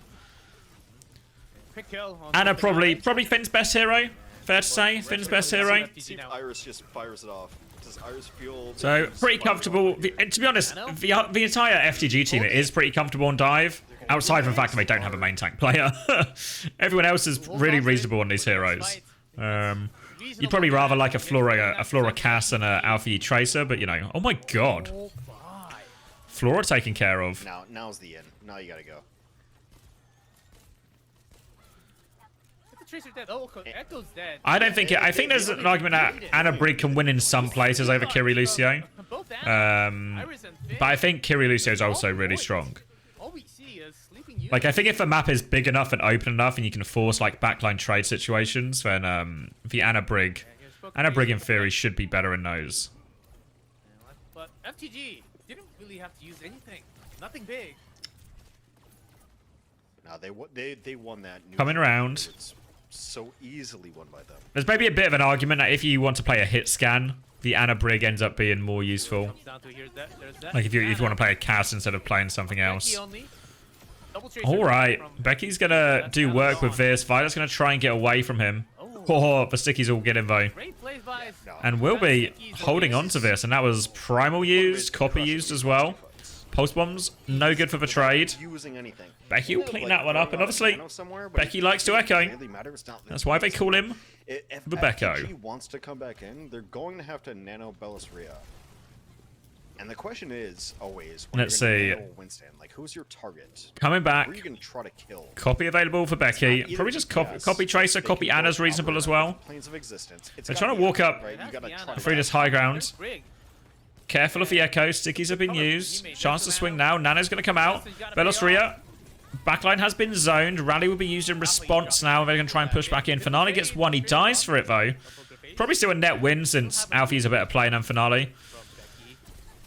Quick kill on Anna something probably Finn's best hero. Fair to say, Finn's best hero. See if Iris just fires it off. Does Iris feel... So, pretty comfortable. And to be honest, the entire FTG team is pretty comfortable on dive. Outside from the fact that they don't have a main tank player. Everyone else is really reasonable on these heroes. You'd probably rather like a Flora Cass and a Alpha Tracer, but you know, oh my god. Flora taken care of. Now's the end. Now you gotta go. Tracer dead. Oh, Echo's dead. I don't think I think there's an argument that Anna Brig can win in some places over Kiri Lucio. Both Anna, Iris and Finn. But I think Kiri Lucio is also really strong. All we see is sleeping units. Like, I think if the map is big enough and open enough and you can force, like, backline trade situations, then the Anna Brig in theory should be better in those. But FTG didn't really have to use anything. Nothing big. No, they won that. Coming around. It's so easily won by them. There's maybe a bit of an argument that if you want to play a hit scan, the Anna Brig ends up being more useful. Comes down to there's that. Like if you want to play a Cass instead of playing something else. Double All right, Becky's gonna do work with this. Violet's gonna try and get away from him. Oh, the stickies all get him though. And will be holding on to this, and that was Primal used, Copy used as well. Pulse bombs, no good for the trade. Becky will clean that one up, and obviously, Becky likes to echo. That's why they call him the Becco. If FTG wants to come back in, they're going to have to nano Bellisria. And the question is always, let's see. Winston, like, who's your target? Coming back. Who are you going to try to kill? Copy available for Becky. Probably just copy Tracer, copy Anna's reasonable as well. They're trying to walk up through this high ground. Careful of the echo. Stickies have been used. Chance to swing now. Nano's going to come out. Bellisria. Backline has been zoned. Rally will be used in response now. They're going to try and push back in. Finale gets one. He dies for it, though. Probably still a net win since Alfie's a better player than Finale.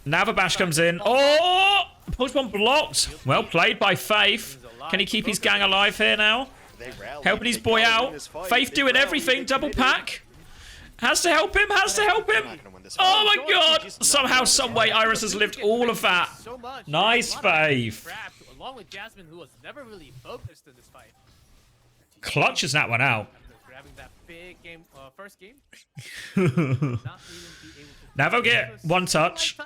Now the bash comes in. Oh! Push one blocked. Well played by Faith. Can he keep his gang alive here now? Helping his boy out. Faith doing everything. Double pack. Has to help him. Has to help him. Oh my god! Somehow, someway, Iris has lived all of that. Nice, Faith. Along with Jasmine, who was never really focused in this fight. Clutches that one out. Grabbing that big game, first game. Now they'll get one touch.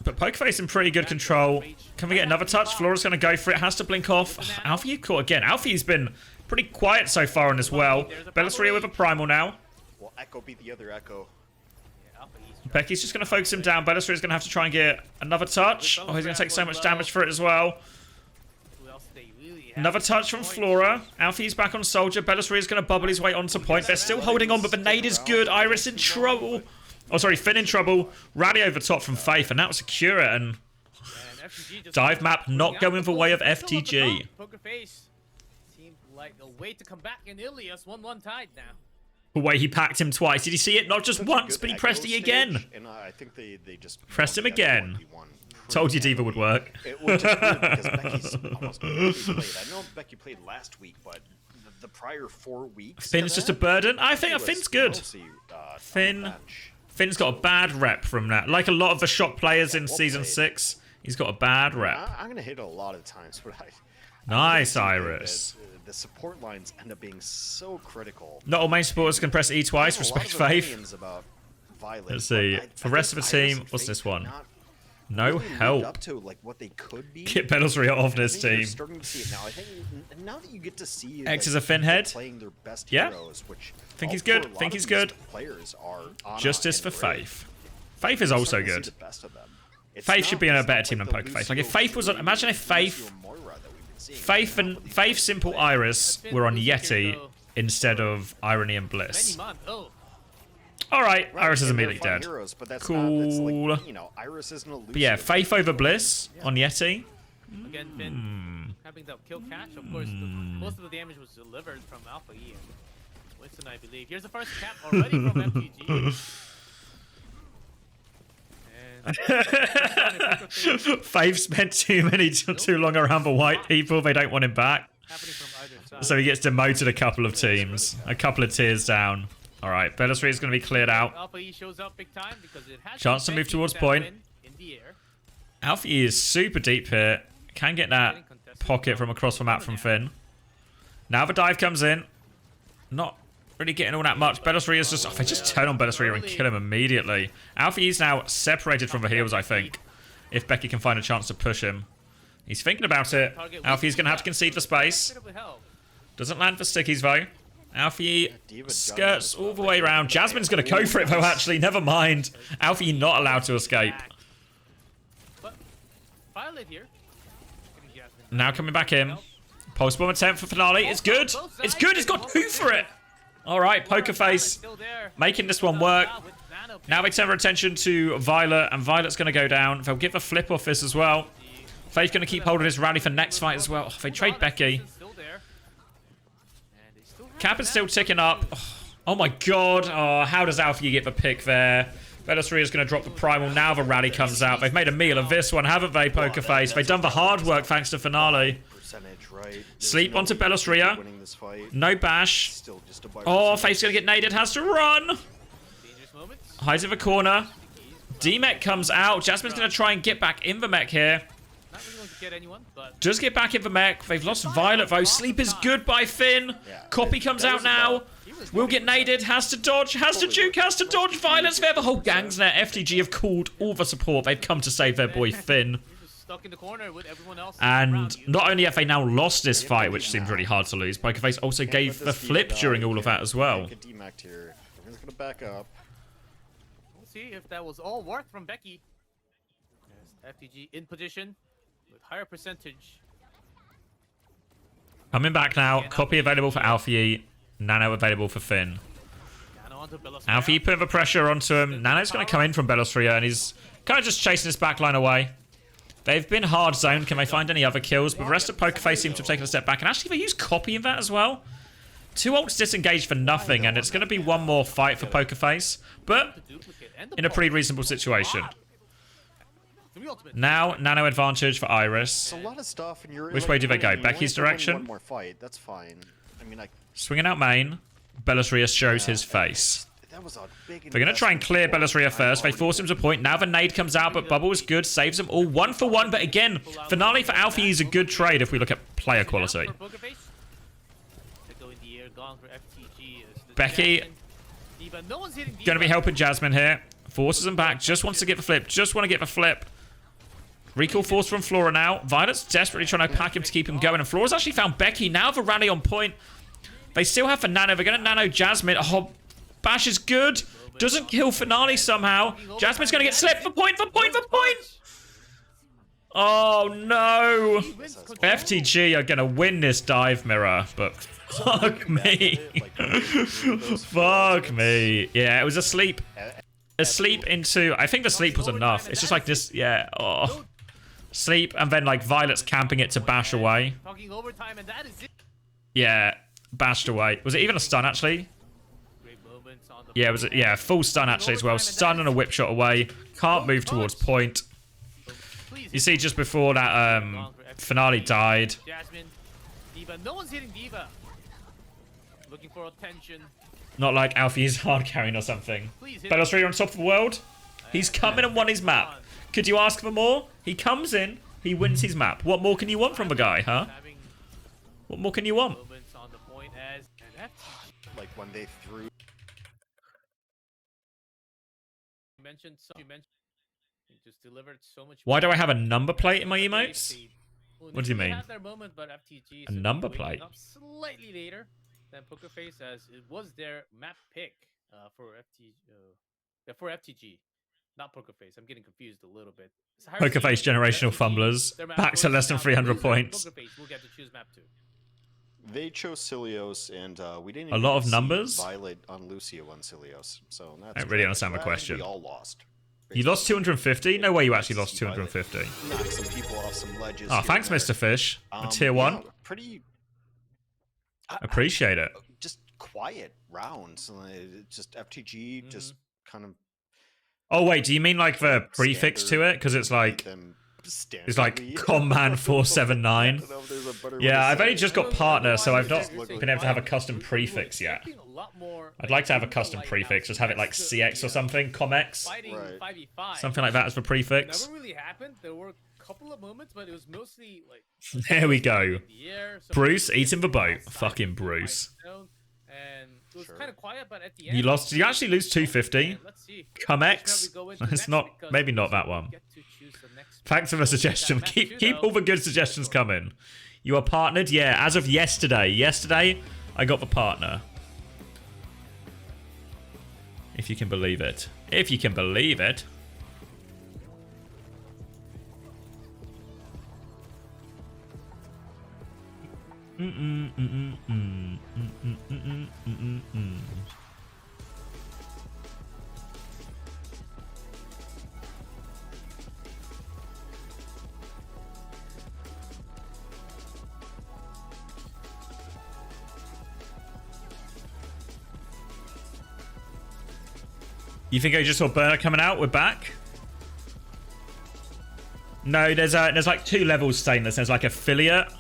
But Pokerface in pretty good control. Can we get another touch? Flora's going to go for it. Has to blink off. Alfie, you caught again. Alfie's been pretty quiet so far on as well. Bellisria with a primal now. Well, Echo beat the other Echo. Becky's just going to focus him down. Bellisria's going to have to try and get another touch. Oh, he's going to take so much damage for it as well. Another touch from Flora. Alfie's back on Soldier. Bellisria's going to bubble his way onto point. They're still holding on, but the nade is good. Iris in trouble. Oh, sorry, Finn in trouble. Rally over top from Faith, and that was secure it. And dive map not going the way of FTG. Seemed like a way to come back in Ilias 1-1 tied now. The way he packed him twice. Did he see it? Not just once, but he pressed it again. And I think they just pressed him again. Told you Diva would work. It was just weird because Becky's almost played. I know Becky played last week, but the prior 4 weeks. Finn's just a burden. I think Finn's good. Finn's got a bad rep from that. Like a lot of the shot players in Season 6, he's got a bad rep. I'm going to hit it a lot of times, but nice, Iris. The support lines end up being so critical. Not all main supporters can press E twice. Respect Faith. Let's see. For the rest of the team, what's this one? No help. Up to, like, what they could be. Get Bellisria off this team. Starting to see it now. I think now that you get to see X is a Finn head. Playing their best heroes, which think he's good. Think he's good. Players are Justice for Faith. Faith is also good. Faith should be on a better team than Pokerface. Like if Faith was on, imagine if Faith Simple Iris were on Yeti instead of Irony and Bliss. Alright, Iris is immediately dead. Cool. But yeah, Faith over Bliss on Yeti. Again, Finn having the kill catch. Of course, most of the damage was delivered from Alpha E. Winston, I believe. Here's the first cap already from MTG. And Faith spent too long around the white people. They don't want him back. So he gets demoted a couple of teams. A couple of tiers down. Alright, Bellisri is going to be cleared out. Chance to move towards point. Alpha E is super deep here. Can get that pocket from across the map from Finn. Now the dive comes in. Not really getting all that much. Bellisri is just... Oh, they just turn on Bellisri and kill him immediately. Alpha E is now separated from the heals, I think. If Becky can find a chance to push him. He's thinking about it. Alfie is going to have to concede for space. Doesn't land for stickies, though. Alfie skirts all the way around. Jasmine's going to go for it, though, actually. Never mind. Alfie not allowed to escape. Now coming back in. Post-bomb attempt for finale. It's good. It's good. He's got 2 for it. All right, Poker Face making this one work. Now they turn their attention to Violet, and Violet's going to go down. They'll give a flip off this as well. Faith's going to keep holding his rally for next fight as well. Oh, they trade Becky. Cap is still ticking up. Oh my god. Oh, how does Alfie get the pick there? Bellisri is going to drop the primal. Now the rally comes out. They've made a meal of this one, haven't they, Poker Face? They've done the hard work thanks to finale. Sleep onto Bellisria. No bash. Oh, Faith's going to get naded. Has to run. Hides in the corner. D-Mech comes out. Jasmine's going to try and get back in the mech here. Just get back in the mech. They've lost Violet, though. Sleep is good by Finn. Copy comes out now. Will get naded. Has to dodge. Has to juke. Has to dodge. Violet's there. The whole gang's there. FTG have called all the support. They've come to save their boy Finn. And not only have they now lost this fight, which seems really hard to lose, Pokerface also gave the flip during all of that as well. Everyone's gonna back up. We'll see if that was all worth from Becky. FTG in position with higher percentage. Coming back now. Copy available for Alfie. Nano available for Finn. Alfie putting the pressure onto him. Nano's going to come in from Bellisria, and he's kind of just chasing his backline away. They've been hard zoned. Can they find any other kills? But the rest of Pokerface seem to have taken a step back. And actually, they use Copy in that as well. 2 ults disengaged for nothing, and it's going to be one more fight for Pokerface. But in a pretty reasonable situation. Now, Nano advantage for Iris. A lot of stuff, and you're, Which way do they go? Becky's direction? One more fight. That's fine. I mean, swinging out main. Bellisria shows his face. That was a big They're going to try and clear Bellisria first. They force him to point. Now the nade comes out, but Bubble is good. Saves them all 1 for 1. But again, finale for Alfie is a good trade if we look at player quality. Becky going to be helping Jasmine here. Forces him back. Just wants to get the flip. Just want to get the flip. Recall force from Flora now. Violet's desperately trying to pack him to keep him going. And Flora's actually found Becky. Now the rally on point. They still have for Nano. They're going to Nano Jasmine. Oh, Bash is good. Doesn't kill Finale somehow. Jasmine's going to get slipped for point, for point, for point. Oh, no. FTG are going to win this dive mirror, but fuck me. Fuck me. Yeah, it was a sleep. A sleep into... I think the sleep was enough. It's just like this... Yeah. Oh. Sleep, and then, like, Violet's camping it to bash away. Yeah. Bashed away. Was it even a stun, actually? Yeah, it was a full stun, actually, as well. Stun and a whip shot away. Can't move towards point. You see, just before that, Finale died. No one's hitting Diva. Looking for attention. Not like Alfie is hard carrying or something. Bellisria on top of the world. He's come in and won his map. Could you ask for more? He comes in, he wins his map. What more can you want from the guy, huh? What more can you want? Like when they threw... Why do I have a number plate in my emotes? What do you mean? A number plate? Slightly later than Pokerface, as it was their map pick for FTG, not Pokerface. I'm getting confused a little bit. Pokerface generational fumblers back to less than 300 points. We'll get to choose map 2. They chose Cilios, and we didn't. A lot of numbers. Violet on Lucio on Cilios, so that's. I don't really understand the question. We all lost. You lost 250? No way you actually lost 250. Knocked some people off some ledges. Oh, thanks, Mr. Fish. Tier 1. Yeah, pretty. Appreciate it. Just quiet rounds. Just FTG, just kind of Oh wait, do you mean like the prefix to it? Because it's like Comman 479. Yeah, I've only just got partner, so I've not been able to have a custom prefix yet. I'd like to have a custom prefix, just have it like CX or something, ComX, something like that as the prefix. Never really happened. There were a couple of moments, but it was mostly like. There we go. Bruce eating the boat. Fucking Bruce. And it was kind of quiet, but at the end, You lost. Did you actually lose 250? ComX. It's not. Maybe not that one. Thanks for the suggestion. Keep all the good suggestions coming. You are partnered? Yeah, as of yesterday. Yesterday, I got the partner. If you can believe it. If you can believe it. You think I just saw Burner coming out? We're back? No, there's like 2 levels stainless. There's like affiliate.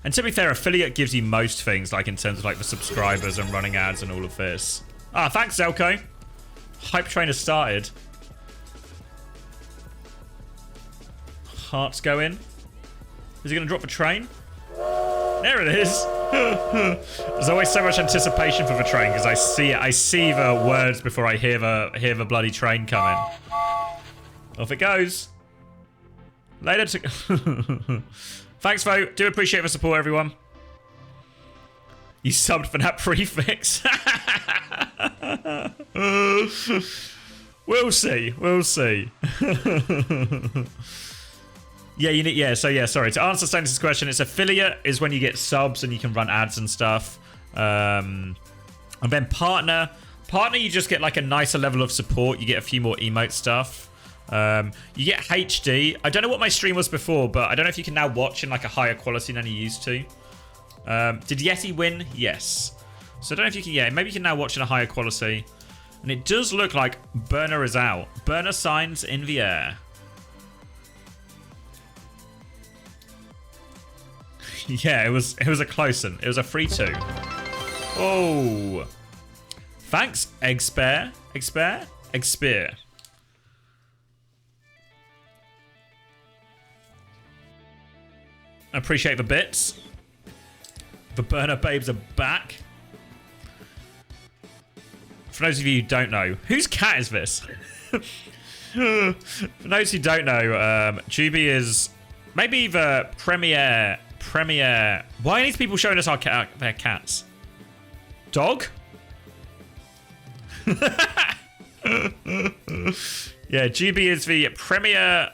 And to be fair, affiliate gives you most things, like in terms of like the subscribers and running ads and all of this. Ah, thanks, Zelko. Hype train has started. Heart's going. Is he going to drop the train? There it is. There's always so much anticipation for the train because I see it. I see the words before I hear the bloody train coming. Off it goes. Later. Thanks, though. Do appreciate the support, everyone. You subbed for that prefix. We'll see. We'll see. Yeah, you need. Yeah, so yeah. Sorry to answer Stannis' question. It's affiliate is when you get subs and you can run ads and stuff. And then partner. Partner, you just get like a nicer level of support. You get a few more emote stuff. You get HD. I don't know what my stream was before, but I don't know if you can now watch in like a higher quality than you used to. Did Yeti win? Yes. So I don't know if you can. Yeah, maybe you can now watch in a higher quality. And it does look like Burner is out. Burner signs in the air. Yeah, it was a close one. It was a 3-2. Oh. Thanks, Eggspare. Eggspare. Appreciate the bits. The Burner babes are back. For those of you who don't know, whose cat is this? For those who don't know, Juby is maybe the premier. Why are these people showing us their cats? Dog? Yeah, Juby is the premier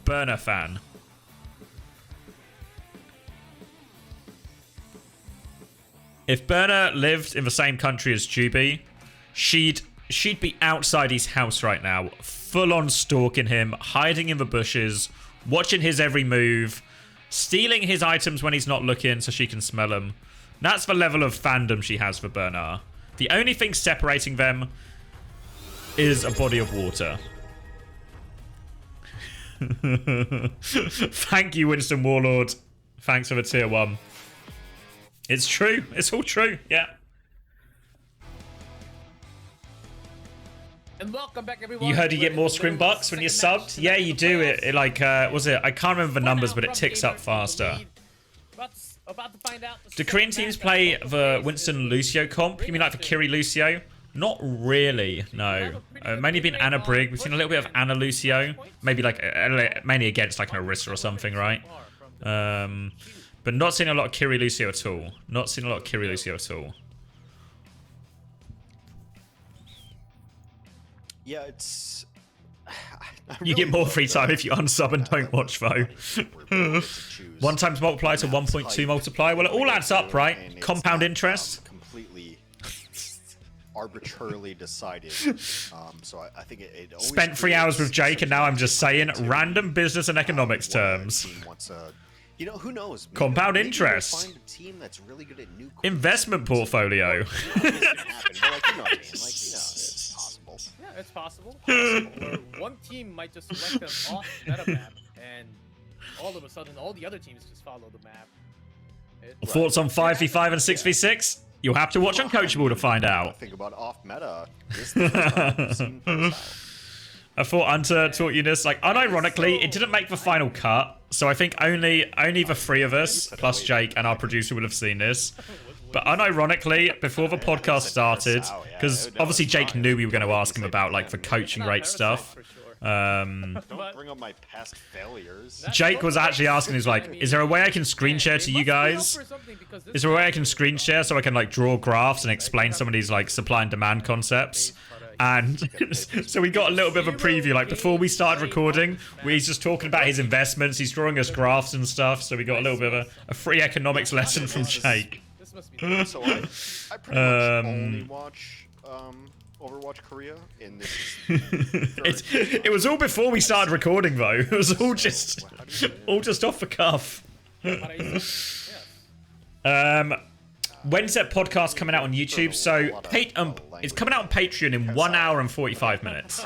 Burner fan. If Burner lived in the same country as Juby, she'd be outside his house right now, full on stalking him, hiding in the bushes, watching his every move, stealing his items when he's not looking so she can smell them. That's the level of fandom she has for Burner. The only thing separating them is a body of water. Thank you, Winston Warlord. Thanks for the tier 1. It's true. It's all true. Yeah. And welcome back, everyone. You heard you get more scrim bucks when you're subbed? Yeah, you do. It like, was it? I can't remember the numbers, but it ticks up faster. Do Korean teams play the Winston Lucio comp? You mean like the Kiri Lucio? Not really, no. Mainly been Anna Brig. We've seen a little bit of Anna Lucio. Maybe like, mainly against like an Orisa or something, right? But not seeing a lot of Kiri Lucio at all. Not seeing a lot of Kiri Lucio at all. Yeah, it's... You get more free time if you unsub and don't watch, though. 1 times multiply to 1.2 multiply. Well, it all adds up, right? Compound interest. Completely arbitrarily decided. So I think it always spent 3 hours with Jake, and now I'm just saying random business and economics terms. You know, who knows? Maybe, Compound maybe interest. Find a team that's really good at new investment portfolio. it's possible. Yeah, it's possible. Or one team might just select an off-meta map, and all of a sudden, all the other teams just follow the map. Thoughts on 5v5 and 6v6? You'll have to watch Uncoachable to find out. Think about off-meta. This is the first time I've seen Prisa. I thought Hunter taught you this. Like, unironically, it didn't make the final cut, so I think only the three of us, plus Jake and our producer, would have seen this. But unironically, before the podcast started, because obviously Jake knew we were going to ask him about like the coaching rate stuff. Don't bring up my past failures. Jake was actually asking, he's like, is there a way I can screen share to you guys? Is there a way I can screen share so I can like draw graphs and explain some of these like supply and demand concepts? And so we got a little bit of a preview, like before we started recording, he's just talking about his investments, he's drawing us graphs and stuff, so we got a little bit of a free economics lesson from Jake. So I pretty much only watch Overwatch Korea in this. It was all before we started recording though. It was all just off the cuff. When's that podcast coming out on YouTube? So it's coming out on Patreon in 1 hour and 45 minutes.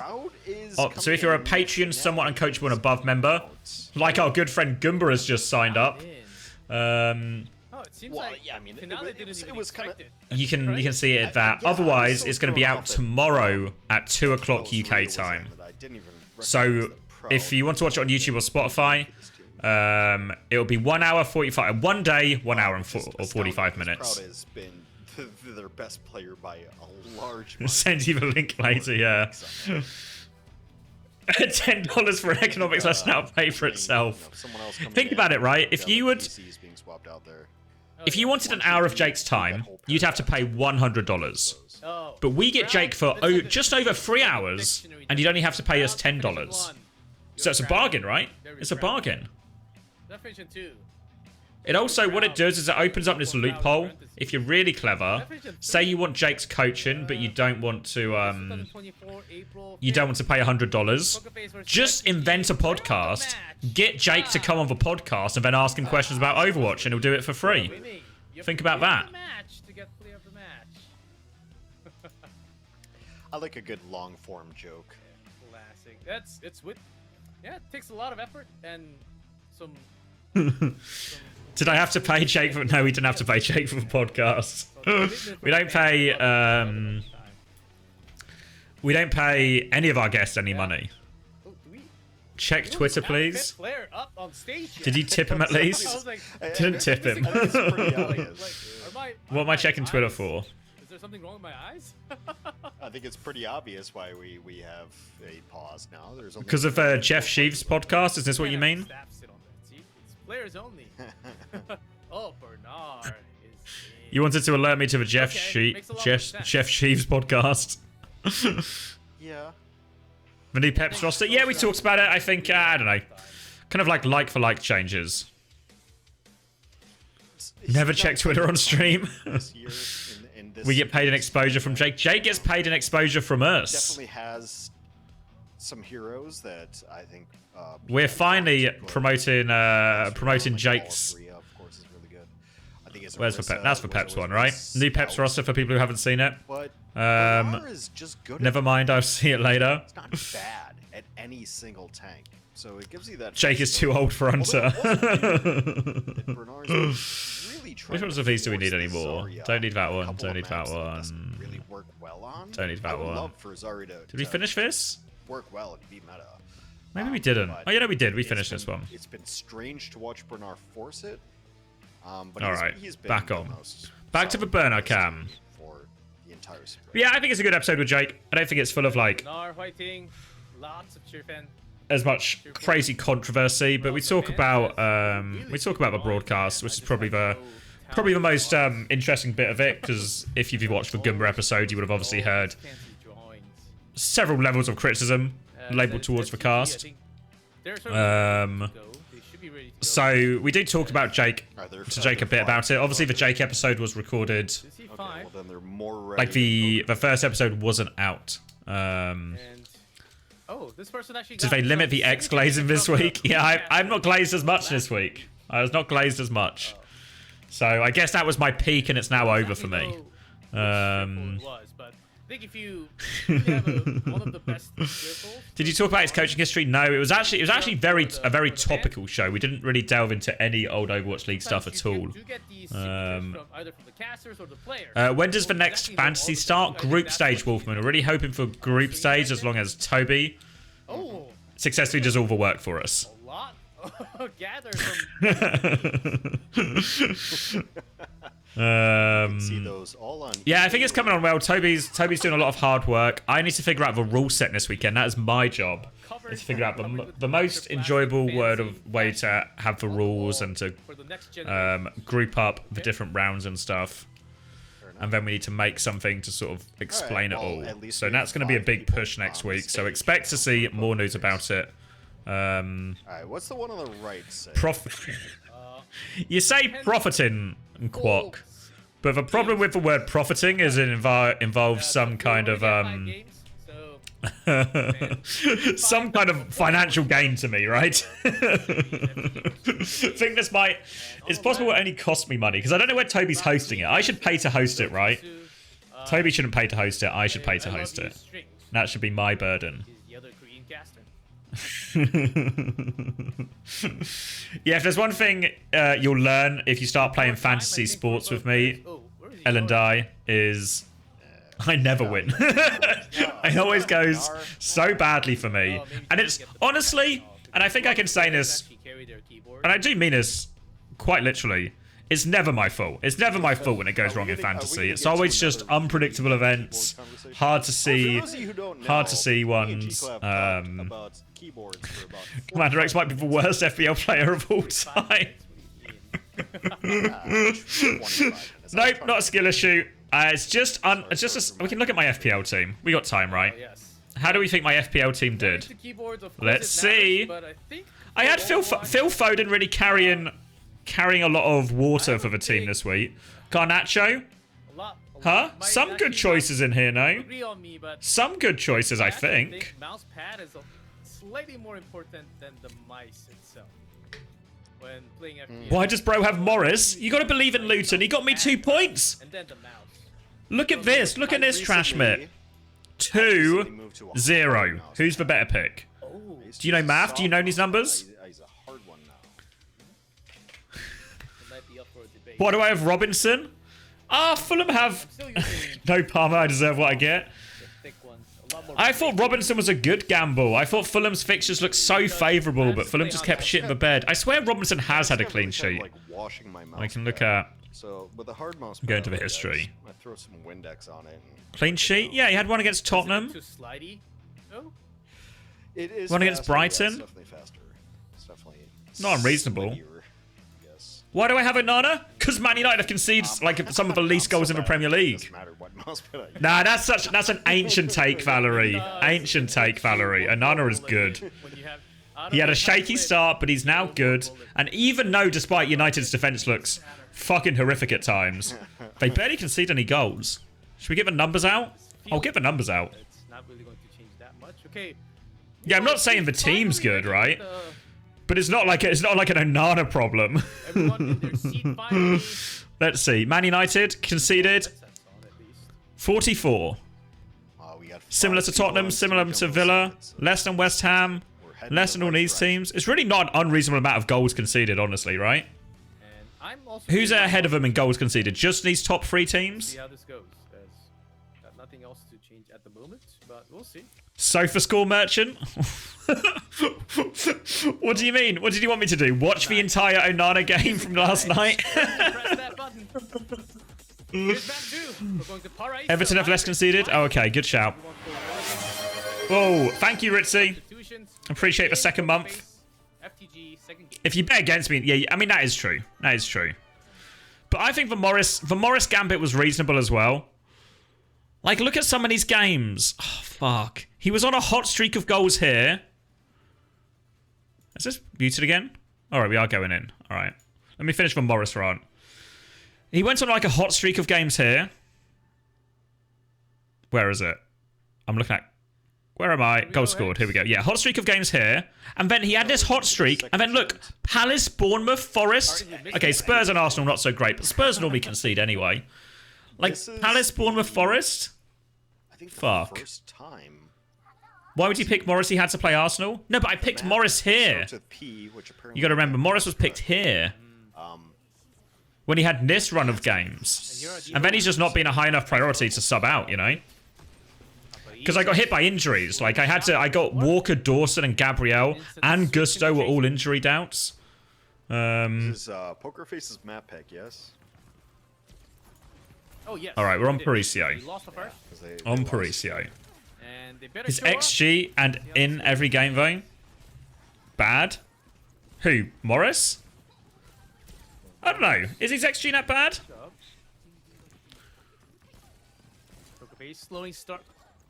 So if you're a Patreon, somewhat uncoachable and above member, like our good friend Goomba has just signed up, It was kind of. you can see it at that. Otherwise, it's going to be out tomorrow at 2 o'clock UK time. So if you want to watch it on YouTube or Spotify, it'll be 1 hour 45. One day, 1 hour and 45 minutes. Crowd has been their best player by a large. Send you the link later. Yeah. $10 for an economics lesson that'll pay for itself. Think about it, right? If you wanted an hour of Jake's time, you'd have to pay $100. But we get Jake for just over 3 hours, and you'd only have to pay us $10. So it's a bargain, right? It's a bargain. Definition 2. It also, what it does is it opens up this loophole. If you're really clever, say you want Jake's coaching, but you don't want to pay $100. Just invent a podcast, get Jake to come on the podcast, and then ask him questions about Overwatch, and he'll do it for free. Think about that. I like a good long-form joke. Classic. It takes a lot of effort and some. Did I have to pay Jake for? No, we didn't have to pay Jake for the podcast. We don't pay. We don't pay any of our guests any money. Check Twitter, please. Did you tip him at least? Didn't tip him. What am I checking Twitter for? Is there something wrong with my eyes? I think it's pretty obvious why we have a pause now. Because of Jeff Sheaves' podcast. Is this what you mean? Players only. Oh, Bernard is. You wanted to alert me to the Jeff Sheaves podcast. Yeah. The new Peps roster. Yeah, we talked about it. I think I don't know, kind of like for like changes. Never check Twitter on stream. We get paid an exposure from Jake. Jake gets paid an exposure from us. Definitely has some heroes that I think. We're finally promoting Jake's. Where's the Pep? That's the Peps one, right? New Peps roster for people who haven't seen it. Never mind, I'll see it later. It's not bad at any single tank, so it gives you that. Jake is too old for Hunter. Which ones of these do we need anymore? Don't need that one. Don't need that one. Really work well on. Don't need that one. Love for Zari to. Did we finish this? Work well and be meta. Maybe we didn't. Oh, yeah, no, we did. We finished this one. It's been strange to watch Bernard force it. But all right, he's been back on. Back to the burner cam. For the entire yeah, I think it's a good episode with Jake. I don't think it's full of like lots of cheer fan. As much crazy controversy, but we talk about the broadcast, which is probably the most interesting bit of it, because if you've watched the Goomba episode, you would have obviously heard several levels of criticism labeled towards the cast. So we did talk about Jake a bit about it. Obviously, the Jake episode was recorded. Like the first episode wasn't out. This person actually. Did they limit the X glazing this week? Yeah, I'm not glazed as much this week. I was not glazed as much. So I guess that was my peak, and it's now over for me. think if you really have one of the best circles. Did you talk about his coaching history? No, it was actually a very topical show. We didn't really delve into any old Overwatch League stuff at all. When does the next fantasy start? Group stage, Wolfman. We're really hoping for group stage as long as Toby successfully does all the work for us. A lot gathered See those all on. Yeah, I think it's coming on well. Toby's doing a lot of hard work. I need to figure out the rule set this weekend. That is my job. Is to figure out the most enjoyable way to have the rules and to group up the different rounds and stuff. And then we need to make something to sort of explain it all. So that's going to be a big push next week. So expect to see more news about it. Alright, what's the one on the right say? You say profiting, Quack. But the problem with the word profiting is it involves some kind of some kind of financial gain to me, right? I think this might. It's possible it only cost me money because I don't know where Toby's hosting it. I should pay to host it, right? Toby shouldn't pay to host it. I should pay to host it. That should be my burden. Yeah, if there's one thing you'll learn if you start playing fantasy sports with me, Ellen Die, is I never win. It always goes so badly for me. And it's honestly, and I think I can say this, and I do mean this quite literally, it's never my fault. It's never my fault when it goes wrong in fantasy. It's always just unpredictable events, hard to see ones. Commander X might be the worst FPL player of all time. Nope, not a skill issue. We can look at my FPL team. We got time, right? How do we think my FPL team did? Let's see. I had Phil Foden really carrying a lot of water for the team this week. Garnacho? Huh? Some good choices in here, no? Some good choices, I think. Mouse pad is slightly more important than the mice itself. When playing FPS. Why does bro have Morris? You gotta believe in Luton. He got me 2 points. And then the mouse. Look at this. Look at this trash mitt. 2-0. Who's the better pick? Do you know math? Do you know these numbers? He's a hard one now. What do I have? Robinson? Ah, Fulham have... No Palmer, I deserve what I get. I thought Robinson was a good gamble. I thought Fulham's fixtures looked so favourable, but Fulham just kept shitting the bed. I swear Robinson has had a clean sheet. I can look at... So with a hard mouse, go into the history. I throw some Windex on it. Clean sheet? Yeah, he had one against Tottenham. It is one against Brighton. It's definitely faster. It's definitely not unreasonable. Why do I have Onana? Because Man United have conceded like some of the least goals in the Premier League. Nah, that's an ancient take, Valerie. Ancient take, Valerie. Onana is good. He had a shaky start, but he's now good. And even though, despite United's defense looks fucking horrific at times, they barely concede any goals. Should we get the numbers out? I'll get the numbers out. It's not really going to change that much. Okay. Yeah, I'm not saying the team's good, right? But it's not like an Onana problem. Let's see. Man United conceded 44. Similar to Tottenham, similar to Villa, less than West Ham, less than all these teams. It's really not an unreasonable amount of goals conceded, honestly, right? Who's ahead of them in goals conceded? Just these top 3 teams? See how this goes. There's got nothing else to change at the moment, but we'll see. Sofa score merchant? What do you mean? What did you want me to do? Watch the entire Onana game from last night? Press that button. Everton have less conceded? Oh, okay. Good shout. Oh, thank you, Ritzy. Appreciate the second month. If you bet against me, yeah, I mean, that is true. That is true. But I think the Morris Gambit was reasonable as well. Like, look at some of these games. Oh, fuck. He was on a hot streak of goals here. Is this muted again? All right, we are going in. All right. Let me finish the Morris rant. He went on like a hot streak of games here. Where is it? I'm looking at... Where am I? Goal scored. Here we go. Yeah, hot streak of games here. And then he had this hot streak. And then look, Palace, Bournemouth, Forest. Okay, Spurs and Arsenal not so great, but Spurs normally concede anyway. Like, Palace, Bournemouth, Forest. think Fuck. the first time. Why would you pick Morris? He had to play Arsenal? No, but I picked Morris here. You got to remember, Morris was picked here. When he had this run of games. And then he's just not been a high enough priority to sub out, you know? Because I got hit by injuries. Like, I got Walker, Dawson, and Gabrielle, and Gusto were all injury doubts. This is Poker Face's map pick, yes? Oh, yes. Alright, we're on Paricio. On lost. Paricio. And they better His show up. XG and in every game, though? Bad? Who? Morris? I don't know. Is his XG not bad? Slowing start.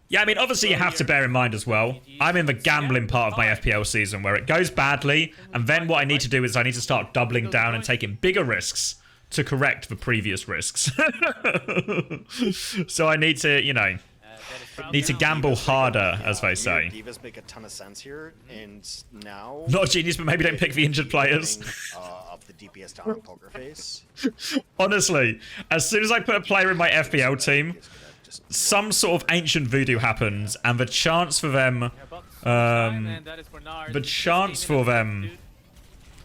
Yeah, I mean, obviously you have to bear in mind as well, I'm in the gambling part of my FPL season where it goes badly, and then what I need to do is I need to start doubling down and taking bigger risks to correct the previous risks. So I need to, you know, need to gamble harder, as they say. Divas make a ton of sense here, and now Not a genius, but maybe don't pick the injured players. Of the DPS down on Poker Face. Honestly, as soon as I put a player in my FPL team, some sort of ancient voodoo happens, and the chance for them,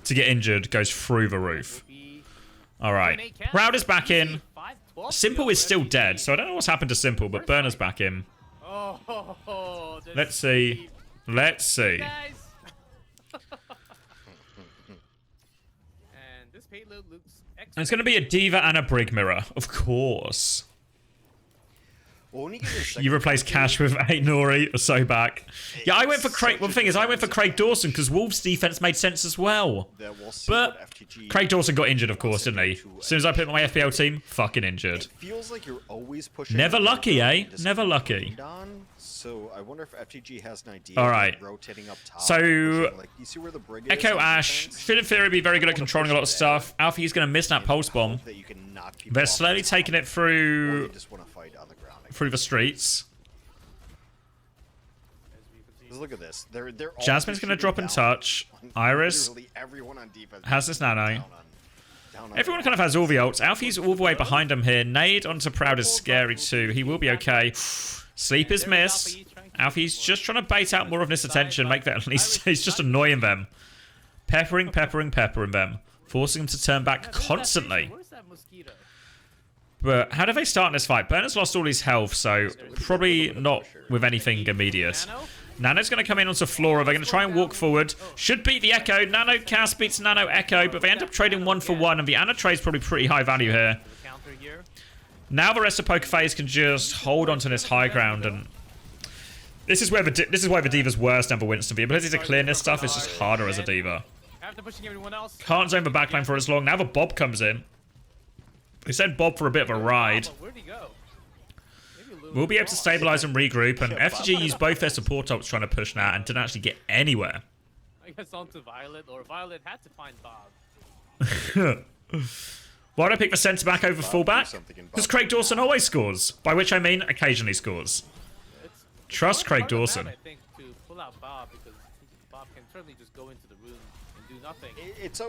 to get injured goes through the roof. All right, Crowder's back in. Simple is still dead, so I don't know what's happened to Simple, but Burner's back in. Let's see. Let's see. And it's going to be a Diva and a Brig Mirror, of course. Well, when you, get You replace Cash with a Nori or so back. Yeah, I went for Craig. Well, the thing is, I went for Craig Dawson because Wolves' defense made sense as well. But Craig Dawson got injured, of course, didn't he? As soon as I put my FPL team, fucking injured. It feels like you're always pushing. Never lucky, eh? Never lucky. So I wonder if FTG has an idea. All right. Rotating up top. So Like, you see where the Brig is Echo on Ash defense? should in theory be very good at controlling a lot of stuff. Alfie's going to miss that pulse bomb. That you can knock people They're off slowly the taking top, it or through you just want to fight on the ground. through the streets. Just look at this. They're all Jasmine's going to drop in touch. Iris Literally everyone on defense has this nano. down on Everyone kind of has all the ults. Alfie's all the way behind him here. Nade onto Proud is scary too. He will be okay. Sleep is miss. Alfie's just trying to bait out more of this attention. Make that at least. He's just annoying them. Peppering them. Forcing them to turn back constantly. But how do they start in this fight? Burner's lost all his health, so probably not with anything immediate. Nano's going to come in onto Flora. They're going to try and walk forward. Should beat the Echo. Nano Cass beats Nano Echo, but they end up trading 1 for 1, and the Ana trade's probably pretty high value here. Now the rest of Poker Face can just hold onto this high ground, and this is why the Diva's worse than the Winston. The ability to clear this stuff is just harder as a Diva. Can't zone the backline for as long. Now the Bob comes in. They sent Bob for a bit of a ride. We'll be able to stabilize and regroup, and FTG used both their support ults trying to push now and didn't actually get anywhere. I guess onto Violet, or Violet had to find Bob. Why do I pick the centre back over fullback? Because Craig Dawson always scores. By which I mean occasionally scores. Trust Craig Dawson. I think to pull out Bob, because Bob can certainly just go into the room and do nothing. It's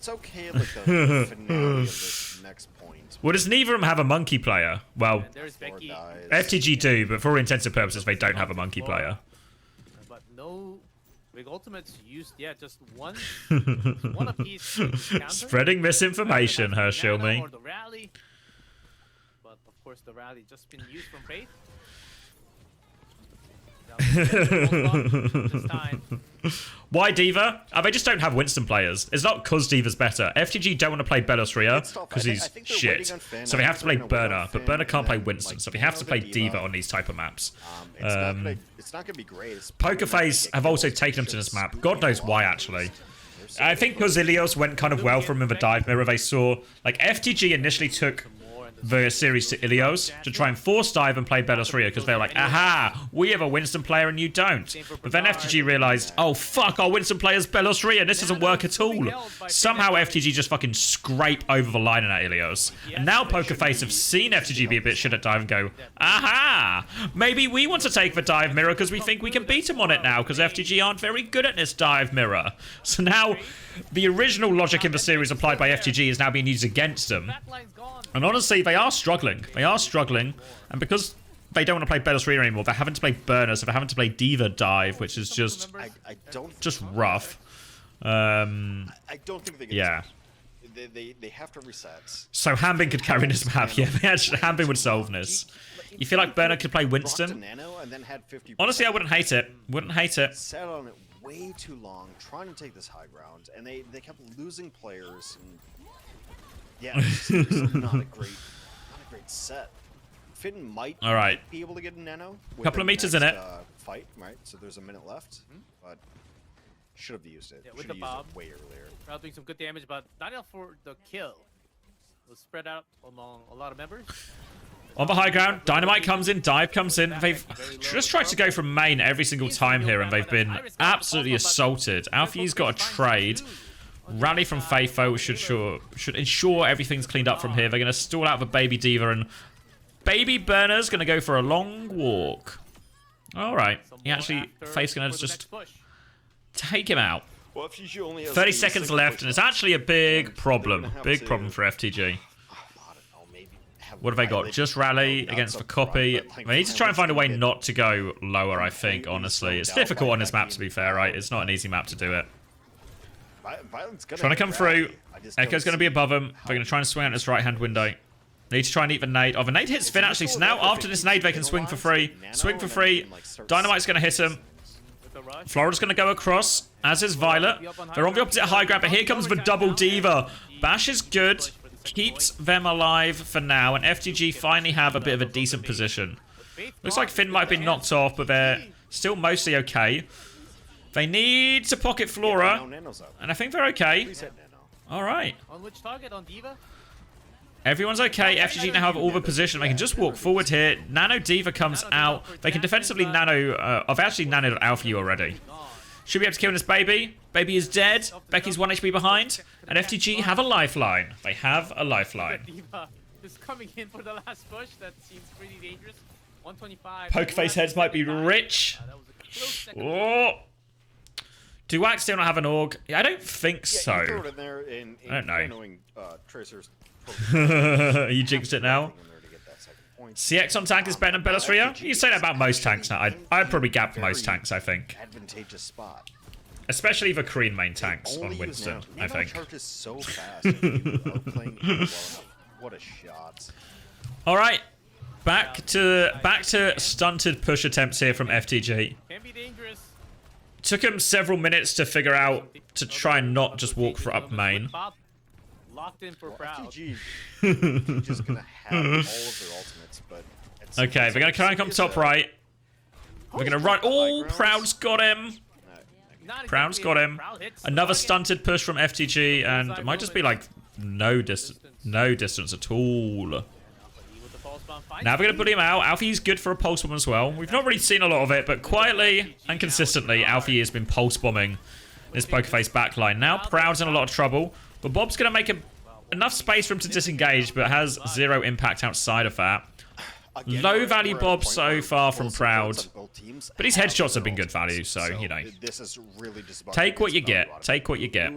okay at like the finale of this next point. Well, does neither of them have a monkey player? Well, There's Becky, FTG do, but for all intents and purposes, they don't have a monkey player. but no big ultimates used. Yeah, just one apiece. Spreading misinformation, Herschelme. Or the rally, but of course the rally just been used from Faith. This time. Why Diva? They just don't have Winston players. It's not because Diva's better. FTG don't want to play Belosria because he's shit. So they have to play Burner, but Burner can't play Winston, so they have to play Diva on these type of maps. It's not gonna be great. Poker Face have also taken him to this map. God knows why, actually. I think because Ilios went kind of well for him in the dive mirror. They saw, like, FTG initially took the series to Ilios to try and force dive and play Belosria because they were like, aha, we have a Winston player and you don't. But then FTG realized, oh fuck, our Winston player's Belosria, this doesn't work at all. Somehow FTG just fucking scrape over the line in that Ilios. And now Poker Face have seen FTG be a bit shit at dive and go, aha, maybe we want to take the dive mirror because we think we can beat him on it now because FTG aren't very good at this dive mirror. So now the original logic in the series applied by FTG is now being used against them. And honestly, they are struggling. They are struggling. And because they don't want to play Bella's Arena anymore. They're having to play Burner, so they're having to play Diva Dive, which is just rough. I don't think they get yeah. They have to reset. So Hambin could carry this map. Yeah, Hambin would solve this. You feel like Burner could play Winston? Honestly, I wouldn't hate it. Wouldn't hate it. Sat on it way too long, trying to take this high ground, and they kept losing players. And yeah, it's not a great set. Finn might be able to get a nano. Couple of meters in it. Fight, right? So there's a minute left, but should have used it. Yeah, with the bomb way earlier. Proud doing some good damage, but not enough for the kill. It was spread out among a lot of members. On the high ground, Dynamite comes in, Dive comes in. They've just tried to go from main every single time here, and they've been absolutely assaulted. Alfie's got a trade. Rally from Faithful should ensure everything's cleaned up from here. They're going to stall out the Baby Diva, and Baby Burner's going to go for a long walk. All right. He actually, Faith's going to just take him out. 30 seconds left, and it's actually a big problem. Big problem for FTG. What have they got? Just Rally against the copy. They need to try and find a way not to go lower, I think, honestly. It's difficult on this map, to be fair, right? It's not an easy map to do it. Trying to come through. Echo's going to be above him. They're going to try and swing out this right-hand window. Need to try and eat the nade. Oh, the nade hits Finn, actually. So now, after this nade, they can swing for free. Swing for free. Dynamite's going to hit him. Flora's going to go across, as is Violet. They're on the opposite high ground, but here comes the double Diva. Bash is good. Keeps them alive for now, and FTG finally have a bit of a decent position. Looks like Finn might have been knocked off, but they're still mostly okay. They need to pocket Flora, and I think they're okay. All right. On which target? On Diva? Everyone's okay. FTG now have all the position. They can just walk forward here. Nano Diva comes out. They can defensively nano... I've actually nanoed Alpha already. Should be able to kill this Baby. Baby is dead. Becky's 1 HP behind. And FTG have a lifeline. They have a lifeline. Diva is coming in for the last push. That seems pretty dangerous. 125. Pokerface heads might be rich. Oh. Do Wax still not have an AUG? I don't think so. I don't know. You jinxed it now. CX on tank is better than Bellasria? You say that about most tanks now. I'd probably gap most tanks, I think. Advantageous spot. Especially the Korean main tanks on Winston, I think. So fast if you are playing well enough. What a shot. Alright. Back to stunted push attempts here from FTG. Can be dangerous. Took him several minutes to figure out to try and not just walk for up main. Locked in for Proud. FTG just gonna have all of their ultimates, but okay, they're gonna try and come top right. We're gonna run. Oh, Proud's got him. Proud's got him. Another stunted push from FTG, and it might just be like no distance at all. Now we're going to put him out. Alfie's good for a pulse bomb as well. We've not really seen a lot of it, but quietly and consistently, Alfie has been pulse bombing this Pokerface backline. Now Proud's in a lot of trouble, but Bob's going to make enough space for him to disengage, but has zero impact outside of that. Low value Bob so far from Proud, but his headshots have been good value, so you know. Take what you get. Take what you get.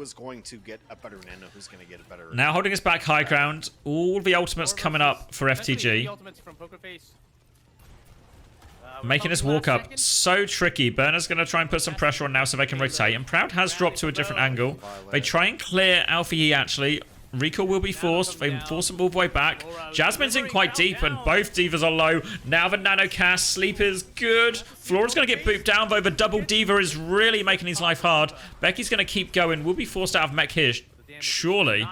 Now holding us back high ground. All the ultimates coming up for FTG. Making this walk up so tricky. Burner's going to try and put some pressure on now so they can rotate. And Proud has dropped to a different angle. They try and clear Alfie actually. Recall will be forced. They force them all the way back. Jasmine's in quite deep, and both Divas are low. Now the nano cast. Sleep is good. Flora's going to get booped down, though the double Diva is really making his life hard. Becky's going to keep going. Will be forced out of mech here, surely.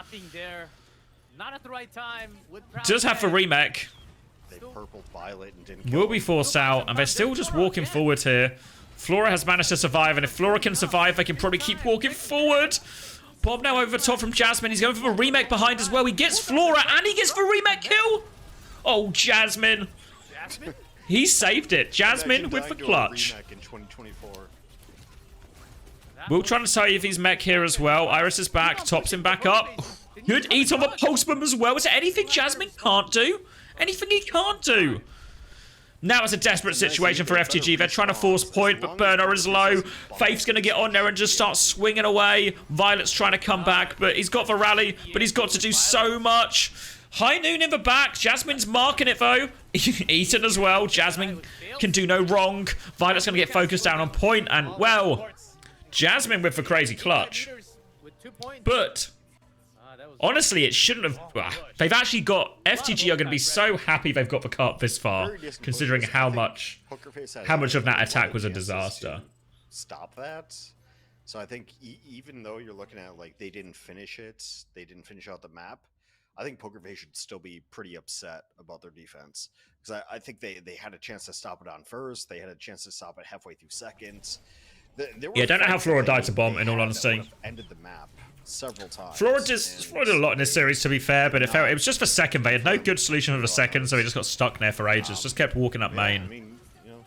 Does have the remech. Will be forced out, and they're still just walking forward here. Flora has managed to survive, and if Flora can survive, they can probably keep walking forward. Bob now over the top from Jasmine. He's going for the remake behind as well. He gets Flora and he gets the remake kill. Oh, Jasmine. He saved it. Jasmine with the clutch. We'll try to tell you if he's mech here as well. Iris is back. Tops him back up. Good eat on the postman as well. Is there anything Jasmine can't do? Anything he can't do? Now it's a desperate situation for FTG. They're trying to force point, but Burner is low. Faith's going to get on there and just start swinging away. Violet's trying to come back, but he's got the rally, but he's got to do so much. High Noon in the back. Jasmine's marking it, though. Eaton as well. Jasmine can do no wrong. Violet's going to get focused down on point. And, well, Jasmine with the crazy clutch. But, honestly, it shouldn't have... They've actually got... FTG are going to be so happy they've got the cup this far, considering how much of that attack was a disaster. Stop that. So I think even though you're looking at, like, they didn't finish out the map, I think Poker Face should still be pretty upset about their defense. Because I think they had a chance to stop it on first. They had a chance to stop it halfway through seconds. Yeah, I don't know how Flora died to bomb, in all honesty. Ended the map several times. Flora did a lot in this series, to be fair, but it was just for second. They had no good solution for the second, so he just got stuck there for ages. Just kept walking up main. I mean, you know,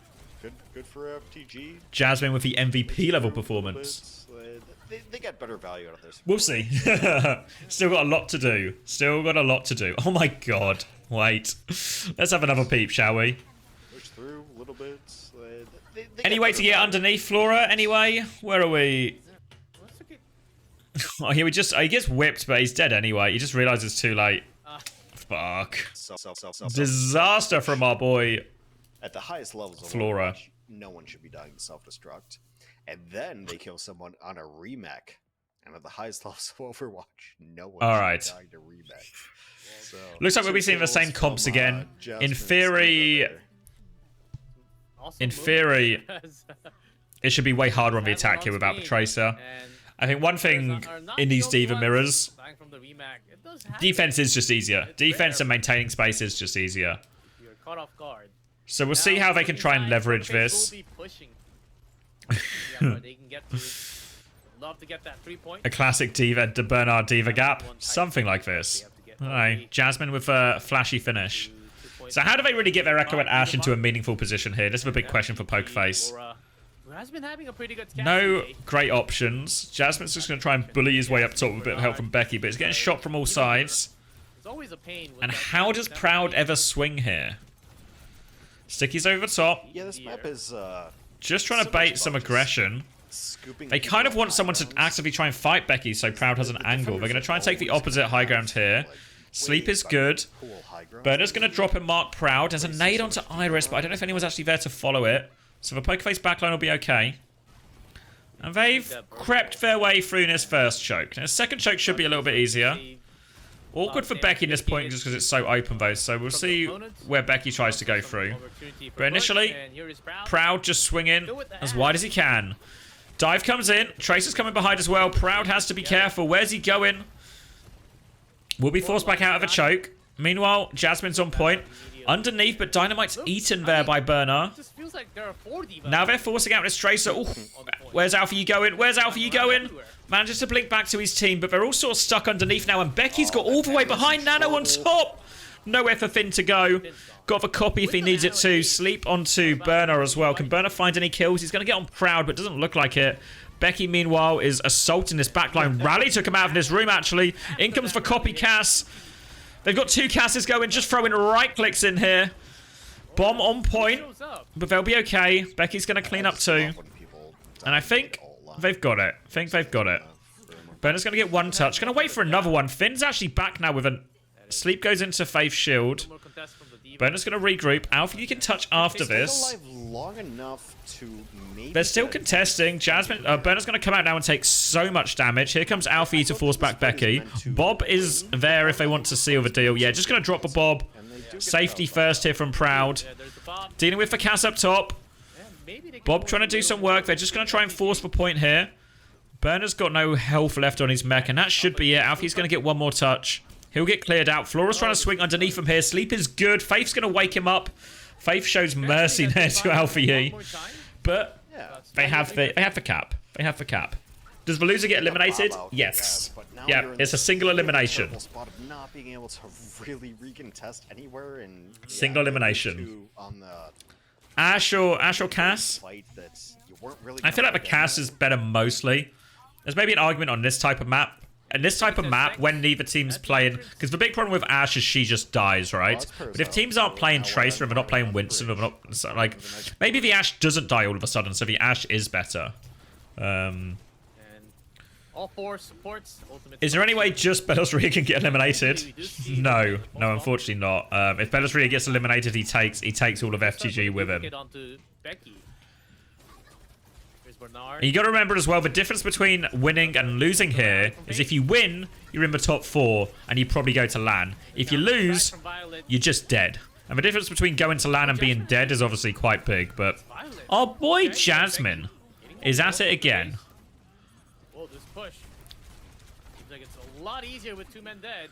good for FTG. Jasmine with the MVP level performance. They get better value out of this. We'll see. Still got a lot to do. Oh my god. Wait. Let's have another peep, shall we? Push through a little bit. Any way to get underneath Flora, anyway? Where are we? Oh, he gets whipped, but he's dead anyway. He just realizes it's too late. Fuck. Disaster from our boy. At the highest levels of Flora. Overwatch, no one should be dying to self-destruct. And then they kill someone on a remake. And at the highest levels of Overwatch, no one should be dying to remake. So, looks like we'll be seeing the same comps again. In theory, it should be way harder on the attack here without the Tracer. I think one thing in these D.Va mirrors, defense is just easier. Defense and maintaining space is just easier. So we'll see how they can try and leverage this. A classic D.Va, Bernard D.Va gap. Something like this. Alright, Jasmine with a flashy finish. So how do they really get their Echo and Ashe into a meaningful position here? This is a big question for Pokerface. No great options. Jasmine's just going to try and bully his way up top with a bit of help from Becky, but he's getting shot from all sides. And how does Proud ever swing here? Sticky's over the top. Yeah, this map is just trying to bait some aggression. They kind of want someone to actively try and fight Becky so Proud has an angle. They're going to try and take the opposite high ground here. Sleep is good. Burner's going to drop and mark Proud. There's a nade onto Iris, but I don't know if anyone's actually there to follow it. So the Pokerface backline will be okay. And they've crept their way through this first choke. Now, the second choke should be a little bit easier. Awkward for Becky at this point just because it's so open though. So we'll see where Becky tries to go through. But initially, Proud just swinging as wide as he can. Dive comes in. Tracer's coming behind as well. Proud has to be careful. Where's he going? Will be forced back out of a choke. Meanwhile, Jasmine's on point. Underneath, but Dynamite's eaten there by Burner. Now they're forcing out this Tracer. Ooh. Where's Alpha you going? Where's Alpha you going? Manages to blink back to his team, but they're all sort of stuck underneath now. And Becky's got all the way behind Nano on top. Nowhere for Finn to go. Got the copy if he needs it to. Sleep onto Burner as well. Can Burner find any kills? He's going to get on Proud, but doesn't look like it. Becky, meanwhile, is assaulting this backline. Rally took him out of this room, actually. In comes for Copy Cass. They've got two Casses going, just throwing right clicks in here. Bomb on point, but they'll be okay. Becky's going to clean up too. And I think they've got it. Burner's going to get one touch. Going to wait for another one. Finn's actually back now with a... Sleep goes into Faith's shield. Burner's going to regroup. Alpha, you can touch after this. They're still contesting. Burner's going to come out now and take so much damage. Here comes Alfie to force back Becky. Bob is there if they want to seal the deal. Yeah, just going to drop a Bob. Safety first here from Proud. Dealing with the Cass up top. Bob trying to do some work. They're just going to try and force the point here. Burner's got no health left on his mech, and that should be it. Alfie's going to get one more touch. He'll get cleared out. Flora's trying to swing underneath him here. Sleep is good. Faith's going to wake him up. Faith shows mercy there to Alfie. But they have the cap. They have the cap. Does the loser get eliminated? Yes. Yeah, it's a single elimination. Not being able to really recontest anywhere and single elimination. Ashe or Cass? I feel like the Cass is better mostly. There's maybe an argument on this type of map. And this type of map, when neither team's playing... Because the big problem with Ashe is she just dies, right? But if teams aren't playing Tracer and they're not playing Winston, or not, like... Maybe the Ashe doesn't die all of a sudden, so the Ashe is better. All 4 supports. Ultimate Is there any way just Belosria can get eliminated? No, unfortunately not. If Belosria gets eliminated, he takes all of FTG with him. And you got to remember as well, the difference between winning and losing here is if you win, you're in the top 4 and you probably go to LAN. If you lose, you're just dead. And the difference between going to LAN and being dead is obviously quite big. But our boy Jasmine is at it again. Whoa, this push. Seems like it's a lot easier with 2 men dead.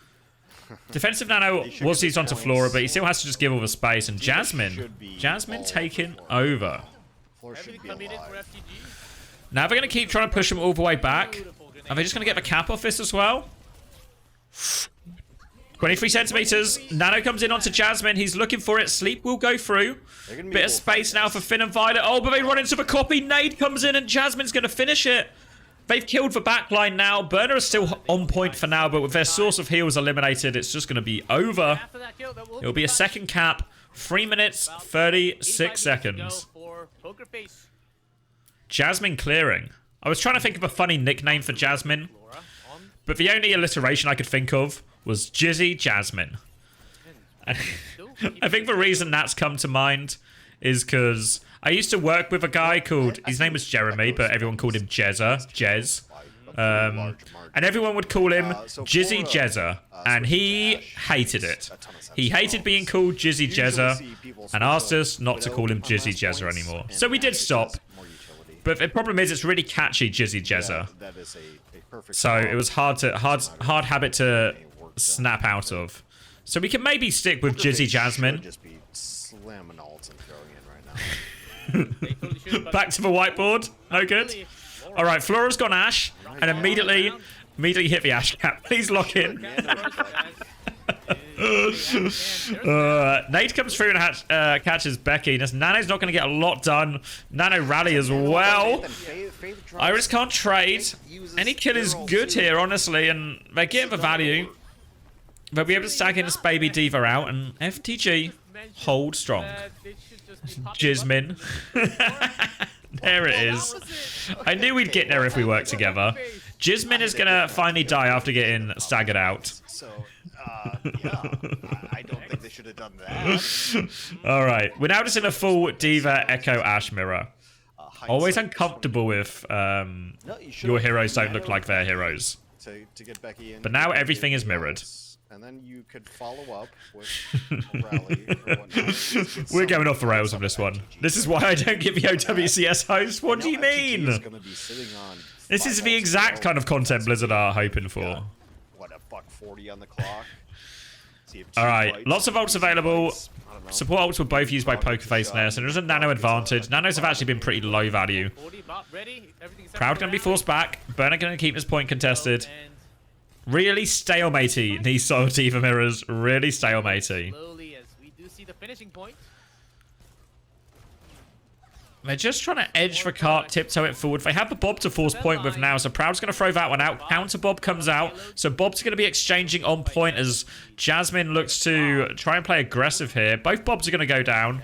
Defensive Nano was used onto Flora, but he still has to just give all the space. And Jasmine taking over. Everything committed for FTG. Now they're going to keep trying to push him all the way back. Are they just going to get the cap off this as well? 23 centimeters. Nano comes in onto Jasmine. He's looking for it. Sleep will go through. Bit of space now for Finn and Violet. Oh, but they run into the copy. Nade comes in and Jasmine's going to finish it. They've killed the backline now. Burner is still on point for now, but with their source of heals eliminated, it's just going to be over. It'll be a second cap. 3 minutes, 36 seconds. Jasmine clearing. I was trying to think of a funny nickname for Jasmine, but the only alliteration I could think of was Jizzy Jasmine. I think the reason that's come to mind is because I used to work with a guy called, his name was Jeremy, but everyone called him Jez. And everyone would call him Jizzy Jezza, and he hated it. He hated being called Jizzy Jezza and asked us not to call him Jizzy Jezza anymore. So we did stop. But the problem is it's really catchy, Jizzy Jezza. So it was hard habit to snap out of. So we can maybe stick with Jizzy Jasmine. Back to the whiteboard. No good. All right, Flora's gone Ash, and immediately hit the Ash cap. Please lock in. Nate comes through and catches Becky. Nano's not going to get a lot done. Nano rally as well. Iris can't trade. Any kill is good here, honestly, and they're getting the value. They'll be able to stag in this baby diva out, and FTG hold strong. Jasmine. There it is. I knew we'd get there if we worked together. Jasmine is going to finally die after getting staggered out. So, yeah, I don't think they should have done that. All right. We're now just in a full Diva Echo Ash mirror. Always uncomfortable if your heroes don't look like their heroes. To get Becky in, but now everything is mirrored. And then you could follow up with a rally or whatnot. We're going off the rails on this one. This is why I don't get the OWCS host. What do you mean? This is the exact kind of content Blizzard are hoping for. What, $1.40 on the clock? Alright, lots of ults available. Support ults were both used by Pokerface Ness, and there's a Nano advantage. Nanos have actually been pretty low value. Proud going to be forced back. Burner going to keep this point contested. Really stalematey, these sort of Diva mirrors. Really stalematey. They're just trying to edge the cart, tiptoe it forward. They have the Bob to force point with now, so Proud's going to throw that one out. Counter Bob comes out, so Bob's going to be exchanging on point as Jasmine looks to try and play aggressive here. Both Bobs are going to go down.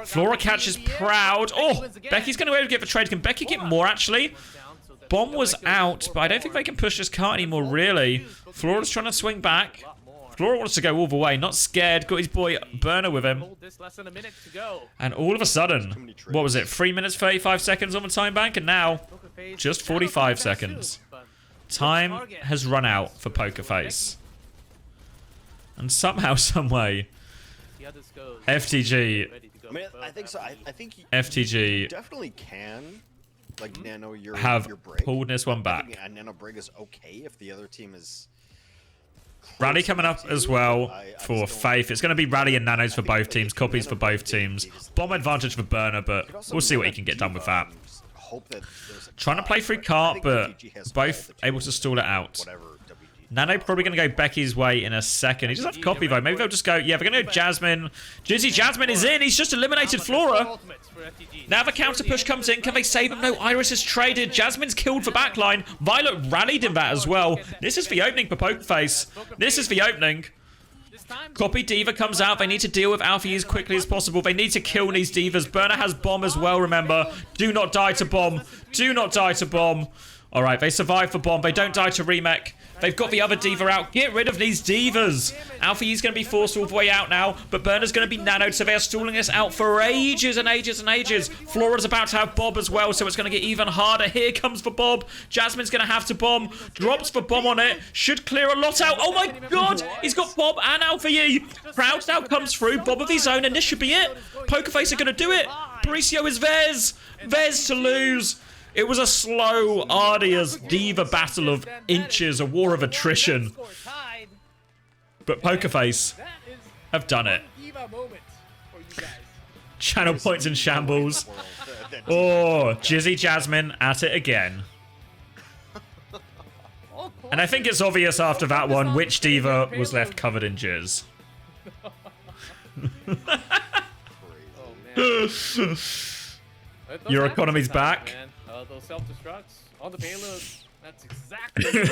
Flora catches Proud. Oh, Becky's going to be able to get the trade. Can Becky get more, actually? Bomb was out, but I don't think they can push this cart anymore, really. Flora's trying to swing back. Flora wants to go all the way, not scared. Got his boy Burner with him. And all of a sudden, what was it? 3 minutes, 35 seconds on the time bank, and now just 45 seconds. Time has run out for Pokerface. And somehow, someway, FTG. I think so. I think FTG definitely can. Like Nano, have your break. pulled this one back. And Nano break is okay if the other team is. Rally coming up as well for Faith. It's going to be Rally and Nanos for both teams. Copies for both teams. Bomb advantage for Burner, but we'll see what he can get done with that. Trying to play through cart, but both able to stall it out. Nano probably going to go Becky's way in a second. He doesn't have copy, though. Maybe they'll just go... Yeah, they're going to go Jasmine. Jizzy Jasmine is in. He's just eliminated Flora. Now the counter push comes in. Can they save him? No, Iris is traded. Jasmine's killed for backline. Violet rallied in that as well. This is the opening for Pokerface. This is the opening. Copy Diva comes out. They need to deal with Alfie as quickly as possible. They need to kill these Divas. Burner has Bomb as well, remember. Do not die to Bomb. Do not die to Bomb. All right, they survive for bomb. They don't die to remech. They've got the other diva out. Get rid of these divas. Alpha Yi's going to be forced all the way out now, but Burner's going to be nanoed, so they're stalling this out for ages and ages and ages. Flora's about to have Bob as well, so it's going to get even harder. Here comes the Bob. Jasmine's going to have to bomb. Drops the bomb on it. Should clear a lot out. Oh my god! He's got Bob and Alpha Yi. Proud now comes through. Bob of his own, and this should be it. Pokerface are going to do it. Mauricio is theirs. Theirs to lose. It was a slow, arduous diva battle of inches, a war of attrition. But Pokerface have done it. Channel points in shambles. Oh, Jizzy Jasmine at it again. And I think it's obvious after that one which diva was left covered in jizz. Your economy's back. Those self-destructs on the payload. That's exactly what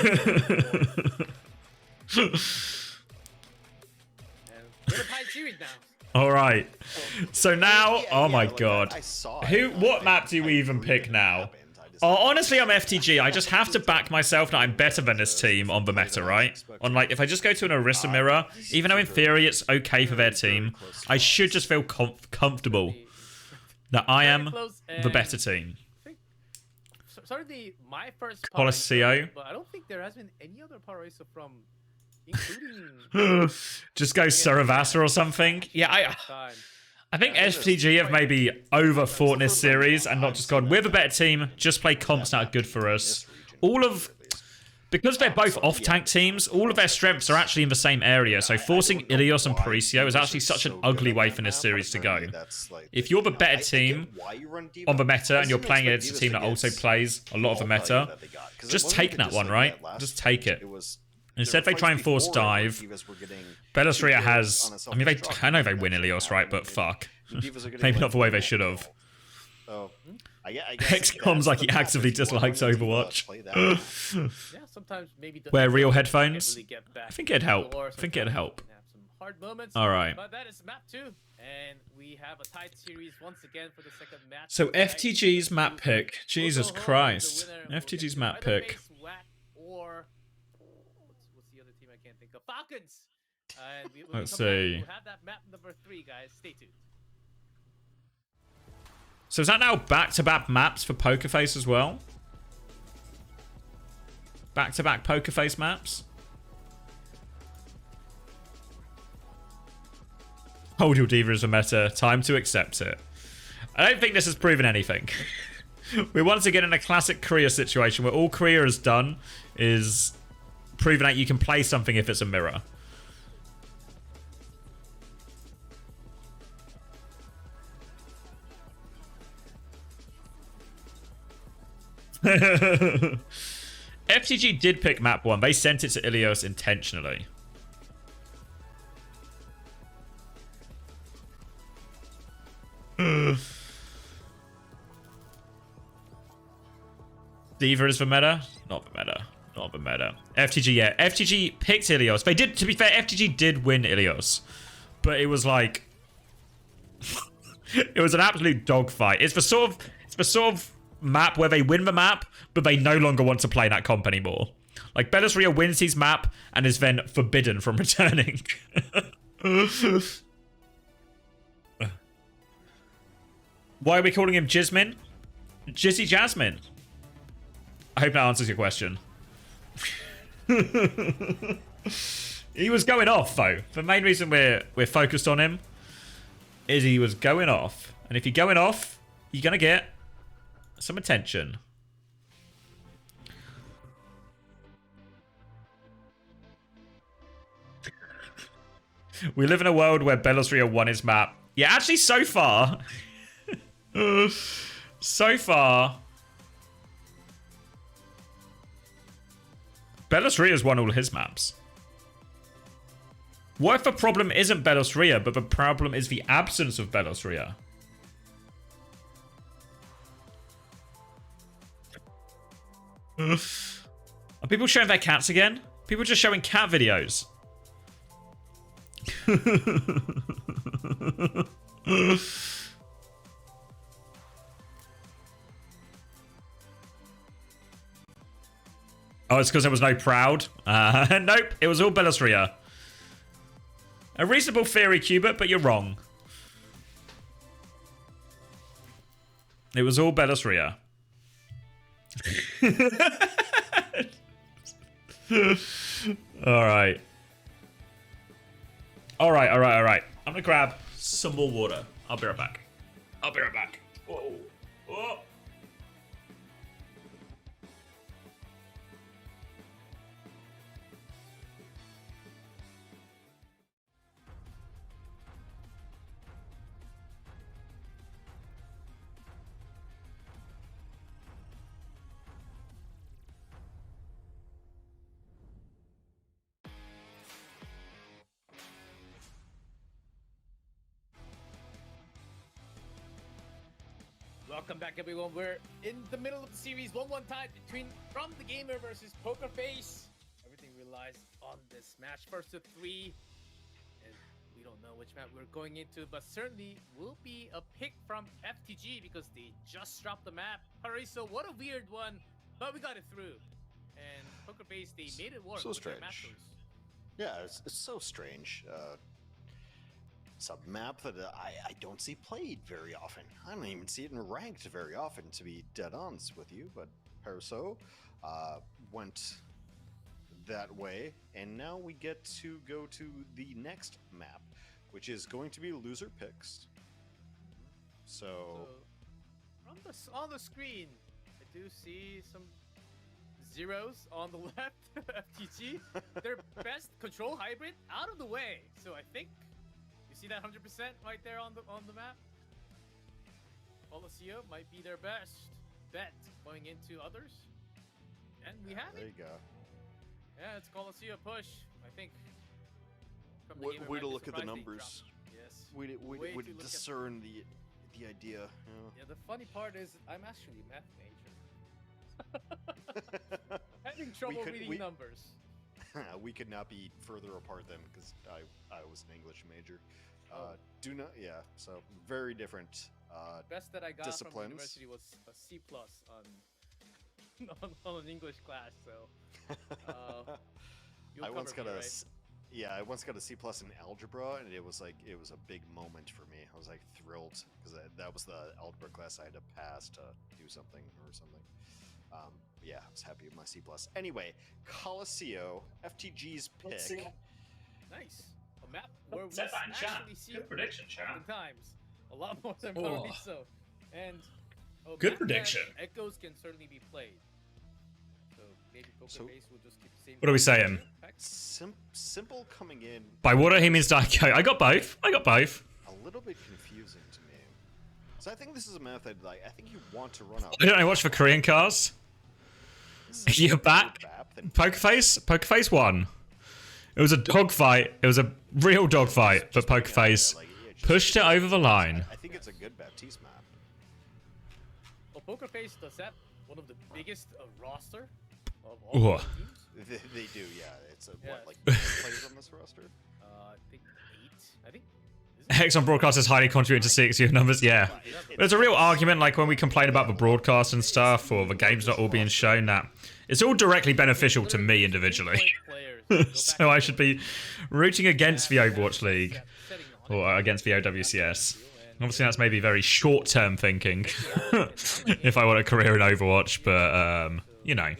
and we're in a tight series now. All right. So now, oh my god. What map do we even pick now? Oh, honestly, I'm FTG. I just have to back myself that I'm better than this team on the meta, right? On like, if I just go to an Orisa mirror, even though in theory it's okay for their team, I should just feel comfortable that I am the better team. Sorry, my first Colicio. But I don't think there has been any other Parisa from, including. Just go Saravasa or something. Yeah, I think FTG have maybe overthought this series and not just gone, we're the better team, just play comps that are good for us. Because they're both off-tank teams, all of their strengths are actually in the same area, so forcing Ilios and Mauricio is actually such an ugly way for this series to go. If you're the better team on the meta and you're playing against a team that also plays a lot of the meta, just take that one, right? Just take it. Instead, they try and force dive. Bellasria has... I mean, I know they win Ilios, right? But fuck. Maybe not the way they should have. XCOM's like he actively dislikes Overwatch. Yeah, sometimes maybe Wear real headphones? I think it'd help. I think it'd help. Alright. But that is map 2. And we have a tight series once again for the second match. So FTG's map pick. Jesus Christ. FTG's map pick. Or what's the other team I can't think of? Falcons. Let's see. We'll have that map number 3, guys. Stay tuned. So is that now back-to-back maps for Pokerface as well? Back-to-back Pokerface maps? Hold your diva as a meta. Time to accept it. I don't think this has proven anything. We're once again in a classic Korea situation where all Korea has done is proven that you can play something if it's a mirror. FTG did pick map 1. They sent it to Ilios intentionally. Diva is the meta? Not the meta. Not the meta. FTG, yeah. FTG picked Ilios. They did, to be fair, FTG did win Ilios. But it was like... it was an absolute dogfight. It's the sort of map where they win the map, but they no longer want to play that comp anymore. Like, Bellasria wins his map and is then forbidden from returning. Why are we calling him Jizmin? Jizzy Jasmine. I hope that answers your question. He was going off, though. The main reason we're focused on him is he was going off. And if you're going off, you're going to get some attention. We live in a world where Bellasria won his map. Yeah, actually, so far... so far... Bellasria's won all his maps. What if the problem isn't Bellasria, but the problem is the absence of Bellasria? Are people showing their cats again? People just showing cat videos. Oh, it's because there was no Proud. Nope, it was all Bellasria. A reasonable theory, Cubert, but you're wrong. It was all Bellasria. Alright. Alright. I'm gonna grab some more water. I'll be right back. Whoa. Whoa. Welcome back, everyone. We're in the middle of the series, 1-1 tie between From the Gamer versus Poker Face. Everything relies on this match, first to 3, and we don't know which map we're going into, but certainly will be a pick from FTG because they just dropped the map. Prisa, what a weird one, but we got it through. And Poker Face, they made it work. So with their strange. map choice. Yeah, it's so strange. It's a map that I don't see played very often. I don't even see it in ranked very often, to be dead honest with you. But Perso went that way, and now we get to go to the next map, which is going to be loser picks. So on the screen, I do see some zeros on the left. FTG, their best control hybrid out of the way. So I think you see that 100% right there on the map. Coliseum might be their best bet going into others, and we have there it. you go. Yeah, it's Coliseum push. I think. From the Way, gamer way might to be look at the surprised they numbers. dropped. Yes. We Way to look at- discern the idea. Yeah, the funny part is I'm actually a math major. Having trouble reading numbers. We could not be further apart then, because I was an English major. So very different. Best that I got disciplines. from university was a C+ on an English class. So I once got me, a right? I once got a C+ in algebra, and it was a big moment for me. I was like thrilled because that was the algebra class I had to pass to do something or something. Yeah, I was happy with my C+. Anyway, Coliseum, FTG's pick. Nice. A map where we Set that in chat. actually see Good prediction, chat. oftentimes. A lot more than Oh. Paradiso. And a Good map prediction. that Echoes can certainly be played. So maybe Poker So- Face will just keep the same. What are we saying? Simple coming in. By water, he means Daiko. I got both. A little bit confusing to me. So I think this is a map that I think you want to run out. I don't know, watch for Korean cars. You're back. Pokerface won. It was a dogfight. It was a real dogfight, but Pokerface pushed it over the line. I think it's a good Baptiste map. Well, Poker Face does have one of the biggest roster of all Ooh. teams. They do, yeah. It's Yeah. what, like 10 players on this roster? I think 8. I think. Hex on broadcast is highly contributing to 6 numbers. Yeah. There's a real argument, like when we complain about the broadcast and stuff, or the games not all being shown, that it's all directly beneficial to me individually. So I should be rooting against the Overwatch League or against the OWCS. Obviously, that's maybe very short-term thinking if I want a career in Overwatch, but you know.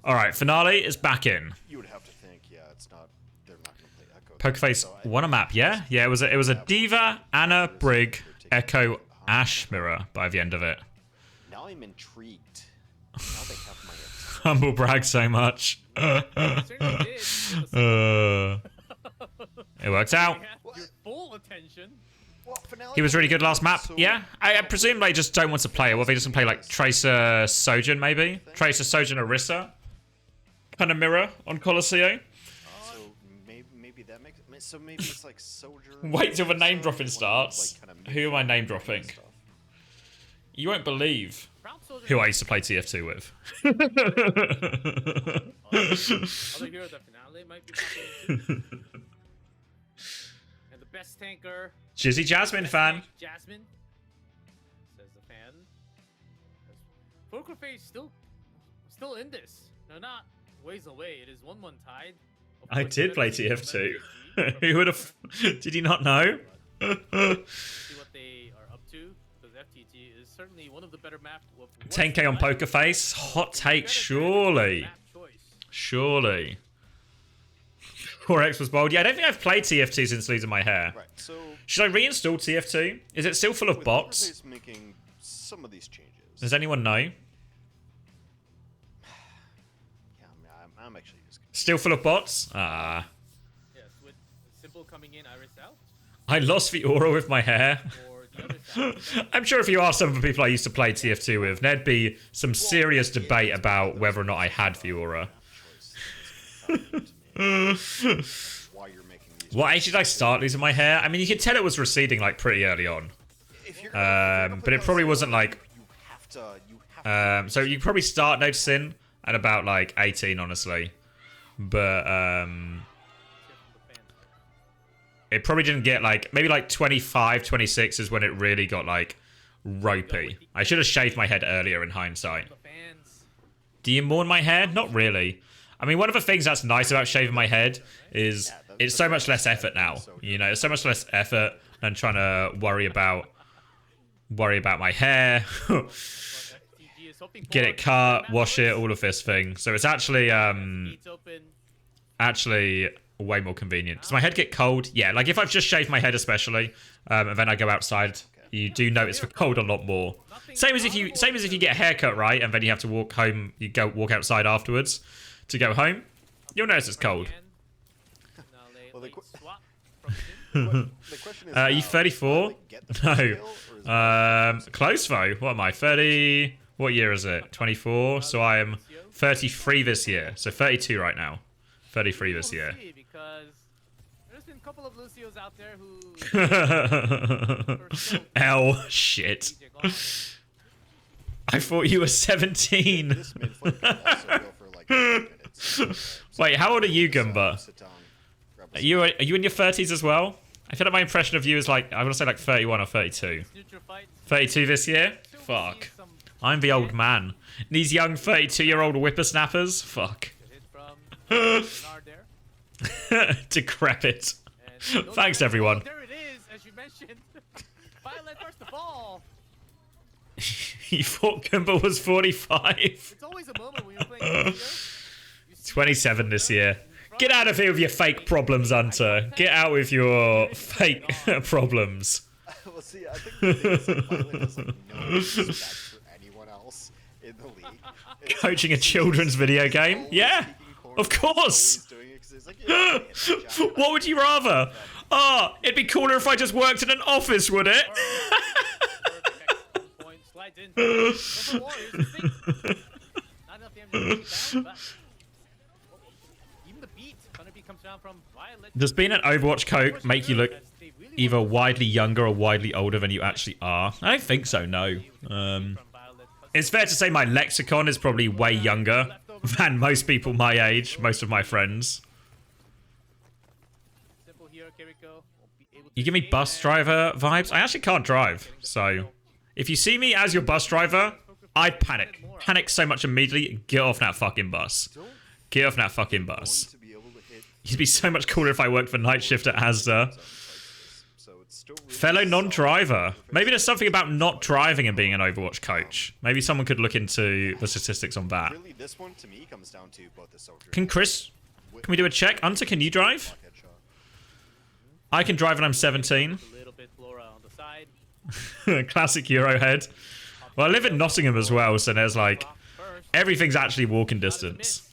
All right, finale is back in. You would have to think, yeah, it's not. They're not going to play Echo. Pokerface won a map, yeah? Yeah, it was a Diva, Anna, Brig, Echo, Ash mirror by the end of it. Now I'm intrigued. Now they have my attention. Humble brag so much. It worked out. Your full attention. Well, finale He was really good last map. so- Yeah, I presume they just don't want to play it. Well, they just play like Tracer, Sojin maybe. Tracer, Sojin, Orisa. Kind of mirror on Coliseum. So maybe that makes. So maybe it's like Soldier. Wait till the name dropping Like, starts. kinda Who am I name mid-range dropping? stuff. You won't believe Proud Soldier. who I used to play TF2 with. Other hero the finale might be popping into. And the best tanker. Jizzy Jasmine fan. Jasmine. Says the fan. Poker Face still still in this. They're not ways away. It is 1-1 tied. Of I course, did we're play gonna see some TF2. FTG Who would have? Did you not know? see what they are up to, because FTG is certainly one of the better maps. 10k on Poker Face. Hot take, surely. Surely. 4x was bold. Yeah, I don't think I've played TF2 since losing my hair. Right. So Should I reinstall TF2? Is it still full of with bots? Interface making some of these changes. Does anyone know? Yeah, I'm actually just. Still full of bots? Ah. Yes, with Simple coming in, Iris out. I lost the aura with my hair. Or the other side. I'm sure if you ask some of the people I used to play TF2 with, there'd be some serious debate about whether or not I had the aura. Why you're making these. What age did I start losing my hair? I mean, you could tell it was receding like pretty early on. If you're But it probably wasn't like. You have to. So you probably start noticing at about like 18, honestly. But it probably didn't get like maybe like 25, 26 is when it really got like ropey. I should have shaved my head earlier in hindsight. Do you mourn my hair? Not really. I mean, one of the things that's nice about shaving my head is it's so much less effort now. You know, it's so much less effort than trying to worry about my hair, get it cut, wash it, all of this thing. So it's actually way more convenient. Does my head get cold? Yeah, like if I've just shaved my head especially, and then I go outside, you do notice the cold a lot more. Same as if you get a haircut, right, and then you have to walk home, walk outside afterwards to go home, you'll notice it's cold. Well, the question is, Are you 34? No. Close though. What am I? 30. What year is it? 24. So I am 33 this year. So 32 right now. 33 this year. Because there's been a couple of Lucios out there who. L shit. I thought you were 17. This midfoot can also go for like 10 minutes. Wait, how old are you, Gumba? Sit down, grab a Are you in your 30s as well? I feel like my impression of you is like, I want to say like 31 or 32. 32 this year? Fuck. I'm the old man. These young 32-year-old whippersnappers? Fuck. Decrepit. Thanks, everyone. There it is, as you mentioned. Violet first of all. You thought Gumba was 45? It's always a moment when you're playing 27 this year. Get out of here with your fake problems, Hunter. Get out with your fake problems. Well, see, I think the thing is, like, Violet has like no respect for anyone else in the league. It's Coaching a children's video game? Yeah, of course. What would you rather? Oh, it'd be cooler if I just worked in an office, would it? Does being an Overwatch coach make you look either widely younger or widely older than you actually are? I don't think so, no. It's fair to say my lexicon is probably way younger than most people my age, most of my friends. You give me bus driver vibes? I actually can't drive, so if you see me as your bus driver, I'd panic. Panic so much immediately. Get off that fucking bus. Get off that fucking bus. It'd be so much cooler if I worked for night shift at Asda. Fellow non-driver. Maybe there's something about not driving and being an Overwatch coach. Maybe someone could look into the statistics on that. Really, this one to me comes down to both the soldier. Can we do a check? Hunter, can you drive? I can drive and I'm 17. Classic Euro head. Well, I live in Nottingham as well, so there's like everything's actually walking distance.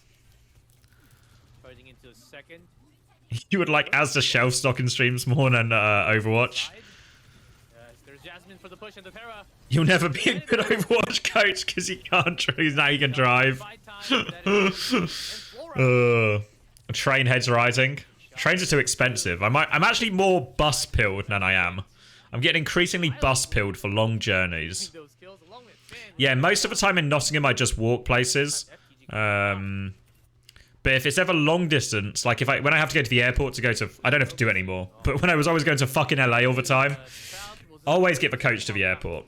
You would like Asda shelf stocking streams more than Overwatch. You'll never be a good Overwatch coach because you can't drive. Now you can drive. Train heads rising. Trains are too expensive. I'm actually more bus pilled than I am. I'm getting increasingly bus pilled for long journeys. Yeah, most of the time in Nottingham I just walk places. But if it's ever long distance, like when I have to go to the airport to go to, I don't have to do it anymore. But when I was always going to fucking LA all the time, always get the coach to the airport.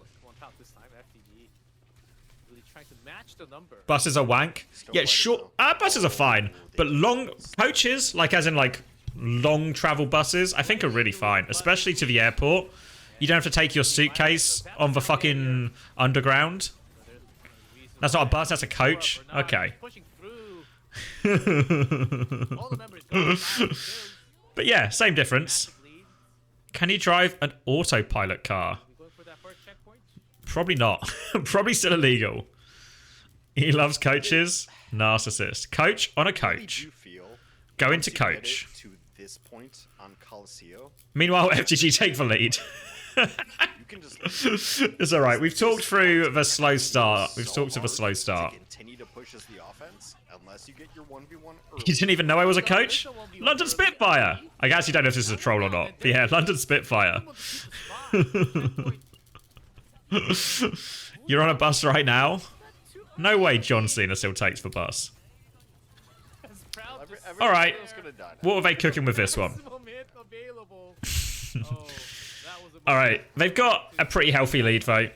the number. Buses are wank. Yeah, sure. Buses are fine, but long coaches, like as in like long travel buses, I think are really fine, especially to the airport. You don't have to take your suitcase on the fucking underground. That's not a bus, that's a coach. Okay. But yeah, same difference. Can you drive an autopilot car? Probably not. Probably still illegal. He loves coaches. Narcissist. Coach on a coach. Go into coach. To this point on Coliseum. Meanwhile, FTG take the lead. It's alright. We've talked through the slow start. We've talked to the slow start. Continue to push as the offense unless you get your 1v1 early. You didn't even know I was a coach? London Spitfire! I actually don't know if this is a troll or not. But yeah, London Spitfire. You're on a bus right now? No way John Cena still takes the bus. Alright. What are they cooking with this one? Alright, they've got a pretty healthy lead though.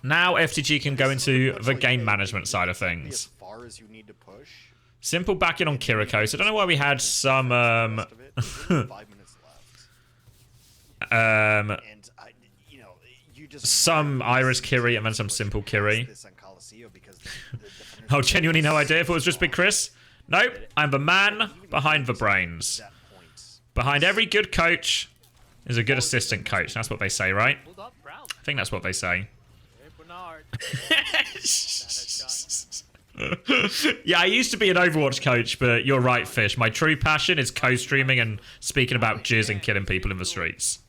Now FTG can go into the game management side of things. Simple back in on Kiriko, so I don't know why we had some some Iris Kiri and then some simple Kiri. Oh, genuinely no idea if it was just Big Chris? Nope, I'm the man behind the brains. Behind every good coach is a good assistant coach. That's what they say, right? I think that's what they say. Yeah, I used to be an Overwatch coach, but you're right, Fish. My true passion is co-streaming and speaking about jizz and killing people in the streets.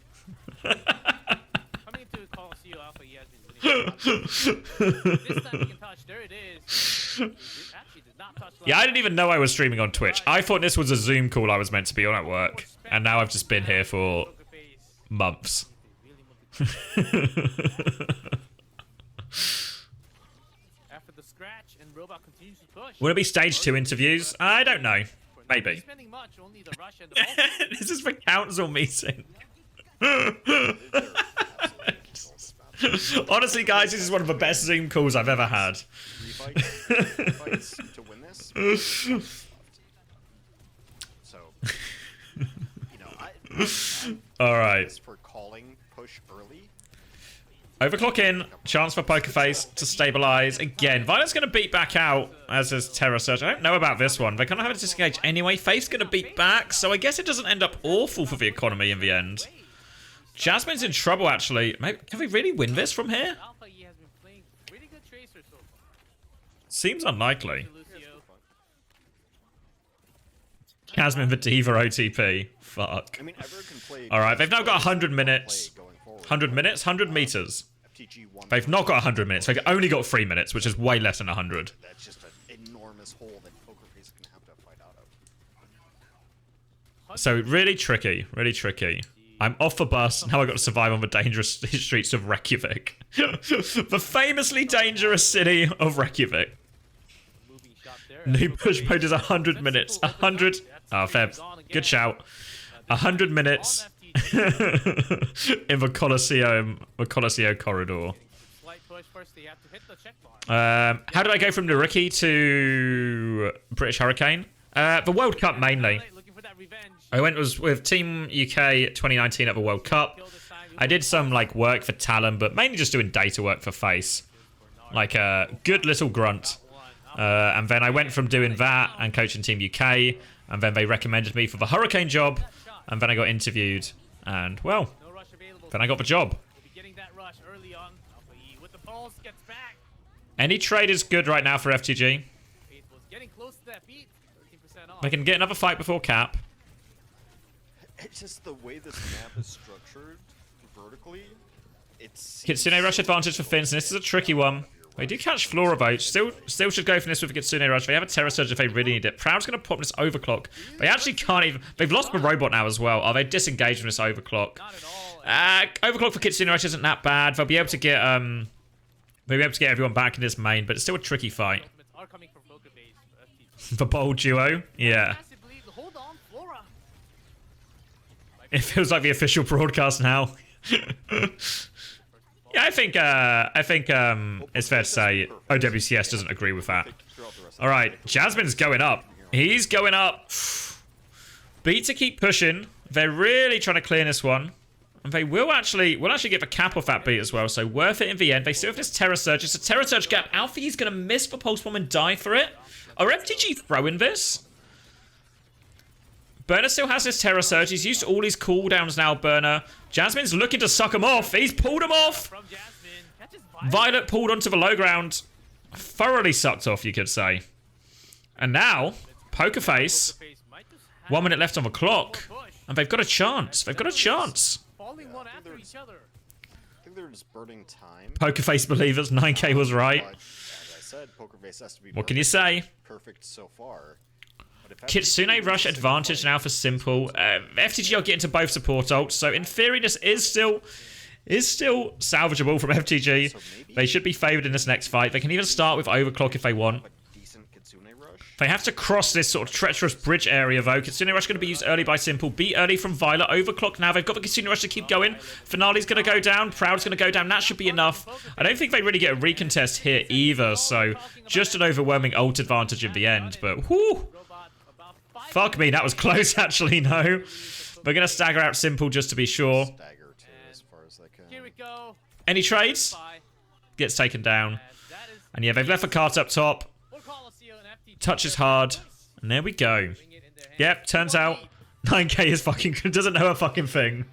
Yeah, I didn't even know I was streaming on Twitch. I thought this was a Zoom call I was meant to be on at work. And now I've just been here for months. Will it be stage 2 interviews? I don't know. Maybe. This is the council meeting. Honestly, guys, this is one of the best Zoom calls I've ever had. To win this. So, all right. For calling push early. Overclock in. Chance for Poker Face to stabilize. Again, Violet's going to beat back out, as is Terra Surge. I don't know about this one. They're going to have to disengage anyway. Faith's going to beat back, so I guess it doesn't end up awful for the economy in the end. Jasmine's in trouble, actually. Maybe, can we really win this from here? Seems unlikely. Jasmine the Diva OTP. Fuck. Alright, they've now got 100 minutes. 100 minutes? 100 meters. They've not got 100 minutes. They've only got 3 minutes, which is way less than 100. That's just an enormous hole that Poker Face can have to fight out of. So really tricky. Really tricky. I'm off the bus. Now I've got to survive on the dangerous streets of Reykjavik. The famously dangerous city of Reykjavik. New push mode is 100 minutes. 100. Oh, fair. Good shout. 100 minutes in the Coliseum corridor. How did I go from Nariki to British Hurricane? The World Cup mainly. I went with Team UK 2019 at the World Cup. I did some like work for Talon, but mainly just doing data work for Face. Like a good little grunt. And then I went from doing that and coaching Team UK, and then they recommended me for the Hurricane job, and then I got interviewed, and well, then I got the job. Any trade is good right now for FTG. They can get another fight before cap. It's just the way this map is structured vertically. It's Kitsune Rush advantage for Finns, and this is a tricky one. They do catch Flora vote. Still should go for this with a Kitsune Rush. They have a Terra Surge if they really need it. Proud's going to pop this overclock. They actually can't even... They've lost the robot now as well. Are they disengaged from this overclock? Overclock for Kitsune Rush isn't that bad. They'll be able to get everyone back in this main, but it's still a tricky fight. The bold duo? Yeah. It feels like the official broadcast now. Yeah, I think it's fair to say OWCS doesn't agree with that. All right, Jasmine's going up. He's going up. B to keep pushing. They're really trying to clear this one. And they will actually get the cap off that beat as well, so worth it in the end. They still have this Terror Surge. It's a Terror Surge gap. Alfie's going to miss the Pulse Bomb and die for it. Are FTG throwing this? Burner still has his Terror Surge. He's used all his cooldowns now, Burner. Jasmine's looking to suck him off. He's pulled him off. Violet pulled onto the low ground. Thoroughly sucked off, you could say. And now, Poker Face. 1 minute left on the clock. And they've got a chance. They've got a chance. Falling one after each other. I think they're just burning time. Poker Face believers, 9K was right. As I said, Poker Face has to be What can you say? perfect so far. Kitsune rush advantage now for Simple. FTG are getting to both support ults, so in theory this is still salvageable from FTG. They should be favoured in this next fight. They can even start with Overclock if they want. They have to cross this sort of treacherous bridge area though. Kitsune rush going to be used early by Simple. Beat early from Violet. Overclock now. They've got the Kitsune rush to keep going. Finale's going to go down. Proud's going to go down. That should be enough. I don't think they really get a recontest here either, so just an overwhelming ult advantage in the end. But whoo! Fuck me, that was close actually, no. We're going to stagger out Simple just to be sure. Here we go. Any trades? Gets taken down. And yeah, they've left the cards up top. Touches hard. And there we go. Yep, turns out 9K is fucking doesn't know a fucking thing.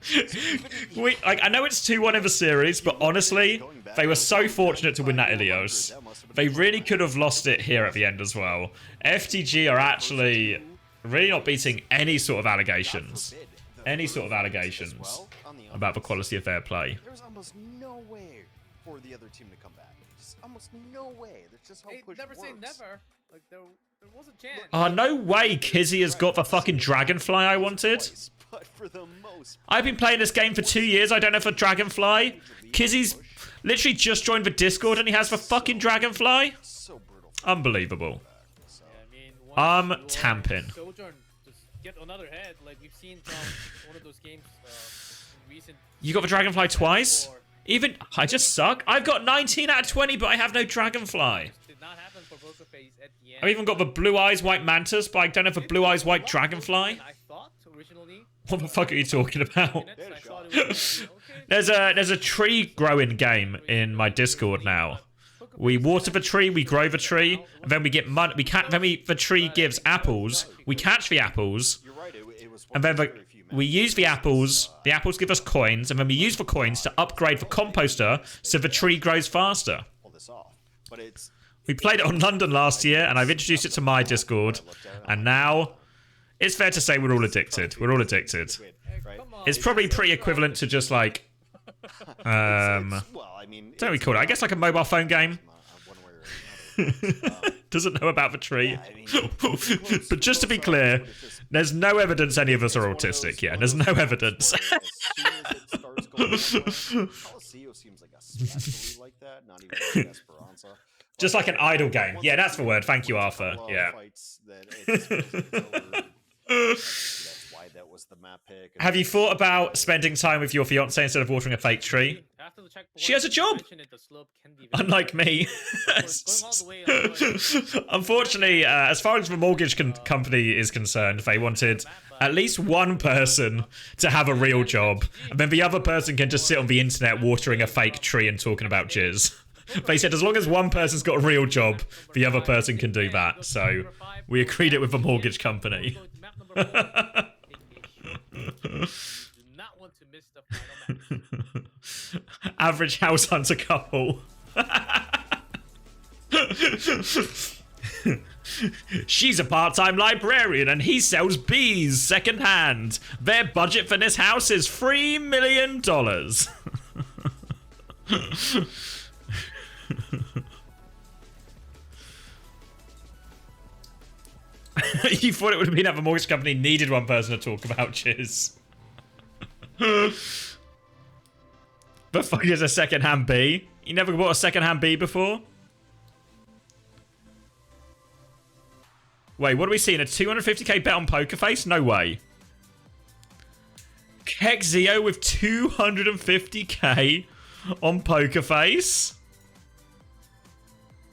I know it's 2-1 in the series, but honestly, they were so fortunate to win that Ilios. They really could have lost it here at the end as well. FTG are actually really not beating any sort of allegations. Any sort of allegations about the quality of their play. There's almost no way for the other team to come back. Just almost no way. That's just how push Never works. say never. Like there was a chance. Oh, no way Kizzy has got the fucking Dragonfly I wanted. But for the most I've been playing this game for 2 years. I don't have a Dragonfly. Kizzy's literally just joined the Discord and he has the fucking Dragonfly. so brutal. Unbelievable. Tamping. Sojourn just get another head like we've seen from one of those games in recent. You got the Dragonfly twice? Even I just suck. I've got 19 out of 20, but I have no Dragonfly. Did not happen for Poker Face at the end. I've even got the Blue Eyes White Mantis, but I don't have a Blue Eyes White Dragonfly. I thought originally. What the fuck are you talking about? I thought it was There's a tree growing game in my Discord now. We water the tree, we grow the tree, and then we get money. The tree gives apples. We catch the apples, and then we use the apples. The apples give us coins, and then we use the coins to upgrade the composter so the tree grows faster. We played it on London last year, and I've introduced it to my Discord, and now it's fair to say we're all addicted. We're all addicted. It's probably pretty equivalent to just like don't we call it? I guess like a mobile phone game. Doesn't know about the tree. But just to be clear, there's no evidence any of us are autistic. Yeah, there's no evidence. Just like an idle game. Yeah, that's the word. Thank you, Arthur. Yeah. Have you thought about spending time with your fiance instead of watering a fake tree? She has a job, unlike me. Unfortunately, as far as the mortgage company is concerned, they wanted at least one person to have a real job, and then the other person can just sit on the internet watering a fake tree and talking about jizz. They said as long as one person's got a real job, the other person can do that. So we agreed it with the mortgage company. Average house hunter couple. She's a part-time librarian and he sells bees second-hand. Their budget for this house is $3 million. You thought it would have been that the mortgage company needed one person to talk about jizz. The fuck is a second-hand bee? You never bought a second-hand bee before? Wait, what are we seeing? A 250k bet on Poker Face? No way. Kexio with 250k on Poker Face.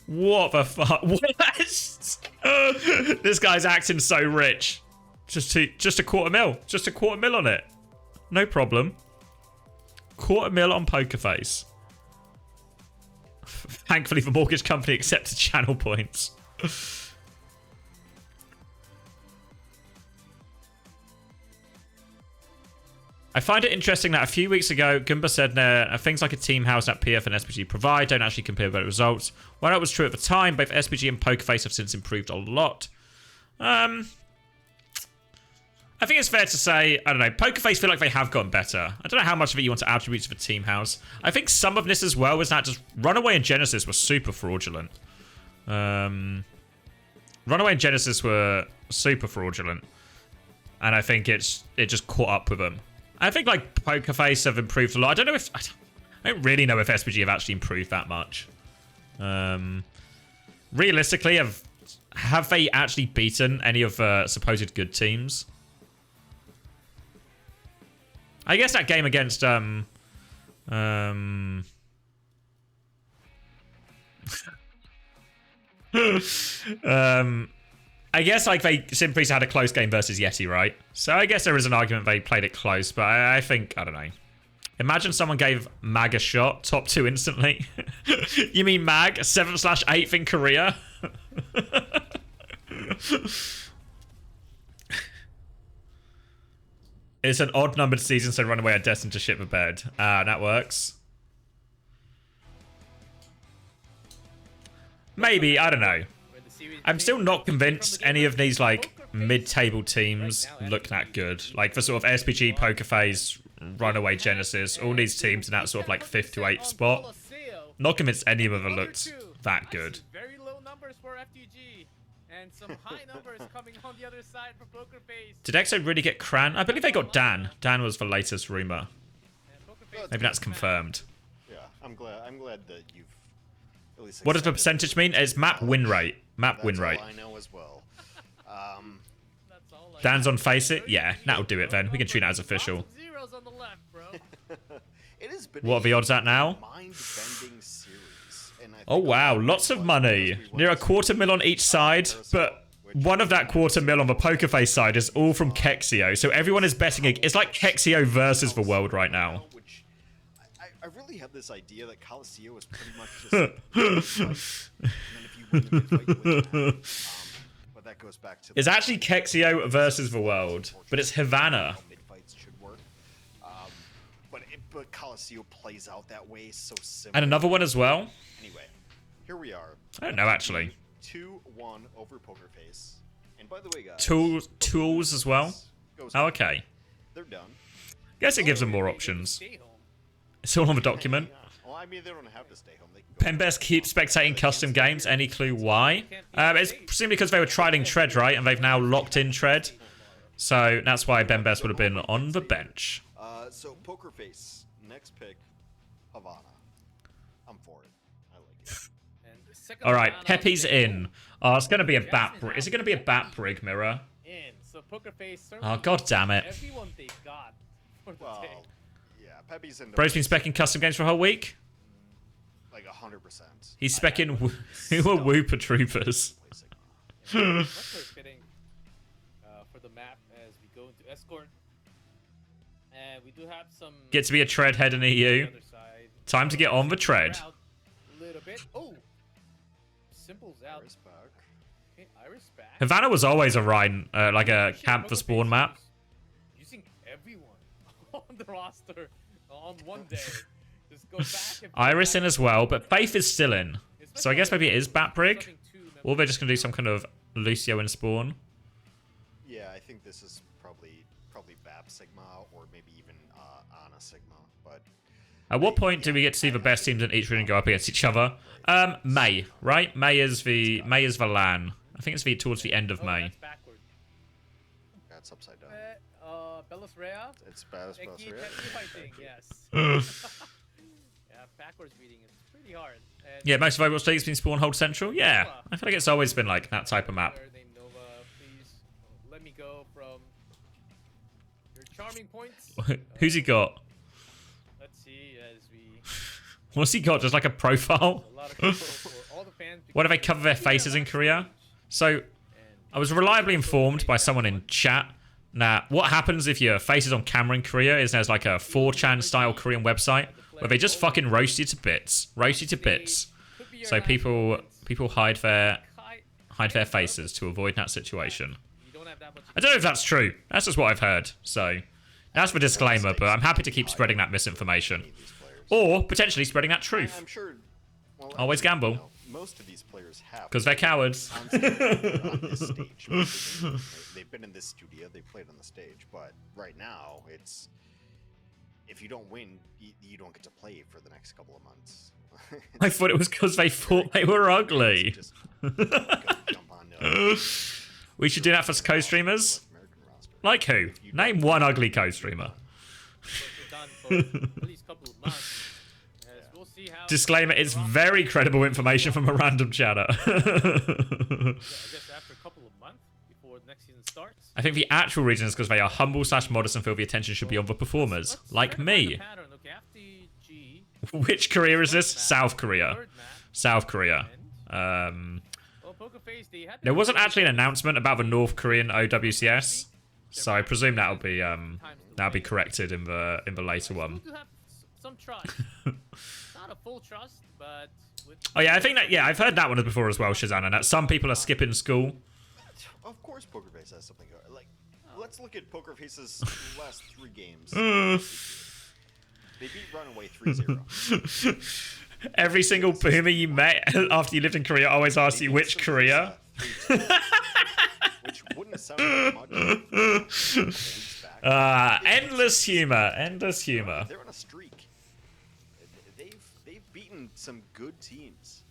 What the fuck? What? This guy's acting so rich. Just a $250,000. Just a $250,000 on it. No problem. $250,000 on Poker Face. Thankfully, the mortgage company accepted channel points. I find it interesting that a few weeks ago, Goomba said things like a team house that PF and SPG provide don't actually compare better results. While that was true at the time, both SPG and Pokerface have since improved a lot. I think it's fair to say, I don't know, Pokerface feel like they have gotten better. I don't know how much of it you want to attribute to the team house. I think some of this as well was that just Runaway and Genesis were super fraudulent. Runaway and Genesis were super fraudulent. And I think it just caught up with them. I think like Pokerface have improved a lot. I don't really know if SPG have actually improved that much. Realistically, have they actually beaten any of supposed good teams? I guess that game against I guess like Prisa had a close game versus YETI, right? So I guess there is an argument they played it close, but I think, I don't know. Imagine someone gave Mag a shot, top 2 instantly. You mean Mag, 7/8th in Korea? It's an odd numbered season, so Runaway are destined to shit the bed. That works. Maybe, I don't know. I'm still not convinced any of these like mid-table teams look that good. Like for sort of SPG, Pokerface, Runaway, Genesis, all these teams in that sort of like 5th to 8th spot. Not convinced any of them looked that good. Very low numbers for FTG and some high numbers coming on the other side for Pokerface. Did EXO really get Cran? I believe they got Dan. Dan was the latest rumor. Maybe that's confirmed. Yeah, I'm glad that you've at least. What does the percentage mean? It's map win rate. Map win rate. That's all I know as well. Dan's on Face It? Yeah, that'll do it then. We can treat that as official. Zeros on the left, bro. It has been What are the odds at now? mind-bending series, and I think Oh wow, lots of money. Near a $250,000 on each side, but one of that $250,000 on the Pokerface side is all from Kexio. So everyone is betting. It's like Kexio versus the world right now. Which I really have this idea that Coliseum is pretty much just. And then if you win the mid-fight, you win. But that goes back to. It's actually Kexio versus the world, but it's Havana. Mid-fights should work. But Coliseum plays out that way so simple. And another one as well. Anyway, here we are. I don't know actually. 2-1 over Pokerface. And by the way, guys. Tools as well. Oh, okay. They're done. Guess it gives them more options. It's all on the document. Well, I mean, they don't have to stay home. They can go Pembest keeps spectating custom games. Any clue why? It's presumably because they were trialing Tread, right? And they've now locked in Tread. So that's why Bembest would have been on the bench. So Pokerface, next pick, Havana. I'm for it. I like it. All right, Pepe's in. Oh, it's going to be a bat. Is it going to be a bat brig, Mirror? So Pokerface. Oh, god damn it. Everyone they got for the day. Yeah, Pepe's in. Bro's been specking custom games for a whole week. Like 100%. He's specking who are Whooper Troopers. Much fitting for the map as we go into escort. And we do have some. Get to be a tread head in EU. Time to get on the tread. A little bit. Oh, Simple's out. Iris back. Okay, Iris back. Havana was always a Rhine, like a camp for spawn map. Using everyone on the roster on one day. Just go back and Iris in as well, but Faith is still in. So I guess maybe it is Batbrig. Or they're just going to do some kind of Lucio in spawn. Yeah, I think this is probably Bab Sigma or maybe even Ana Sigma. But at what point do we get to see the best teams in each region go up against each other? May, right? May is the LAN. I think it's towards the end of May. That's backward. That's upside down. Belos Rea. It's Belos Rea. Fighting, yes. Yeah, backwards reading is pretty hard. And Yeah, most of Overwatch League's been spawn hold central. Yeah, I feel like it's always been like that type of map. Name Nova, please let me go from your charming points. Who's he got? Let's see as we What's he got? Just like a profile? A lot of people, for all the fans, What do they cover their faces in Korea? So, I was reliably informed by someone in chat. Now, what happens if your face is on camera in Korea is there's like a 4chan style Korean website where they just fucking roast you to bits. Roast you to bits. So people hide their faces to avoid that situation. I don't know if that's true. That's just what I've heard. So, that's the disclaimer, but I'm happy to keep spreading that misinformation. Or potentially spreading that truth. I'm sure. Well, Always gamble. you know, most of these players have. Because they're cowards. On this stage. They've been in this studio. They played on the stage, but right now it's if you don't win, you don't get to play for the next couple of months. I thought it was because they thought they were ugly. Just jump on, We should do that for co-streamers. Like who? Name one ugly co-streamer. Disclaimer, it's very credible information from a random chatter. I guess after a couple of months before the next season starts. I think the actual reason is because they are humble / modest and feel the attention should be on the performers. Like me. Which Korea is this? South Korea. South Korea. There wasn't actually an announcement about the North Korean OWCS, so I presume that'll be corrected in the later one. Some trust. Not a full trust, but Oh yeah, I think that I've heard that one before as well, Shazana. That some people are skipping school. Of course, Poker Face has something going. Like, let's look at Poker Face's last 3 games. They beat Runaway 3-0. Every single boomer you met after you lived in Korea always asks you which Korea. Which wouldn't have sounded much. Endless humor, endless humor. They're on a streak. They've beaten some good teams.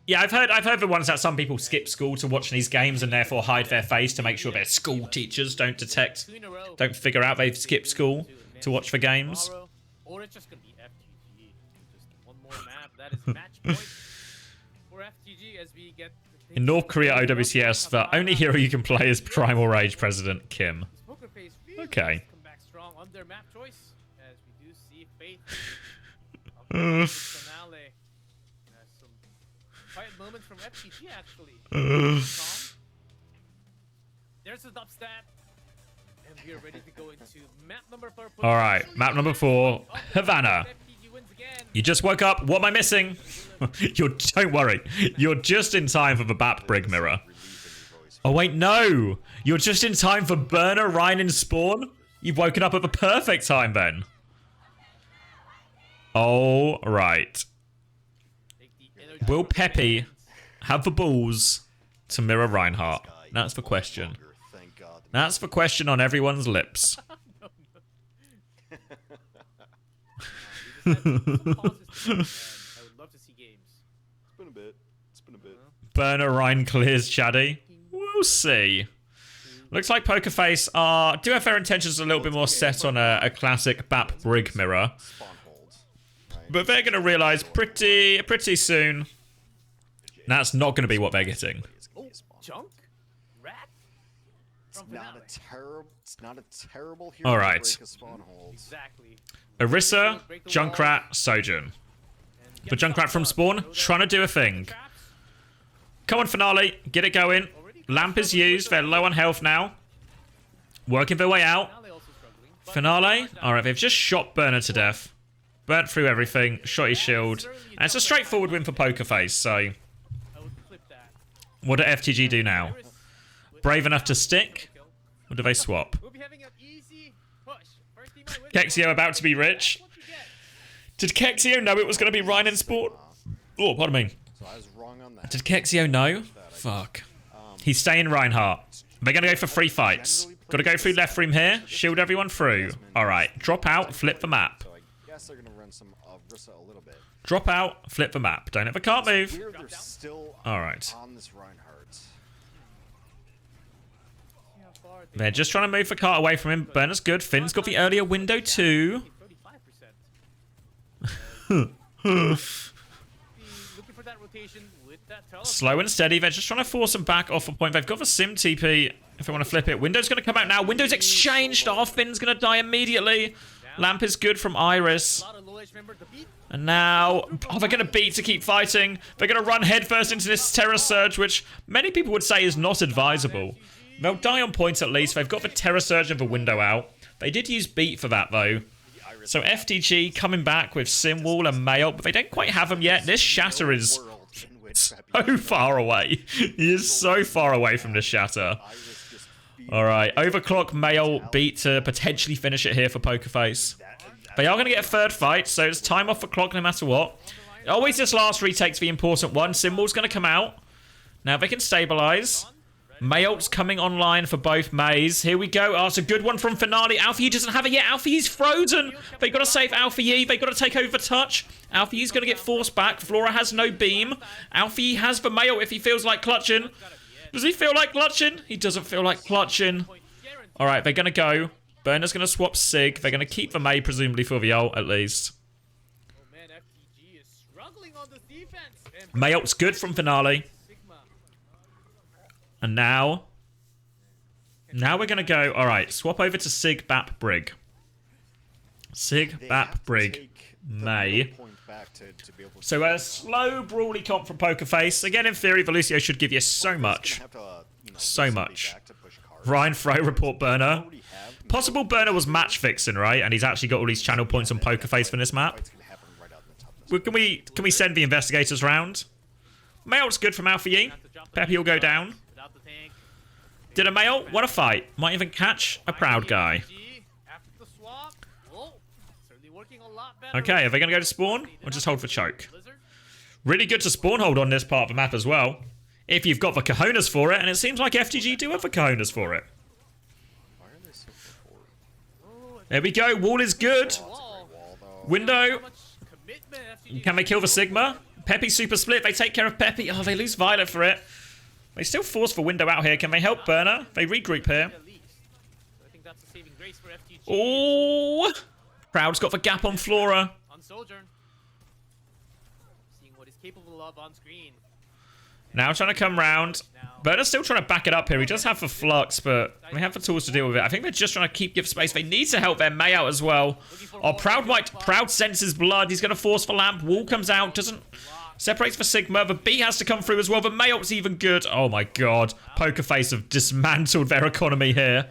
Yeah, I've heard the ones that some people skip school to watch these games and therefore hide their face to make sure their school teachers don't figure out they've skipped school to watch the games. Or it's just gonna be FTG. Just one more map. That is match point for FTG as we get. In North Korea OWCS, the only hero you can play is Primal Rage President Kim. Okay. Come back strong on their map choice as we do see Faith. Finale. Some quiet moments from FTG actually. There's a dubstep. And we are ready to go into map number 4. Alright, map number 4, Havana. You just woke up. What am I missing? Don't worry. You're just in time for the BAP Brig Mirror. Oh wait, no. You're just in time for Burner, Ryan, and Spawn? You've woken up at the perfect time then. All right. Will Peppy have the balls to mirror Reinhardt? That's the question. That's the question on everyone's lips. I would love to see games. It's been a bit. Burner Ryan clears Chaddy. We'll see. Looks like Pokerface do have their intentions a little bit more set on a classic BAP Brig Mirror. But they're going to realise pretty soon that's not going to be what they're getting. Oh, junk? Rat? It's not a terrible hero. All right. To break a spawn hold. Exactly. Orisa, Junkrat, Sojin. But Junkrat from Spawn, trying to do a thing. Come on, Finale. Get it going. Lamp is used. They're low on health now. Working their way out. Finale. Alright, they've just shot Burner to death. Burnt through everything. Shot his shield. And it's a straightforward win for Pokerface, so... What do FTG do now? Brave enough to stick? Or do they swap? Kexio about to be rich. Did Kexio know it was going to be Ryan in Sport? Oh, pardon me. So I was wrong on that. Did Kexio know? Fuck. He's staying Reinhardt. They're going to go for 3 fights. Got to go through left room here. Shield everyone through. Alright. Drop out. Flip the map. So I guess they're going to run some Rissa a little bit. Drop out. Flip the map. Don't ever can't move. Weird they're still Alright. on this Reinhardt. They're just trying to move the cart away from him. Burner's good. Finn's got the earlier window too. Slow and steady. They're just trying to force him back off a point. They've got the sim TP if they want to flip it. Window's going to come out now. Window's exchanged off. Finn's going to die immediately. Lamp is good from Iris. And now, oh, they're going to beat to keep fighting. They're going to run headfirst into this Terror Surge, which many people would say is not advisable. They'll die on points at least. They've got the Terror Surge and the window out. They did use beat for that, though. So FTG coming back with Simwall and Mayult, but they don't quite have them yet. This Shatter is so far away. He is so far away from this Shatter. Alright, Overclock, Mayult, beat to potentially finish it here for Pokerface. They are going to get a third fight, so it's time off for Clock no matter what. Always this last retake's the important one. Symbol's going to come out. Now they can stabilize. Mayult's coming online for both Mays. Here we go. Oh, it's a good one from Finale. Alpha Yi doesn't have it yet. Alpha Yi's frozen. They got to save Alpha Yi. They got to take over touch. Alpha Yi's going to get forced back. Flora has no beam. Alpha Yi has the Mayult if he feels like clutching. Does he feel like clutching? He doesn't feel like clutching. All right, they're going to go. Burner's going to swap Sig. They're going to keep the May, presumably, for the ult, at least. Mayult's good from Finale. And now we're going to go... All right, swap over to Sig, Bap, Brig. Sig, Bap, Brig, May. So a slow, brawly comp from Pokerface. Again, in theory, Velucio should give you so much. So much. Ryan Fro, report Burner. Possible Burner was match fixing, right? And he's actually got all these channel points on Pokerface for this map. Well, can we send the investigators round? Mayult's good from Alpha Yi. Peppy will go down. Did a Mayult want to fight? Might even catch a Proud guy. Okay, are they going to go to spawn? Or just hold for choke? Really good to spawn hold on this part of the map as well. If you've got the cojones for it, and it seems like FTG do have the cojones for it. There we go, wall is good. Window. Can they kill the Sigma? Peppy super split, they take care of Peppy. Oh, they lose Violet for it. They still force for window out here. Can they help Burner? They regroup here. Oh! Proud's got the gap on Flora. Now trying to come round. Burner's still trying to back it up here. He does have the Flux, but they have the tools to deal with it. I think they're just trying to give space. They need to help their May out as well. Oh, Proud senses blood. He's going to force for Lamp. Wall comes out. Doesn't... Separates for Sigma. The B has to come through as well. The Mayult's even good. Oh my god. Pokerface have dismantled their economy here.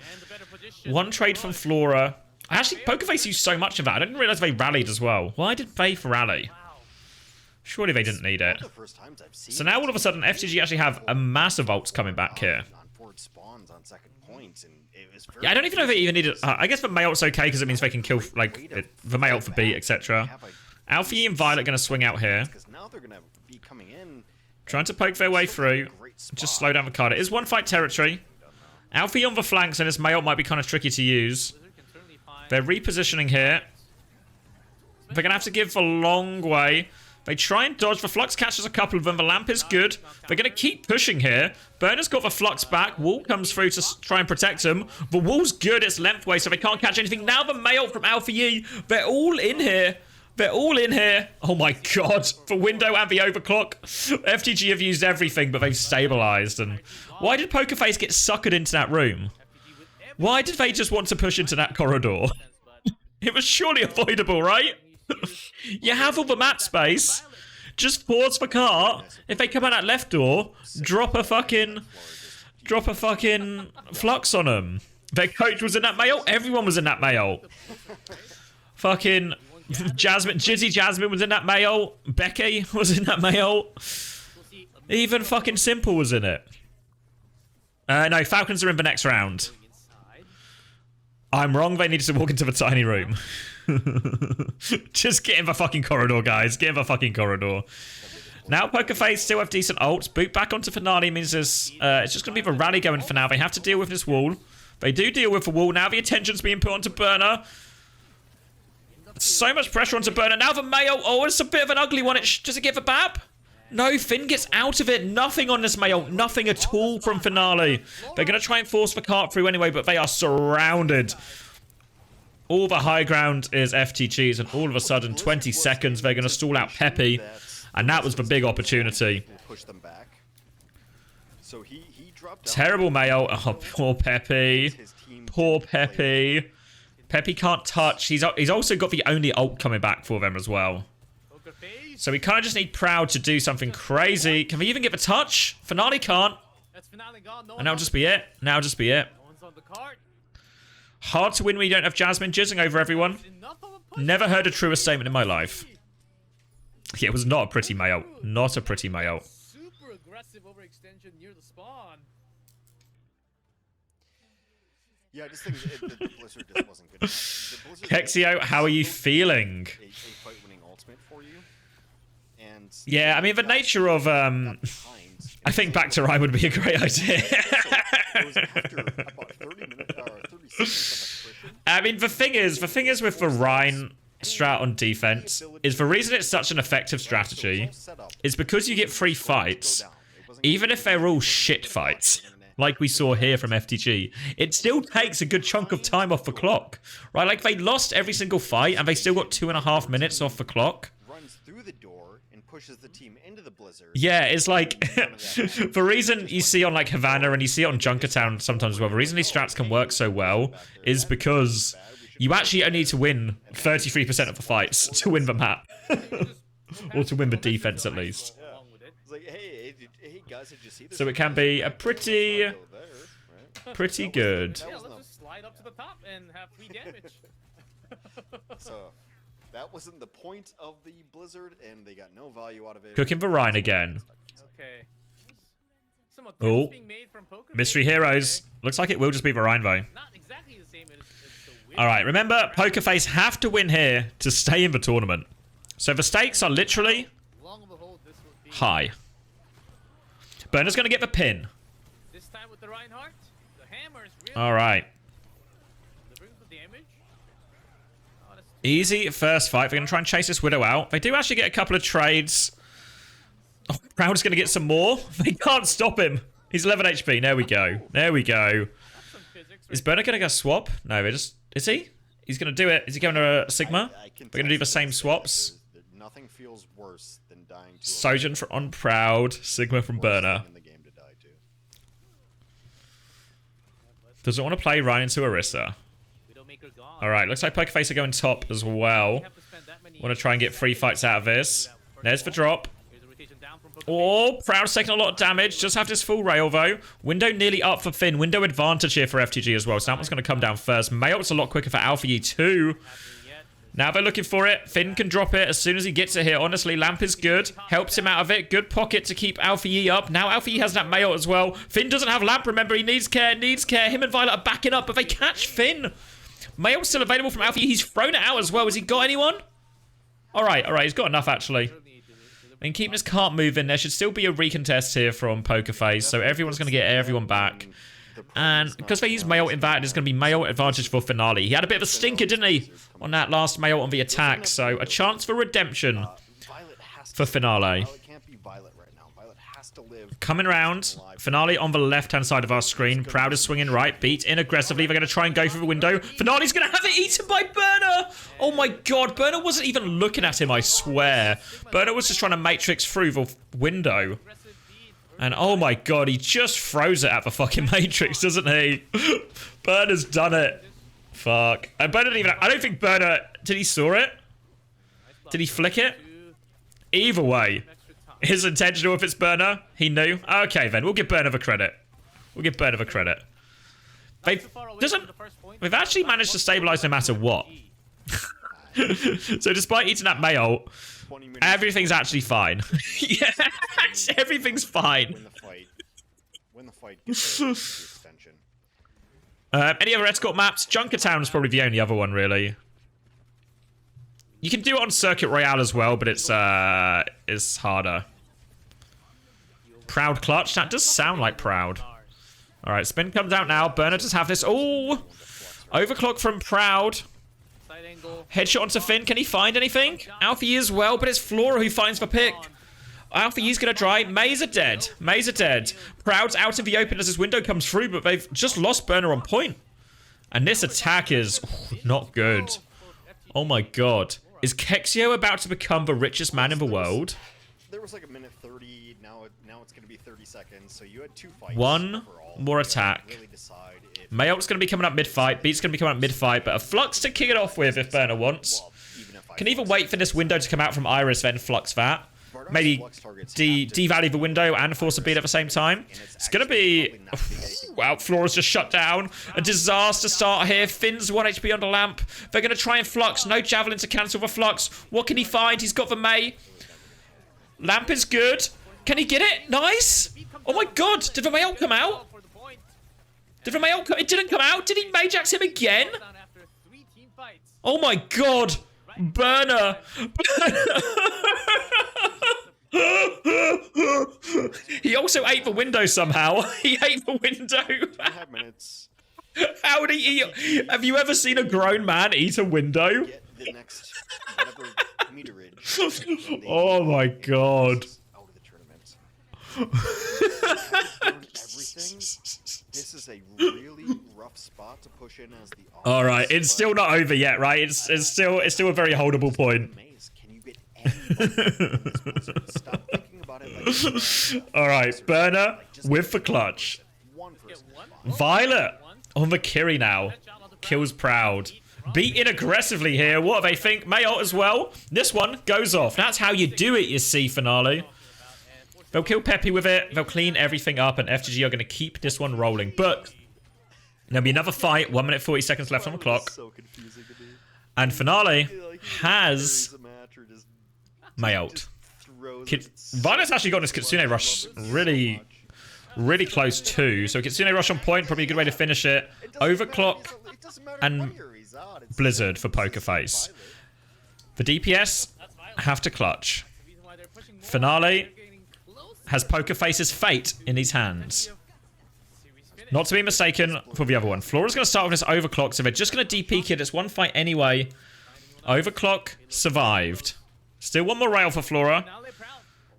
One trade from Flora. Actually, Pokerface used so much of that. I didn't realize they rallied as well. Why did Faith rally? Surely they didn't need it. So now all of a sudden, FTG actually have a massive ults coming back here. Yeah, I don't even know if they even need it. I guess the Mayult's okay because it means they can kill like the Mayult for B, etc. Alpha Yi and Violet going to swing out here. Trying to poke their way through. Just slow down the card. It is one fight territory. Alpha Yi on the flanks and his Mayult might be kind of tricky to use. They're repositioning here. They're going to have to give the long way. They try and dodge. The Flux catches a couple of them. The Lamp is good. They're going to keep pushing here. Burner's got the Flux back. Wall comes through to try and protect him. The Wall's good. It's lengthway, so they can't catch anything. Now the Mayult from Alpha Yi. They're all in here. They're all in here. Oh my god. The window and the overclock. FTG have used everything, but they've stabilized. And why did Pokerface get suckered into that room? Why did they just want to push into that corridor? It was surely avoidable, right? You have all the map space. Just pause for cart. If they come out that left door, drop a fucking Flux on them. Their coach was in that Mayult. Everyone was in that Mayult. Fucking Jasmine, Jizzy Jasmine was in that Mayult. Becky was in that Mayult. Even fucking Simple was in it. No, Falcons are in the next round. I'm wrong, they needed to walk into the tiny room. Just get in the fucking corridor, guys. Get in the fucking corridor. Now Pokerface still have decent ults. Boot back onto Finale means there's, it's just going to be the rally going for now. They have to deal with this wall. They do deal with the wall. Now the attention's being put onto Burner. So much pressure onto Burner. Now the Mayult. Oh, it's a bit of an ugly one. Does it get the BAP? No, Finn gets out of it. Nothing on this Mayult. Nothing at all from Finale. They're going to try and force the cart through anyway, but they are surrounded. All the high ground is FTG's, and all of a sudden, 20 seconds, they're going to stall out Peppy. And that was the big opportunity. Terrible Mayult. Oh, poor Peppy. Poor Peppy. Peppy can't touch. He's also got the only ult coming back for them as well. Poker face. So we kind of just need Proud to do something crazy. Can we even get a touch? Finale can't. That's finale gone. No And that'll just be it. Now just be it. one's on the card. Hard to win when you don't have Jasmine jizzing over everyone. Enough of a push. Never heard a truer statement in my life. Yeah, it was not a pretty mail. Not a pretty mail. Super aggressive overextension near the spawn. Yeah, I just think the Blizzard just wasn't good enough. The Blizzard Kexio, how are you feeling? a fight-winning ultimate for you, and Yeah, I mean, the nature of, I think back to Ryan would be a great idea. it was after about 30 minutes, 30 seconds of attrition. I mean, the thing is with the Rhine strat on defense, is the reason it's such an effective strategy is because you get free fights, even if they're all shit fights, like we saw here from FTG. It still takes a good chunk of time off the clock, right? Like, they lost every single fight, and they still got 2.5 minutes off the clock. Runs through the door and pushes the team into the Blizzard. Yeah, it's like, the reason you see on, like, Havana and you see it on Junkertown sometimes as well, the reason these strats can work so well is because you actually only need to win 33% of the fights to win the map. Or to win the defense, at least. It's like, hey guys, did you see this? So it can be a pretty good. Yeah, let's just slide up to the top and have free damage. So that wasn't the point of the Blizzard, and they got no value out of it. Cooking for Ryan again. Okay. Some attempts Oh, being made from Poker Mystery Face. Heroes. Looks like it will just be the Ryan, though. Not exactly the same as the win. Alright, remember, Pokerface have to win here to stay in the tournament. So the stakes are literally Long and behold, this will be high. Burner's going to get the pin. this time with the Reinhardt. The hammer is really Alright. delivering the damage. Oh, that's Easy first fight. They're going to try and chase this Widow out. They do actually get a couple of trades. Oh, Proud's going to get some more. They can't stop him. He's 11 HP. There we go. There we go. some physics. Is Burner going to go swap? No, they just... Is he? He's going to do it. Is he going to Sigma? I can They're going to do the test same this. swaps. Nothing feels worse than dying to Sojourn on Proud. Sigma from Burner. in the game to die to. Doesn't want to play Ryan into Orisa. Widowmaker gone. Alright, looks like Pokerface are going top as well. Have to spend that many Want to try and get free fights out of this. There's the drop. Here's a rotation down from Poker Oh, Proud's taking a lot of damage. Just have this full rail, though. Window nearly up for Finn. Window advantage here for FTG as well. So that one's going to come down first. Mayot's a lot quicker for Alpha Yi too. yet. Now they're looking for it. Finn can drop it as soon as he gets it here. Honestly, Lamp is good. Helps him out of it. Good pocket to keep Alpha Yi up. Now Alpha Yi has that Mayot as well. Finn doesn't have Lamp, remember. He needs care, needs care. Him and Violet are backing up, but they catch Finn. Mayot's still available from Alpha Yi. He's thrown it out as well. Has he got anyone? Alright, alright. He's got enough, actually. And keeping his can't move in. There should still be a recontest here from Pokerface, so everyone's going to get everyone back. And because they use Mayot in that, it's going to be Mayot advantage for Finale. He had a bit of a stinker, didn't he? On that last Mayot on the attack, so a chance for redemption Violet has to for Finale. Violet can't be Violet right now. Violet has to live. Coming around, Finale on the left-hand side of our screen. Proud is swinging right, beat in aggressively. They're going to try and go through the window. Finale's going to have it eaten by Burner! Oh my god, Burner wasn't even looking at him, I swear. Burner was just trying to matrix through the window. And oh my god, he just throws it at the fucking Matrix, doesn't he? Burner's done it. Fuck. And Burner didn't even... I don't think Burner... Did he saw it? Did he flick it? Either way. His intentional if it's Burner. He knew. Okay then, we'll give Burner the credit. We'll give Burner the credit. They've actually managed to stabilize no matter what. So despite eating that Mayot, everything's actually fine. Yeah, everything's fine. Win the fight. Win the fight. Get the extension. Any other escort maps? Junkertown is probably the only other one, really. You can do it on Circuit Royale as well, but it's harder. Proud clutch. That does sound like Proud. All right, spin comes out now. Burner does have this. Oh, overclock from Proud. Side angle. Headshot onto Finn. Can he find anything? Alpha Yi as well, but it's Flora who finds the pick. Alpha Yi's gonna try. Maze are dead. Maze are dead. Proud's out in the open as his window comes through, but they've just lost Burner on point. And this attack is not good. Oh my god. Is Kexio about to become the richest man in the world? there was like a minute 30. Now it's going to be 30 seconds. So you had 2 fights. One overall. more attack. Really decide if Mayolt's going to be coming up mid-fight. Beat's going to be coming up mid-fight. But a Flux to kick it off with if Burner wants. well, even if I Can even Flux wait for this window to come out from Iris, then Flux that. Maybe devalue the window and force a beat at the same time. It's going to be... Wow, Flora's just shut down. A disaster start here. Finn's 1 HP on the lamp. They're going to try and Flux. No Javelin to cancel the Flux. What can he find? He's got the May. Lamp is good. Can he get it? Nice. Oh my god. Did the Mayolt come out? Did the Mayolt come? It didn't come out. Did he Majax him again? Oh my god. Burner. He also ate the window somehow. He ate the window. 5 minutes. How did he eat? Have you ever seen a grown man eat a window? Get the next whatever meterage. Oh my god. Out of the tournament. Everything. This is a really rough spot to push in as the. All right, it's still not over yet, right? It's still a very holdable point. Maze, can you get anybody? Stop thinking about it. Like, All right, Burner with the clutch. one person. Violet on the Kiri now. Kills Proud. Beat in aggressively here. What do they think? Mayolt as well. This one goes off. That's how you do it, you see, Finale. They'll kill Peppy with it. They'll clean everything up, and FGG are going to keep this one rolling. But there'll be another fight. 1 minute 40 seconds left on the clock. So confusing to me. And Finale Like, has carries a match or just Mayolt. throws Violet's actually got his Kitsune Rush really close too. So Kitsune Rush on point, probably a good way to finish it. Overclock and Blizzard for Poker Face. The DPS have to clutch. Finale has Poker Face's fate in his hands. Not to be mistaken for the other one. Flora's going to start with this Overclock, so they're just going to DP it. It's one fight anyway. Overclock survived. Still one more rail for Flora.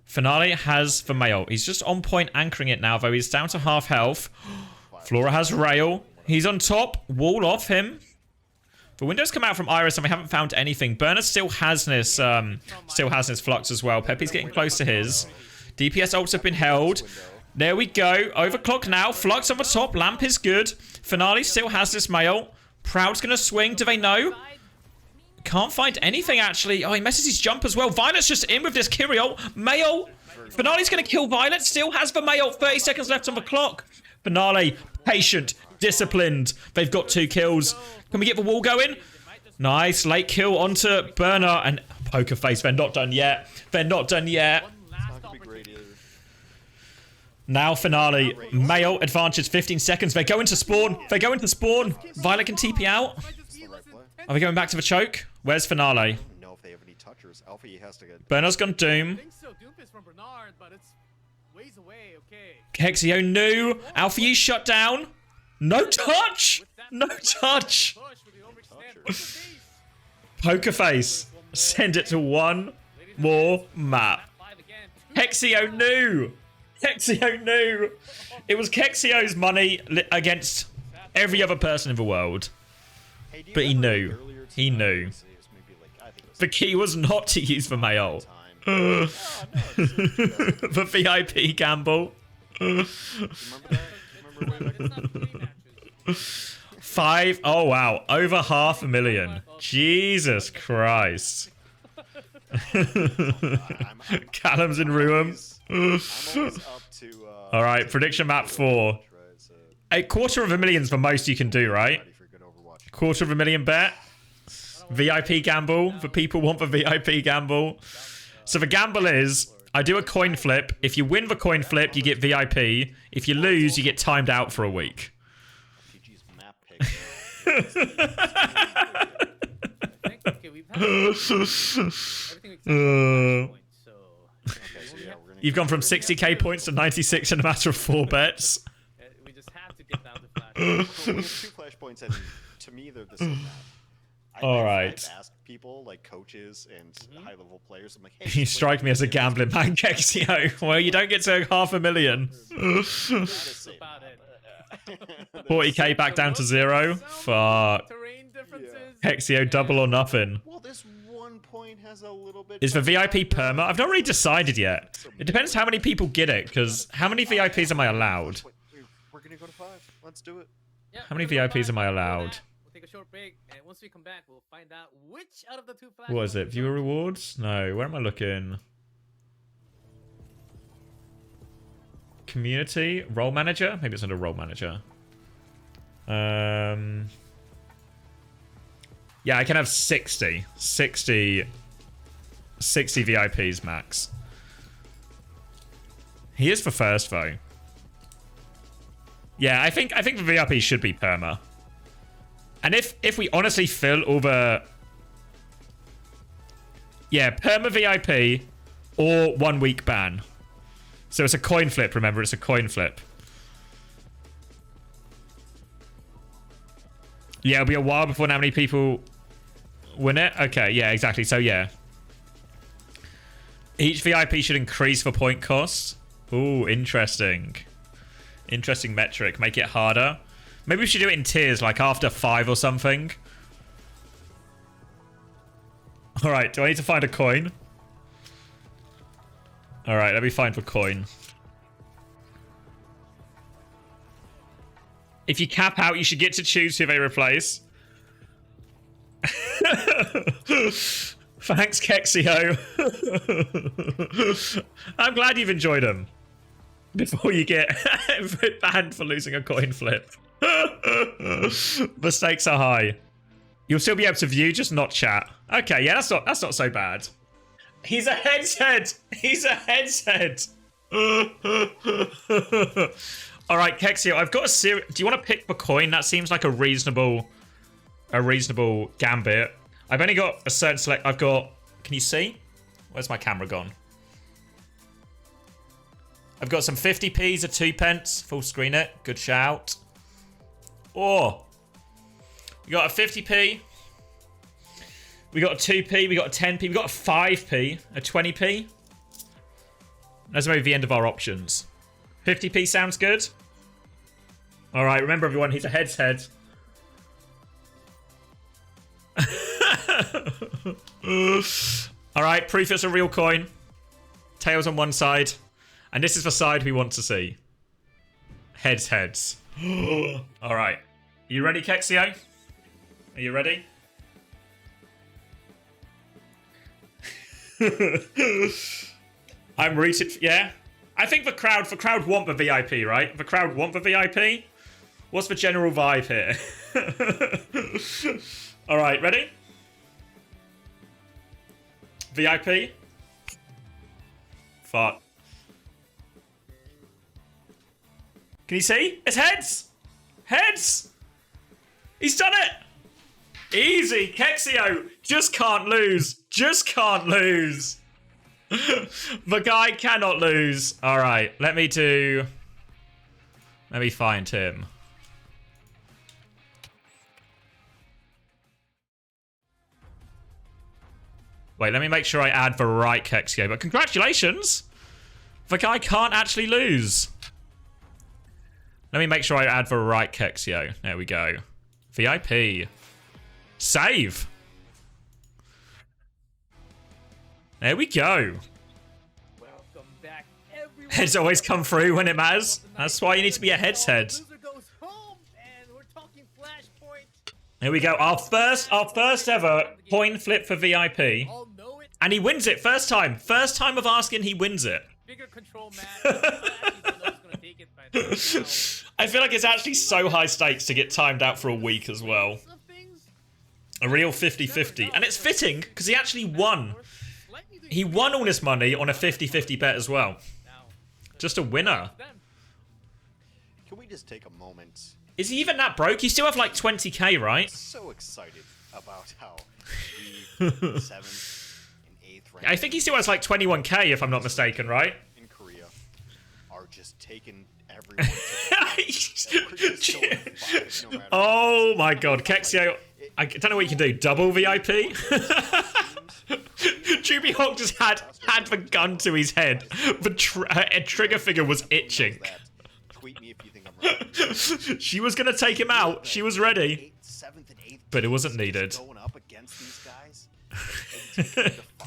Finale has the Mayolt. He's just on point anchoring it now, though. He's down to half health. Flora has rail. He's on top. Wall off him. The windows come out from Iris, and we haven't found anything. Burner still has this Flux as well. Peppy's getting close to his. DPS ults have been held. There we go. Overclock now. Flux on the top. Lamp is good. Finale still has this Mayolt. Proud's going to swing. Do they know? Can't find anything, actually. Oh, he messes his jump as well. Violet's just in with this Kiri ult. Mayolt. Finale's going to kill Violet. Still has the Mayolt. 30 seconds left on the clock. Finale. Patient. Disciplined. They've got 2 kills. Can we get the wall going? Nice. Late kill onto Burner. And Poker Face. They're not done yet. They're not done yet. Now Finale. Mayolt advantage 15 seconds. They're going to spawn. They're going to spawn. Violet can TP out. Are we going back to the choke? Where's Finale? I don't know if they have any touchers. Alpha has to get. Burner's gone Doom. Hexio new. Alpha E shut down. No touch. No touch. Poker Face. Send it to one more map. Hexio new. Hexio knew. It was Kexio's money against every other person in the world. But he knew. He knew. The key was not to use the Mayolt. The VIP gamble. 5. Oh, wow. Over 500,000. Jesus Christ. Callum's in ruin. All right, prediction map 4. A $250,000's the most you can do, right? $250,000 bet. VIP gamble. The people want the VIP gamble. So the gamble is, I do a coin flip. If you win the coin flip, you get VIP. If you lose, you get timed out for a week. You've gone from 60k points to 96 in a matter of 4 bets. We just have to get down to flash. We have 2 flashpoints, and to me, they're the same map. All right. I've asked people, like coaches and high-level players, I'm like, hey, You strike me as a gambling man, Kexio. Well, you don't get to 500,000. 40k back down to 0. Fuck. Hexio double or nothing. Well, this 1 coin has a little bit. Is the VIP perma? I've not really decided yet. It depends how many people get it, because how many VIPs am I allowed? We're gonna go to 5. Let's do it. Yeah, How many we're gonna go VIPs am I back. Before allowed? that, We'll take a short break, and once we come back, we'll find out which out of the 2 flash What is it? points Viewer are- rewards? No. Where am I looking? Community? Role manager? Maybe it's under role manager. Yeah, I can have 60 VIPs max. He is for first though. Yeah, I think the VIP should be perma. And if we honestly fill all the... Yeah, perma VIP or 1 week ban. So it's a coin flip, remember, it's a coin flip. Yeah, it'll be a while before how many people win it. Okay, yeah, exactly. So yeah. Each VIP should increase for point cost. Ooh, interesting. Interesting metric. Make it harder. Maybe we should do it in tiers, like after 5 or something. Alright, do I need to find a coin? Alright, let me find a coin. If you cap out, you should get to choose who they replace. Thanks, Kexio. I'm glad you've enjoyed them. Before you get banned for losing a coin flip. The stakes are high. You'll still be able to view, just not chat. Okay, yeah, that's not so bad. He's a headset. He's a headset. All right, Kexio, I've got a series. Do you want to pick the coin? That seems like a reasonable gambit. I've only got a certain select. I've got. Can you see? Where's my camera gone? I've got some 50p's at 2 pence. Full screen it. Good shout. Oh, we got a 50p. We got a 2p. We got a 10p. We got a 5p. A 20p. That's maybe the end of our options. 50p sounds good. All right, remember everyone, he's a head. All right, proof it's a real coin. Tails on one side. And this is the side we want to see. Heads. All right. You ready, Kexio? Are you ready? I'm reaching. Yeah. I think the crowd want the VIP, right? The crowd want the VIP. What's the general vibe here? All right, ready? VIP. Fuck. Can you see? It's heads. Heads. He's done it. Easy, Kexio. Just can't lose. Just can't lose. The guy cannot lose. All right, let me find him. Wait, let me make sure I add the right Kexio. But congratulations. The guy can't actually lose. Let me make sure I add the right Kexio. There we go. VIP. Save. There we go. Welcome back, everyone. Heads always come through when it matters. That's why you need to be a head's head. Loser goes home, and we're talking flashpoint. Here we go. Our first ever coin flip for VIP. All know it. And he wins it first time. First time of asking, he wins it. Bigger control match. I actually don't know who's gonna take it by now. I feel like it's actually so high stakes to get timed out for a week as well. Of things, A real 50-50. And it's fitting, because he actually won. He won all this money on a 50-50 bet as well. Just a winner. Can we just take a moment? Is he even that broke? He still have like 20k, right? So excited about how the 7th and 8th rank I think he still has like 21k, if I'm not mistaken, right? in Korea are just taking everyone to no matter Oh my god, Kexio. I don't know what you can do. Double VIP? Juby Hawk just had the gun to his head. The trigger figure was itching. Tweet me if you think I'm right. She was going to take him out. She was ready. 7th and 8th But it wasn't needed. going up against these guys.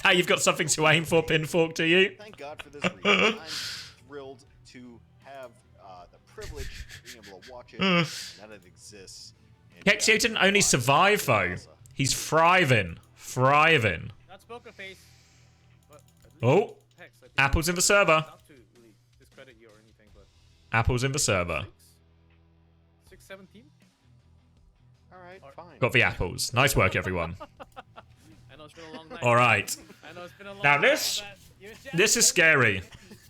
Now you've got something to aim for, Pinfork, do you? Thank God for this reason. I'm thrilled to have the privilege of being able to watch it, that it exists. Kexio didn't only survive, though. He's thriving. Thriving. Not poker face. But Oh, Hex, I think apples in the server. not to really discredit you or anything, but Apples in the server. 6-17? Alright, fine. Got the apples. Nice work, everyone. I know it's been a long night. All right. I know it's been a long Now night, this but you this is scary.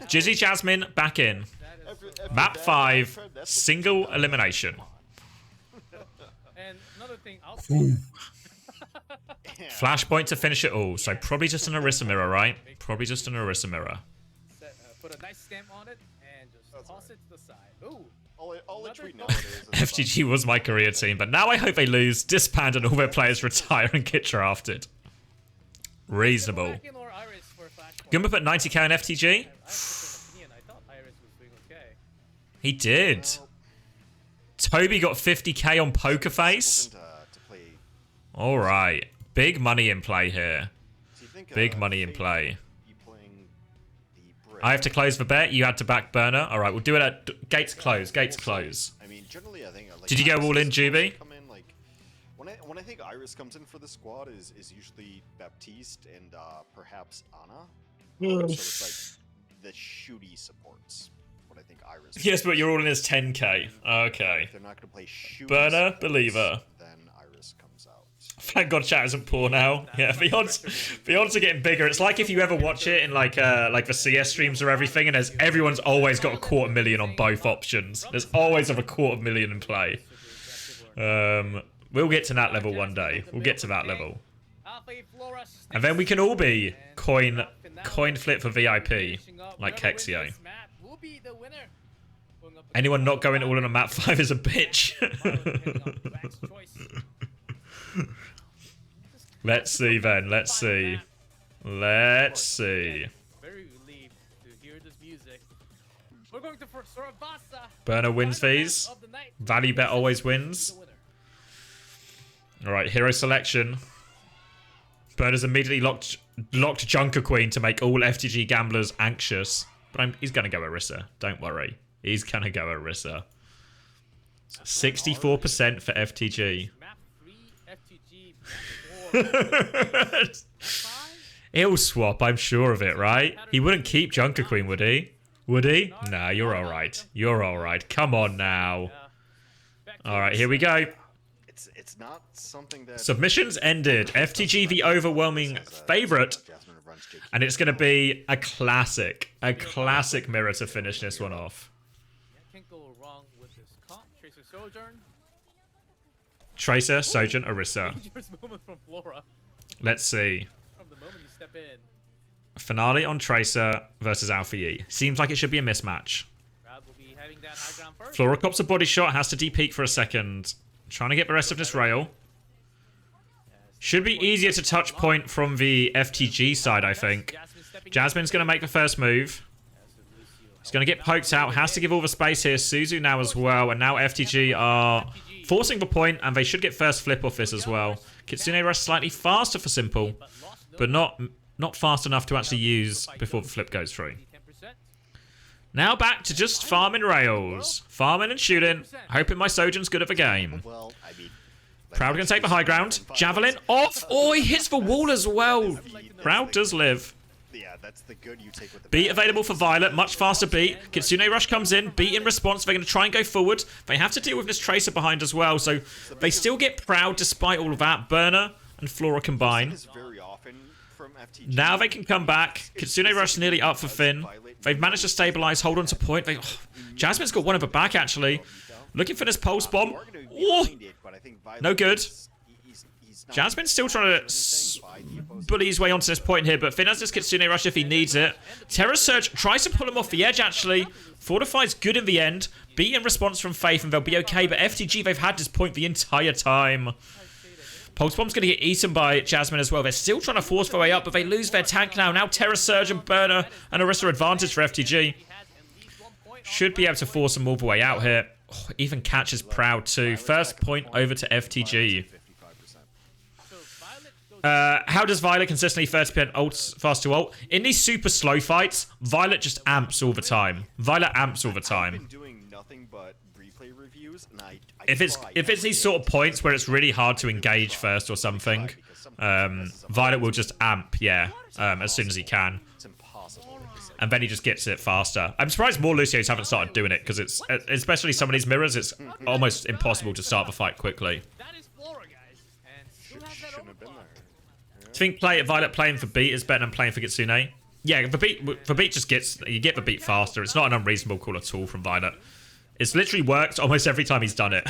Jizzy Jasmine back in. that is so Map 5, single elimination. And another thing, I'll Flashpoint to finish it all. So probably just an Orisa mirror, right? Probably just an Orisa mirror. put a nice stamp on it and just toss it to the side. Ooh. All I tweet nowadays is FGG was my career team, but now I hope they lose, disband, and all their players retire and get drafted. Reasonable. Gumba put 90k on FTG? I thought Iris was doing okay. He did. Toby got 50k on Poker Face. to play. All right. Big money in play here. So you think, Big money in Faith, play. you playing the Brit, I have to close the bet. You had to back burner. All right, we'll do it at gates close. Gates close. I mean, generally, I think. Like, Did you go Iris all in, is supposed to Juby? come in, like, when I think Iris comes in for the squad is usually Baptiste and perhaps Anna. So it's like the shooty supports. What I think Iris. Yes, but you're all in as 10k. Okay. If they're not going to play shooty Burner, supports, believer. then Iris comes out. Thank God chat isn't poor now. Yeah, the odds are getting bigger. It's like if you ever watch it in like the CS streams or everything, and everyone's always got a 250,000 on both options. There's always a 250,000 in play. We'll get to that level one day. We'll get to that level. And then we can all be coin flip for VIP, like Kexio. Anyone not going all in on map 5 is a bitch. Let's see then. Let's see. Let's see. Very relieved to hear this music. We're going to Sorabasa. Burner wins these. Value bet always wins. Alright, hero selection. Burner's immediately locked Junker Queen to make all FTG gamblers anxious. But he's going to go Orisa. Don't worry. He's going to go Orisa. 64% for FTG. Map 3, FTG, map 4. He'll swap, I'm sure of it, right? He wouldn't keep Junker Queen, would he? Would he? Nah, you're alright. You're alright. Come on now. Alright, here we go. It's not something that Submissions ended. FTG the overwhelming favourite. And it's going to be a classic. A classic mirror to finish this one off. Can't go wrong with this comp. Tracer Sojourn. Tracer, Sojourn, Orisa. Dangerous moment from Flora. Let's see. From the moment you step in. Finale on Tracer versus Alpha E. Seems like it should be a mismatch. Crowd will be having that high ground first. Flora cops a body shot, has to de-peek for a second. Trying to get the rest of this rail. Should be easier to touch point from the FTG side, I think. Jasmine's going to make the first move. He's going to get poked out. Has to give all the space here. Suzu now as well. And now FTG are forcing the point, and they should get first flip off this as well. Kitsune Rush slightly faster for Simple, but not fast enough to actually use before the flip goes through. Now back to just farming rails. Farming and shooting. Hoping my Sojourn's good at the game. well, I mean, Proud going to take the high ground. Javelin off. Oh, he hits the wall as well. Proud does live. yeah, that's the good you take with the Beat bad. available for Violet. Much faster beat. Kitsune Rush comes in. Beat in response. They're going to try and go forward. They have to deal with this Tracer behind as well. So they still get Proud despite all of that. Burner and Flora combine. Is very often from FTG. Now they can come back. Kitsune Rush nearly up for Finn. They've managed to stabilize, hold on to point. Jasmine's got one of her back, actually. Looking for this pulse bomb. Oh, no good. Jasmine's still trying to bully his way onto this point here, but Finn has this Kitsune Rush if he needs it. Terra Surge tries to pull him off the edge, actually. Fortify's good in the end. Beat in response from Faith, and they'll be okay, but FTG, they've had this point the entire time. Pulse Bomb's going to get eaten by Jasmine as well. They're still trying to force their way up, but they lose their tank now. Now Terra Surge and Burner and Orisa advantage for FTG. Should be able to force them all the way out here. Oh, even catches Proud too. First point over to FTG. So Violet goes How does Violet consistently 30% ult fast to ult? In these super slow fights, Violet just amps all the time. Violet amps all the time. I've been doing nothing but replay reviews, and I If it's these sort of points where it's really hard to engage first or something, Violet will just amp, as soon as he can. It's impossible. And then he just gets it faster. I'm surprised more Lucios haven't started doing it, because it's, especially some of these mirrors, it's almost impossible to start the fight quickly. That is Flora, guys. And who has that Shouldn't have been overclock? there. Do you think Violet playing for beat is better than playing for Kitsune? Yeah, the beat just gets, you get the beat faster. It's not an unreasonable call at all from Violet. It's literally worked almost every time he's done it.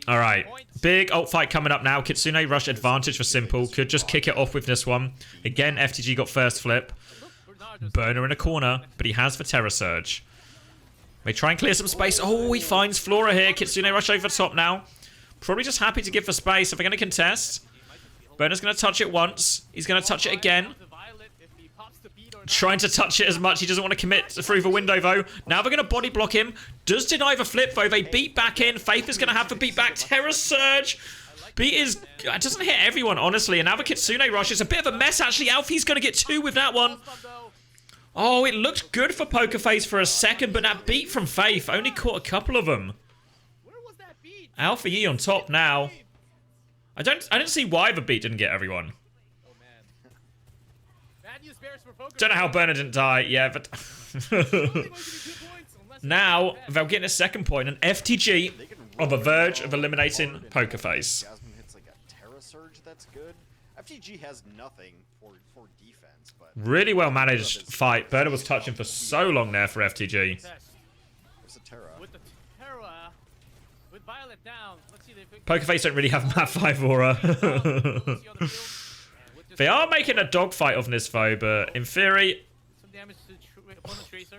Alright. Big ult fight coming up now. Kitsune rush advantage for Simple. Could just kick it off with this one. Again, FTG got first flip. Burner in a corner, but he has the Terror Surge. They try and clear some space. Oh, he finds Flora here. Kitsune rush over top now. Probably just happy to give the space. If they're going to contest, Burner's going to touch it once. He's going to touch it again. Trying to touch it as much. He doesn't want to commit through the window, though. Now they're going to body block him. Does deny the flip, though. They beat back in. Faith is going to have the beat back. Terror Surge. Beat is... It doesn't hit everyone, honestly. And now the Kitsune rush is a bit of a mess, actually. Alfie's going to get 2 with that one. Oh, it looked good for Pokerface for a second, but that beat from Faith only caught a couple of them. Alpha Yi on top now. I don't see why the beat didn't get everyone. Don't know how Burner didn't die. Yeah, but... Now, they'll get a second point, and FTG on the verge of eliminating Pokerface. Jasmine hits like a Terror Surge, that's good. FTG has nothing for defense, but... Really well managed fight. Burner was touching for so long there for FTG. There's a Terra. With the Terra, with Violet down, let's see if Pokerface don't really have map 5 aura. They are making a dogfight of this, though, but in theory...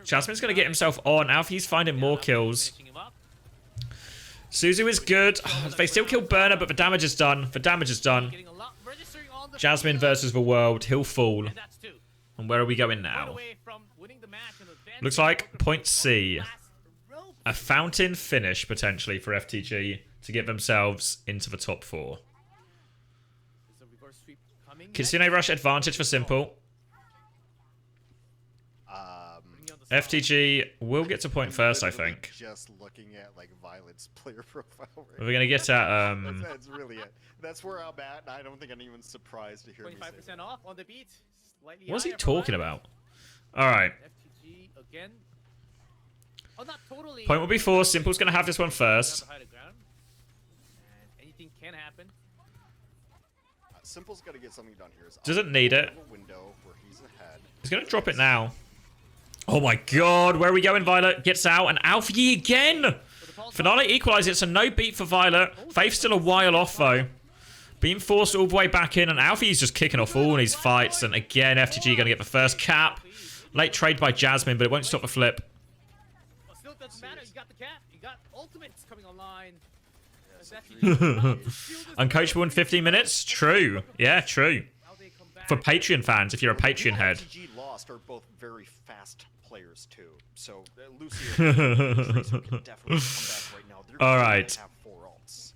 Jasmine's going to get himself on. Alfie's finding more kills. Suzu is good. They still kill Burner, but the damage is done. The damage is done. Jasmine versus the world. He'll fall. And where are we going now? Looks like point C. A fountain finish, potentially, for FTG to get themselves into the top 4. Kitsune rush advantage for Simple. FTG will get to point first, I think. Just looking at like Violet's player profile. Right We're gonna get at That's really it. That's where I'm at, and I don't think I'm even surprised to hear me say 25% off on the beat. What's he talking about? All right. FTG again. Oh, not totally. Point will be 4. Simple's gonna have this one first. Anything can happen. Simple's gotta get something done here. Doesn't need it. Window where he's ahead. He's gonna drop it now. Oh my god, where are we going? Violet gets out, and Alfie again! Finale equalizes it, so no beat for Violet. Faith's still a while off, though. Being forced all the way back in, and Alfie's just kicking off all these fights, and again, FTG gonna get the first cap. Late trade by Jasmine, but it won't stop the flip. Well, still doesn't matter, you got the cap, you got ultimates coming online. Uncoachable in 15 minutes? True. Yeah, true. For Patreon fans, if you're a Patreon head. FTG lost are both very fast players too. So Lucio can definitely come back right now. They're All going right. to have 4 ults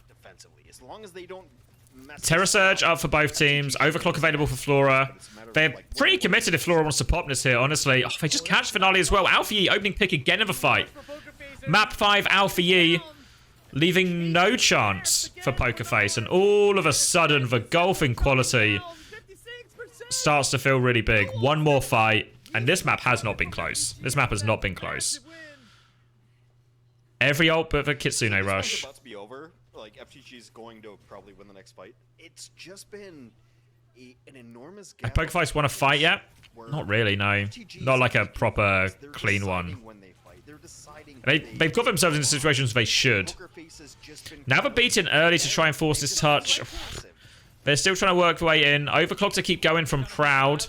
defensively. As long as they don't mess Terror Surge up for both teams. Overclock available for Flora. They're pretty committed if Flora wants to pop this here, honestly. Oh, they just catch Finale as well. Alpha Yi opening pick again of a fight. Map 5 Alpha Yi, leaving no chance for Pokerface. And all of a sudden, the golfing quality starts to feel really big. One more fight. And this map has not been close. This map has not been close. Every ult but the Kitsune rush. It's about to be over. Like FTG is going to probably win the next fight. It's just been an enormous gap. Has Pokerface won a fight yet? Not really, no. Not like a proper clean one. They've got themselves into situations they should. Now they're beaten early to try and force this touch. They're still trying to work their way in. Overclock to keep going from Proud.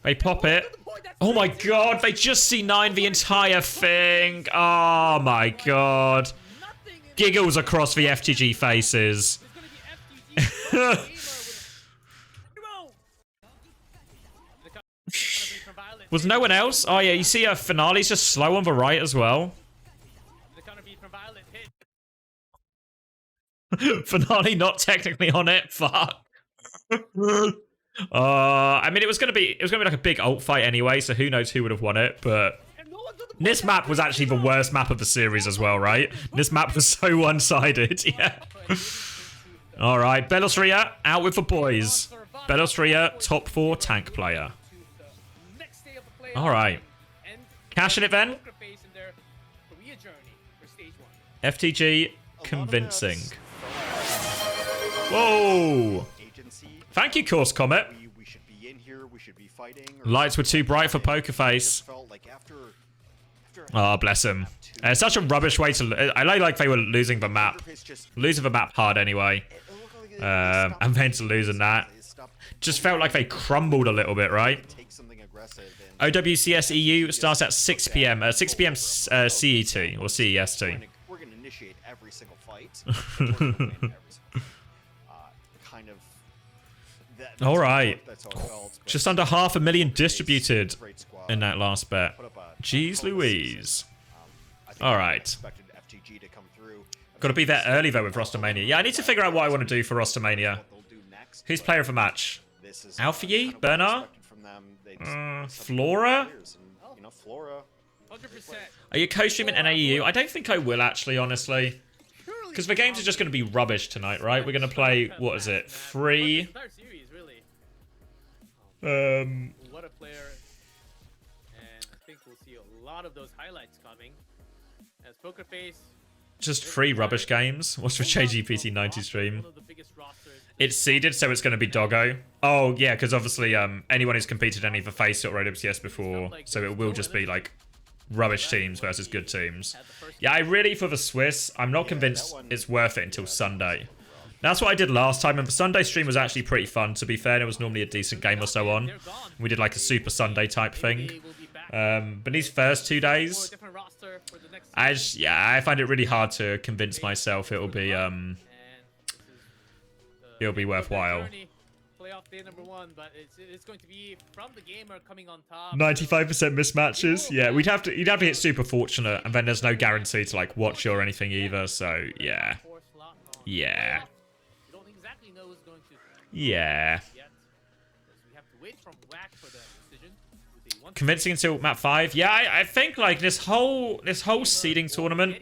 They pop it. Oh my god, they just C9 the entire thing. Oh my god. Giggles across the FTG faces. Was no one else? Oh yeah, you see Finale's just slow on the right as well. Finale not technically on it. Fuck. I mean, it was gonna be like a big ult fight anyway, so who knows who would have won it, but this map was actually the worst map of the series as well, right? This map was so one-sided, yeah. Alright, Belosria out with the boys. Belosria, top 4 tank player. Alright. Cashing it then. FTG, convincing. Whoa! Thank you, Course Comet. Lights were too bright for Poker Face. Oh, bless him. It's such a rubbish way to... I like they were losing the map. Losing the map hard anyway. And then to losing that. Just felt like they crumbled a little bit, right? OWCS EU starts at 6 p.m. 6 p.m. CET or CEST. We're going to initiate every single fight. All right. Just under 500,000 distributed in that last bet. Jeez Louise. All right. Got to be there early, though, with Rostermania. Yeah, I need to figure out what I want to do for Rostermania. Who's player of the match? Alfie? Bernard? Flora? Are you co-streaming NAEU? I don't think I will, actually, honestly. Because the games are just going to be rubbish tonight, right? We're going to play, what is it, 3? What a player. And I think we'll see a lot of those highlights coming. As Poker Face... Just 3 rubbish games. What's for JGPT 90 stream? It's seeded, so it's going to be Doggo. Oh, yeah, because obviously anyone who's competed any of the Face or OWCS before, so it will just be like rubbish teams versus good teams. Yeah, I really, for the Swiss, I'm not convinced it's worth it until Sunday. That's what I did last time, and the Sunday stream was actually pretty fun, to be fair. There was normally a decent game or so on. We did like a Super Sunday type thing. But these first 2 days, I find it really hard to convince myself it'll be worthwhile. 95% mismatches. Yeah, you'd have to hit super fortunate, and then there's no guarantee to like watch or anything either. So yeah, yeah. Convincing until map 5. Yeah, I think like this whole seeding tournament,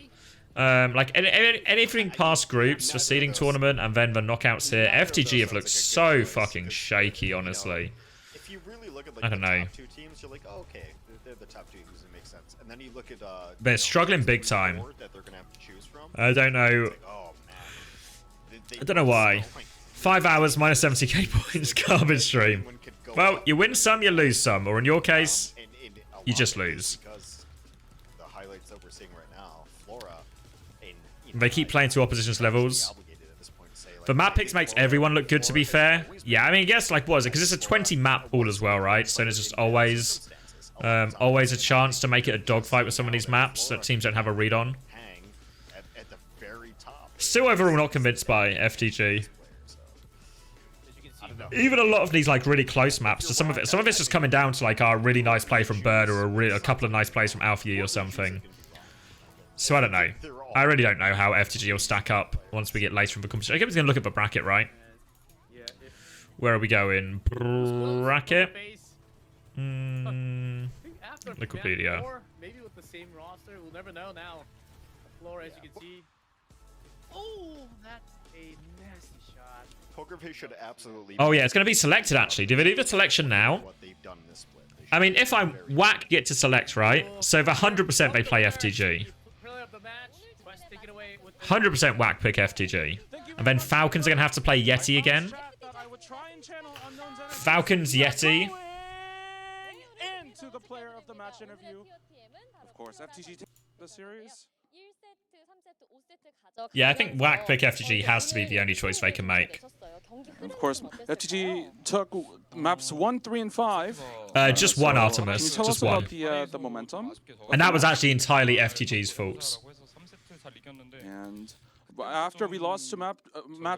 like anything past groups for seeding tournament and then the knockouts here, FTG have looked so fucking shaky, honestly. If you really look at like I don't know. Top 2 teams, you're like, oh, okay, they're the top 2 teams, it makes sense. And then you look at they're struggling big time. That they're gonna have to choose from. I don't know. Like, oh, man. I don't know why. 5 hours minus 70k points garbage stream. Well, you win some, you lose some, or in your case, you just lose. Because the highlights that we're seeing right now, Flora, they keep playing to opposition's levels. The map picks makes everyone look good, to be fair. Yeah, I mean, I guess, like, what is it? Because it's a 20 map pool as well, right? So there's just always a chance to make it a dogfight with some of these maps that teams don't have a read on. Still overall not convinced by FTG. Even a lot of these like really close maps, so some of it's just coming down to like a really nice play from Bird or a couple of nice plays from Alfie or something. So I don't know. I really don't know how FTG will stack up once we get later in the competition. I guess we're gonna look at the bracket, right? Where are we going? Bracket. Wikipedia. Maybe with the same roster, we'll never know now. Floor, as you can see. Oh, that's a nasty shot. Poker Face should absolutely. Oh yeah, it's going to be selected actually. Do they do the selection now? I mean, if I'm whack, get to select, right? So the 100% they play FTG. 100% whack pick FTG. And then Falcons are going to have to play Yeti again. Falcons, Yeti. Into the player of the match interview. Of course, FTG the series. Yeah, I think whack pick FTG has to be the only choice they can make. Of course, FTG took maps 1, 3, and 5. Just one Artemis, just one. The momentum? And that was actually entirely FTG's fault. And after we lost to map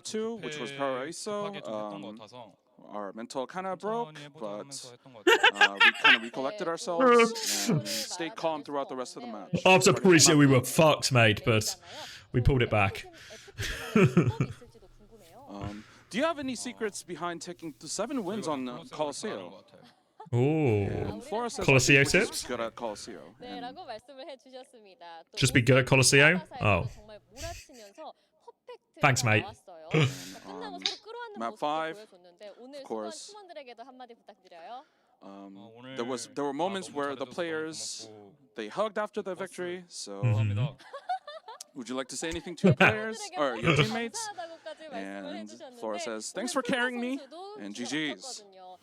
2, which was Prisa, our mental kind of broke, but we kind of recollected ourselves and stayed calm throughout the rest of the match. After Prisa, we were fucked, mate, but we pulled it back. Do you have any secrets behind taking to 7 wins on Colosseo? Ooh. Flora says Colosseo I think we're tips? just good at Colosseo. 네, And 라고 말씀을 해주셨습니다. 또 Just be good at Colosseo? Oh. 정말 몰아치면서 퍼펙트가 Thanks, mate. 나왔어요. 자, 끝나고 서로 끌어안는 map 모습도 5, 보여줬는데 오늘 of 수고한 course. 팀원들에게도 한마디 부탁드려요. there were moments where the players they hugged after the victory. So would you like to say anything to your players or your teammates? 감사하다고까지 말씀을 And 해주셨는데 Flora says, "Thanks 오늘 for carrying me." 선수도 And 기회가 GG's. 없었거든요.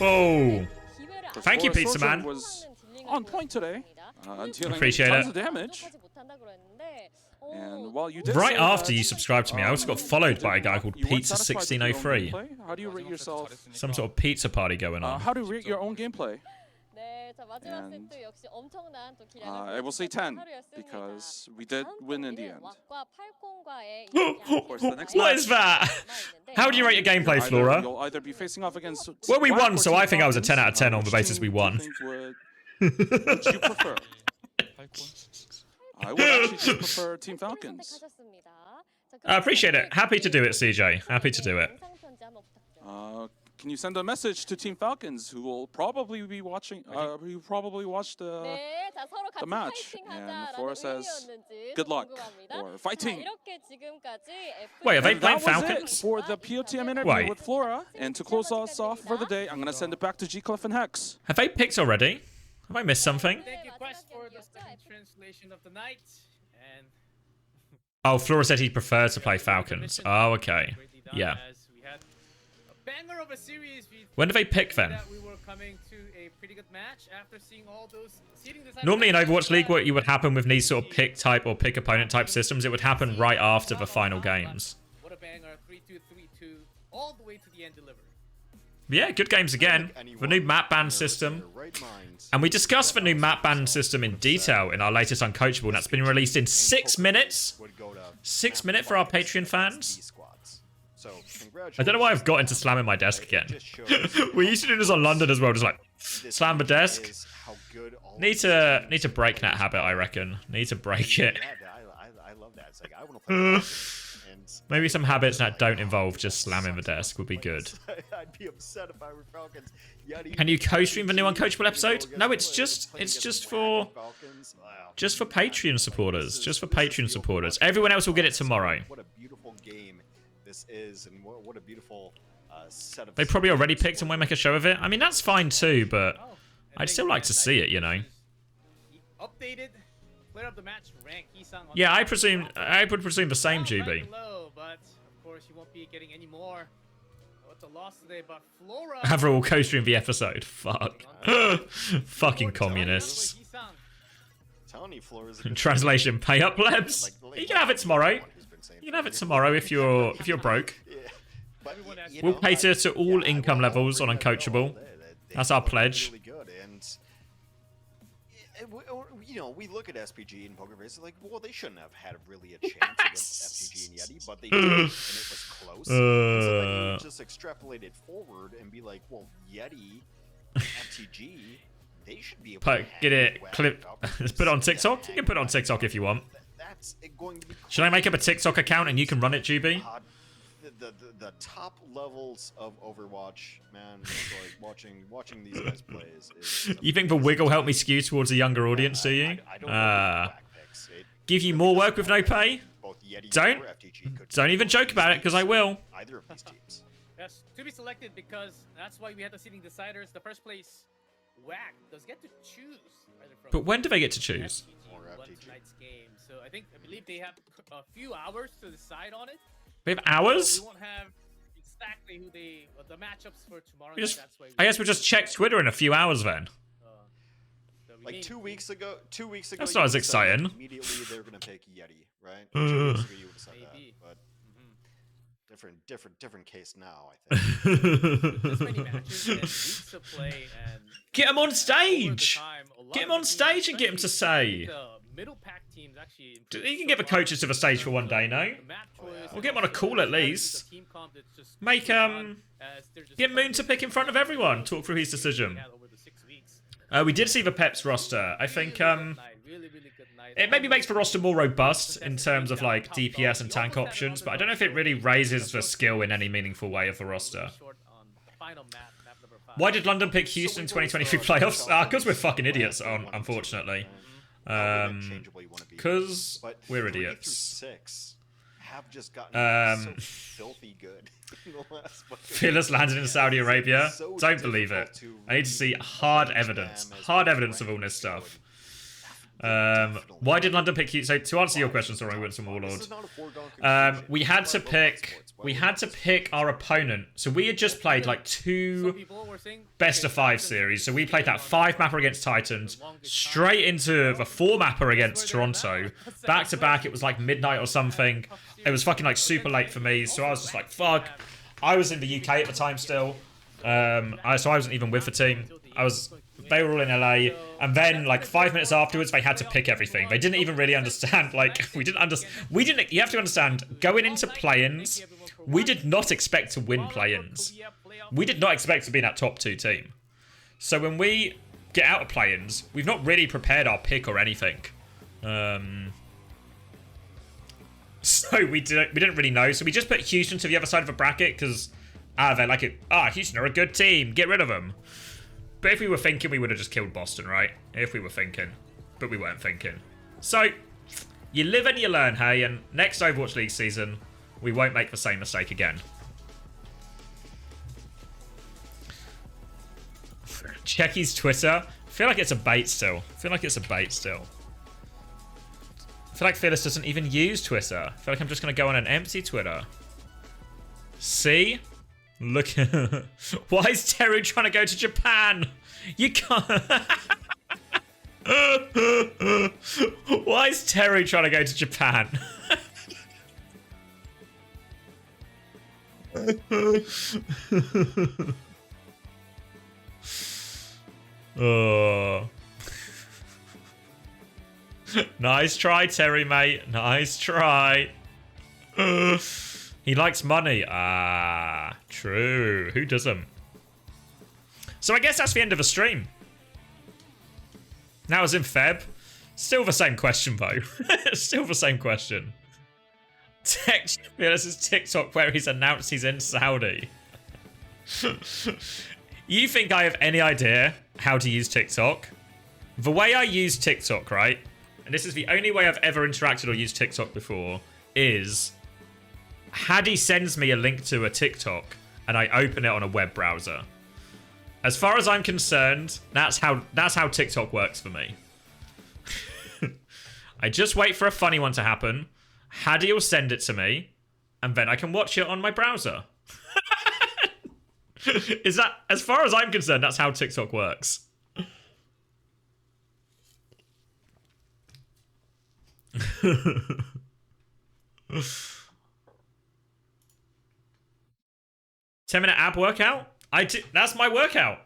Whoa. 기회를 안 Thank you, Flora Pizza Sorcerer Man. was 딜링을 on point today, 보여줬습니다. dealing Appreciate tons it. of damage. 만족하지 못한다 그랬는데, And while you did Right say after that, you subscribed to me, I also got followed by a guy called you weren't satisfied with your own Pizza1603. gameplay. How do you rate yourself? Some sort of pizza party going on. How do you rate your own gameplay? 네, 자 마지막 And, 세트 역시 엄청난 또 기량을 I will say 보여주셨던 10 하루였습니다. because we did win in the end. 왁과 팔콘과의 What is that? How do you rate your gameplay, Flora? You'll either be facing off against Well, we Squad won, or so Team I think I was a 10 out of 10 on the Falcons. basis we Which won. team would you prefer? I would actually just prefer Team Falcons. I appreciate it. Happy to do it, CJ. Happy to do it. Can you send a message to Team Falcons, who will probably be watching? Who probably watched the match? And Flora says, "Good luck," or "Fighting." Wait, have they And played that was it Falcons? for the POTM interview Wait. with Flora. And to close us off for the day, I'm gonna send it back to G Clef and Hex. Have they picked already? Have I missed something? Thank you, Quest, for the second translation of the night. And Oh, Flora said he'd prefer to play Falcons. Oh, okay. greatly done, Yeah. as we had a banger of a series. When do they pick then? That we were coming to a pretty good match after seeing all those seeding deciders. Normally in Overwatch League, what would happen with these sort of pick type or pick opponent type systems, it would happen right after the final games. What a banger! 3-2, 3-2, all the way to the end delivery. Yeah, good games again. The new map ban system. And we discussed the new map ban system in detail in our latest Uncoachable, and that's been released in 6 minutes. 6 minutes for our Patreon fans. I don't know why I've got into slamming my desk again. We used to do this on London as well, just like slam the desk. Need to break that habit, I reckon. Need to break it. I love that. It's like I want to play. Maybe some habits that don't involve just slamming the desk would be good. I'd be upset if I were Falcons. Can you co-stream the new Uncoachable episode? No, it's just for Patreon supporters. Just for Patreon supporters. Everyone else will get it tomorrow. What a beautiful game this is, and what a beautiful set of. They probably already picked and won't make a show of it. I mean, that's fine too, but I'd still like to see it, you know. Updated player of the match rank. Yeah, I would presume the same, GB. But of course, you won't be getting any more. What's a loss today? But Flora. Haverall co-stream the episode. Fuck. Fucking communists. Telling you, Flora's Translation: pay up, plebs. You can have it tomorrow. You can have it tomorrow if you're broke. We'll cater to all income levels on Uncoachable. That's our pledge. You know, we look at SPG and Poker Face like, well, they shouldn't have had really a chance against FTG and Yeti, but they did, and it was close. So then you just extrapolate it forward and be like, well, Yeti, FTG, they should be able to Get it, clip. Let's put it on TikTok. You can put it on TikTok if you want. That's going to be. Should I make up a TikTok account and you can run it, GB? The top levels of Overwatch, man, like watching these guys play is You think the wig will help me skew towards a younger audience, do you? Give you more work with no pay? Don't even joke about it, because I will. Either of these teams. Yes, to be selected because that's why we had the seeding deciders. The first place, WAC does get to choose. But when do they get to choose? Tonight's game. So I believe they have a few hours to decide on it. We have hours? We won't have exactly who the matchups for tomorrow. I guess we'll just check Twitter in a few hours then. Like 2 weeks ago. That's not as exciting. Immediately they're gonna pick Yeti, right? 2 weeks ago you would have said Maybe. that, but different case now. I think. This many matches and weeks of play and Get him on stage! time, Get him on stage and get him to say. the middle pack teams actually. You can get the coaches to the stage for one day, no? We'll get him on a call at least. Make, get Moon to pick in front of everyone. Talk through his decision. We did see the Peps roster. I think, really good night. It maybe makes the roster more robust in terms of like DPS and tank options, but I don't know if it really raises the skill in any meaningful way of the roster. Why did London pick Houston in 2023 playoffs? Because we're fucking idiots, unfortunately. Because we're idiots. Have just gotten so filthy good. Fearless landed in Saudi Arabia. Don't believe it. I need to see hard evidence of all this stuff. Why did London pick Houston? So to answer your question, sorry, Winston Warlord. We had to pick our opponent. So we had just played like 2 best of 5 series. So we played that 5 mapper against Titans, straight into the 4 mapper against Toronto. Back to back, it was like midnight or something. It was fucking like super late for me, so I was just like, fuck. I was in the UK at the time still. So I wasn't even with the team. They were all in LA, and then like 5 minutes afterwards, they had to pick everything. They didn't even really understand. Like we didn't. You have to understand. Going into play-ins, we did not expect to win play-ins. We did not expect to be in that top 2 team. So when we get out of play-ins, we've not really prepared our pick or anything. So we didn't really know. So we just put Houston to the other side of the bracket because they're like Houston are a good team. Get rid of them. But if we were thinking, we would have just killed Boston, right? If we were thinking. But we weren't thinking. So, you live and you learn, hey? And next Overwatch League season, we won't make the same mistake again. Checky's Twitter. I feel like it's a bait still. I feel like Fearless doesn't even use Twitter. I feel like I'm just going to go on an empty Twitter. See? Look. Why is Teru trying to go to Japan? You can't. Why is Teru trying to go to Japan? Oh. Nice try, Terry, mate. Nice try. He likes money. Ah, true. Who doesn't? So I guess that's the end of the stream. Now it's in Feb. Still the same question, though. Still the same question. This is TikTok where he's announced he's in Saudi. You think I have any idea how to use TikTok? The way I use TikTok, right? And this is the only way I've ever interacted or used TikTok before, is Haddy sends me a link to a TikTok and I open it on a web browser. As far as I'm concerned, that's how TikTok works for me. I just wait for a funny one to happen. Haddy will send it to me, and then I can watch it on my browser. Is that, as far as I'm concerned, that's how TikTok works. Ten-minute ab workout? That's my workout.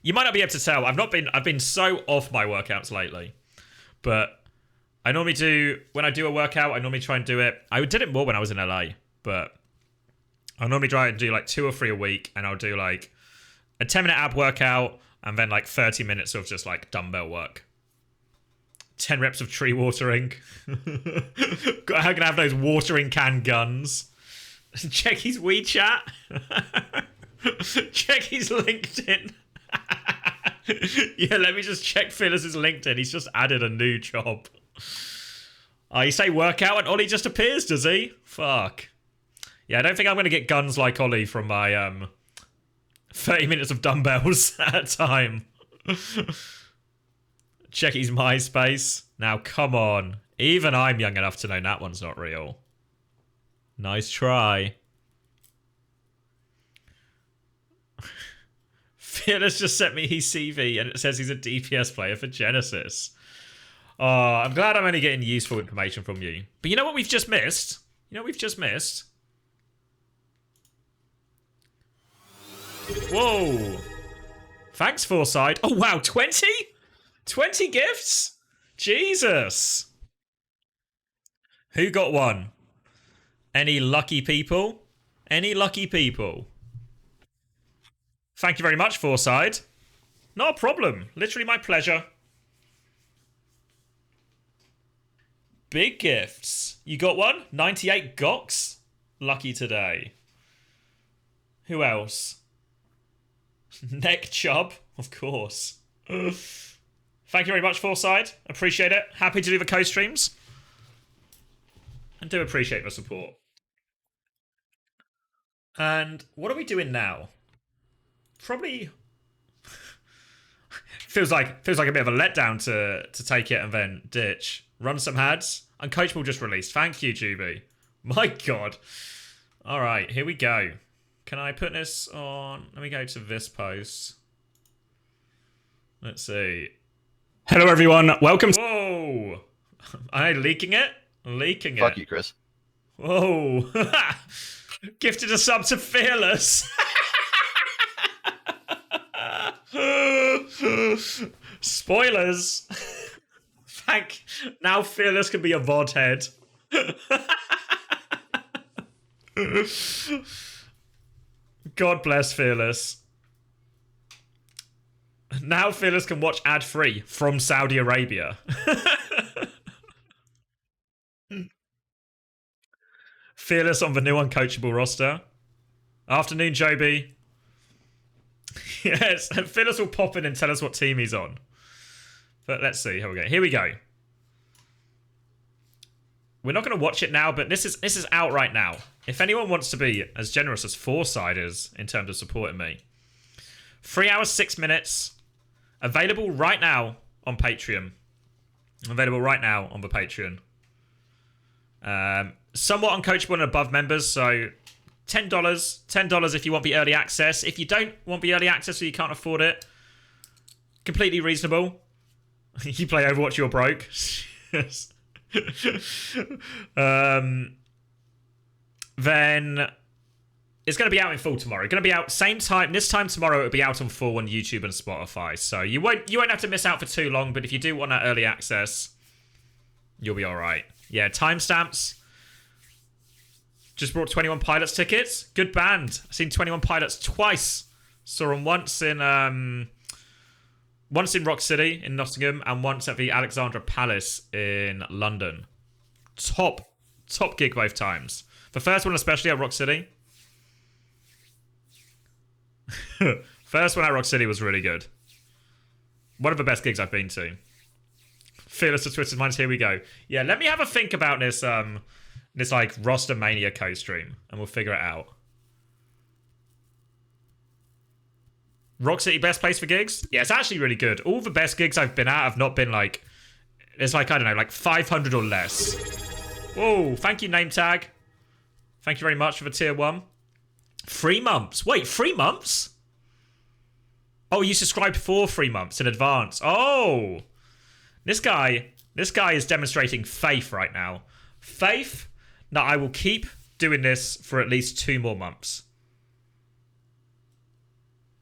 You might not be able to tell. I've been so off my workouts lately. But I normally do, when I do a workout, I normally try and do it. I did it more when I was in LA, but I normally try and do like 2 or 3 a week, and I'll do like a 10-minute ab workout and then like 30 minutes of just like dumbbell work. 10 reps of tree watering. How can I have those watering can guns? Check his WeChat. Check his LinkedIn. Yeah, let me just check Phyllis's LinkedIn. He's just added a new job. Oh, you say workout and Ollie just appears, does he? Fuck. Yeah, I don't think I'm going to get guns like Ollie from my 30 minutes of dumbbells at a time. Check his MySpace. Now, come on. Even I'm young enough to know that one's not real. Nice try. Fearless just sent me his CV and it says he's a DPS player for Genesis. Oh, I'm glad I'm only getting useful information from you. But you know what we've just missed? You know what we've just missed? Whoa. Thanks, Foresight. Oh, wow. 20? 20 gifts? Jesus. Who got one? Any lucky people? Any lucky people? Thank you very much, Foresight. Not a problem. Literally my pleasure. big gifts. You got one? 98 Gox? Lucky today. Who else? Neck Chub, of course. Thank you very much, Foresight. Appreciate it. Happy to do the co-streams. And do appreciate the support. And what are we doing now? Probably feels like a bit of a letdown to take it and then ditch. Run some ads. Uncoachable just released. Thank you, Juby. My God. All right, here we go. Can I put this on? Let me go to this post. Let's see. Hello, everyone. Welcome. Whoa. Am I leaking it? Leaking it. Fuck you, Chris. Whoa. Gifted a sub to Fearless. Spoilers. Now Fearless can be a VOD head. God bless Fearless. Now Fearless can watch ad-free from Saudi Arabia. Fearless on the new uncoachable roster. Afternoon, Joby. Yes, Fearless will pop in and tell us what team he's on. But let's see. Here we go. Here we go. We're not going to watch it now, but this is out right now. If anyone wants to be as generous as Foresight is in terms of supporting me. 3 hours, 6 minutes. Available right now on Patreon. Available right now on the Patreon. Somewhat uncoachable and above members, so $10. $10 if you want the early access. If you don't want the early access or you can't afford it, completely reasonable. You play Overwatch, you're broke. Then it's going to be out in full tomorrow. Going to be out same time. This time tomorrow it'll be out on full on YouTube and Spotify. So you won't have to miss out for too long. But if you do want that early access, you'll be all right. Yeah, timestamps. Just brought 21 Pilots tickets. Good band. I've seen 21 Pilots twice. Saw them once in Rock City in Nottingham and once at the Alexandra Palace in London. Top gig both times. The first one especially at Rock City. First one at Rock City was really good. One of the best gigs I've been to. Fearless to Twisted Minds, here we go. Yeah, let me have a think about this this like Roster Mania co-stream and we'll figure it out. Rock City, best place for gigs? Yeah, it's actually really good. All the best gigs I've been at have not been like... It's like, I don't know, like 500 or less. Whoa, thank you, name tag. Thank you very much for the tier 1. 3 months. Wait, 3 months? Oh, you subscribed for 3 months in advance. Oh! This guy is demonstrating faith right now. Faith that I will keep doing this for at least 2 more months.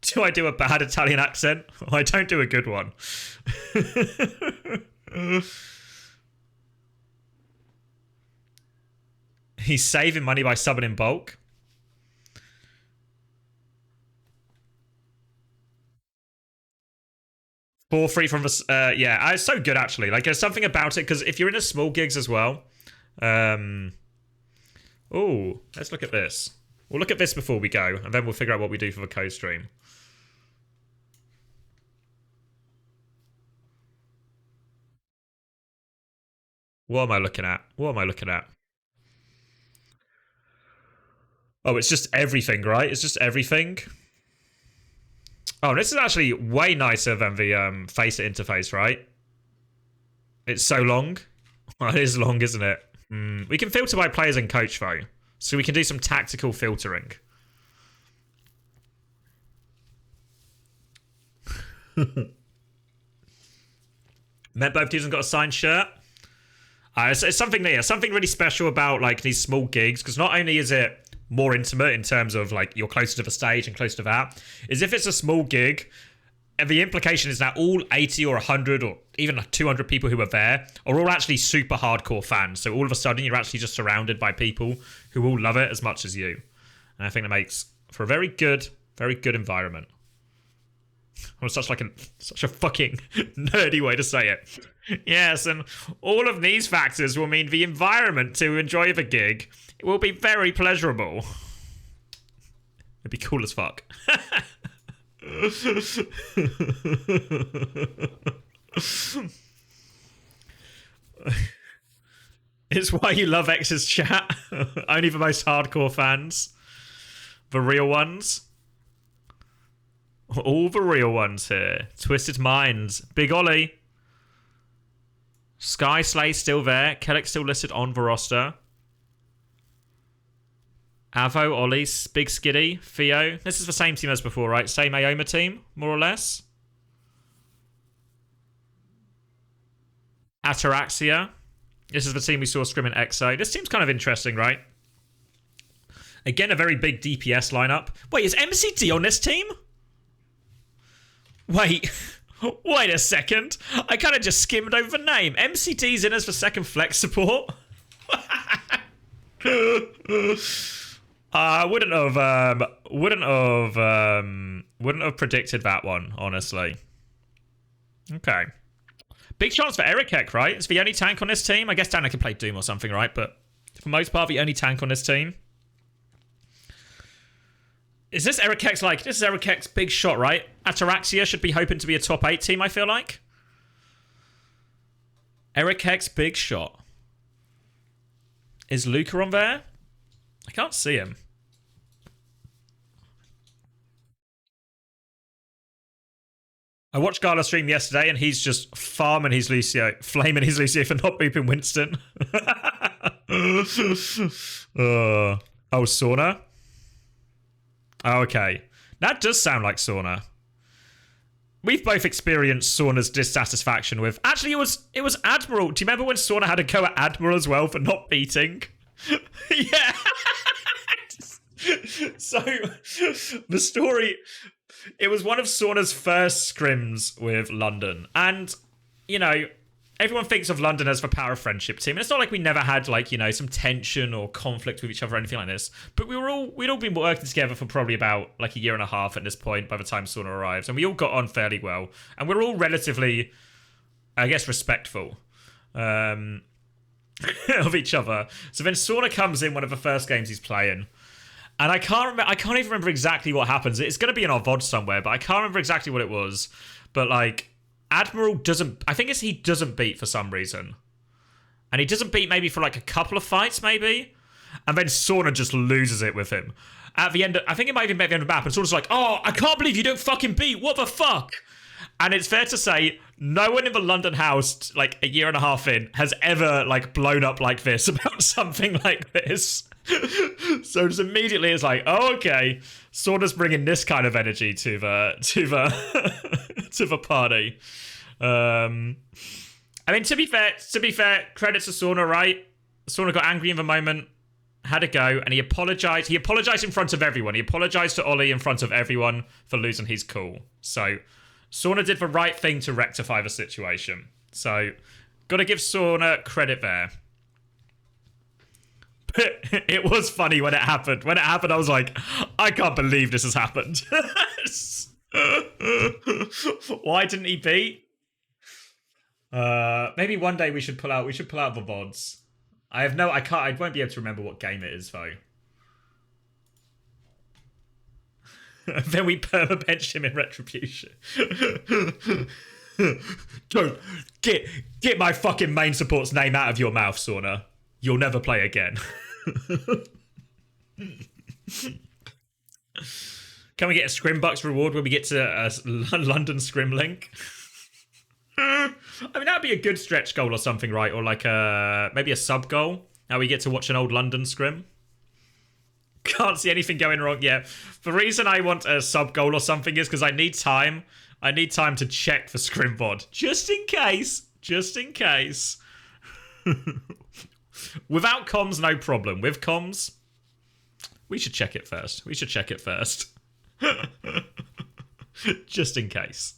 Do I do a bad Italian accent? Oh, I don't do a good one. He's saving money by subbing in bulk. For free from the... yeah, it's so good, actually. Like, there's something about it, because if you're in the small gigs as well... oh, let's look at this. We'll look at this before we go, and then we'll figure out what we do for the co-stream. What am I looking at? What am I looking at? Oh, it's just everything, right? It's just everything. Oh, this is actually way nicer than the Face It interface, right? It's so long. Well, it is long, isn't it? We can filter by players and coach, though. So we can do some tactical filtering. Met both teams and got a signed shirt. It's something there. Something really special about like these small gigs, because not only is it more intimate in terms of like you're closer to the stage and close to that, is if it's a small gig, and the implication is that all 80 or 100 or even 200 people who are there are all actually super hardcore fans. So all of a sudden you're actually just surrounded by people who all love it as much as you. And I think that makes for a very good environment. Or such a fucking nerdy way to say it. Yes, and all of these factors will mean the environment to enjoy the gig will be very pleasurable. It'd be cool as fuck. It's why you love X's chat. Only the most hardcore fans. The real ones. All the real ones here. Twisted Minds. Big Ollie. Sky Slay still there. Kellic still listed on the roster. Avo, Ollie, Big Skiddy, Theo. This is the same team as before, right? Same Aoma team, more or less. Ataraxia. This is the team we saw scrim in EXO. This team's kind of interesting, right? Again, a very big DPS lineup. Wait, is MCD on this team? Wait a second. I kind of just skimmed over the name. MCD's in as the second flex support. I wouldn't have predicted that one, honestly. Okay. Big chance for Eric Heck, right? It's the only tank on this team. I guess Dana can play Doom or something, right? But for the most part, the only tank on this team. Is this Eric Heck's this is Eric Heck's big shot, right? Ataraxia should be hoping to be a top 8 team, I feel like. Eric Heck's big shot. Is Luca on there? I can't see him. I watched Gala stream yesterday and he's just flaming his Lucio for not booping Winston. Oh, Sauna? Oh, okay. That does sound like Sauna. We've both experienced Sauna's dissatisfaction with... Actually, it was Admiral. Do you remember when Sauna had to go at Admiral as well for not beating? Yeah. So, the story... It was one of Sauna's first scrims with London. And, you know, everyone thinks of London as the power friendship team. And it's not like we never had, some tension or conflict with each other or anything like this. But we'd all been working together for probably about, a year and a half at this point by the time Sauna arrives. And we all got on fairly well. And we're all relatively, I guess, respectful of each other. So then Sauna comes in one of the first games he's playing. And I can't even remember exactly what happens. It's going to be in our VOD somewhere, but I can't remember exactly what it was. But, Admiral doesn't... I think he doesn't beat for some reason. And he doesn't beat maybe for, a couple of fights, maybe? And then Sauna just loses it with him. At the end... I think it might even be at the end of the map. And Sauna's like, oh, I can't believe you don't fucking beat. What the fuck? And it's fair to say, no one in the London house, a year and a half in, has ever, blown up like this about something like this. So just immediately it's oh, okay, Sauna's bringing this kind of energy to the to the party. I mean, to be fair, credit to Sauna, right? Sauna got angry in the moment, had a go, and he apologized. He apologized in front of everyone. He apologized to Ollie in front of everyone for losing his cool. So Sauna did the right thing to rectify the situation. So gotta give Sauna credit there. It was funny when it happened. When it happened, I was like, I can't believe this has happened. Why didn't he beat? Maybe one day we should pull out the VODs. I won't be able to remember what game it is though. Then we perma-bench him in Retribution. Don't get my fucking main support's name out of your mouth, Sauna. You'll never play again. Can we get a Scrimbucks reward when we get to a London Scrim link? I mean, that'd be a good stretch goal or something, right? Or maybe a sub goal. How we get to watch an old London Scrim. Can't see anything going wrong yet. The reason I want a sub goal or something is because I need time. I need time to check for Scrim VOD. Just in case. Just in case. Without comms, no problem. With comms, we should check it first. Just in case.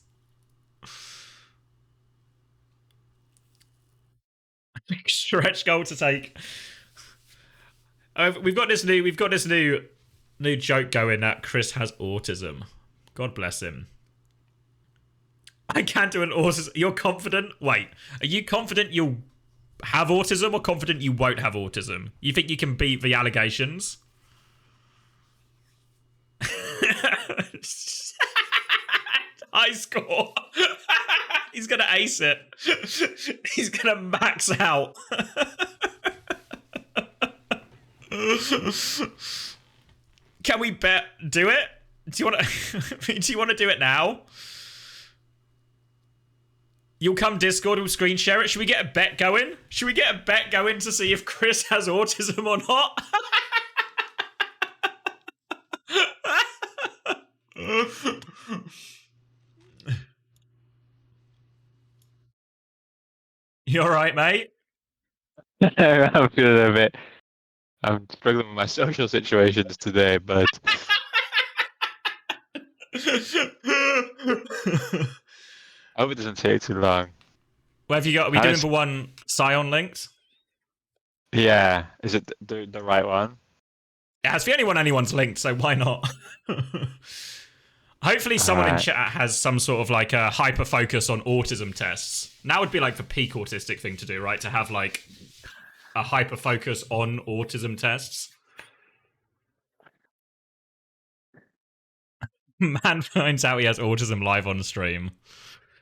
Stretch goal to take. We've got this new joke going that Chris has autism. God bless him. I can do an autism. You're confident? Wait, are you confident you'll have autism or confident you won't have autism? You think you can beat the allegations? High score. He's gonna ace it. He's gonna max out. Can we bet? Do it? Do you want to? Do you want to do it now? You'll come Discord, we'll screen share it. Should we get a bet going? Should we get a bet going to see if Chris has autism or not? You alright, mate? I'm feeling a bit. I'm struggling with my social situations today, but I hope it doesn't take too long. What have you got? Are we doing the one Scion linked? Yeah, is it the right one? Yeah, it's the only one anyone's linked, so why not? Hopefully someone in chat has some sort of like a hyper focus on autism tests. Now would be like the peak autistic thing to do, right? To have like a hyper focus on autism tests. Man finds out he has autism live on stream.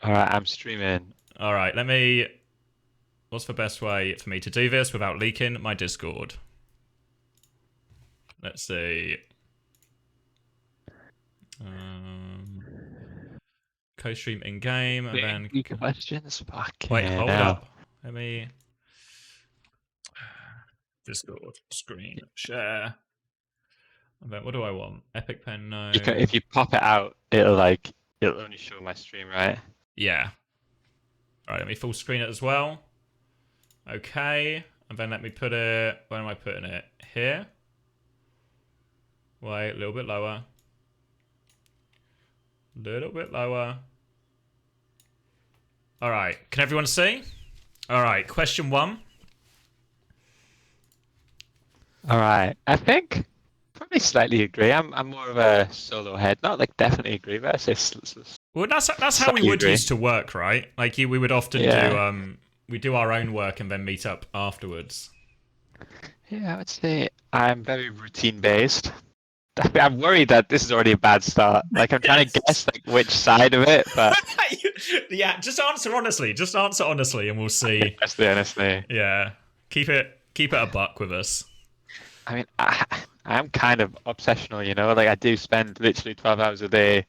Alright, I'm streaming. Alright, what's the best way for me to do this without leaking my Discord? Let's see. Co-stream in-game, and then... questions? Wait, hold up. Let me... Discord, screen, share. And then what do I want? Epic Pen, no. If you pop it out, it'll only show my stream, right? Yeah. Alright, let me full screen it as well. Okay. And then let me put it... Where am I putting it? Here? Wait, a little bit lower. Little bit lower. Alright, can everyone see? Alright, question 1. Alright, I think probably slightly agree. I'm more of a solo head. Not like definitely agree, but I say well, that's how we would used to work, right? Like we would often do we do our own work and then meet up afterwards. Yeah, I would say I'm very routine based. I'm worried that this is already a bad start. Like I'm trying to guess like which side of it, but yeah, just answer honestly. Just answer honestly, and we'll see. Honestly. Yeah, keep it a buck with us. I mean, I'm kind of obsessional, you know. Like I do spend literally 12 hours a day,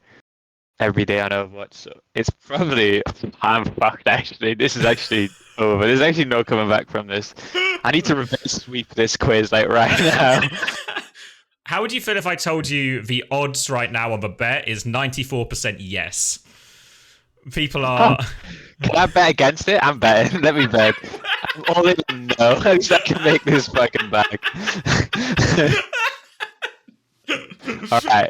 every day on Overwatch. So it's probably I'm fucked. Actually, this is actually over. There's actually no coming back from this. I need to reverse sweep this quiz like right now. How would you feel if I told you the odds right now on the bet is 94% yes? People are... Oh, can I bet against it? I'm betting. Let me bet. I'm all in no. At least I can make this fucking back. Alright.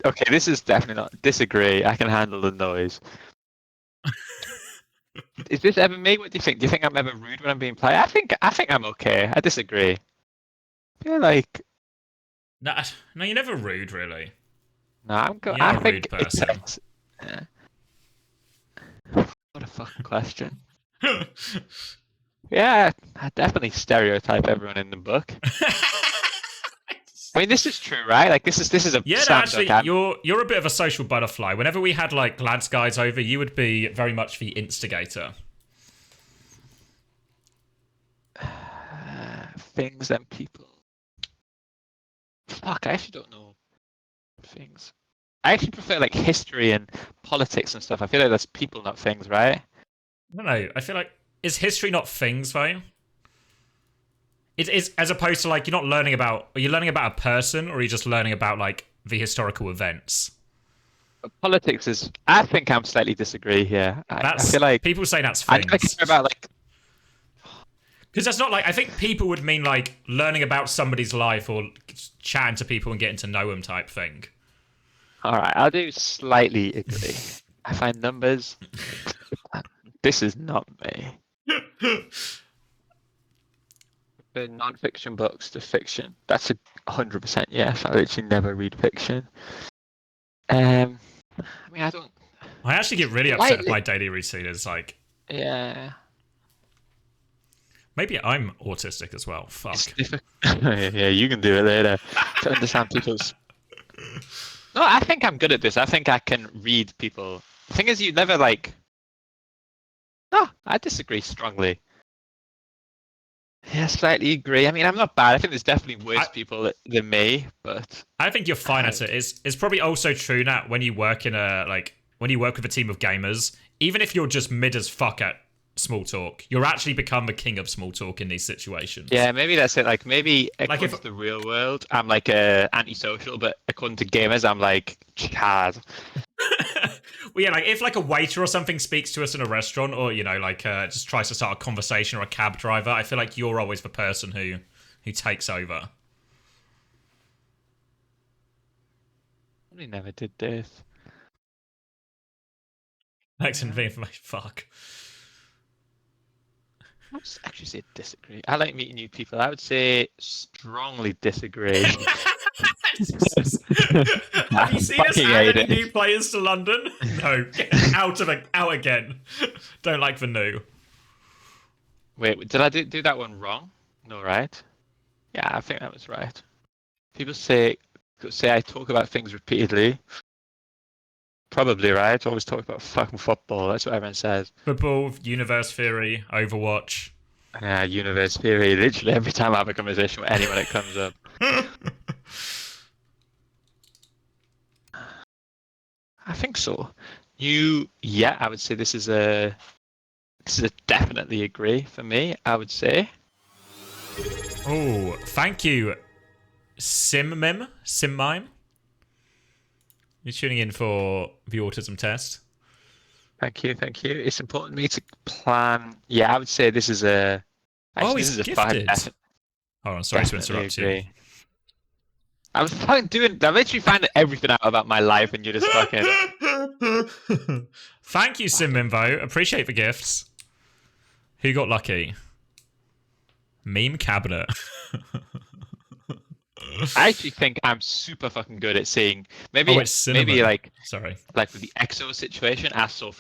Okay, this is definitely not... Disagree. I can handle the noise. Is this ever me? What do you think? Do you think I'm ever rude when I'm being played? I think I'm okay. I disagree. I feel like... No, you're never rude, really. No, I'm good. You're not a rude person. What a fucking question. Yeah, I definitely stereotype everyone in the book. I mean, this is true, right? Like, this is a yeah. No, actually, you're a bit of a social butterfly. Whenever we had like lads guys over, you would be very much the instigator. Things and people. Fuck, I actually don't know things. I actually prefer like history and politics and stuff. I feel like that's people, not things, right? No, I feel like is history not things though? It is, as opposed to like you're not learning about. Are you learning about a person, or are you just learning about like the historical events? Politics is. I think I'm slightly disagree here. I feel like people say that's things. I care about like. Because that's not like, I think people would mean like learning about somebody's life or chatting to people and getting to know them type thing. Alright, I'll do slightly agree. I find numbers. This is not me. The non-fiction books to fiction. That's 100% yes. I literally never read fiction. I mean, I don't. I actually get really upset if my daily routine is like... Yeah. Maybe I'm autistic as well. Fuck. Yeah, you can do it later. To understand people's... No, I think I'm good at this. I think I can read people. The thing is, you never like... No, I disagree strongly. Yeah, slightly agree. I mean, I'm not bad. I think there's definitely worse people than me, but... I think you're fine at it. It's probably also true that when you work in when you work with a team of gamers, even if you're just mid as fuck at small talk, you're actually become the king of small talk in these situations. Yeah, maybe that's it. Like, maybe according to the real world, I'm like antisocial, but according to gamers, I'm like Chad. Well, yeah, like if like a waiter or something speaks to us in a restaurant, or just tries to start a conversation, or a cab driver, I feel like you're always the person who takes over. We never did this. Next information, fuck. I would actually say disagree. I like meeting new people. I would say strongly disagree. Have you seen us add any new players to London? No. Out again. Don't like the new. Wait, did I do that one wrong? No, right? Yeah, I think that was right. People say I talk about things repeatedly. Probably right. Always talk about fucking football. That's what everyone says. Football, universe theory, Overwatch. Yeah, universe theory. Literally every time I have a conversation with anyone, it comes up. I think so. I would say this is a definitely agree for me. I would say. Oh, thank you, Simmime. You're tuning in for the autism test. Thank you. It's important to me to plan. Yeah, I would say this is a. Actually, he's this is gifted. Hold on, sorry to interrupt you. I was fucking I'm literally finding everything out about my life, and you're just fucking. Thank you, Simmimvo. Appreciate the gifts. Who got lucky? Meme cabinet. I actually think I'm super fucking good at seeing. Maybe like sorry, like with the EXO situation, I saw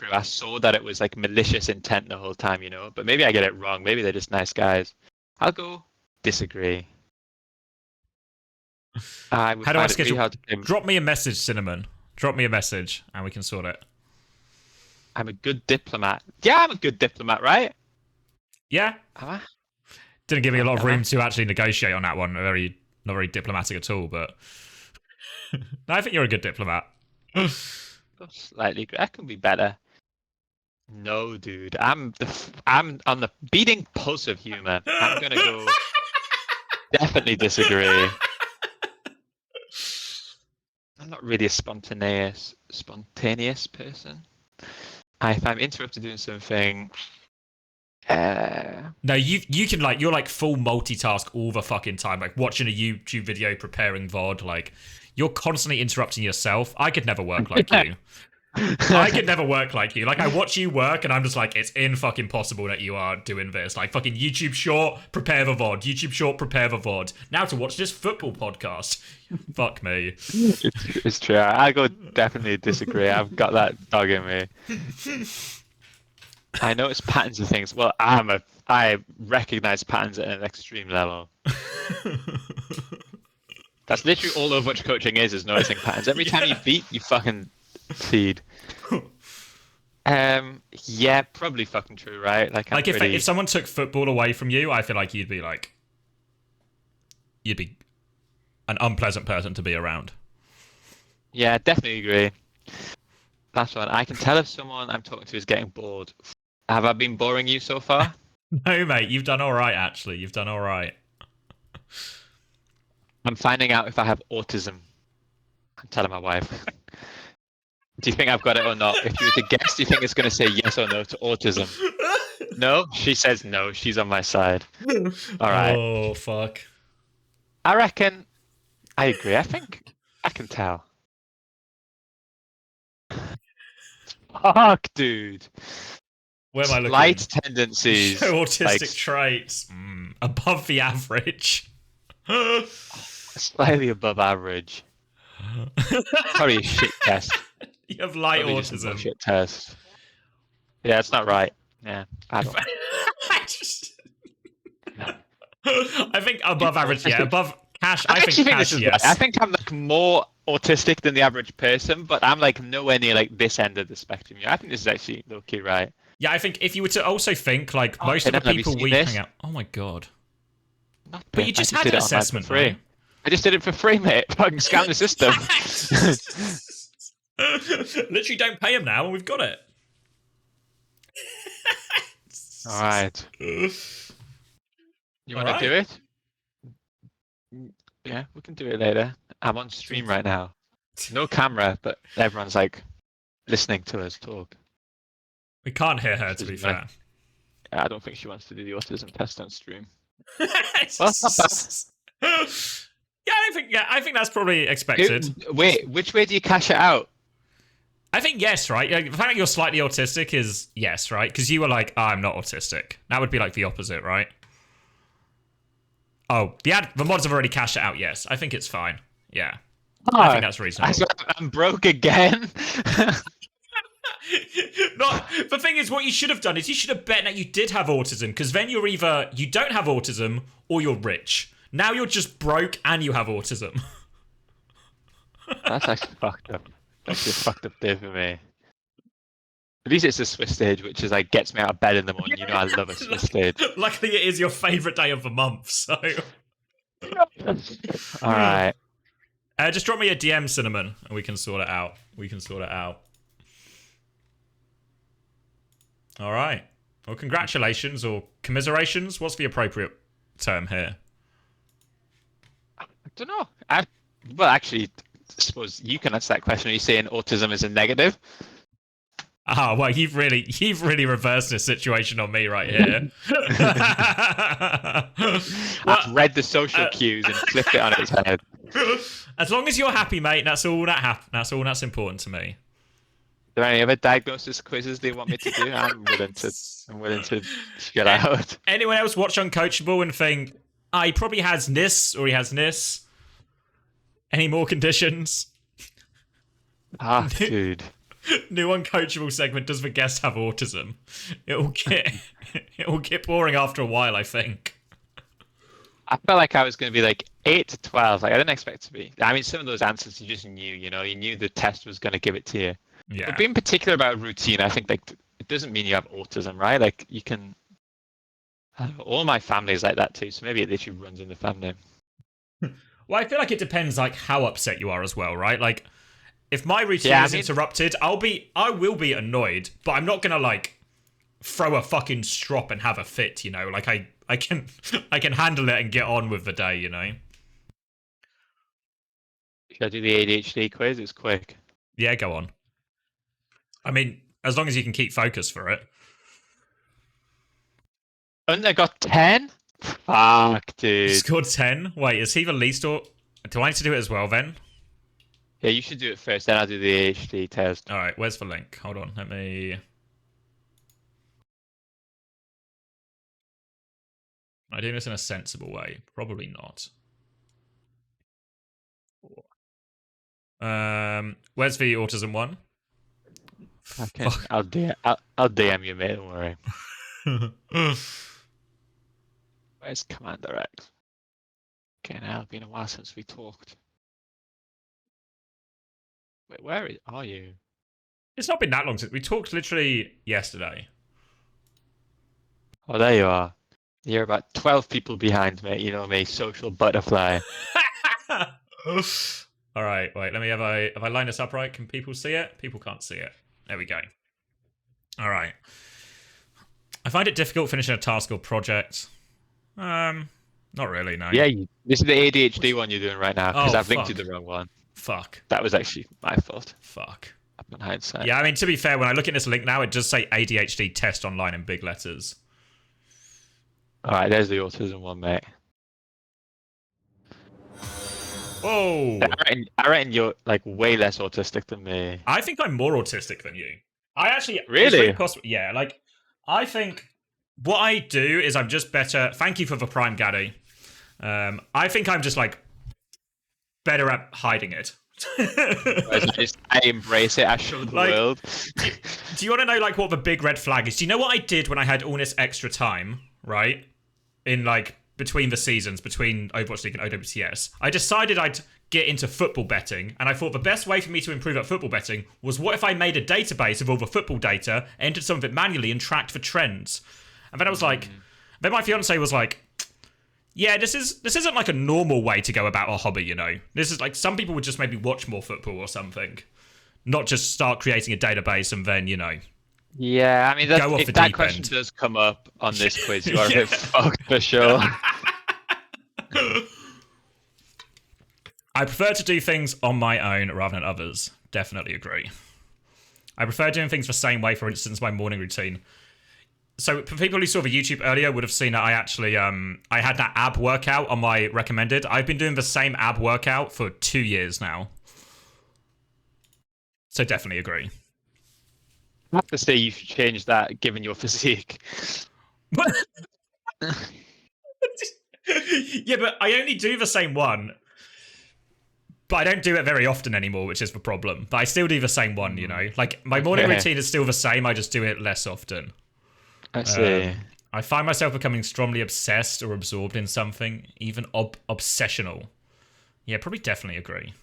that it was like malicious intent the whole time, But maybe I get it wrong. Maybe they're just nice guys. I'll go disagree. How do I schedule? Drop me a message, Cinnamon. Drop me a message, and we can sort it. I'm a good diplomat. Yeah, I'm a good diplomat, right? Yeah. Am I? Didn't give me a lot of room to actually negotiate on that one. Not very diplomatic at all, but no, I think you're a good diplomat. Slightly. I can be better. No, dude. I'm on the beating pulse of humor. I'm gonna go. Definitely disagree. I'm not really a spontaneous person. If I'm interrupted doing something. No, you can you're like full multitask all the fucking time, like watching a YouTube video, preparing VOD, like you're constantly interrupting yourself. I could never work like you. I could never work like you. Like I watch you work and I'm just like, it's in fucking possible that you are doing this. Like fucking YouTube short, prepare the VOD. YouTube short, prepare the VOD. Now to watch this football podcast. Fuck me. It's true. I go definitely disagree. I've got that dog in me. I notice patterns of things. Well, I recognize patterns at an extreme level. That's literally all Overwatch coaching is noticing patterns. Every time you beat, you fucking feed. Yeah, probably fucking true, right? Like if someone took football away from you, I feel like you'd be an unpleasant person to be around. Yeah, definitely agree. Last one. I can tell if someone I'm talking to is getting bored. Have I been boring you so far? No, mate. You've done all right, actually. You've done all right. I'm finding out if I have autism. I'm telling my wife. Do you think I've got it or not? If you were to guess, do you think it's going to say yes or no to autism? No? She says no. She's on my side. All right. Oh, fuck. I reckon... I agree. I think I can tell. Fuck, dude. Where am I looking? Slight tendencies. Show autistic traits. Above the average. Slightly above average. Probably a shit test. You have light Probably just a autism. bullshit test. Yeah, it's not right. Yeah, I don't. I think above average, yeah. Above Cash, I think actually think Cash, this is yes. right. I think I'm like more autistic than the average person, but I'm like nowhere near like this end of the spectrum. I think this is actually low-key right. Yeah, I think if you were to also think like most of the people we hang out. Oh my god! But you just had an assessment, for free. Right? I just did it for free, mate. Fucking scam the system. Literally, don't pay him now, and we've got it. All right. You want to do it? Yeah, we can do it later. I'm on stream right now. No camera, but everyone's like listening to us talk. We can't hear her, to be fair. I don't think she wants to do the autism test on stream. Well, not bad. Yeah, I think that's probably expected. Wait, which way do you cash it out? I think yes, right? The fact that you're slightly autistic is yes, right? Because you were like, oh, I'm not autistic. That would be like the opposite, right? Oh, the mods have already cashed it out, yes. I think it's fine. Yeah. Oh, I think that's reasonable. I'm broke again. The thing is, what you should have done is you should have bet that you did have autism, because then you're either you don't have autism or you're rich. Now you're just broke and you have autism. That's actually fucked up. That's actually a fucked up day for me. At least it's a Swiss stage, which is like gets me out of bed in the morning. You know I love a Swiss stage. Luckily, it is your favourite day of the month, so. All right. Just drop me a DM, Cinnamon, and we can sort it out. All right. Well, congratulations or commiserations. What's the appropriate term here? I don't know. Well, actually, I suppose you can answer that question. Are you saying autism is a negative? Ah, well, you've really reversed this situation on me right here. I've read the social cues and flipped it on its head. As long as you're happy, mate, that's all that's important to me. Are there any other diagnosis quizzes they want me to do? I'm willing to get out. Anyone else watch Uncoachable and think, he probably has this or he has this? Any more conditions? Dude. New Uncoachable segment, does the guest have autism? It'll get boring after a while, I think. I felt like I was going to be like 8 to 12. Like I didn't expect to be. I mean, some of those answers you just knew. You knew the test was going to give it to you. Yeah. But being particular about routine, I think like it doesn't mean you have autism, right? Like you can. All my family is like that too, so maybe it literally runs in the family. Well, I feel like it depends like how upset you are as well, right? Like if my routine is interrupted, I will be annoyed, but I'm not gonna like throw a fucking strop and have a fit, Like I can handle it and get on with the day, Should I do the ADHD quiz? It's quick. Yeah, go on. I mean, as long as you can keep focus for it. And I got 10? Fuck, dude. You scored 10? Wait, is he the least or... Do I need to do it as well, then? Yeah, you should do it first, then I'll do the ADHD test. Alright, where's the link? Hold on, let me... Am I doing this in a sensible way? Probably not. Where's the autism one? Okay, I'll DM you, mate, don't worry. Where's Commander X? Okay, now it's been a while since we talked. Wait, where are you? It's not been that long since we talked. Literally yesterday. Oh, there you are. You're about 12 people behind me. You know me, social butterfly. All right, wait. Let me have I line this up right? Can people see it? People can't see it. There we go. All right. I find it difficult finishing a task or project. Not really, no. Yeah, this is the ADHD one you're doing right now because I've linked you fuck. the wrong one. Fuck. That was actually my fault. Fuck. In hindsight. Yeah, I mean, to be fair, when I look at this link now, it does say ADHD test online in big letters. All right, there's the autism one, mate. Whoa! I reckon you're like way less autistic than me. I think I'm more autistic than you. I actually really yeah. Like I think what I do is I'm just better. Thank you for the Prime Gaddy. I think I'm just like better at hiding it. I embrace it. I show the world. Do you want to know like what the big red flag is? Do you know what I did when I had all this extra time, right? In like between the seasons, between Overwatch League and OWCS, I decided I'd get into football betting, and I thought the best way for me to improve at football betting was what if I made a database of all the football data, entered some of it manually, and tracked for trends. And then I was like, then my fiance was like, yeah, this isn't like a normal way to go about a hobby, you know. This is like some people would just maybe watch more football or something, not just start creating a database and then, you know. Yeah, I mean, if that question does come up on this quiz, you are a bit fucked for sure. I prefer to do things on my own rather than others. Definitely agree. I prefer doing things the same way, for instance, my morning routine. So for people who saw the YouTube earlier would have seen that I actually, I had that ab workout on my recommended. I've been doing the same ab workout for 2 years now. So definitely agree. I have to say you've changed that given your physique. What? Yeah, but I only do the same one. But I don't do it very often anymore, which is the problem. But I still do the same one, you know? Like, my morning routine is still the same, I just do it less often. I see. I find myself becoming strongly obsessed or absorbed in something, even obsessional. Yeah, probably definitely agree.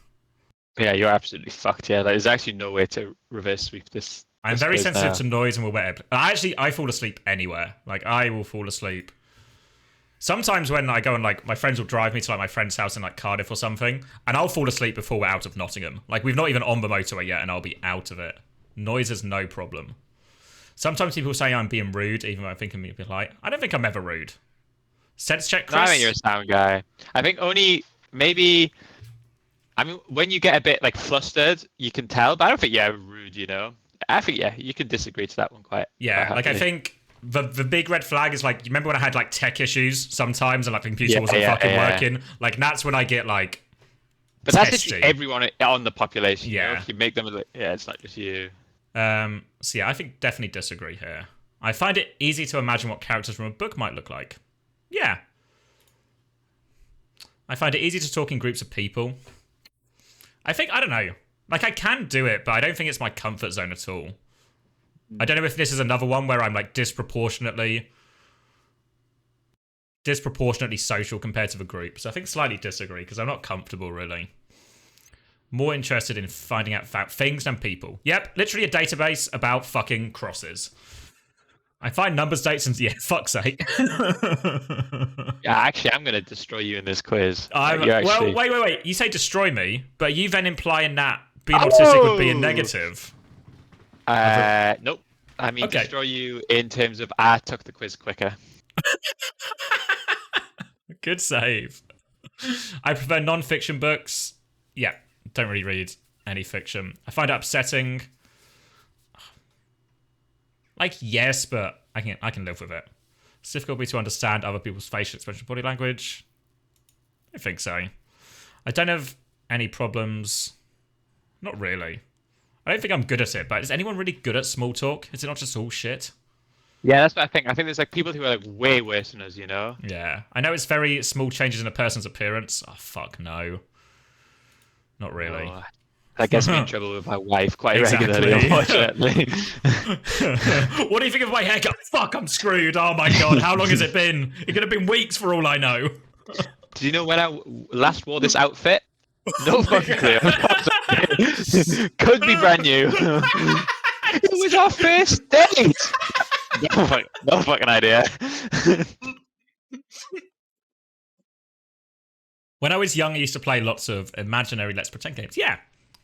Yeah, you're absolutely fucked, yeah. There's actually no way to reverse sweep this. I'm very sensitive to noise and will wear. I fall asleep anywhere. Like, I will fall asleep. Sometimes when I go and, like, my friends will drive me to, like, my friend's house in, like, Cardiff or something, and I'll fall asleep before we're out of Nottingham. Like, we've not even on the motorway yet, and I'll be out of it. Noise is no problem. Sometimes people say I'm being rude, even though I think I'm being polite. I don't think I'm ever rude. Sense check, Chris? No, I think you're a sound guy. I think only, maybe... I mean, when you get a bit, like, flustered, you can tell, but I don't think you're rude, you know? I think, yeah, you can disagree to that one quite like, I think... The big red flag is, like, you remember when I had, like, tech issues sometimes and, like, the computer wasn't fucking working? Like, that's when I get, like, but that's literally everyone on the population. Yeah. You know? You make them, like, yeah, it's not just you. So, yeah, I think definitely disagree here. I find it easy to imagine what characters from a book might look like. Yeah. I find it easy to talk in groups of people. I don't know. Like, I can do it, but I don't think it's my comfort zone at all. I don't know if this is another one where I'm like disproportionately social compared to the group. So I think slightly disagree because I'm not comfortable really. More interested in finding out things than people. Yep, literally a database about fucking crosses. I find numbers, dates, and yeah, fuck's sake. Yeah, actually, I'm going to destroy you in this quiz. Well, wait. You say destroy me, but you then implying that being autistic would be a negative. Nope. I mean, destroy you in terms of I took the quiz quicker. Good save. I prefer non-fiction books. Yeah, don't really read any fiction. I find it upsetting. Like, yes, but I can live with it. It's difficult for me to understand other people's facial expression, body language. I think so. I don't have any problems. Not really. I don't think I'm good at it, but is anyone really good at small talk? Is it not just all shit? Yeah, that's what I think. I think there's like people who are like way worse than us, you know? Yeah. I know it's very small changes in a person's appearance. Oh, fuck no. Not really. Oh, that gets me in trouble with my wife quite regularly, unfortunately. What do you think of my haircut? Fuck, I'm screwed. Oh my god, how long has it been? It could have been weeks for all I know. Do you know when I last wore this outfit? No fucking clue. Could be brand new. It was our first date. No fucking idea. When I was young, I used to play lots of imaginary Let's Pretend games. Yeah,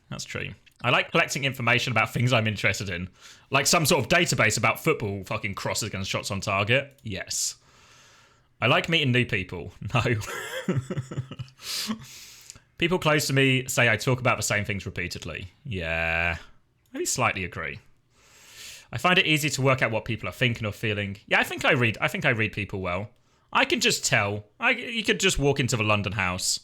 that's true. I like collecting information about things I'm interested in. Like some sort of database about football fucking crosses against shots on target. Yes. I like meeting new people. No. People close to me say I talk about the same things repeatedly. Yeah, maybe slightly agree. I find it easy to work out what people are thinking or feeling. Yeah, I think I read people well. I can just tell. You could just walk into the London house,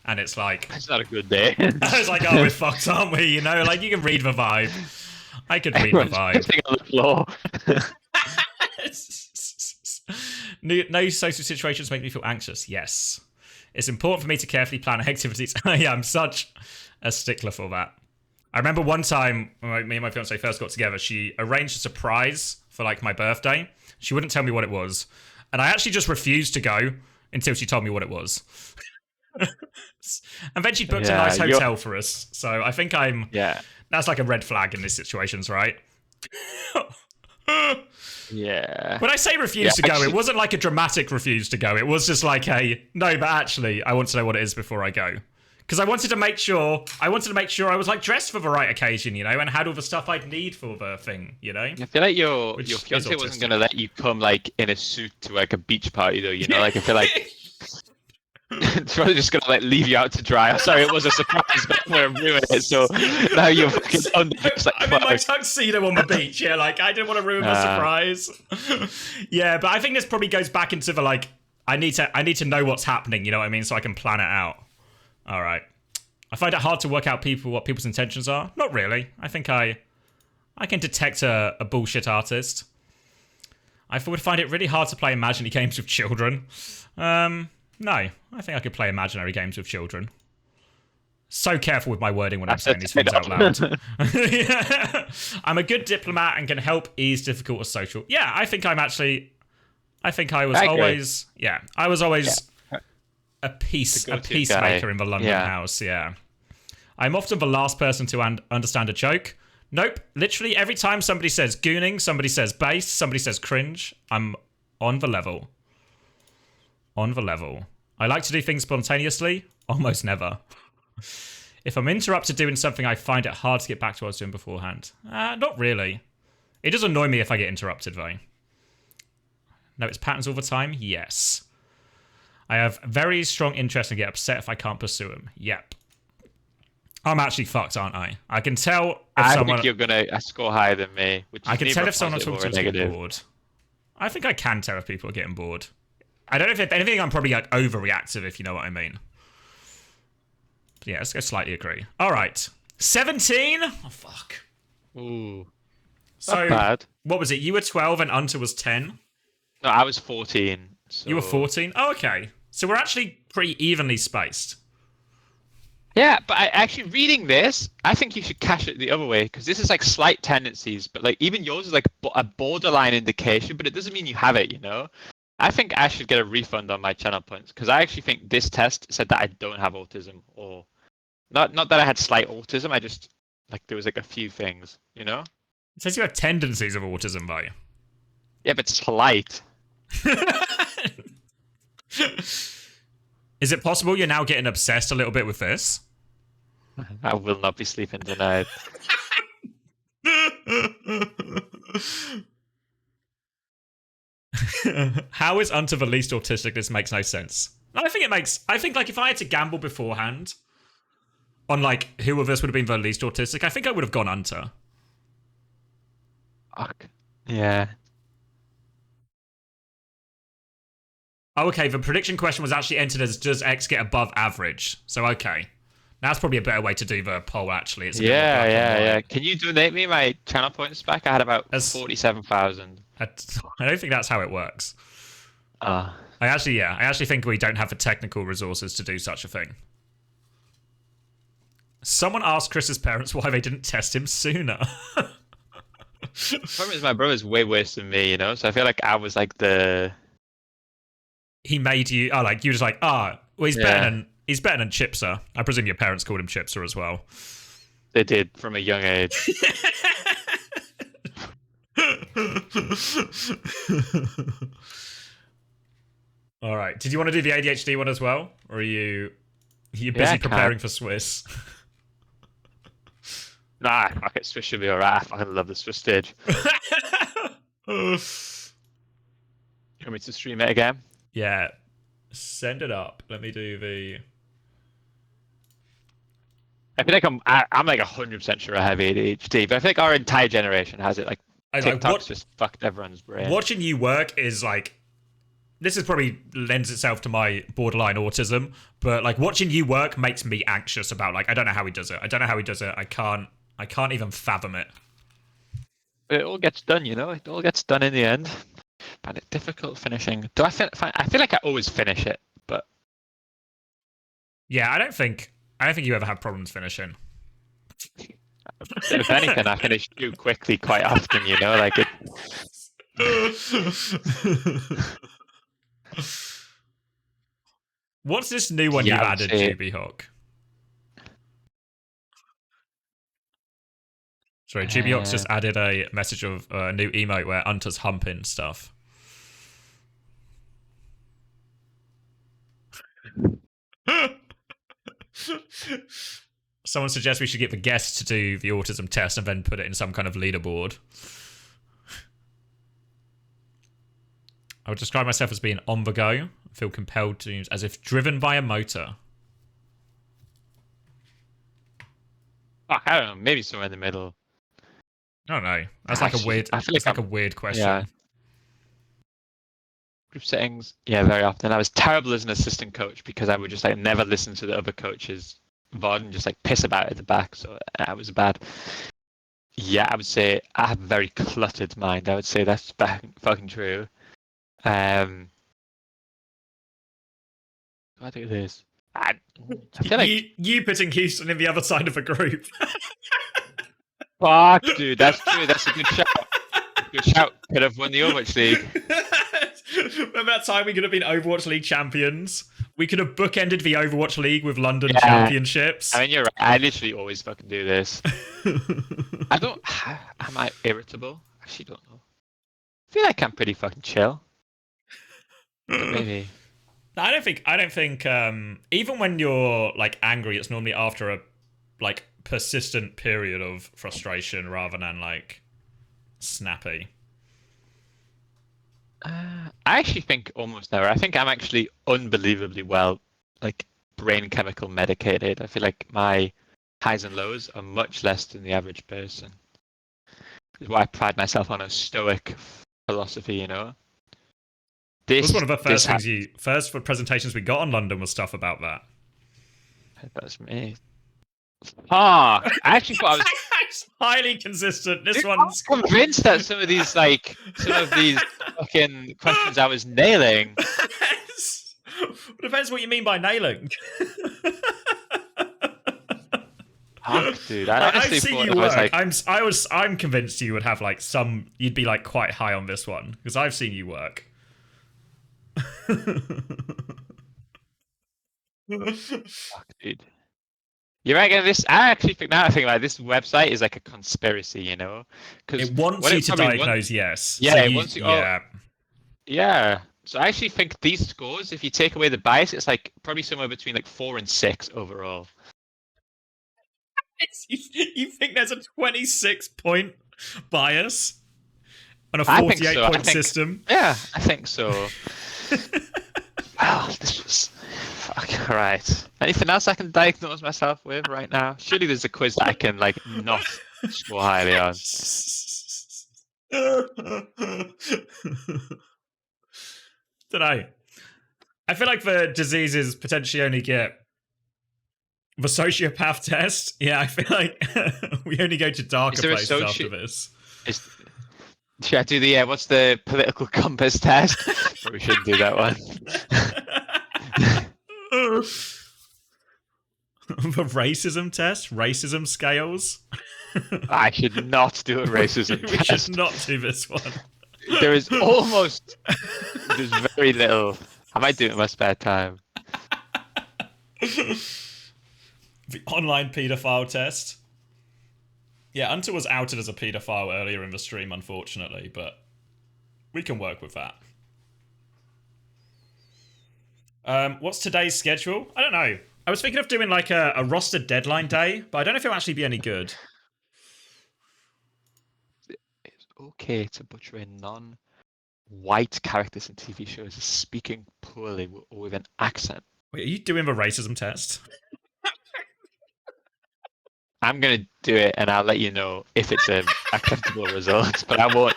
and it's like... It's not a good day. I was like, oh, we're fucked, aren't we? You know, like, you can read the vibe. I could read the vibe. Sitting on the floor. No social situations make me feel anxious. Yes. It's important for me to carefully plan activities. Yeah, I'm such a stickler for that. I remember one time when me and my fiance first got together, she arranged a surprise for like my birthday. She wouldn't tell me what it was. And I actually just refused to go until she told me what it was. And then she booked a nice hotel for us. So I think that's like a red flag in these situations, right? Yeah. When I say refuse to go, it wasn't like a dramatic refuse to go. It was just like no, but actually, I want to know what it is before I go. Because I wanted to make sure I was like dressed for the right occasion, you know, and had all the stuff I'd need for the thing, you know. I feel like your fiance wasn't gonna let you come like in a suit to like a beach party though, you know. Like I feel like it's probably just gonna like leave you out to dry. I'm sorry, it was a surprise, but I'm gonna ruin it. So now you're fucking undressed like I'm in my tuxedo on the beach. Yeah, like I didn't want to ruin the surprise. Yeah, but I think this probably goes back into the like I need to know what's happening. You know what I mean? So I can plan it out. All right. I find it hard to work out what people's intentions are. Not really. I think I can detect a bullshit artist. I would find it really hard to play imaginary games with children. No, I think I could play imaginary games with children. So careful with my wording when I'm saying these things out loud. Yeah. I'm a good diplomat and can help ease difficult or social. Yeah, I think I was always a peacemaker in the London house, yeah. I'm often the last person to understand a joke. Nope. Literally every time somebody says gooning, somebody says base, somebody says cringe, I'm on the level. On the level. I like to do things spontaneously. Almost never. If I'm interrupted doing something, I find it hard to get back to what I was doing beforehand. Not really. It does annoy me if I get interrupted, though. Notice patterns all the time? Yes. I have very strong interest and get upset if I can't pursue them. Yep. I'm actually fucked, aren't I? I can tell if someone... I think you're going to score higher than me. Which is I can tell if someone talks to me getting bored. I think I can tell if people are getting bored. I don't know if anything, I'm probably like overreactive, if you know what I mean. But yeah, let's go slightly agree. All right. 17? Oh, fuck. Ooh. So, not bad. What was it? You were 12 and Unter was 10? No, I was 14. So... You were 14? Oh, okay. So we're actually pretty evenly spaced. Yeah, but actually reading this, I think you should cash it the other way, because this is like slight tendencies, but like even yours is like a borderline indication, but it doesn't mean you have it, you know? I think I should get a refund on my channel points, because I actually think this test said that I don't have autism, or not that I had slight autism, I just, like there was like a few things, you know? It says you have tendencies of autism, though. Yeah, but slight. Is it possible you're now getting obsessed a little bit with this? I will not be sleeping tonight. How is Unter the least autistic? This makes no sense. I think like if I had to gamble beforehand on like who of us would have been the least autistic, I think I would have gone Unter. Fuck. Yeah. Oh, okay, the prediction question was actually entered as does X get above average? So, okay. That's probably a better way to do the poll, actually. It's yeah. Can you donate me my channel points back? I had about 47,000. I don't think that's how it works. I actually think we don't have the technical resources to do such a thing. Someone asked Chris's parents why they didn't test him sooner. The problem is my brother's way worse than me, you know? So I feel like I was like the... He made you, like, you just like, well, he's better than Chipser. I presume your parents called him Chipser as well. They did, from a young age. All right. Did you want to do the ADHD one as well? Or are you busy preparing for Swiss? Nah, fuck it, Swiss should be alright. I fucking love the Swiss stage. You want me to stream it again? Yeah, send it up. Let me do the... I feel like I'm like 100% sure I have ADHD, but I think our entire generation has it. Like TikTok's just fucked everyone's brain. Watching you work is like... This is probably lends itself to my borderline autism, but like watching you work makes me anxious about like, I don't know how he does it. I can't even fathom it. It all gets done, you know? It all gets done in the end. Find it difficult finishing. I feel like I always finish it, but yeah, I don't think I don't think you ever have problems finishing. If anything, I finish too quickly quite often, you know, like it. What's this new one you've added, GB Hawk? Sorry, GB Hawk's just added a message of a new emote where Unta's humping stuff. Someone suggests we should get the guests to do the autism test and then put it in some kind of leaderboard. I would describe myself as being on the go. I feel compelled to, as if driven by a motor. Oh, I don't know, maybe somewhere in the middle. I don't know. That's like a weird. That's like a weird question. Yeah. Group settings, yeah, very often. I was terrible as an assistant coach because I would just like never listen to the other coaches' VOD and just like piss about at the back. So I was bad. Yeah, I would say I have a very cluttered mind. I would say that's fucking true. I do this. I feel like you putting Houston in the other side of a group. Fuck, dude, that's true. That's a good shout. Good shout. Could have won the Overwatch League. Remember that time we could have been Overwatch League champions? We could have bookended the Overwatch League with London championships. I mean, you're right. I literally always fucking do this. I don't. Am I irritable? I actually don't know. I feel like I'm pretty fucking chill. But maybe. No, I don't think. Even when you're like angry, it's normally after a like persistent period of frustration rather than like snappy. I actually think almost never. I think I'm actually unbelievably well, like brain chemical medicated. I feel like my highs and lows are much less than the average person. This is why I pride myself on a stoic philosophy, you know. This was one of the first things first presentations we got on London was stuff about that. That's me. Ah, I actually thought I was it's highly consistent. This Dude, one's I'm convinced that some of these fucking questions I was nailing. It depends what you mean by nailing. Fuck, dude. I honestly I've seen thought you I was work. like, I'm convinced you would have like some. You'd be like quite high on this one because I've seen you work. fuck, dude. You're right. I actually think now I think about it, this website is like a conspiracy, you know, because it wants you to diagnose. Yes. Yeah, so it wants you. Yeah. Yeah. So I actually think these scores, if you take away the bias, it's like probably somewhere between like 4 and 6 overall. You think there's a 26-point bias on a 48-point system? Yeah, I think so. Wow, this was fuck. Right. Anything else I can diagnose myself with right now? Surely there's a quiz that I can like not score highly on. Dunno. I feel like the diseases potentially only get the sociopath test. Yeah, I feel like we only go to darker places after this. Should I do the what's the political compass test? Probably shouldn't do that one. The racism test, racism scales. I should not do a racism we test. should not do this one. There's very little. I might do it in my spare time. The online paedophile test. Yeah, Unta was outed as a paedophile earlier in the stream, unfortunately, but we can work with that. What's today's schedule? I don't know. I was thinking of doing like a roster deadline day, but I don't know if it'll actually be any good. It's okay to butcher in non-white characters in TV shows speaking poorly or with an accent. Wait, are you doing the racism test? I'm going to do it and I'll let you know if it's an acceptable result, but I won't.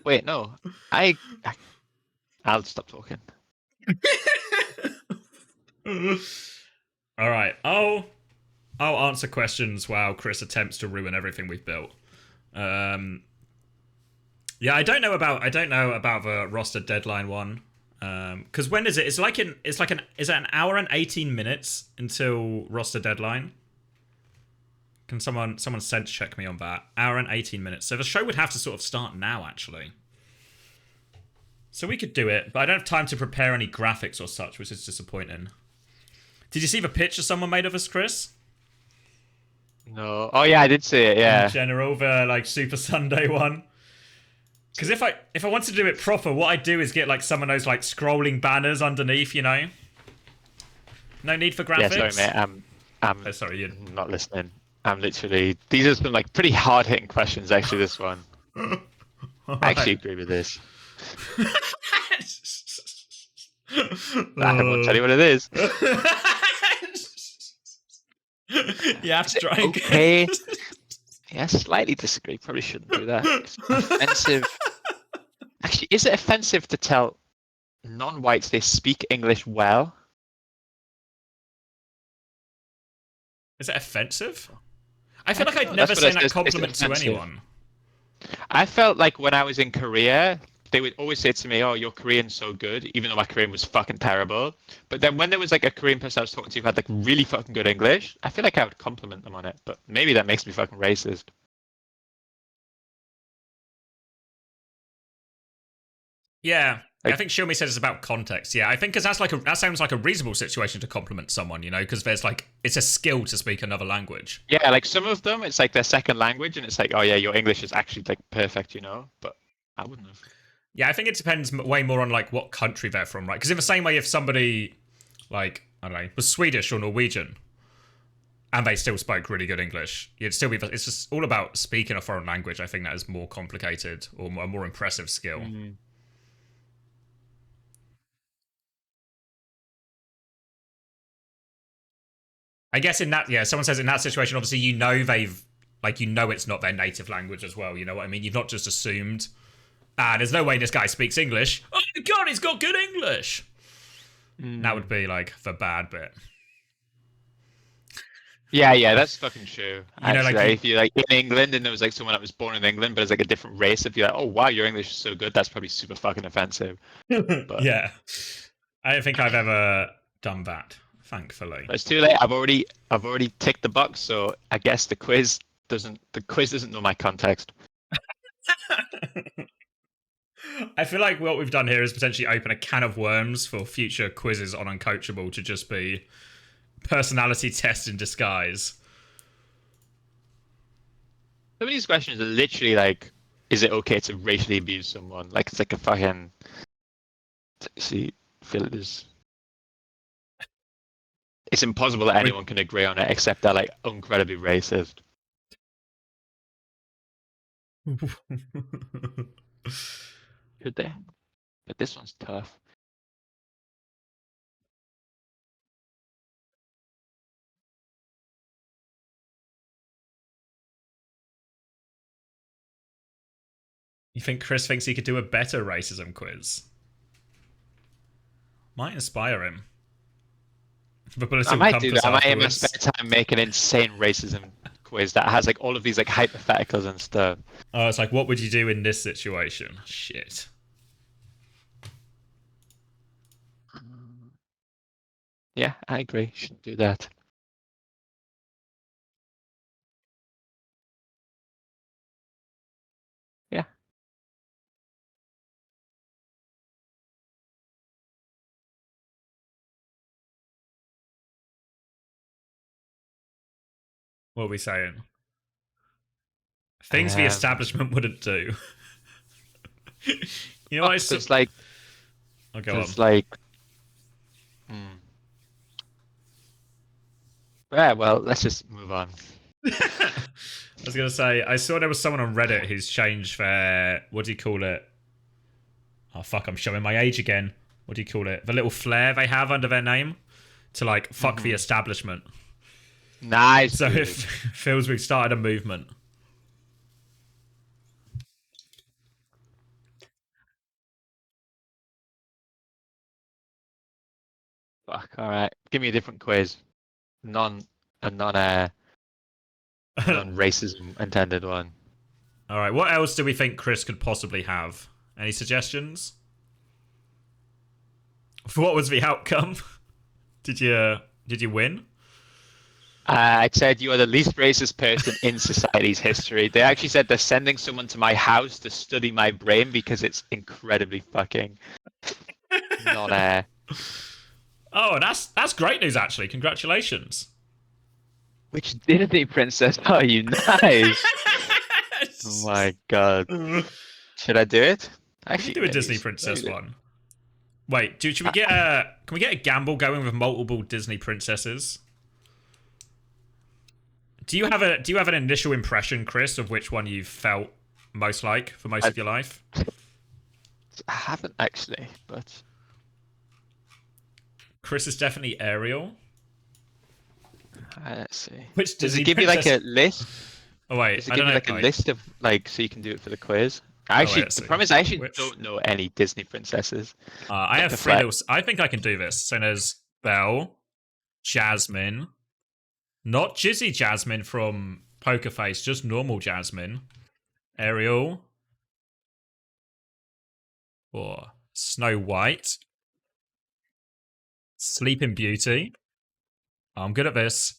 Wait, no. I'll stop talking. All right. I'll answer questions while Chris attempts to ruin everything we've built. Yeah, I don't know about the roster deadline one. Because when is it? Is it an hour and 18 minutes until roster deadline? Can someone sense check me on that? Hour and 18 minutes. So the show would have to sort of start now, actually. So we could do it, but I don't have time to prepare any graphics or such, which is disappointing. Did you see the picture someone made of us, Chris? No. Oh yeah, I did see it. Yeah. In general, the like Super Sunday one. Because if I want to do it proper, what I do is get like some of those like scrolling banners underneath, you know. No need for graphics. Yeah, sorry, mate. I'm oh, sorry, you're not listening. I'm literally. These are some like pretty hard hitting questions. Actually, this one. I actually agree with this. I won't tell you what it is. You have to try and okay. Yeah, slightly disagree. Probably shouldn't do that. It's offensive. Actually, is it offensive to tell non-whites they speak English well? Is it offensive? I feel like I'd never say that compliment to anyone. I felt like when I was in Korea, they would always say to me, "Oh, your Korean's so good," even though my Korean was fucking terrible. But then when there was like a Korean person I was talking to who had like really fucking good English, I feel like I would compliment them on it. But maybe that makes me fucking racist. Yeah, I think Shilmi said it's about context. Yeah, I think because that sounds like a reasonable situation to compliment someone, you know, because there's like it's a skill to speak another language. Yeah, like some of them, it's like their second language, and it's like, oh yeah, your English is actually like perfect, you know. But I wouldn't have. Yeah, I think it depends way more on like what country they're from, right? Because in the same way, if somebody like I don't know was Swedish or Norwegian, and they still spoke really good English, it'd still be. It's just all about speaking a foreign language. I think that is more complicated or a more impressive skill. Mm-hmm. I guess in that, yeah, someone says in that situation, obviously, you know, it's not their native language as well. You know what I mean? You've not just assumed, there's no way this guy speaks English. Oh my God, he's got good English. That would be like the bad bit. Yeah, that's fucking true. You know, like if you're like in England and there was like someone that was born in England but it's like a different race, if you're like, oh wow, your English is so good, that's probably super fucking offensive. But yeah, I don't think I've ever done that. Thankfully, but it's too late. I've already ticked the box, so I guess the quiz doesn't know my context. I feel like what we've done here is potentially open a can of worms for future quizzes on Uncoachable to just be personality test in disguise. Some of these questions are literally like, is it okay to racially abuse someone? Like it's like a fucking. See, feel it is. It's impossible that anyone can agree on it except they're like incredibly racist. Could they? But this one's tough. You think Chris thinks he could do a better racism quiz? Might inspire him. I might do that. I might in my spare time make an insane racism quiz that has like all of these like hypotheticals and stuff. Oh, it's like, what would you do in this situation? Shit. Yeah, I agree. Shouldn't do that. Yeah. What are we saying? Things the establishment wouldn't do. You know, it's like. Okay, it's like. Yeah, well, let's just move on. I was gonna say, I saw there was someone on Reddit who's changed their, what do you call it? Oh fuck, I'm showing my age again. What do you call it? The little flair they have under their name to like fuck the establishment. Nice. So it feels we've started a movement. Fuck. All right. Give me a different quiz. Non-racism intended one. All right. What else do we think Chris could possibly have? Any suggestions? What was the outcome? Did you win? I said you are the least racist person in society's history. They actually said they're sending someone to my house to study my brain because it's incredibly fucking not Oh, that's great news actually. Congratulations. Which Disney princess are you? Nice. Oh my god. Should I do it? Actually, do a Disney princess one. Wait, should we get a? Can we get a gamble going with multiple Disney princesses? Do you have an initial impression, Chris, of which one you felt most like for most of your life? I haven't actually, but Chris is definitely Ariel. Let's see. Which does Disney it give princess... you like a list? Oh wait, does it give you like a list of like so you can do it for the quiz? Actually, the problem is I actually don't know any Disney princesses. I have three little... I think I can do this. So there's Belle, Jasmine, not Jizzy Jasmine from Poker Face, just normal Jasmine, Ariel, or Snow White, Sleeping Beauty. I'm good at this.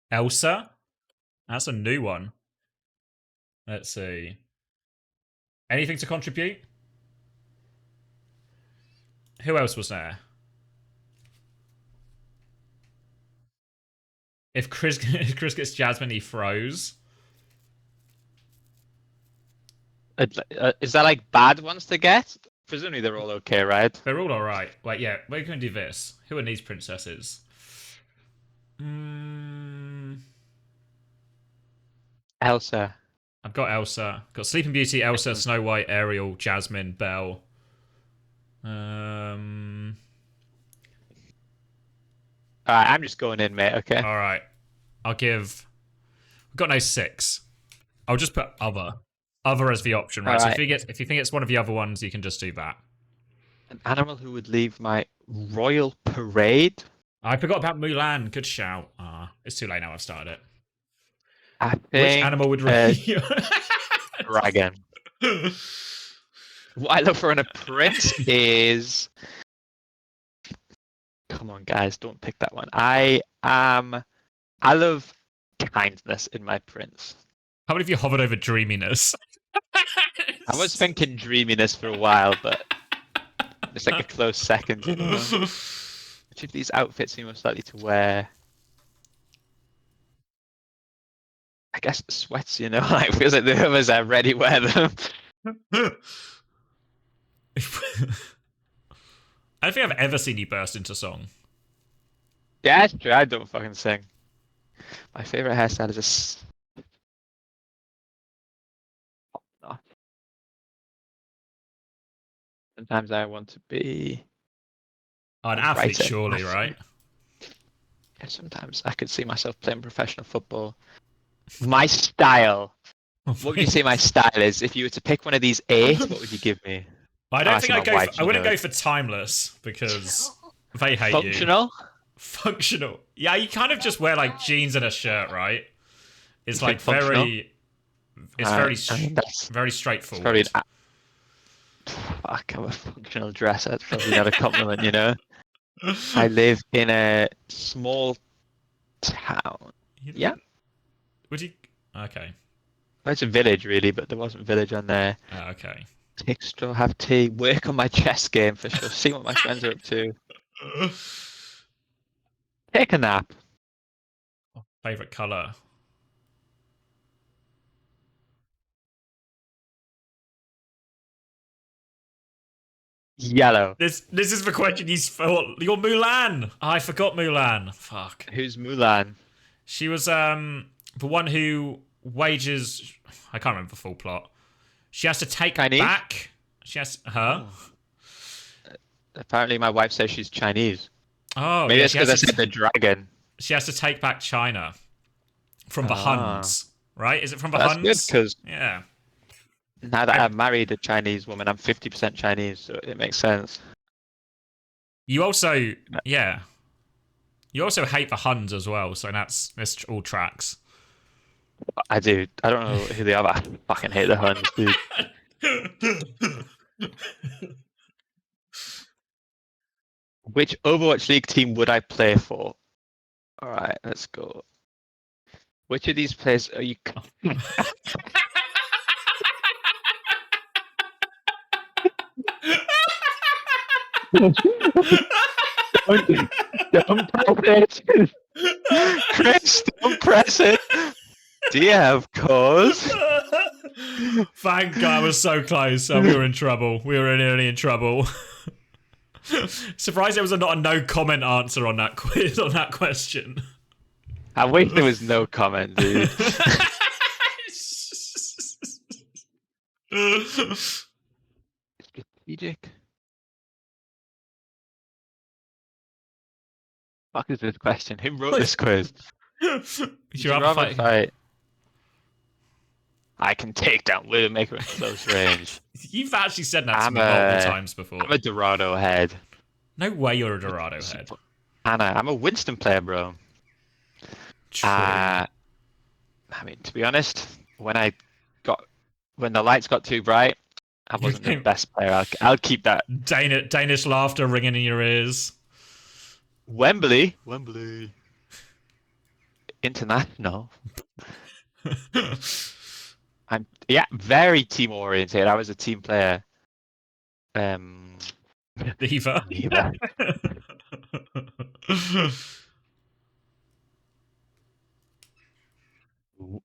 Elsa. That's a new one. Let's see. Anything to contribute? Who else was there? If Chris gets Jasmine, he froze. Is that like bad ones to get? Presumably they're all okay, right? They're all alright. Wait, yeah, we're going to do this. Who are these princesses? Elsa. I've got Elsa. Got Sleeping Beauty, Elsa, Snow White, Ariel, Jasmine, Belle. Alright, I'm just going in, mate, okay? Alright. We've got no 6. I'll just put other. Other as the option, right? So if you think it's one of the other ones, you can just do that. An animal who would leave my royal parade? I forgot about Mulan. Good shout. It's too late now. I've started it. I think, which animal would leave? Dragon. What I look for in a prince is... Come on, guys, don't pick that one. I love kindness in my prince. How about if you hovered over dreaminess? I was thinking dreaminess for a while, but it's like a close second. You know? Which of these outfits are you most likely to wear? I guess sweats, you know, like feels like the others are ready to wear them. I don't think I've ever seen you burst into song. Yeah, that's true. I don't fucking sing. My favorite hairstyle is just. Sometimes I want to be an athlete, surely, right? Yeah, sometimes I could see myself playing professional football. My style. What would you say my style is? If you were to pick one of these 8, what would you give me? I don't think I wouldn't go for timeless because they hate Functional? you. Functional. Yeah, you kind of just wear like jeans and a shirt, right? It's like very. It's very straightforward. Fuck, I'm a functional dresser. That's probably not a compliment, you know? I live in a small town. Yeah. Would you? Okay. Well, it's a village, really, but there wasn't village on there. Okay. Take straw, have tea, work on my chess game for sure. See what my friends are up to. Take a nap. Favorite color? Yellow. This is the question you thought. You're Mulan. Oh, I forgot Mulan. Fuck. Who's Mulan? She was the one who wages. I can't remember the full plot. She has to take back. She has her. Oh. Apparently, my wife says she's Chinese. Oh, maybe it's because I said the dragon. She has to take back China from the Huns, right? Is it from the Huns? That's good because yeah. Now that I've married a Chinese woman, I'm 50% Chinese, so it makes sense. You also, yeah. You also hate the Huns as well, so this all tracks. I do. I don't know who they are, but I fucking hate the Huns, dude. Which Overwatch League team would I play for? All right, let's go. Which of these players are you? Don't press it. Chris, don't press it. Do you have cause? Thank God, I was so close. Oh, we were in trouble. We were nearly in trouble. Surprised there was not a no comment answer on that quiz, on that question. I wish there was no comment, dude. Strategic. Fuck is this question? Who wrote this quiz? Would you rather fight? I can take down Widowmaker at close range. You've actually said that to me multiple times before. I'm a Dorado head. No way you're a Dorado head. Anna, I'm a Winston player, bro. True. I mean, to be honest, when the lights got too bright, I wasn't the best player. I'll keep that. Danish laughter ringing in your ears. Wembley. International. I'm very team oriented. I was a team player. Diva.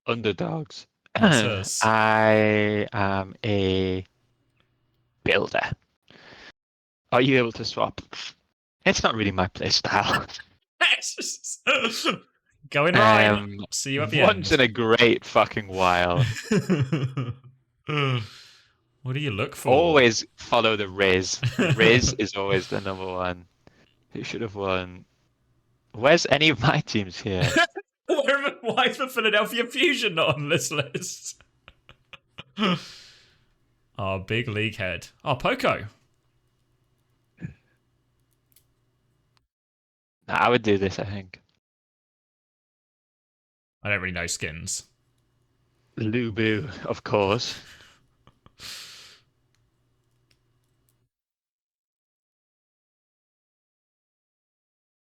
Underdogs. That's I am a builder. Are you able to swap? It's not really my play style. Going Ryan. See you at the Once end. in a great fucking while. What do you look for? Always follow the Riz. Riz is always the number one. Who should have won? Where's any of my teams here? Why is the Philadelphia Fusion not on this list? Oh, big league head. Oh, Poco. I would do this, I think. I don't really know skins. Lubu, of course.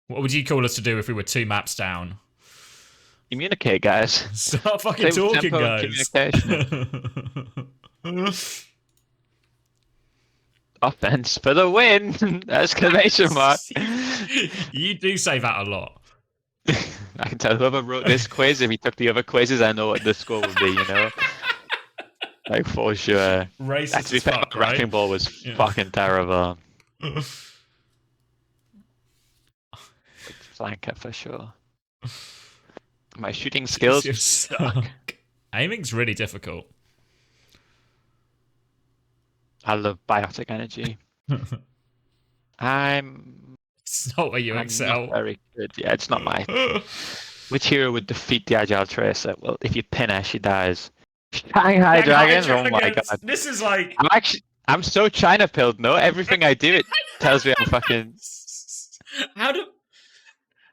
What would you call us to do if we were 2 maps down? Communicate, guys. Start fucking talking, guys. Communication. Offense for the win! Exclamation mark. You do say that a lot. I can tell whoever wrote this quiz, if he took the other quizzes, I know what the score would be, you know? Like, for sure. Racist to be fair, fuck, the wrecking ball was fucking terrible. Flanker for sure. My shooting skills suck. Aiming's really difficult. I love biotic energy. It's not where you excel. Not very good. Yeah, it's not my. Which hero would defeat the Agile Tracer? Well, if you pin her, she dies. Shanghai Dragons? Oh my god. This is like. I'm so China pilled. No, everything I do, it tells me I'm fucking.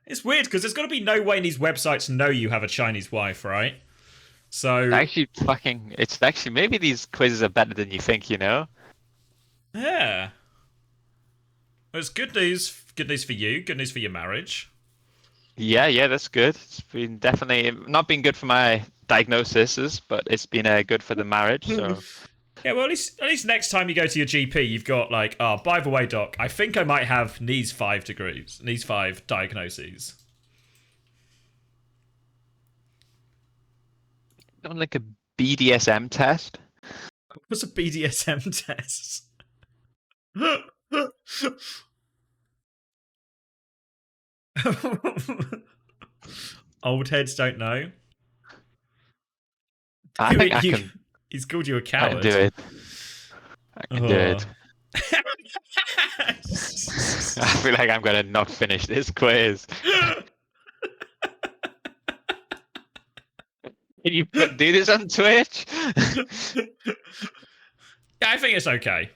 It's weird because there's got to be no way in these websites know you have a Chinese wife, right? So It's actually maybe these quizzes are better than you think, you know? Yeah. Well, it's good news. Good news for you. Good news for your marriage. Yeah, that's good. It's been definitely not been good for my diagnoses, but it's been good for the marriage. So. Yeah, well, at least next time you go to your GP, you've got like, oh, by the way, doc, I think I might have these 5 degrees, these 5 diagnoses. Done like a BDSM test. What's a BDSM test? Old heads don't know. I think I can. He's called you a coward. I can do it. I can do it. I feel like I'm gonna not finish this quiz. Can you do this on Twitch? Yeah, I think it's okay.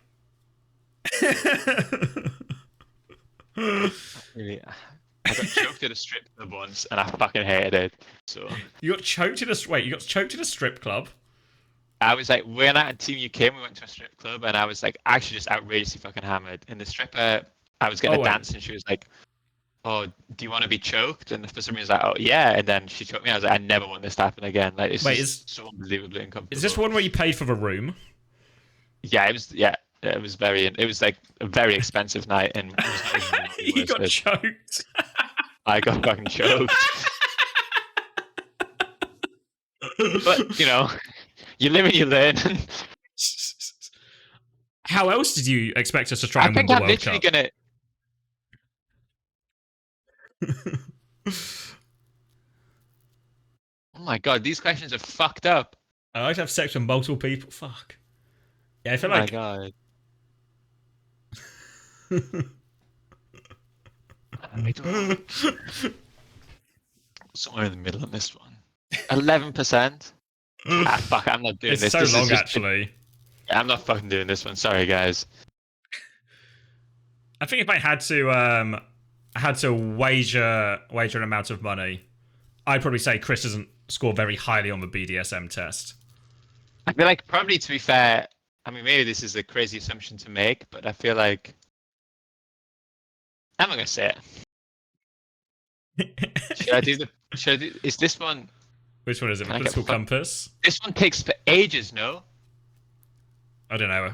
Really, I got choked at a strip club once, and I fucking hated it. So you got choked at a strip club. I was like, we're not at Team UK. We went to a strip club, and I was like, actually just outrageously fucking hammered. And the stripper I was gonna dance, and she was like, "Oh, do you want to be choked?" And for some reason, I was like, "Oh yeah." And then she choked me. I was like, "I never want this to happen again." Like, it's just so unbelievably uncomfortable. Is this one where you paid for the room? Yeah, it was. Yeah, it was very. It was like a very expensive night, and you got choked. I got fucking choked. But you know, you live and you learn. How else did you expect us to try and win the World Cup? I think I'm literally gonna. Oh my god, these questions are fucked up. I like to have sex with multiple people. Fuck. Yeah, I feel like. Oh my god. Somewhere in the middle on this one. 11%. Fuck, I'm not doing it's this. It's so this long, actually. I'm not fucking doing this one. Sorry, guys. I think if I had to wager an amount of money, I'd probably say Chris doesn't score very highly on the BDSM test. I feel like, probably, to be fair, I mean, maybe this is a crazy assumption to make, but I feel like I'm not gonna say it. Should I do? Is this one? Which one is it? The political compass? This one takes for ages, no? I don't know.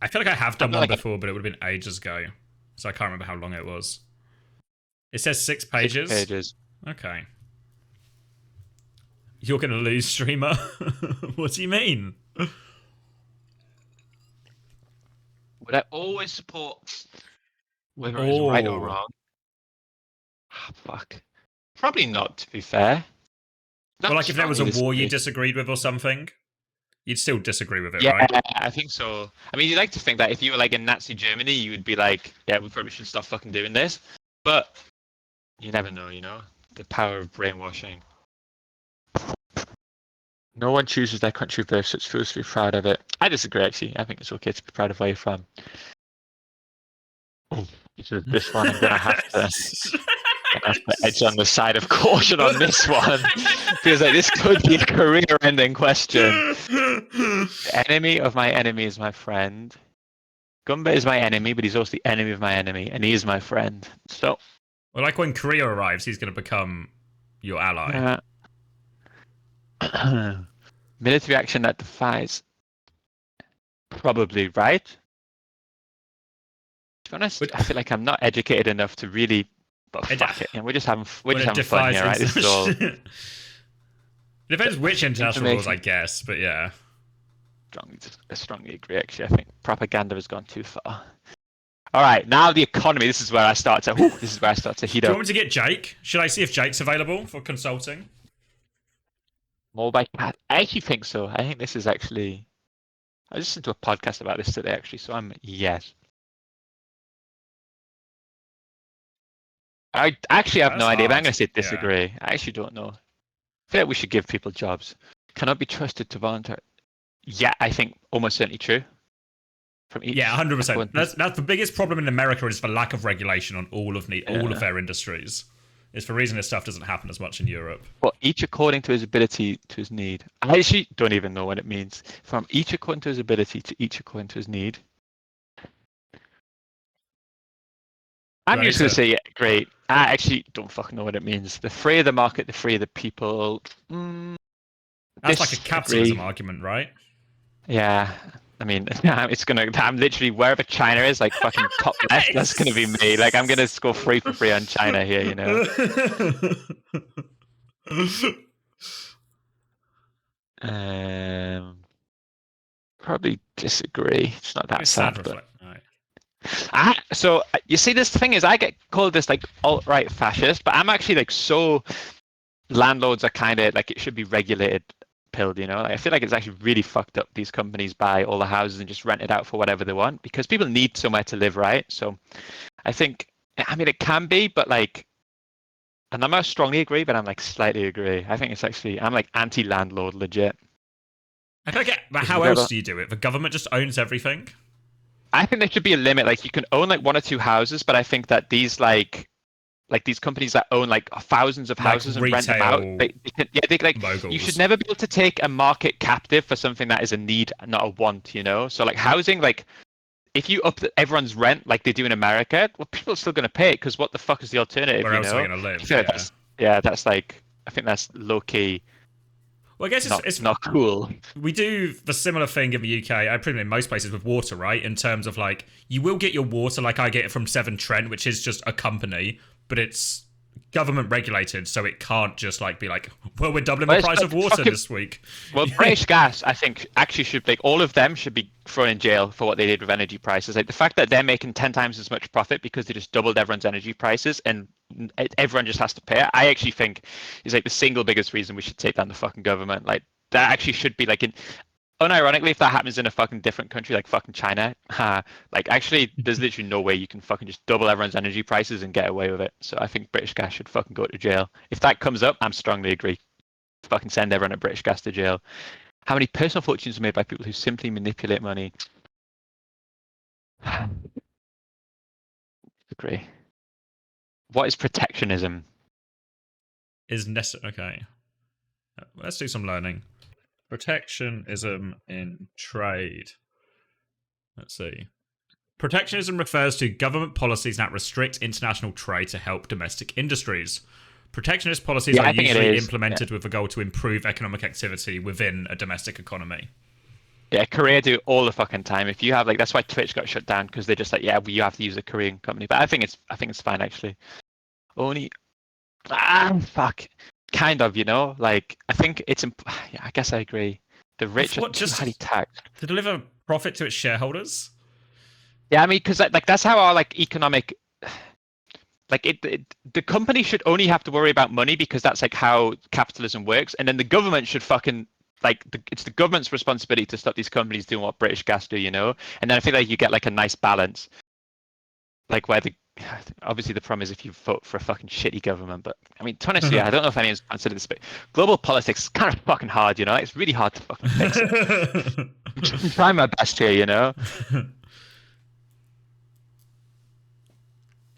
I feel like I have done one before, but it would have been ages ago. So I can't remember how long it was. It says 6 pages. 6 pages. Okay. You're going to lose, streamer? What do you mean? Would I always support whether it's right or wrong? Oh, fuck. Probably not, to be fair. Well, like if there was a war you disagreed with or something, you'd still disagree with it, right? Yeah, I think so. I mean, you'd like to think that if you were like in Nazi Germany, you would be like, yeah, we probably should stop fucking doing this. But you never know, you know? The power of brainwashing. No one chooses their country first, so it's fools to be proud of it. I disagree, actually. I think it's okay to be proud of where you're from. Oh, this one, I'm going to have to edge on the side of caution on this one. Feels like this could be a career-ending question. The enemy of my enemy is my friend. Gumba is my enemy, but he's also the enemy of my enemy, and he is my friend. So, well, like when Korea arrives, he's going to become your ally. Military action that defies. Probably right. To be honest, I feel like I'm not educated enough to really. But fuck it, we're just having fun here, right? This is all. It depends which international rules, I guess, but yeah. I strongly agree. Actually, I think propaganda has gone too far. All right, now the economy. This is where I start to. This is where I start to heat up. Do you want me to get Jake? Should I see if Jake's available for consulting? More by cat. I actually think so. I think this is actually. I listened to a podcast about this today, actually. So I'm yes. I actually have no idea, but I'm going to say disagree. Yeah. I actually don't know. I feel like we should give people jobs. Cannot be trusted to volunteer. Yeah, I think almost certainly true. From each 100%. That's the biggest problem in America is the lack of regulation on all of their industries. It's the reason this stuff doesn't happen as much in Europe. Well, each according to his ability to his need. I actually don't even know what it means. From each according to his ability to each according to his need. I'm just going to say, yeah, great. I actually don't fucking know what it means. The free of the market, the free of the people. That's like a capitalism argument, right? Yeah. I mean, it's going to, I'm literally, wherever China is, like fucking top left, that's going to be me. Like, I'm going to score free for free on China here, you know? Probably disagree. It's not that sad, but... So you see, this thing is, I get called this like alt-right fascist, but I'm actually like so. Landlords are kind of like it should be regulated, pilled. You know, like, I feel like it's actually really fucked up. These companies buy all the houses and just rent it out for whatever they want because people need somewhere to live, right? So, I think, I mean, it can be, but like, and I'm not strongly agree, but I'm like slightly agree. I think it's actually I'm like anti-landlord, legit. I don't get, but how else do you do it? The government just owns everything. I think there should be a limit. Like you can own like 1 or 2 houses, but I think that these like these companies that own like thousands of houses and rent them out, you should never be able to take a market captive for something that is a need, not a want. You know, so like housing, like if you up everyone's rent like they do in America, well, people are still going to pay it because what the fuck is the alternative? Where else are they know? going to live? I feel like that's like I think that's low key. Well, I guess it's not cool. We do the similar thing in the UK. I pretty much in most places with water, right? In terms of like, you will get your water, like I get it from Severn Trent, which is just a company, but it's government regulated, so it can't just like be like, well, we're doubling the price of water this week. Well, British Gas, I think, actually should like all of them should be thrown in jail for what they did with energy prices. Like the fact that they're making 10 times as much profit because they just doubled everyone's energy prices and everyone just has to pay it. I actually think is like the single biggest reason we should take down the fucking government. Like that actually should be like unironically, if that happens in a fucking different country like fucking China, like actually there's literally no way you can fucking just double everyone's energy prices and get away with it. So I think British Gas should fucking go to jail. If that comes up, I'm strongly agree. Fucking send everyone at British Gas to jail. How many personal fortunes are made by people who simply manipulate money? Agree. What is protectionism? Is necessary. Okay. Let's do some learning. Protectionism in trade. Let's see. Protectionism refers to government policies that restrict international trade to help domestic industries. Protectionist policies are usually implemented with the goal to improve economic activity within a domestic economy. Yeah, Korea do all the fucking time. If you have like, that's why Twitch got shut down because they're just like, yeah, you have to use a Korean company. But I think it's fine actually. Only, fuck. Kind of, like I think it's. Yeah, I guess I agree. The rich are too highly taxed to deliver profit to its shareholders. Yeah, I mean, because like that's how our like economic, like the company should only have to worry about money because that's like how capitalism works, and then the government should fucking like it's the government's responsibility to stop these companies doing what British Gas do, And then I feel like you get like a nice balance, like where obviously the problem is if you vote for a fucking shitty government, but I mean, to honestly, I don't know if anyone's considered this, but global politics is kind of fucking hard, It's really hard to fucking fix it. I'm trying my best here,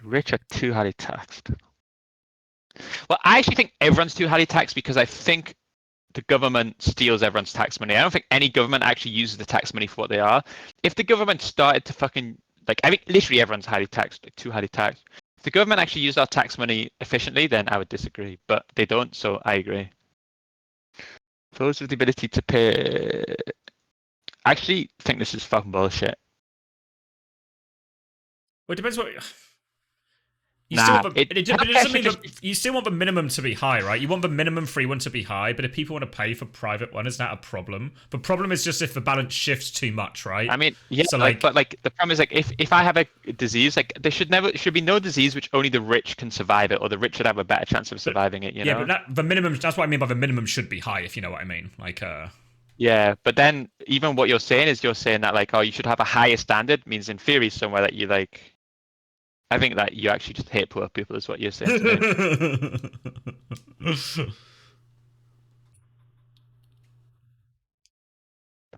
Rich are too highly taxed. Well, I actually think everyone's too highly taxed because I think the government steals everyone's tax money. I don't think any government actually uses the tax money for what they are. If the government started to fucking like, I mean, literally everyone's highly taxed, like too highly taxed. If the government actually used our tax money efficiently, then I would disagree, but they don't, so I agree. Those with the ability to pay, I actually think this is fucking bullshit. Well, it depends what. You still want the minimum to be high, right? You want the minimum free one to be high, but if people want to pay for private one, is that a problem? The problem is just if the balance shifts too much, right? I mean, yeah, so but like the problem is like if I have a disease, like there should be no disease which only the rich can survive it, or the rich should have a better chance of surviving it. Yeah, but the minimum. That's what I mean by the minimum should be high, if you know what I mean. Like, Yeah, but then even what you're saying that like, oh, you should have a higher standard means in theory somewhere that you like. I think that you actually just hate poor people is what you're saying to me.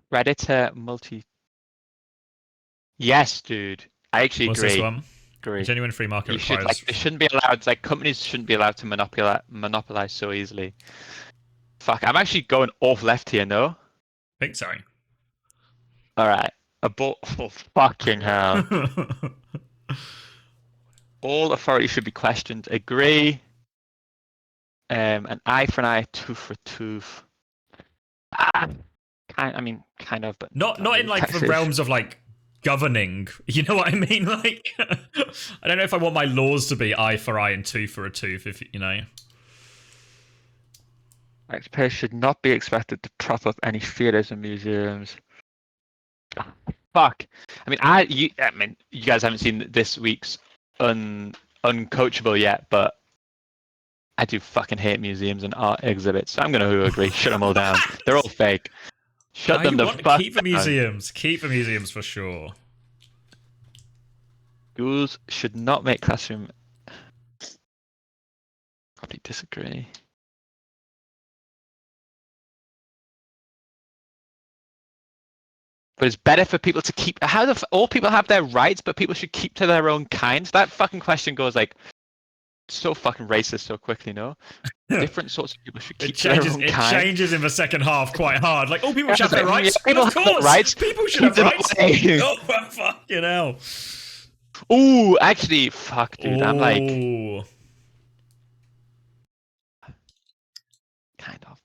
Predator multi. Yes, dude. I actually agree. What's this one? Agree. Genuine free market requires... like, they shouldn't be allowed, like companies shouldn't be allowed to monopolize so easily. Fuck, I'm actually going off left here, no? I think so. Alright. Oh, fucking hell. All authority should be questioned. Agree. An eye for an eye, tooth for tooth. Kind of, but not in like the realms of like governing. You know what I mean? Like, I don't know if I want my laws to be eye for eye and tooth for a tooth. If you know. Taxpayers should not be expected to prop up any theaters and museums. Fuck. I mean, you guys haven't seen this week's uncoachable yet, but I do fucking hate museums and art exhibits. So I'm gonna agree. Shut them all down. They're all fake. Shut them the fuck down. Keep the museums. Keep the museums for sure. Schools should not make classroom. Probably disagree. But it's better for people to keep. How do all people have their rights, but people should keep to their own kind? That fucking question goes like, so fucking racist so quickly, no? Different sorts of people should keep It changes. their own It kind. changes in the second half quite hard. Like, oh, people should have their Yeah, rights. people Of have their course, rights. people should Keep have them rights. away. Oh, fucking hell. Ooh, actually, fuck, dude. I'm like, Ooh.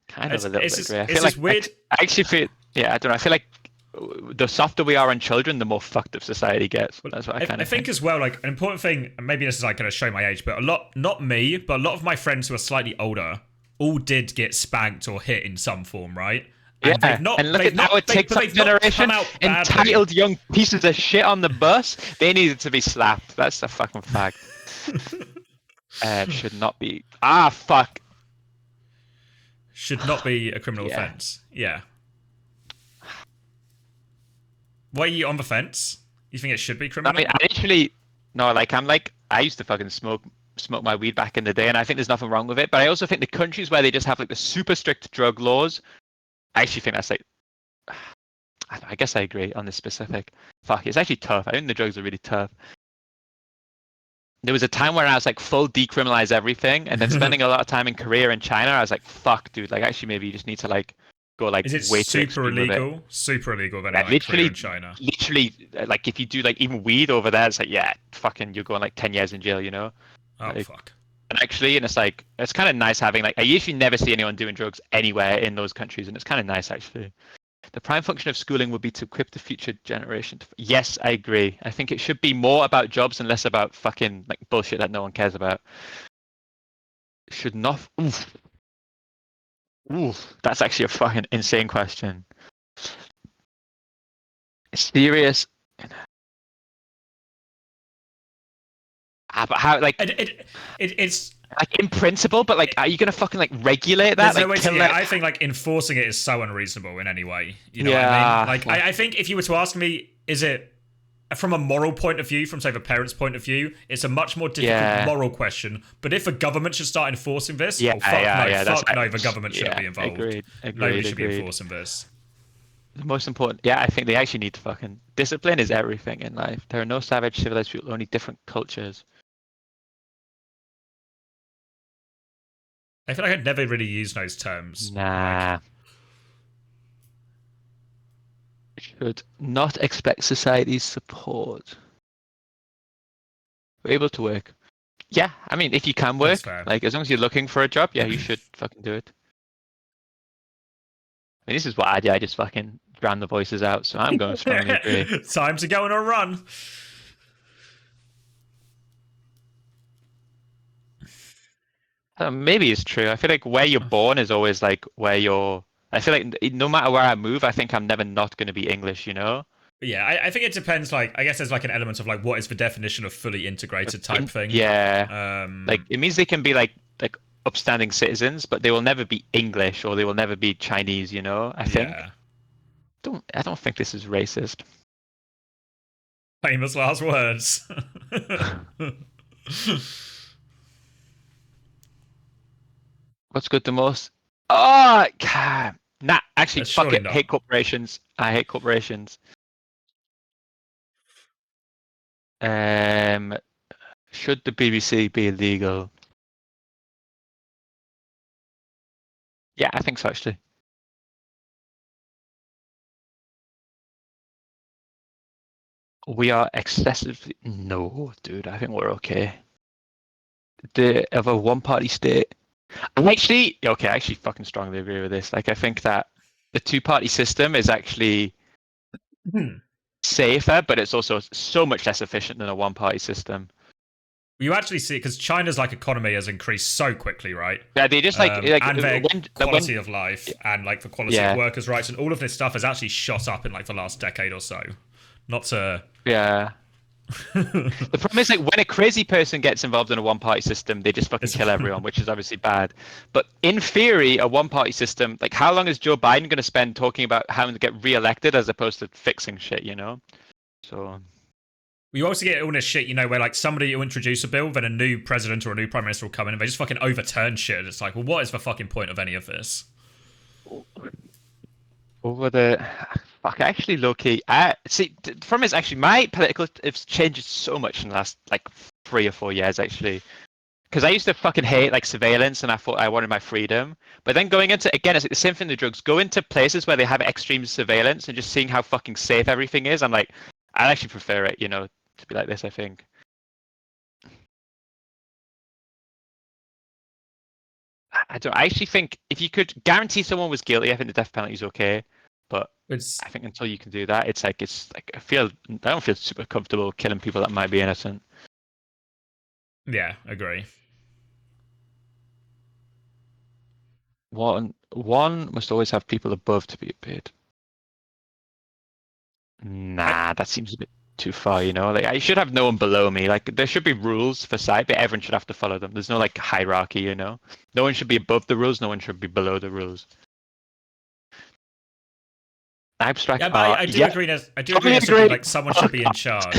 kind of a little bit agree. I It's feel just like weird. I actually feel, yeah, I don't know. I feel like the softer we are on children, the more fucked up society gets. That's what I kind of think as well. Like, an important thing, and maybe this is like going to show my age, but not me, but a lot of my friends who are slightly older all did get spanked or hit in some form, right? And yeah, they've not, and look at our TikTok generation, entitled young pieces of shit on the bus. They needed to be slapped. That's a fucking fact. Should not be. Ah, fuck. Should not be a criminal offense. Yeah. Why are you on the fence? You think it should be criminal? I mean, I actually, no, like, I used to fucking smoke my weed back in the day, and I think there's nothing wrong with it. But I also think the countries where they just have like the super strict drug laws, I actually think that's like, I guess I agree on this specific. Fuck, it's actually tough. I think the drugs are really tough. There was a time where I was like full decriminalize everything, and then spending a lot of time in Korea and China, I was like, fuck, dude, like actually maybe you just need to like go like is it way super illegal? Super illegal then, like Korea and China. Literally, like if you do like even weed over there, it's like yeah, fucking you're going like 10 years in jail, you know? Oh like, fuck. And actually, and it's like it's kind of nice having like I usually never see anyone doing drugs anywhere in those countries, and it's kind of nice actually. The prime function of schooling would be to equip the future generation. Yes, I agree. I think it should be more about jobs and less about fucking like bullshit that no one cares about. Should not. Oof. Oof. That's actually a fucking insane question. Serious. But how? Like it's like in principle, but like, are you gonna fucking like regulate that? There's like, no way to, I think like enforcing it is so unreasonable in any way. You know what I mean? Like, I think if you were to ask me, is it from a moral point of view, from say the parents' point of view, it's a much more difficult moral question. But if the government should start enforcing this, fuck no, the government shouldn't be involved. Agreed. Nobody should be enforcing this. The most important, I think they actually need to fucking discipline is everything in life. There are no savage civilized people, only different cultures. I feel like I'd never really use those terms. Nah. Should not expect society's support. We're able to work. Yeah, I mean, if you can work, like as long as you're looking for a job, yeah, you should fucking do it. I mean, this is what I do. I just fucking drown the voices out, so I'm going to strongly agree. Time to go on a run. Maybe it's true. I feel like where you're born is always like where you're. I feel like no matter where I move, I think I'm never not going to be English, you know? Yeah, I think it depends. Like, I guess there's like an element of like what is the definition of fully integrated type thing. Yeah. Like it means they can be like upstanding citizens, but they will never be English or they will never be Chinese, you know? I think. Yeah. I don't think this is racist. Famous last words. What's good the most? Oh, God. Nah, actually, fuck it. Hate corporations. I hate corporations. Should the BBC be illegal? Yeah, I think so, actually. We are excessively... No, dude, I think we're okay. Of a one-party state... I actually fucking strongly agree with this. Like, I think that the two-party system is actually safer, but it's also so much less efficient than a one-party system. You actually see it because China's like economy has increased so quickly, right? Yeah, they just and their quality of life and like the quality of workers' rights and all of this stuff has actually shot up in like the last decade or so. Not to The problem is, like, when a crazy person gets involved in a one-party system, they just fucking kill everyone, which is obviously bad. But in theory, a one-party system, like, how long is Joe Biden going to spend talking about how to get re-elected as opposed to fixing shit, you know? So... You also get all this shit, you know, where, like, somebody will introduce a bill, then a new president or a new prime minister will come in and they just fucking overturn shit. And it's like, well, what is the fucking point of any of this? Over the... Fuck, actually, low-key, see, the problem is, actually, my political... It's changed so much in the last, like, 3 or 4 years, actually. because I used to fucking hate like surveillance, and I thought I wanted my freedom. But then going into, again, it's like the same thing with drugs. Go into places where they have extreme surveillance and just seeing how fucking safe everything is. I'm like, I actually prefer it, you know, to be like this. I think. I actually think if you could guarantee someone was guilty, I think the death penalty is okay. But I think until you can do that, it's like I don't feel super comfortable killing people that might be innocent. Yeah, agree. One must always have people above to be paid. Nah, that seems a bit too far, you know? Like I should have no one below me. Like there should be rules for site, but everyone should have to follow them. There's no like hierarchy, you know? No one should be above the rules, no one should be below the rules. Abstract yeah, but art. I do agree. I do agree. Like someone should be in charge.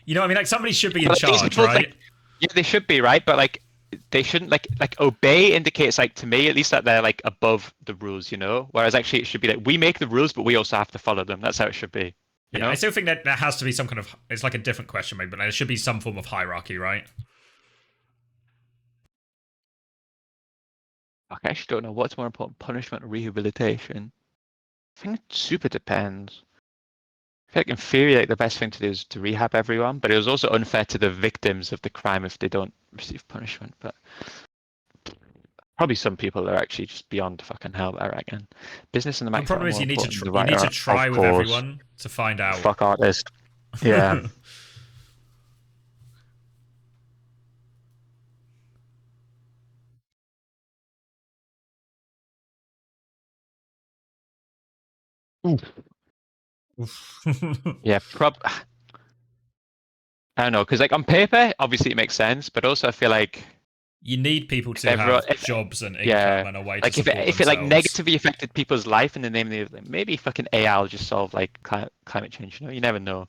You know, what I mean, like somebody should be in charge, right? Like, yeah, they should be, right? But like, they shouldn't like obey indicates like to me at least that they're like above the rules, you know. Whereas actually it should be like we make the rules, but we also have to follow them. That's how it should be. You know? I still think that there has to be some kind of. It's like a different question, maybe, but there should be some form of hierarchy, right? I actually don't know what's more important, punishment or rehabilitation. I think it super depends. I feel like in theory, like the best thing to do is to rehab everyone, but it was also unfair to the victims of the crime if they don't receive punishment. But probably some people are actually just beyond fucking help, I reckon. Business in the The problem is you need to try with everyone to find out. Fuck artist. Yeah. Yeah, I don't know, because like on paper, obviously it makes sense, but also I feel like you need people to have jobs and income and a way to support if it like negatively affected people's life in the name of maybe fucking AI will just solve like climate change. You know, you never know.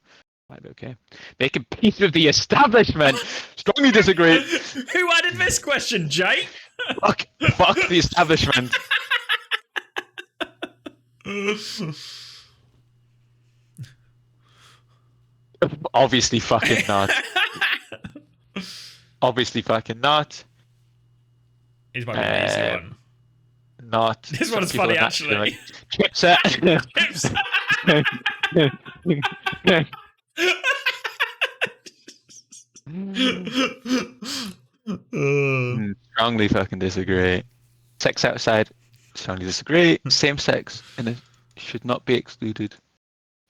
Might be okay. Making peace with the establishment. Strongly disagree. Who added this question, Jay? Fuck the establishment. Obviously fucking not. Obviously fucking not. Here's my an easy one. Not. This one's funny actually. Like, chipset. Strongly fucking disagree. Sex outside. Strongly disagree. Same sex and it should not be excluded.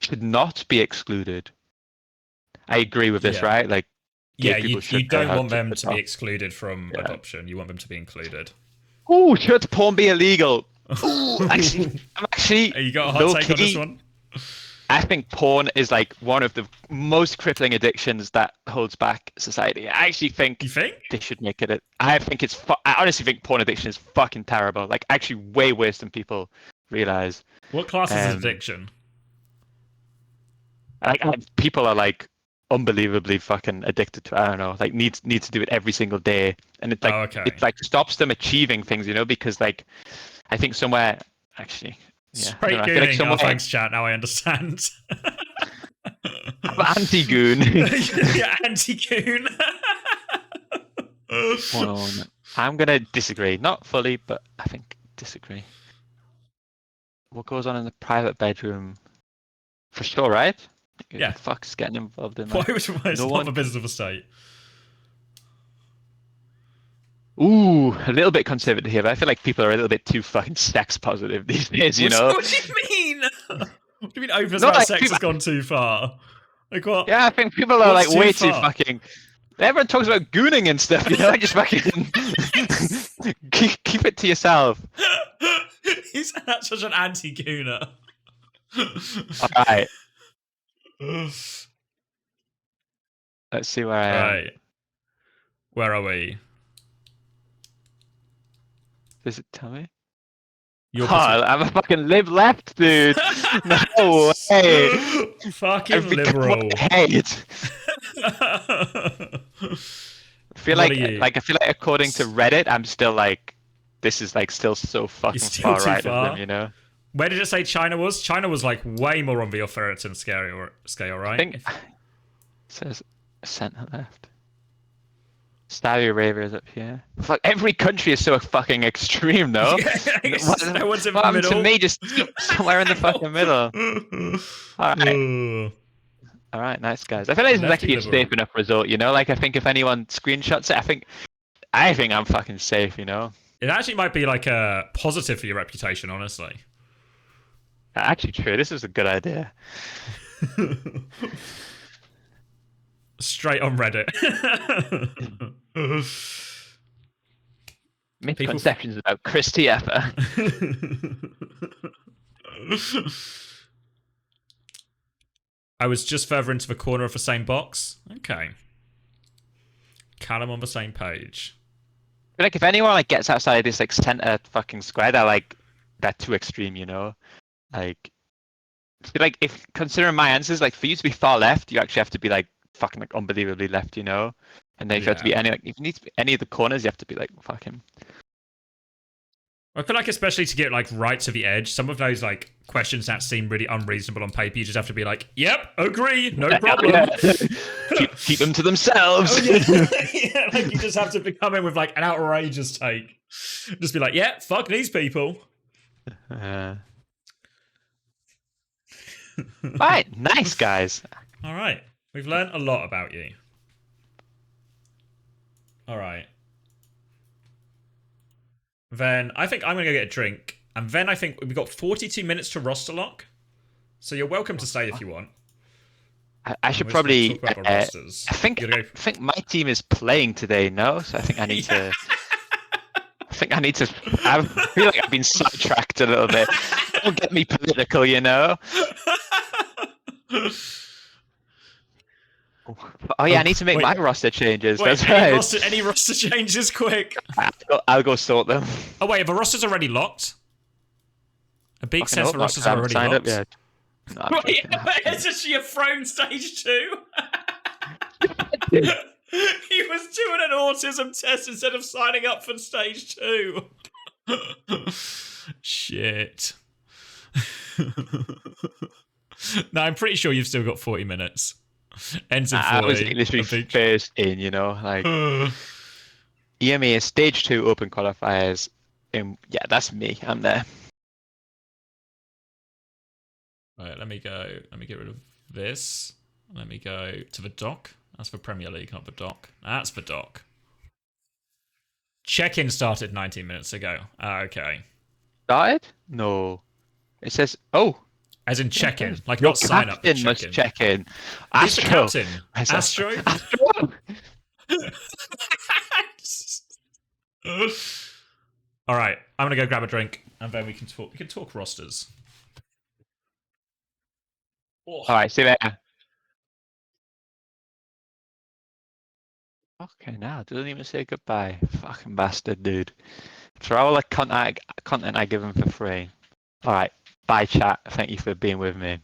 Should not be excluded. I agree with this, right? Like, yeah, you don't want them to be excluded from adoption. You want them to be included. Oh, should porn be illegal? Ooh, actually, you got a hot take on this one? I think porn is like one of the most crippling addictions that holds back society. I actually think they should make it. I honestly think porn addiction is fucking terrible. Like, actually, way worse than people realize. What class is addiction? Like, people are like unbelievably fucking addicted to. I don't know. Like, need to do it every single day, and it like it like stops them achieving things. You know, because like I think somewhere actually. Yeah, straight gooning. Like thanks, chat. Now I understand. Anti-goon. Yeah, anti-goon. I'm gonna disagree. Not fully, but I think disagree. What goes on in the private bedroom? For sure, right? Yeah. What the fuck's getting involved in? Why it's not the business of a state? Ooh, a little bit conservative here, but I feel like people are a little bit too fucking sex positive these days, you know? What do you mean? What do you mean over about sex has gone too far? Like what? Yeah, I think people are like way too fucking... Everyone talks about gooning and stuff, you know? Just fucking... keep it to yourself. He's such an anti-gooner. Alright. Let's see where I am. Right. Where are we? Does it tell me? I'm a fucking lib left, dude. No way. Fucking liberal. I feel like according to Reddit, I'm still like, this is like still so fucking far right of them, you know? Where did it say China was? China was like way more on the authoritarian scale, right? I think it says center left. Saudi Arabia is up here. Fuck, every country is so fucking extreme, though. No one's in What the happened to middle. me? Just somewhere in the fucking middle. All right. Ooh. All right, nice guys. I feel like this is Lefty actually a liberal. safe enough result, you know. Like I think if anyone screenshots it, I think I'm fucking safe, you know. It actually might be like a positive for your reputation, honestly. Actually, true. This is a good idea. Straight on Reddit. Misconceptions about ChrisTFer. I was just further into the corner of the same box. Okay. Callum on the same page. But like if anyone like gets outside this like center fucking square, they're too extreme, you know. Like if considering my answers, like for you to be far left, you actually have to be like fucking like unbelievably left, you know. And then if you have to be if you need to be any of the corners, you have to be like fucking. I feel like especially to get like right to the edge, some of those like questions that seem really unreasonable on paper, you just have to be like, "Yep, agree, no problem." keep them to themselves. Oh, yeah. Yeah, like you just have to come in with like an outrageous take. Just be like, "Yeah, fuck these people." Right, nice guys. All right, we've learned a lot about you. All right. Then I think I'm going to go get a drink. And then I think we've got 42 minutes to roster lock. So you're welcome to stay if you want. I should probably. Talk about our rosters. I think my team is playing today, no? So I think I need to. I think I need to. I feel like I've been sidetracked a little bit. Don't get me political, you know? Oh yeah, I need to make my roster changes. That's right. Any roster changes, quick. I'll go sort them. Oh wait, the roster's already locked. A big sense the rosters are already signed locked. Up yet. No, wait, it's actually a throne stage 2. He was doing an autism test instead of signing up for stage 2. Shit. No, I'm pretty sure you've still got 40 minutes. Ends in 40. I was literally first in, you know, like EMA stage 2 open qualifiers. Yeah, that's me. I'm there. Right, let me go. Let me get rid of this. Let me go to the dock. That's for Premier League, not the dock. That's the dock. Check-in started 19 minutes ago. Okay. Started? No. It says, oh. As in check-in, like not sign up. Captain must check in. Astro. Who's the captain? Astro? All right, I'm gonna go grab a drink, and then we can talk. We can talk rosters. Oh. All right, see you later. Okay, now doesn't even say goodbye. Fucking bastard, dude. For all the content I give him for free. All right, bye, chat. Thank you for being with me.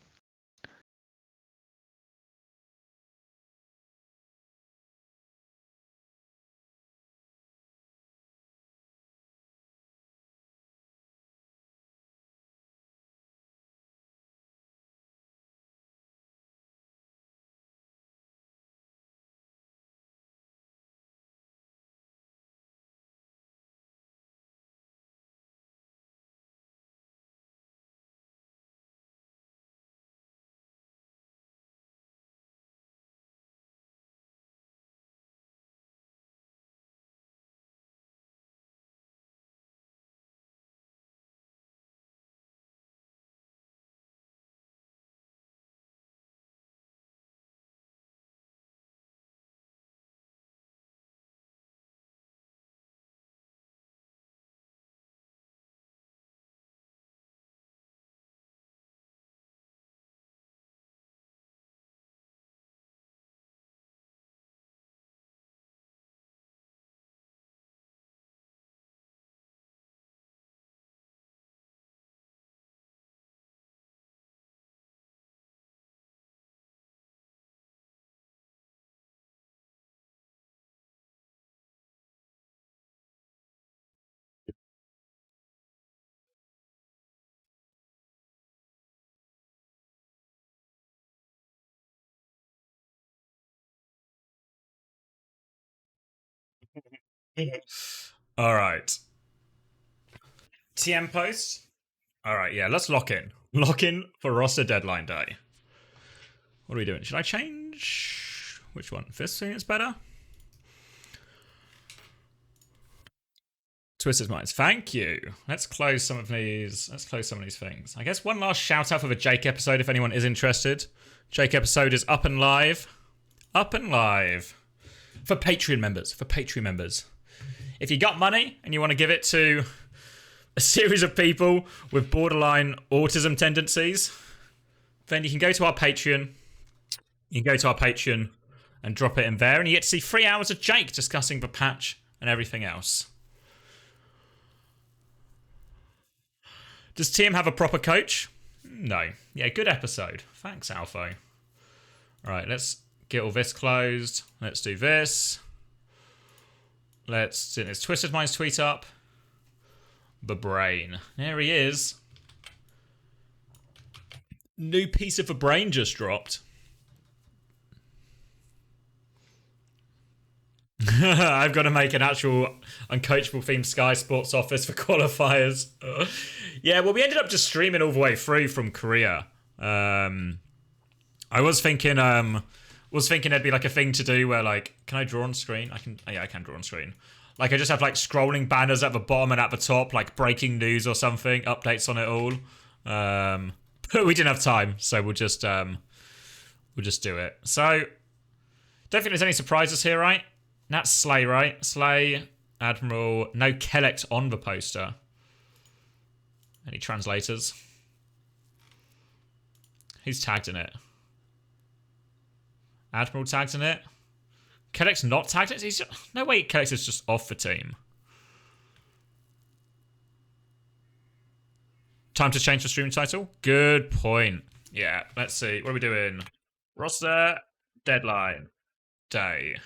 All right. TM post. All right, yeah, let's lock in. Lock in for roster deadline day. What are we doing? Should I change? Which one? This thing is better? Twisted Minds. Thank you. Let's close some of these. Let's close some of these things. I guess one last shout out for the Jake episode if anyone is interested. Jake episode is up and live. Up and live. For Patreon members. For Patreon members. If you got money and you want to give it to a series of people with borderline autism tendencies, then you can go to our Patreon. You can go to our Patreon and drop it in there, and you get to see 3 hours of Jake discussing the patch and everything else. Does TM have a proper coach? No. Yeah, good episode. Thanks, Alpha. Alright, let's get all this closed. Let's do this. Let's Twisted Minds tweet up. The brain. There he is. New piece of the brain just dropped. I've got to make an actual uncoachable themed Sky Sports office for qualifiers. Yeah, well, we ended up just streaming all the way through from Korea. I was thinking there'd be like a thing to do where like, can I draw on screen? Yeah, I can draw on screen. Like I just have like scrolling banners at the bottom and at the top, like breaking news or something, updates on it all. But we didn't have time, so we'll just do it. So, don't think there's any surprises here, right? That's Slay, right? Slay, Admiral, no Kellect on the poster. Any translators? Who's tagged in it? Admiral tagged in it? Kellect's not tagged in it? No way, Kellect is just off the team. Time to change the stream title? Good point. Yeah, let's see. What are we doing? Roster, deadline, day.